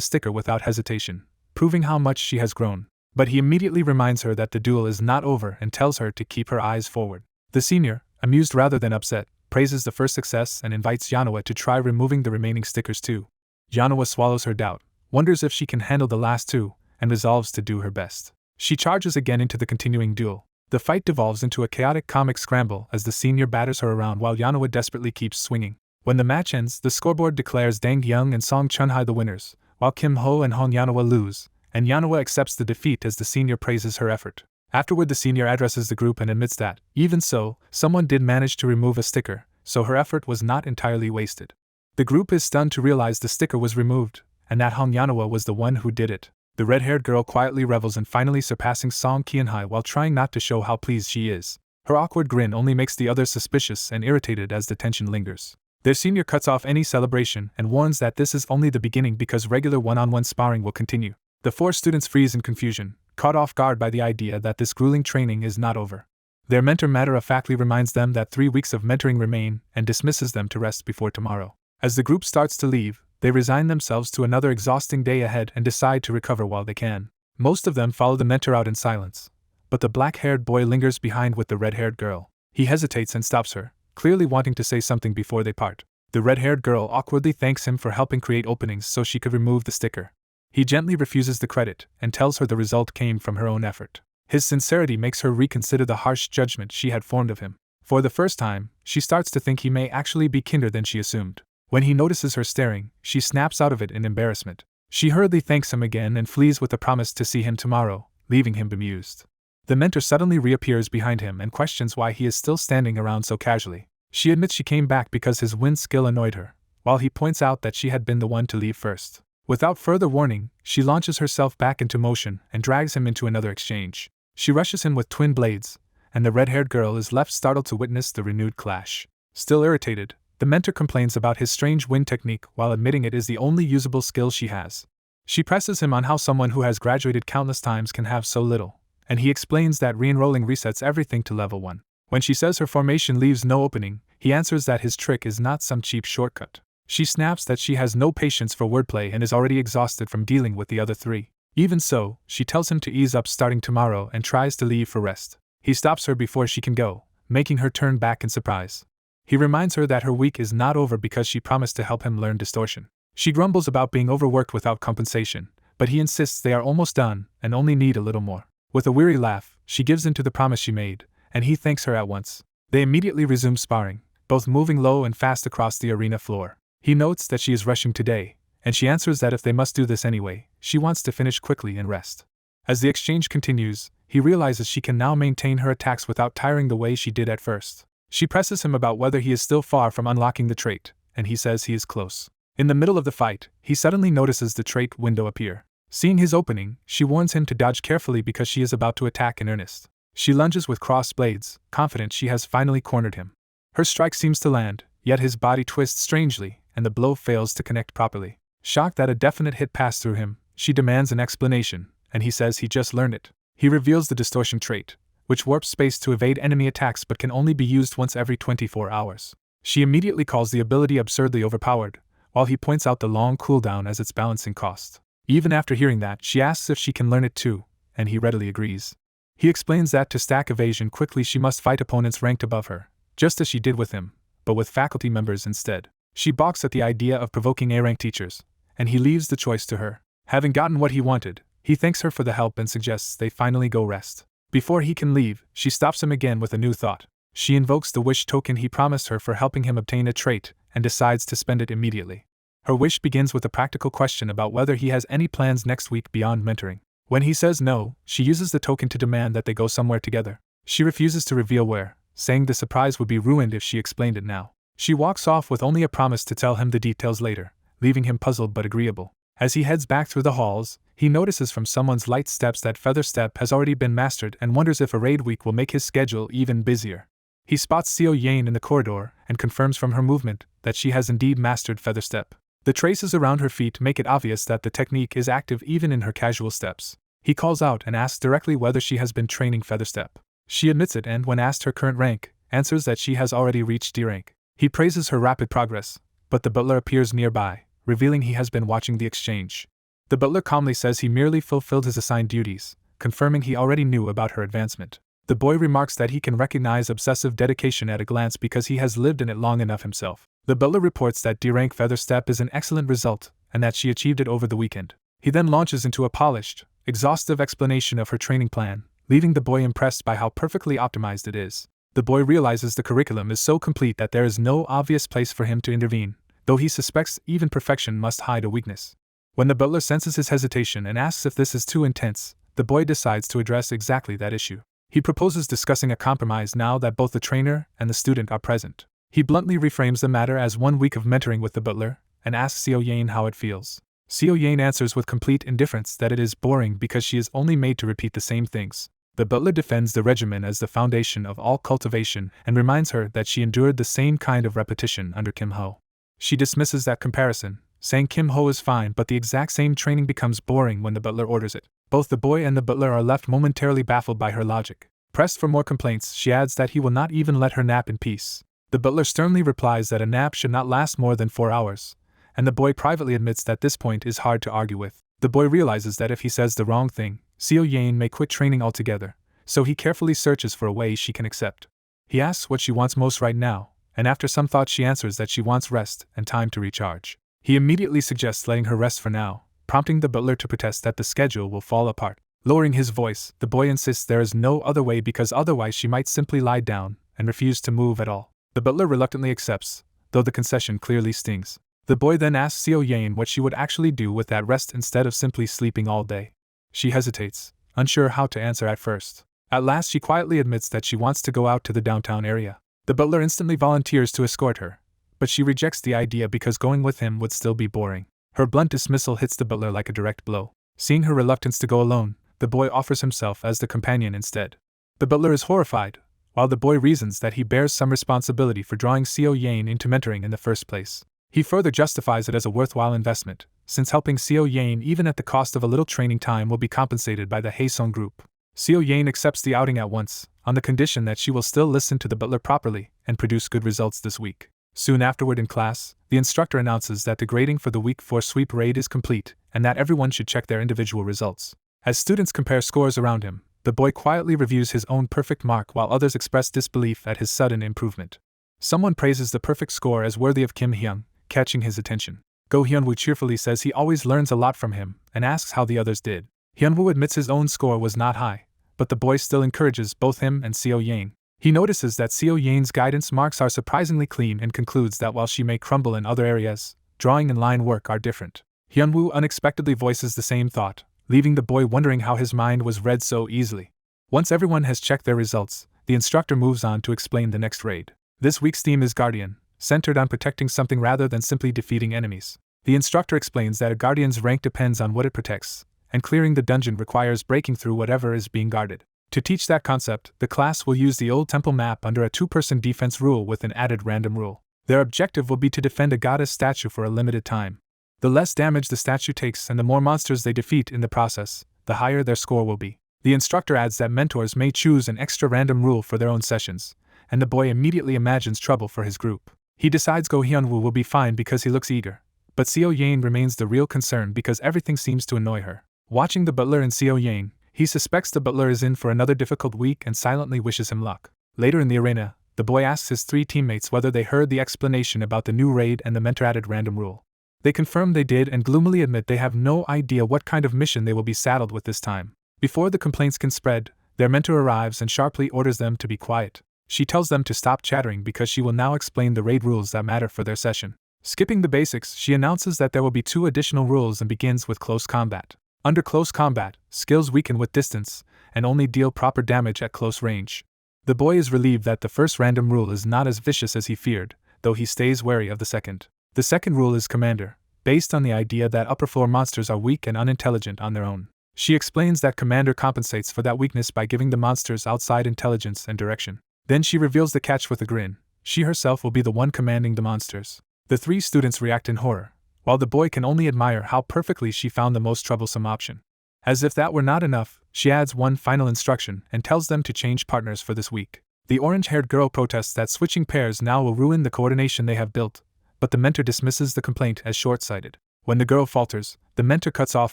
sticker without hesitation, proving how much she has grown. But he immediately reminds her that the duel is not over and tells her to keep her eyes forward. The senior, amused rather than upset, praises the first success and invites Yanhwa to try removing the remaining stickers too. Yanhwa swallows her doubt, wonders if she can handle the last two, and resolves to do her best. She charges again into the continuing duel. The fight devolves into a chaotic comic scramble as the senior batters her around while Yanhwa desperately keeps swinging. When the match ends, the scoreboard declares Dang Young and Song Chunhai the winners, while Kim Ho and Hong Yanhwa lose, and Yanhwa accepts the defeat as the senior praises her effort. Afterward, the senior addresses the group and admits that, even so, someone did manage to remove a sticker, so her effort was not entirely wasted. The group is stunned to realize the sticker was removed, and that Hong Yanhwa was the one who did it. The red-haired girl quietly revels in finally surpassing Song Qianhai while trying not to show how pleased she is. Her awkward grin only makes the others suspicious and irritated as the tension lingers. Their senior cuts off any celebration and warns that this is only the beginning because regular one-on-one sparring will continue. The four students freeze in confusion, caught off guard by the idea that this grueling training is not over. Their mentor matter-of-factly reminds them that 3 weeks of mentoring remain and dismisses them to rest before tomorrow. As the group starts to leave, they resign themselves to another exhausting day ahead and decide to recover while they can. Most of them follow the mentor out in silence, but the black-haired boy lingers behind with the red-haired girl. He hesitates and stops her, clearly wanting to say something before they part. The red-haired girl awkwardly thanks him for helping create openings so she could remove the sticker. He gently refuses the credit and tells her the result came from her own effort. His sincerity makes her reconsider the harsh judgment she had formed of him. For the first time, she starts to think he may actually be kinder than she assumed. When he notices her staring, she snaps out of it in embarrassment. She hurriedly thanks him again and flees with the promise to see him tomorrow, leaving him bemused. The mentor suddenly reappears behind him and questions why he is still standing around so casually. She admits she came back because his wind skill annoyed her, while he points out that she had been the one to leave first. Without further warning, she launches herself back into motion and drags him into another exchange. She rushes him with twin blades, and the red-haired girl is left startled to witness the renewed clash. Still irritated, the mentor complains about his strange wind technique while admitting it is the only usable skill she has. She presses him on how someone who has graduated countless times can have so little, and he explains that re-enrolling resets everything to level 1. When she says her formation leaves no opening, he answers that his trick is not some cheap shortcut. She snaps that she has no patience for wordplay and is already exhausted from dealing with the other three. Even so, she tells him to ease up starting tomorrow and tries to leave for rest. He stops her before she can go, making her turn back in surprise. He reminds her that her week is not over because she promised to help him learn distortion. She grumbles about being overworked without compensation, but he insists they are almost done and only need a little more. With a weary laugh, she gives in to the promise she made, and he thanks her at once. They immediately resume sparring, both moving low and fast across the arena floor. He notes that she is rushing today, and she answers that if they must do this anyway, she wants to finish quickly and rest. As the exchange continues, he realizes she can now maintain her attacks without tiring the way she did at first. She presses him about whether he is still far from unlocking the trait, and he says he is close. In the middle of the fight, he suddenly notices the trait window appear. Seeing his opening, she warns him to dodge carefully because she is about to attack in earnest. She lunges with crossed blades, confident she has finally cornered him. Her strike seems to land, yet his body twists strangely, and the blow fails to connect properly. Shocked that a definite hit passed through him, she demands an explanation, and he says he just learned it. He reveals the distortion trait, which warps space to evade enemy attacks but can only be used once every 24 hours. She immediately calls the ability absurdly overpowered, while he points out the long cooldown as its balancing cost. Even after hearing that, she asks if she can learn it too, and he readily agrees. He explains that to stack evasion quickly she must fight opponents ranked above her, just as she did with him, but with faculty members instead. She balks at the idea of provoking A-rank teachers, and he leaves the choice to her. Having gotten what he wanted, he thanks her for the help and suggests they finally go rest. Before he can leave, she stops him again with a new thought. She invokes the wish token he promised her for helping him obtain a trait, and decides to spend it immediately. Her wish begins with a practical question about whether he has any plans next week beyond mentoring. When he says no, she uses the token to demand that they go somewhere together. She refuses to reveal where, saying the surprise would be ruined if she explained it now. She walks off with only a promise to tell him the details later, leaving him puzzled but agreeable. As he heads back through the halls, he notices from someone's light steps that Feather Step has already been mastered and wonders if a raid week will make his schedule even busier. He spots Seo Yane in the corridor and confirms from her movement that she has indeed mastered Feather Step. The traces around her feet make it obvious that the technique is active even in her casual steps. He calls out and asks directly whether she has been training Feather Step. She admits it and, when asked her current rank, answers that she has already reached D rank. He praises her rapid progress, but the butler appears nearby, revealing he has been watching the exchange. The butler calmly says he merely fulfilled his assigned duties, confirming he already knew about her advancement. The boy remarks that he can recognize obsessive dedication at a glance because he has lived in it long enough himself. The butler reports that D-rank Feather Step is an excellent result, and that she achieved it over the weekend. He then launches into a polished, exhaustive explanation of her training plan, leaving the boy impressed by how perfectly optimized it is. The boy realizes the curriculum is so complete that there is no obvious place for him to intervene, though he suspects even perfection must hide a weakness. When the butler senses his hesitation and asks if this is too intense, the boy decides to address exactly that issue. He proposes discussing a compromise now that both the trainer and the student are present. He bluntly reframes the matter as 1 week of mentoring with the butler, and asks Seo Yane how it feels. Seo Yane answers with complete indifference that it is boring because she is only made to repeat the same things. The butler defends the regimen as the foundation of all cultivation and reminds her that she endured the same kind of repetition under Kim Ho. She dismisses that comparison, saying Kim Ho is fine but the exact same training becomes boring when the butler orders it. Both the boy and the butler are left momentarily baffled by her logic. Pressed for more complaints, she adds that he will not even let her nap in peace. The butler sternly replies that a nap should not last more than 4 hours, and the boy privately admits that this point is hard to argue with. The boy realizes that if he says the wrong thing, Seo Yane may quit training altogether, so he carefully searches for a way she can accept. He asks what she wants most right now, and after some thought she answers that she wants rest and time to recharge. He immediately suggests letting her rest for now, prompting the butler to protest that the schedule will fall apart. Lowering his voice, the boy insists there is no other way because otherwise she might simply lie down and refuse to move at all. The butler reluctantly accepts, though the concession clearly stings. The boy then asks Seo Yane what she would actually do with that rest instead of simply sleeping all day. She hesitates, unsure how to answer at first. At last she quietly admits that she wants to go out to the downtown area. The butler instantly volunteers to escort her, but she rejects the idea because going with him would still be boring. Her blunt dismissal hits the butler like a direct blow. Seeing her reluctance to go alone, the boy offers himself as the companion instead. The butler is horrified, while the boy reasons that he bears some responsibility for drawing Seo Yane into mentoring in the first place. He further justifies it as a worthwhile investment, since helping Seo Yane even at the cost of a little training time will be compensated by the Haesong group. Seo Yane accepts the outing at once, on the condition that she will still listen to the butler properly and produce good results this week. Soon afterward in class, the instructor announces that the grading for the Week 4 sweep raid is complete and that everyone should check their individual results. As students compare scores around him, the boy quietly reviews his own perfect mark while others express disbelief at his sudden improvement. Someone praises the perfect score as worthy of Kim Hyung, catching his attention. Go Hyunwoo cheerfully says he always learns a lot from him and asks how the others did. Hyunwoo admits his own score was not high, but the boy still encourages both him and Seo Yane. He notices that Seo Yane's guidance marks are surprisingly clean and concludes that while she may crumble in other areas, drawing and line work are different. Hyunwoo unexpectedly voices the same thought, leaving the boy wondering how his mind was read so easily. Once everyone has checked their results, the instructor moves on to explain the next raid. This week's theme is Guardian, centered on protecting something rather than simply defeating enemies. The instructor explains that a Guardian's rank depends on what it protects, and clearing the dungeon requires breaking through whatever is being guarded. To teach that concept, the class will use the old temple map under a 2-person defense rule with an added random rule. Their objective will be to defend a goddess statue for a limited time. The less damage the statue takes and the more monsters they defeat in the process, the higher their score will be. The instructor adds that mentors may choose an extra random rule for their own sessions, and the boy immediately imagines trouble for his group. He decides Go Hyunwoo will be fine because he looks eager, but Seo Yane remains the real concern because everything seems to annoy her. Watching the butler and Seo Yane, He suspects the butler is in for another difficult week and silently wishes him luck. Later in the arena, the boy asks his 3 teammates whether they heard the explanation about the new raid and the mentor added random rule. They confirm they did and gloomily admit they have no idea what kind of mission they will be saddled with this time. Before the complaints can spread, their mentor arrives and sharply orders them to be quiet. She tells them to stop chattering because she will now explain the raid rules that matter for their session. Skipping the basics, she announces that there will be 2 additional rules and begins with close combat. Under close combat, skills weaken with distance and only deal proper damage at close range. The boy is relieved that the first random rule is not as vicious as he feared, though he stays wary of the second. The second rule is Commander, based on the idea that upper floor monsters are weak and unintelligent on their own. She explains that Commander compensates for that weakness by giving the monsters outside intelligence and direction. Then she reveals the catch with a grin. She herself will be the one commanding the monsters. The 3 students react in horror, while the boy can only admire how perfectly she found the most troublesome option. As if that were not enough, she adds one final instruction and tells them to change partners for this week. The orange-haired girl protests that switching pairs now will ruin the coordination they have built, but the mentor dismisses the complaint as short-sighted. When the girl falters, the mentor cuts off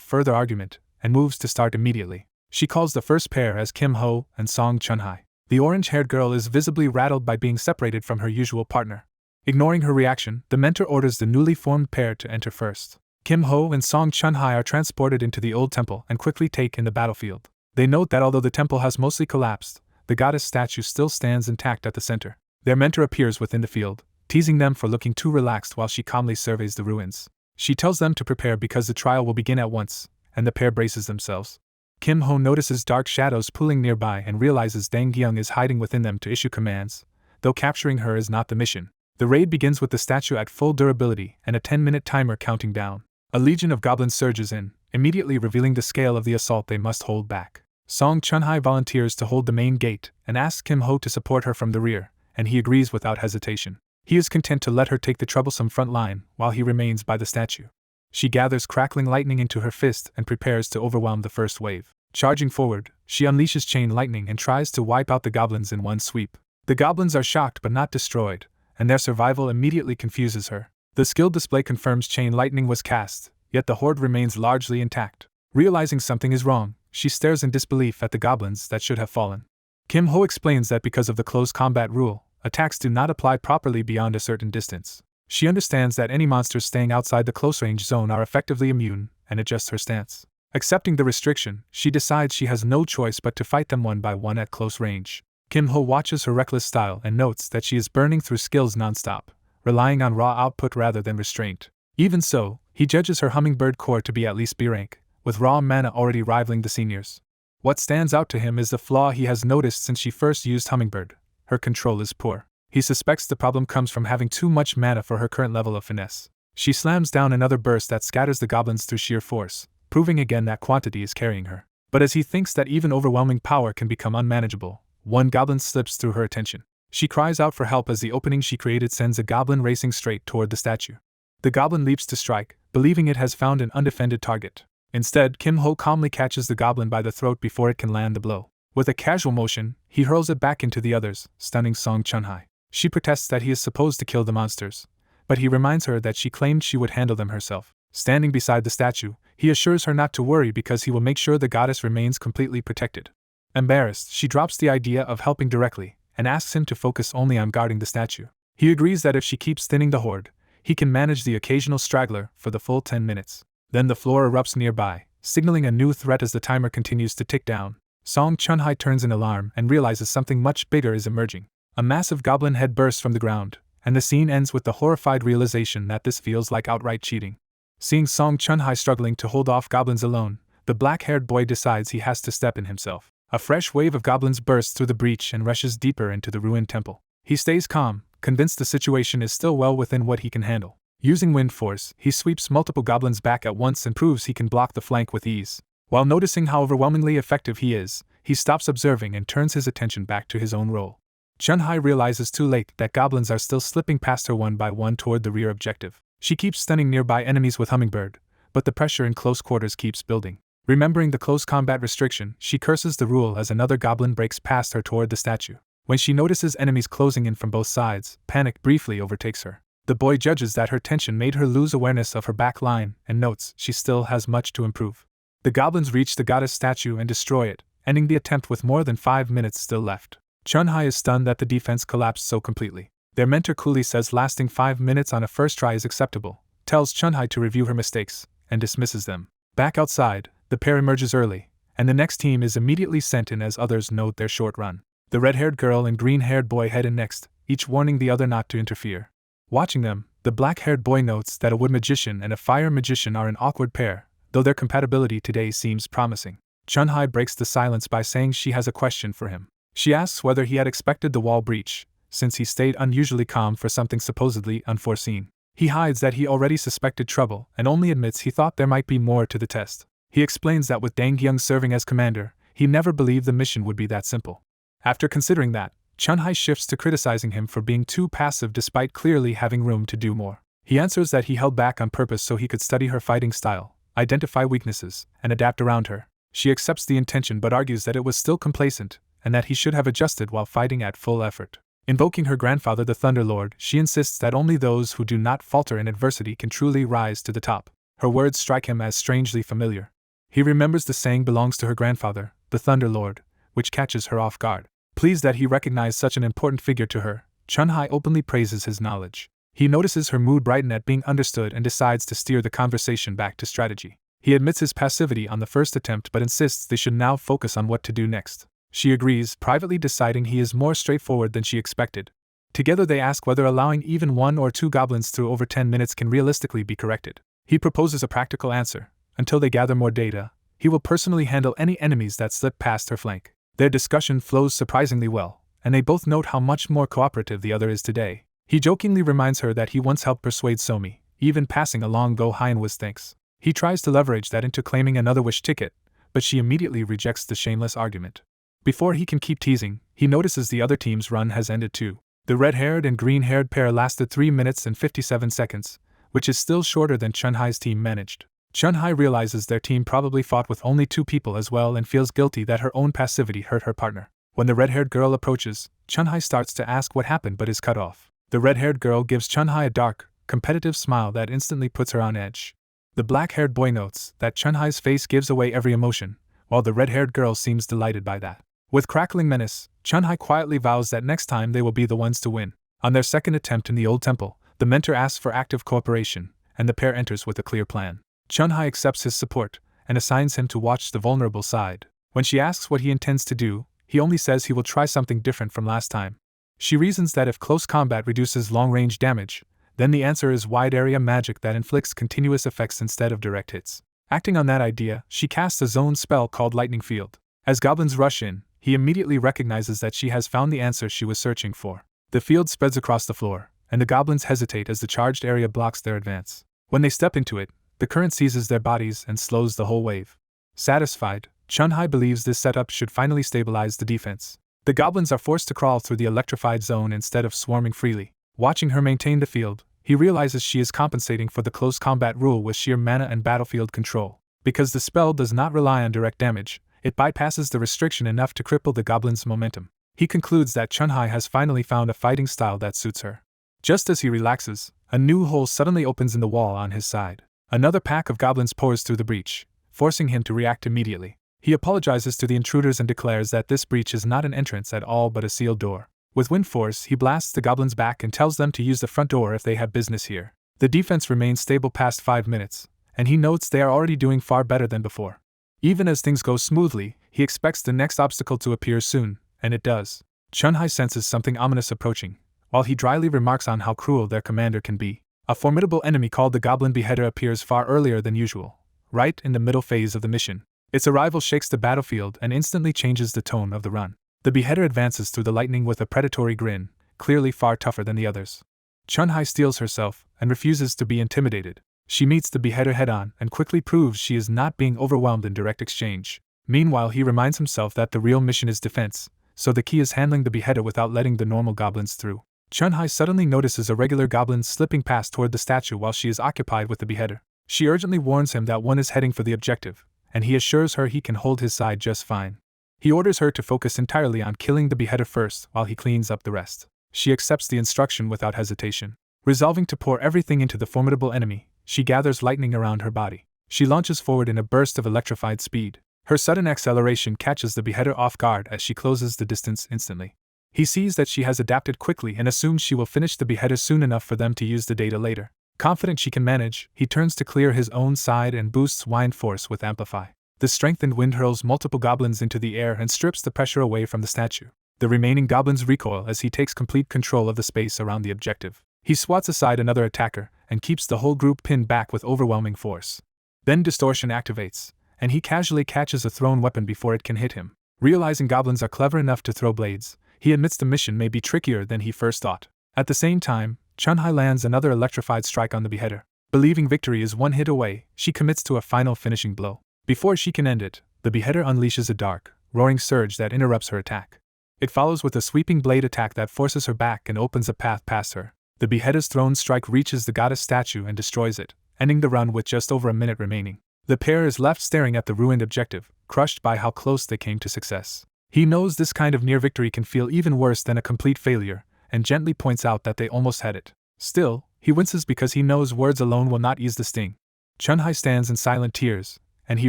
further argument and moves to start immediately. She calls the first pair as Kim Ho and Song Chun-hai. The orange-haired girl is visibly rattled by being separated from her usual partner. Ignoring her reaction, the mentor orders the newly formed pair to enter first. Kim Ho and Song Chun-hai are transported into the old temple and quickly take in the battlefield. They note that although the temple has mostly collapsed, the goddess statue still stands intact at the center. Their mentor appears within the field, teasing them for looking too relaxed while she calmly surveys the ruins. She tells them to prepare because the trial will begin at once, and the pair braces themselves. Kim Ho notices dark shadows pooling nearby and realizes Dang Gyung is hiding within them to issue commands, though capturing her is not the mission. The raid begins with the statue at full durability and a 10-minute timer counting down. A legion of goblins surges in, immediately revealing the scale of the assault they must hold back. Song Chun-hai volunteers to hold the main gate and asks Kim Ho to support her from the rear, and he agrees without hesitation. He is content to let her take the troublesome front line while he remains by the statue. She gathers crackling lightning into her fist and prepares to overwhelm the first wave. Charging forward, she unleashes chain lightning and tries to wipe out the goblins in one sweep. The goblins are shocked but not destroyed, and their survival immediately confuses her. The skill display confirms chain lightning was cast, yet the horde remains largely intact. Realizing something is wrong, she stares in disbelief at the goblins that should have fallen. Kim Ho explains that because of the close combat rule, attacks do not apply properly beyond a certain distance. She understands that any monsters staying outside the close range zone are effectively immune, and adjusts her stance. Accepting the restriction, she decides she has no choice but to fight them one by one at close range. Kim Ho watches her reckless style and notes that she is burning through skills nonstop, relying on raw output rather than restraint. Even so, he judges her hummingbird core to be at least B rank, with raw mana already rivaling the seniors. What stands out to him is the flaw he has noticed since she first used hummingbird: her control is poor. He suspects the problem comes from having too much mana for her current level of finesse. She slams down another burst that scatters the goblins through sheer force, proving again that quantity is carrying her. But as he thinks that even overwhelming power can become unmanageable, one goblin slips through her attention. She cries out for help as the opening she created sends a goblin racing straight toward the statue. The goblin leaps to strike, believing it has found an undefended target. Instead, Kim Ho calmly catches the goblin by the throat before it can land the blow. With a casual motion, he hurls it back into the others, stunning Song Chun-hai. She protests that he is supposed to kill the monsters, but he reminds her that she claimed she would handle them herself. Standing beside the statue, he assures her not to worry because he will make sure the goddess remains completely protected. Embarrassed, she drops the idea of helping directly, and asks him to focus only on guarding the statue. He agrees that if she keeps thinning the horde, he can manage the occasional straggler for the full 10 minutes. Then the floor erupts nearby, signaling a new threat as the timer continues to tick down. Song Chun-hai turns in alarm and realizes something much bigger is emerging. A massive goblin head bursts from the ground, and the scene ends with the horrified realization that this feels like outright cheating. Seeing Song Chun-hai struggling to hold off goblins alone, the black-haired boy decides he has to step in himself. A fresh wave of goblins bursts through the breach and rushes deeper into the ruined temple. He stays calm, convinced the situation is still well within what he can handle. Using wind force, he sweeps multiple goblins back at once and proves he can block the flank with ease. While noticing how overwhelmingly effective he is, he stops observing and turns his attention back to his own role. Chun-hai realizes too late that goblins are still slipping past her one by one toward the rear objective. She keeps stunning nearby enemies with hummingbird, but the pressure in close quarters keeps building. Remembering the close combat restriction, she curses the rule as another goblin breaks past her toward the statue. When she notices enemies closing in from both sides, panic briefly overtakes her. The boy judges that her tension made her lose awareness of her back line and notes she still has much to improve. The goblins reach the goddess statue and destroy it, ending the attempt with more than 5 minutes still left. Chun-Hai is stunned that the defense collapsed so completely. Their mentor coolly says lasting 5 minutes on a first try is acceptable, tells Chun-Hai to review her mistakes, and dismisses them. Back outside, the pair emerges early, and the next team is immediately sent in as others note their short run. The red-haired girl and green-haired boy head in next, each warning the other not to interfere. Watching them, the black-haired boy notes that a wood magician and a fire magician are an awkward pair, though their compatibility today seems promising. Chun-Hai breaks the silence by saying she has a question for him. She asks whether he had expected the wall breach, since he stayed unusually calm for something supposedly unforeseen. He hides that he already suspected trouble and only admits he thought there might be more to the test. He explains that with Dang Gyung serving as commander, he never believed the mission would be that simple. After considering that, Chun-Hai shifts to criticizing him for being too passive despite clearly having room to do more. He answers that he held back on purpose so he could study her fighting style, identify weaknesses, and adapt around her. She accepts the intention but argues that it was still complacent, and that he should have adjusted while fighting at full effort. Invoking her grandfather the Thunder Lord, she insists that only those who do not falter in adversity can truly rise to the top. Her words strike him as strangely familiar. He remembers the saying belongs to her grandfather, the Thunder Lord, which catches her off guard. Pleased that he recognized such an important figure to her, Chun-Hai openly praises his knowledge. He notices her mood brighten at being understood and decides to steer the conversation back to strategy. He admits his passivity on the first attempt but insists they should now focus on what to do next. She agrees, privately deciding he is more straightforward than she expected. Together they ask whether allowing even 1 or 2 goblins through over 10 minutes can realistically be corrected. He proposes a practical answer. Until they gather more data, he will personally handle any enemies that slip past her flank. Their discussion flows surprisingly well, and they both note how much more cooperative the other is today. He jokingly reminds her that he once helped persuade Somi, even passing along Go Hyenwa's thanks. He tries to leverage that into claiming another wish ticket, but she immediately rejects the shameless argument. Before he can keep teasing, he notices the other team's run has ended too. The red-haired and green-haired pair lasted 3 minutes and 57 seconds, which is still shorter than Chun-Hai's team managed. Chun-Hai realizes their team probably fought with only 2 people as well and feels guilty that her own passivity hurt her partner. When the red-haired girl approaches, Chun-Hai starts to ask what happened but is cut off. The red-haired girl gives Chun-Hai a dark, competitive smile that instantly puts her on edge. The black-haired boy notes that Chun-Hai's face gives away every emotion, while the red-haired girl seems delighted by that. With crackling menace, Chun-Hai quietly vows that next time they will be the ones to win. On their second attempt in the old temple, the mentor asks for active cooperation, and the pair enters with a clear plan. Chun-Hai accepts his support, and assigns him to watch the vulnerable side. When she asks what he intends to do, he only says he will try something different from last time. She reasons that if close combat reduces long-range damage, then the answer is wide-area magic that inflicts continuous effects instead of direct hits. Acting on that idea, she casts a zone spell called Lightning Field. As goblins rush in, he immediately recognizes that she has found the answer she was searching for. The field spreads across the floor, and the goblins hesitate as the charged area blocks their advance. When they step into it, the current seizes their bodies and slows the whole wave. Satisfied, Chun-Hai believes this setup should finally stabilize the defense. The goblins are forced to crawl through the electrified zone instead of swarming freely. Watching her maintain the field, he realizes she is compensating for the close combat rule with sheer mana and battlefield control. Because the spell does not rely on direct damage, it bypasses the restriction enough to cripple the goblin's momentum. He concludes that Chun-Hai has finally found a fighting style that suits her. Just as he relaxes, a new hole suddenly opens in the wall on his side. Another pack of goblins pours through the breach, forcing him to react immediately. He apologizes to the intruders and declares that this breach is not an entrance at all but a sealed door. With wind force, he blasts the goblins back and tells them to use the front door if they have business here. The defense remains stable past 5 minutes, and he notes they are already doing far better than before. Even as things go smoothly, he expects the next obstacle to appear soon, and it does. Chun-Hai senses something ominous approaching, while he dryly remarks on how cruel their commander can be. A formidable enemy called the Goblin Beheader appears far earlier than usual, right in the middle phase of the mission. Its arrival shakes the battlefield and instantly changes the tone of the run. The Beheader advances through the lightning with a predatory grin, clearly far tougher than the others. Chun-Hai steels herself and refuses to be intimidated. She meets the Beheader head-on and quickly proves she is not being overwhelmed in direct exchange. Meanwhile, he reminds himself that the real mission is defense, so the key is handling the Beheader without letting the normal goblins through. Chun-Hai suddenly notices a regular goblin slipping past toward the statue while she is occupied with the Beheader. She urgently warns him that one is heading for the objective, and he assures her he can hold his side just fine. He orders her to focus entirely on killing the Beheader first while he cleans up the rest. She accepts the instruction without hesitation. Resolving to pour everything into the formidable enemy, she gathers lightning around her body. She launches forward in a burst of electrified speed. Her sudden acceleration catches the beheader off guard as she closes the distance instantly. He sees that she has adapted quickly and assumes she will finish the beheader soon enough for them to use the data later. Confident she can manage, he turns to clear his own side and boosts wind force with Amplify. The strengthened wind hurls multiple goblins into the air and strips the pressure away from the statue. The remaining goblins recoil as he takes complete control of the space around the objective. He swats aside another attacker and keeps the whole group pinned back with overwhelming force. Then Distortion activates, and he casually catches a thrown weapon before it can hit him. Realizing goblins are clever enough to throw blades, he admits the mission may be trickier than he first thought. At the same time, Chunhai lands another electrified strike on the beheader. Believing victory is one hit away, she commits to a final finishing blow. Before she can end it, the beheader unleashes a dark, roaring surge that interrupts her attack. It follows with a sweeping blade attack that forces her back and opens a path past her. The beheader's thrown strike reaches the goddess statue and destroys it, ending the run with just over a minute remaining. The pair is left staring at the ruined objective, crushed by how close they came to success. He knows this kind of near victory can feel even worse than a complete failure, and gently points out that they almost had it. Still, he winces because he knows words alone will not ease the sting. Chunhai stands in silent tears, and he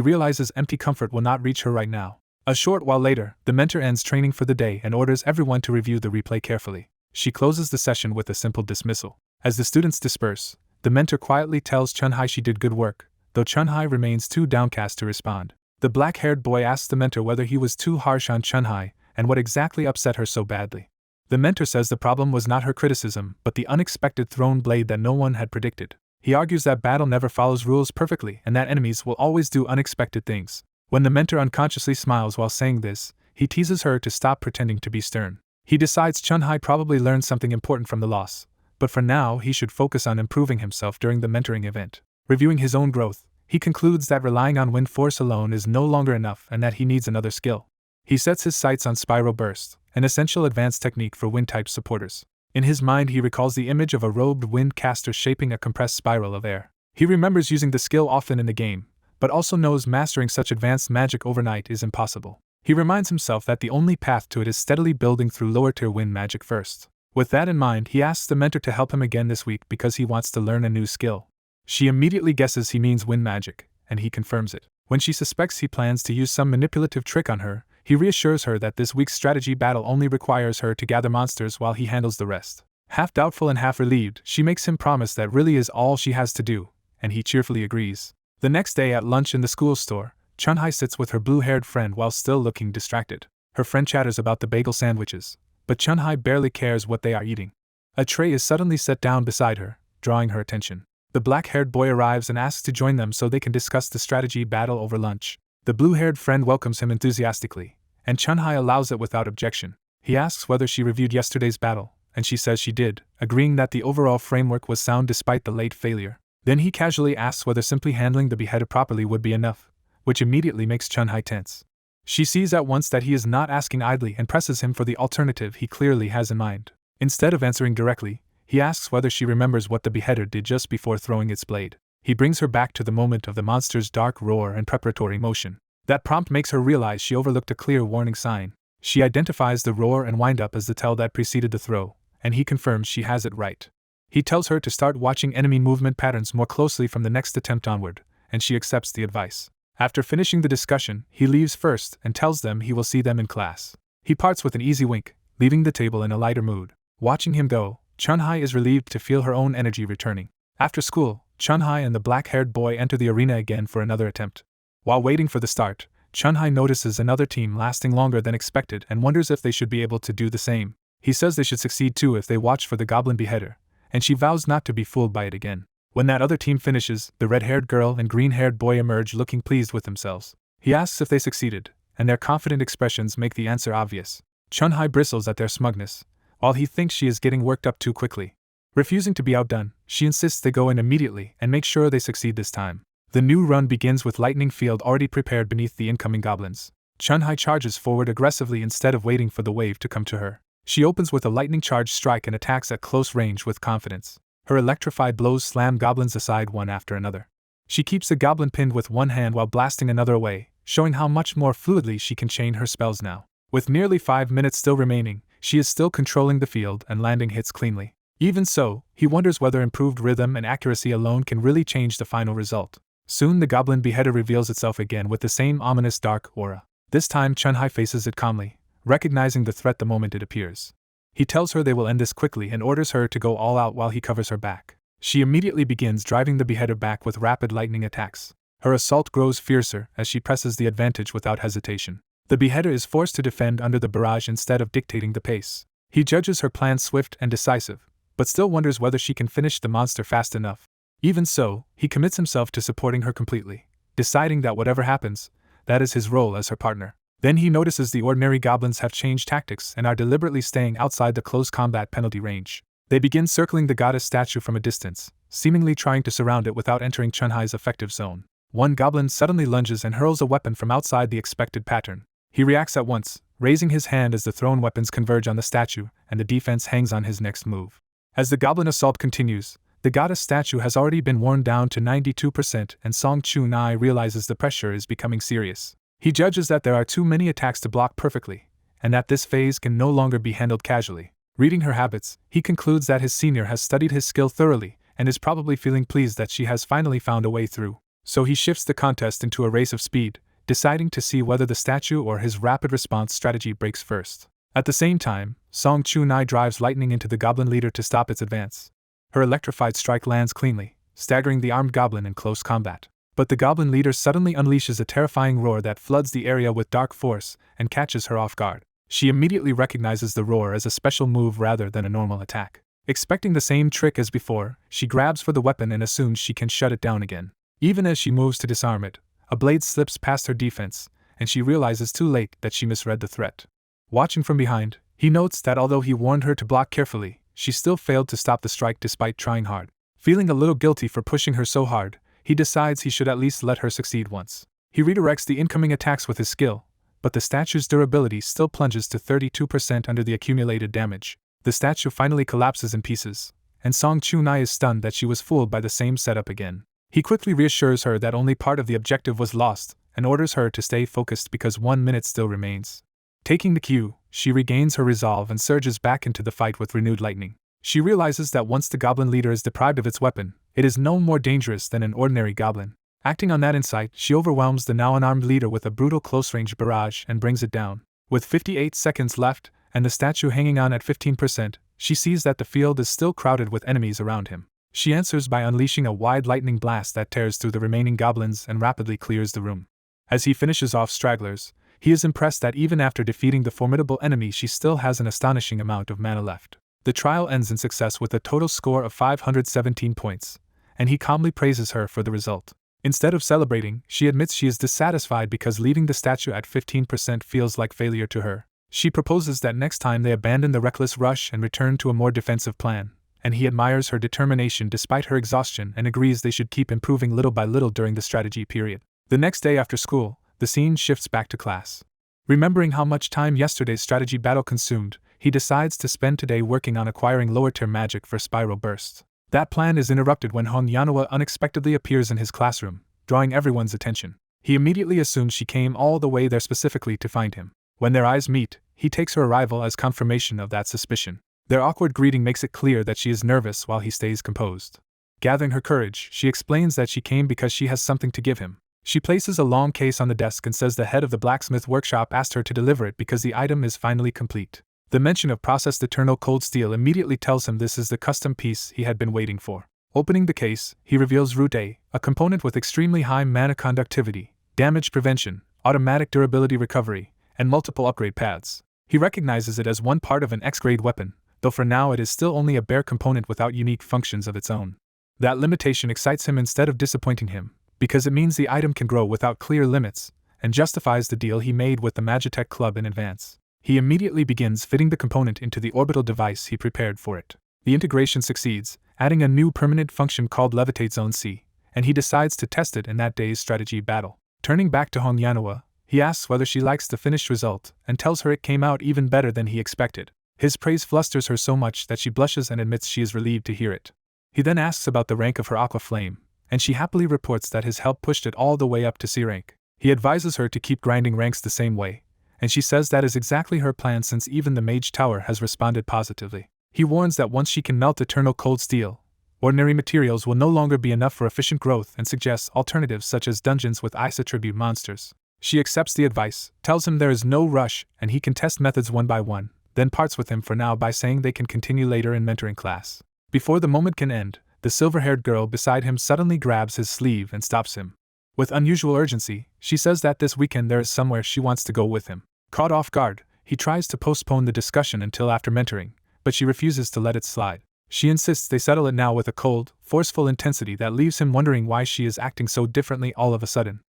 realizes empty comfort will not reach her right now. A short while later, the mentor ends training for the day and orders everyone to review the replay carefully. She closes the session with a simple dismissal. As the students disperse, the mentor quietly tells Chunhai she did good work, though Chunhai remains too downcast to respond. The black-haired boy asks the mentor whether he was too harsh on Chunhai and what exactly upset her so badly. The mentor says the problem was not her criticism, but the unexpected thrown blade that no one had predicted. He argues that battle never follows rules perfectly and that enemies will always do unexpected things. When the mentor unconsciously smiles while saying this, he teases her to stop pretending to be stern. He decides Chunhai probably learned something important from the loss, but for now he should focus on improving himself during the mentoring event. Reviewing his own growth, he concludes that relying on wind force alone is no longer enough and that he needs another skill. He sets his sights on Spiral Burst, an essential advanced technique for wind-type supporters. In his mind he recalls the image of a robed wind caster shaping a compressed spiral of air. He remembers using the skill often in the game, but also knows mastering such advanced magic overnight is impossible. He reminds himself that the only path to it is steadily building through lower-tier wind magic first. With that in mind, he asks the mentor to help him again this week because he wants to learn a new skill. She immediately guesses he means wind magic, and he confirms it. When she suspects he plans to use some manipulative trick on her, he reassures her that this week's strategy battle only requires her to gather monsters while he handles the rest. Half doubtful and half relieved, she makes him promise that really is all she has to do, and he cheerfully agrees. The next day at lunch in the school store, Chunhai sits with her blue-haired friend while still looking distracted. Her friend chatters about the bagel sandwiches, but Chunhai barely cares what they are eating. A tray is suddenly set down beside her, drawing her attention. The black-haired boy arrives and asks to join them so they can discuss the strategy battle over lunch. The blue-haired friend welcomes him enthusiastically, and Chunhai allows it without objection. He asks whether she reviewed yesterday's battle, and she says she did, agreeing that the overall framework was sound despite the late failure. Then he casually asks whether simply handling the beheader properly would be enough, which immediately makes Chunhai tense. She sees at once that he is not asking idly and presses him for the alternative he clearly has in mind. Instead of answering directly, he asks whether she remembers what the beheader did just before throwing its blade. He brings her back to the moment of the monster's dark roar and preparatory motion. That prompt makes her realize she overlooked a clear warning sign. She identifies the roar and wind-up as the tell that preceded the throw, and he confirms she has it right. He tells her to start watching enemy movement patterns more closely from the next attempt onward, and she accepts the advice. After finishing the discussion, he leaves first and tells them he will see them in class. He parts with an easy wink, leaving the table in a lighter mood. Watching him go, Chunhai is relieved to feel her own energy returning. After school, Chunhai and the black-haired boy enter the arena again for another attempt. While waiting for the start, Chunhai notices another team lasting longer than expected and wonders if they should be able to do the same. He says they should succeed too if they watch for the goblin beheader, and she vows not to be fooled by it again. When that other team finishes, the red-haired girl and green-haired boy emerge looking pleased with themselves. He asks if they succeeded, and their confident expressions make the answer obvious. Chunhai bristles at their smugness, while he thinks she is getting worked up too quickly. Refusing to be outdone, she insists they go in immediately and make sure they succeed this time. The new run begins with lightning field already prepared beneath the incoming goblins. Chunhai charges forward aggressively instead of waiting for the wave to come to her. She opens with a lightning charge strike and attacks at close range with confidence. Her electrified blows slam goblins aside one after another. She keeps a goblin pinned with one hand while blasting another away, showing how much more fluidly she can chain her spells now. With nearly 5 minutes still remaining, she is still controlling the field and landing hits cleanly. Even so, he wonders whether improved rhythm and accuracy alone can really change the final result. Soon the goblin beheader reveals itself again with the same ominous dark aura. This time Chunhai faces it calmly, recognizing the threat the moment it appears. He tells her they will end this quickly and orders her to go all out while he covers her back. She immediately begins driving the beheader back with rapid lightning attacks. Her assault grows fiercer as she presses the advantage without hesitation. The beheader is forced to defend under the barrage instead of dictating the pace. He judges her plan swift and decisive, but still wonders whether she can finish the monster fast enough. Even so, he commits himself to supporting her completely, deciding that whatever happens, that is his role as her partner. Then he notices the ordinary goblins have changed tactics and are deliberately staying outside the close combat penalty range. They begin circling the goddess statue from a distance, seemingly trying to surround it without entering Chunhai's effective zone. One goblin suddenly lunges and hurls a weapon from outside the expected pattern. He reacts at once, raising his hand as the thrown weapons converge on the statue, and the defense hangs on his next move. As the goblin assault continues, the goddess statue has already been worn down to 92%, and Song Chunhai realizes the pressure is becoming serious. He judges that there are too many attacks to block perfectly, and that this phase can no longer be handled casually. Reading her habits, he concludes that his senior has studied his skill thoroughly and is probably feeling pleased that she has finally found a way through. So he shifts the contest into a race of speed, deciding to see whether the statue or his rapid response strategy breaks first. At the same time, Song Chunhai drives lightning into the goblin leader to stop its advance. Her electrified strike lands cleanly, staggering the armed goblin in close combat. But the goblin leader suddenly unleashes a terrifying roar that floods the area with dark force and catches her off guard. She immediately recognizes the roar as a special move rather than a normal attack. Expecting the same trick as before, she grabs for the weapon and assumes she can shut it down again. Even as she moves to disarm it, a blade slips past her defense, and she realizes too late that she misread the threat. Watching from behind, he notes that although he warned her to block carefully, she still failed to stop the strike despite trying hard. Feeling a little guilty for pushing her so hard, he decides he should at least let her succeed once. He redirects the incoming attacks with his skill, but the statue's durability still plunges to 32% under the accumulated damage. The statue finally collapses in pieces, and Song Chunhai is stunned that she was fooled by the same setup again. He quickly reassures her that only part of the objective was lost, and orders her to stay focused because 1 minute still remains. Taking the cue, she regains her resolve and surges back into the fight with renewed lightning. She realizes that once the goblin leader is deprived of its weapon, it is no more dangerous than an ordinary goblin. Acting on that insight, she overwhelms the now unarmed leader with a brutal close-range barrage and brings it down. With 58 seconds left, and the statue hanging on at 15%, she sees that the field is still crowded with enemies around him. She answers by unleashing a wide lightning blast that tears through the remaining goblins and rapidly clears the room. As he finishes off stragglers, he is impressed that even after defeating the formidable enemy she still has an astonishing amount of mana left. The trial ends in success with a total score of 517 points, and he calmly praises her for the result. Instead of celebrating, she admits she is dissatisfied because leaving the statue at 15% feels like failure to her. She proposes that next time they abandon the reckless rush and return to a more defensive plan, and he admires her determination despite her exhaustion and agrees they should keep improving little by little during the strategy period. The next day after school, the scene shifts back to class. Remembering how much time yesterday's strategy battle consumed, he decides to spend today working on acquiring lower-tier magic for spiral bursts. That plan is interrupted when Hong Yanhua unexpectedly appears in his classroom, drawing everyone's attention. He immediately assumes she came all the way there specifically to find him. When their eyes meet, he takes her arrival as confirmation of that suspicion. Their awkward greeting makes it clear that she is nervous while he stays composed. Gathering her courage, she explains that she came because she has something to give him. She places a long case on the desk and says the head of the blacksmith workshop asked her to deliver it because the item is finally complete. The mention of processed eternal cold steel immediately tells him this is the custom piece he had been waiting for. Opening the case, he reveals Root A, a component with extremely high mana conductivity, damage prevention, automatic durability recovery, and multiple upgrade paths. He recognizes it as one part of an X-grade weapon, though for now it is still only a bare component without unique functions of its own. That limitation excites him instead of disappointing him, because it means the item can grow without clear limits, and justifies the deal he made with the Magitech Club in advance. He immediately begins fitting the component into the orbital device he prepared for it. The integration succeeds, adding a new permanent function called Levitate Zone C, and he decides to test it in that day's strategy battle. Turning back to Hong Yanhua, he asks whether she likes the finished result, and tells her it came out even better than he expected. His praise flusters her so much that she blushes and admits she is relieved to hear it. He then asks about the rank of her Aqua Flame, and she happily reports that his help pushed it all the way up to C rank. He advises her to keep grinding ranks the same way, and she says that is exactly her plan since even the Mage Tower has responded positively. He warns that once she can melt eternal cold steel, Ordinary materials will no longer be enough for efficient growth and suggests alternatives such as dungeons with ice attribute monsters. She accepts the advice, tells him there is no rush and he can test methods one by one, then parts with him for now by saying they can continue later in mentoring class. Before the moment can end, the silver-haired girl beside him suddenly grabs his sleeve and stops him. With unusual urgency, she says that this weekend there is somewhere she wants to go with him. Caught off guard, he tries to postpone the discussion until after mentoring, but she refuses to let it slide. She insists they settle it now with a cold, forceful intensity that leaves him wondering why she is acting so differently all of a sudden.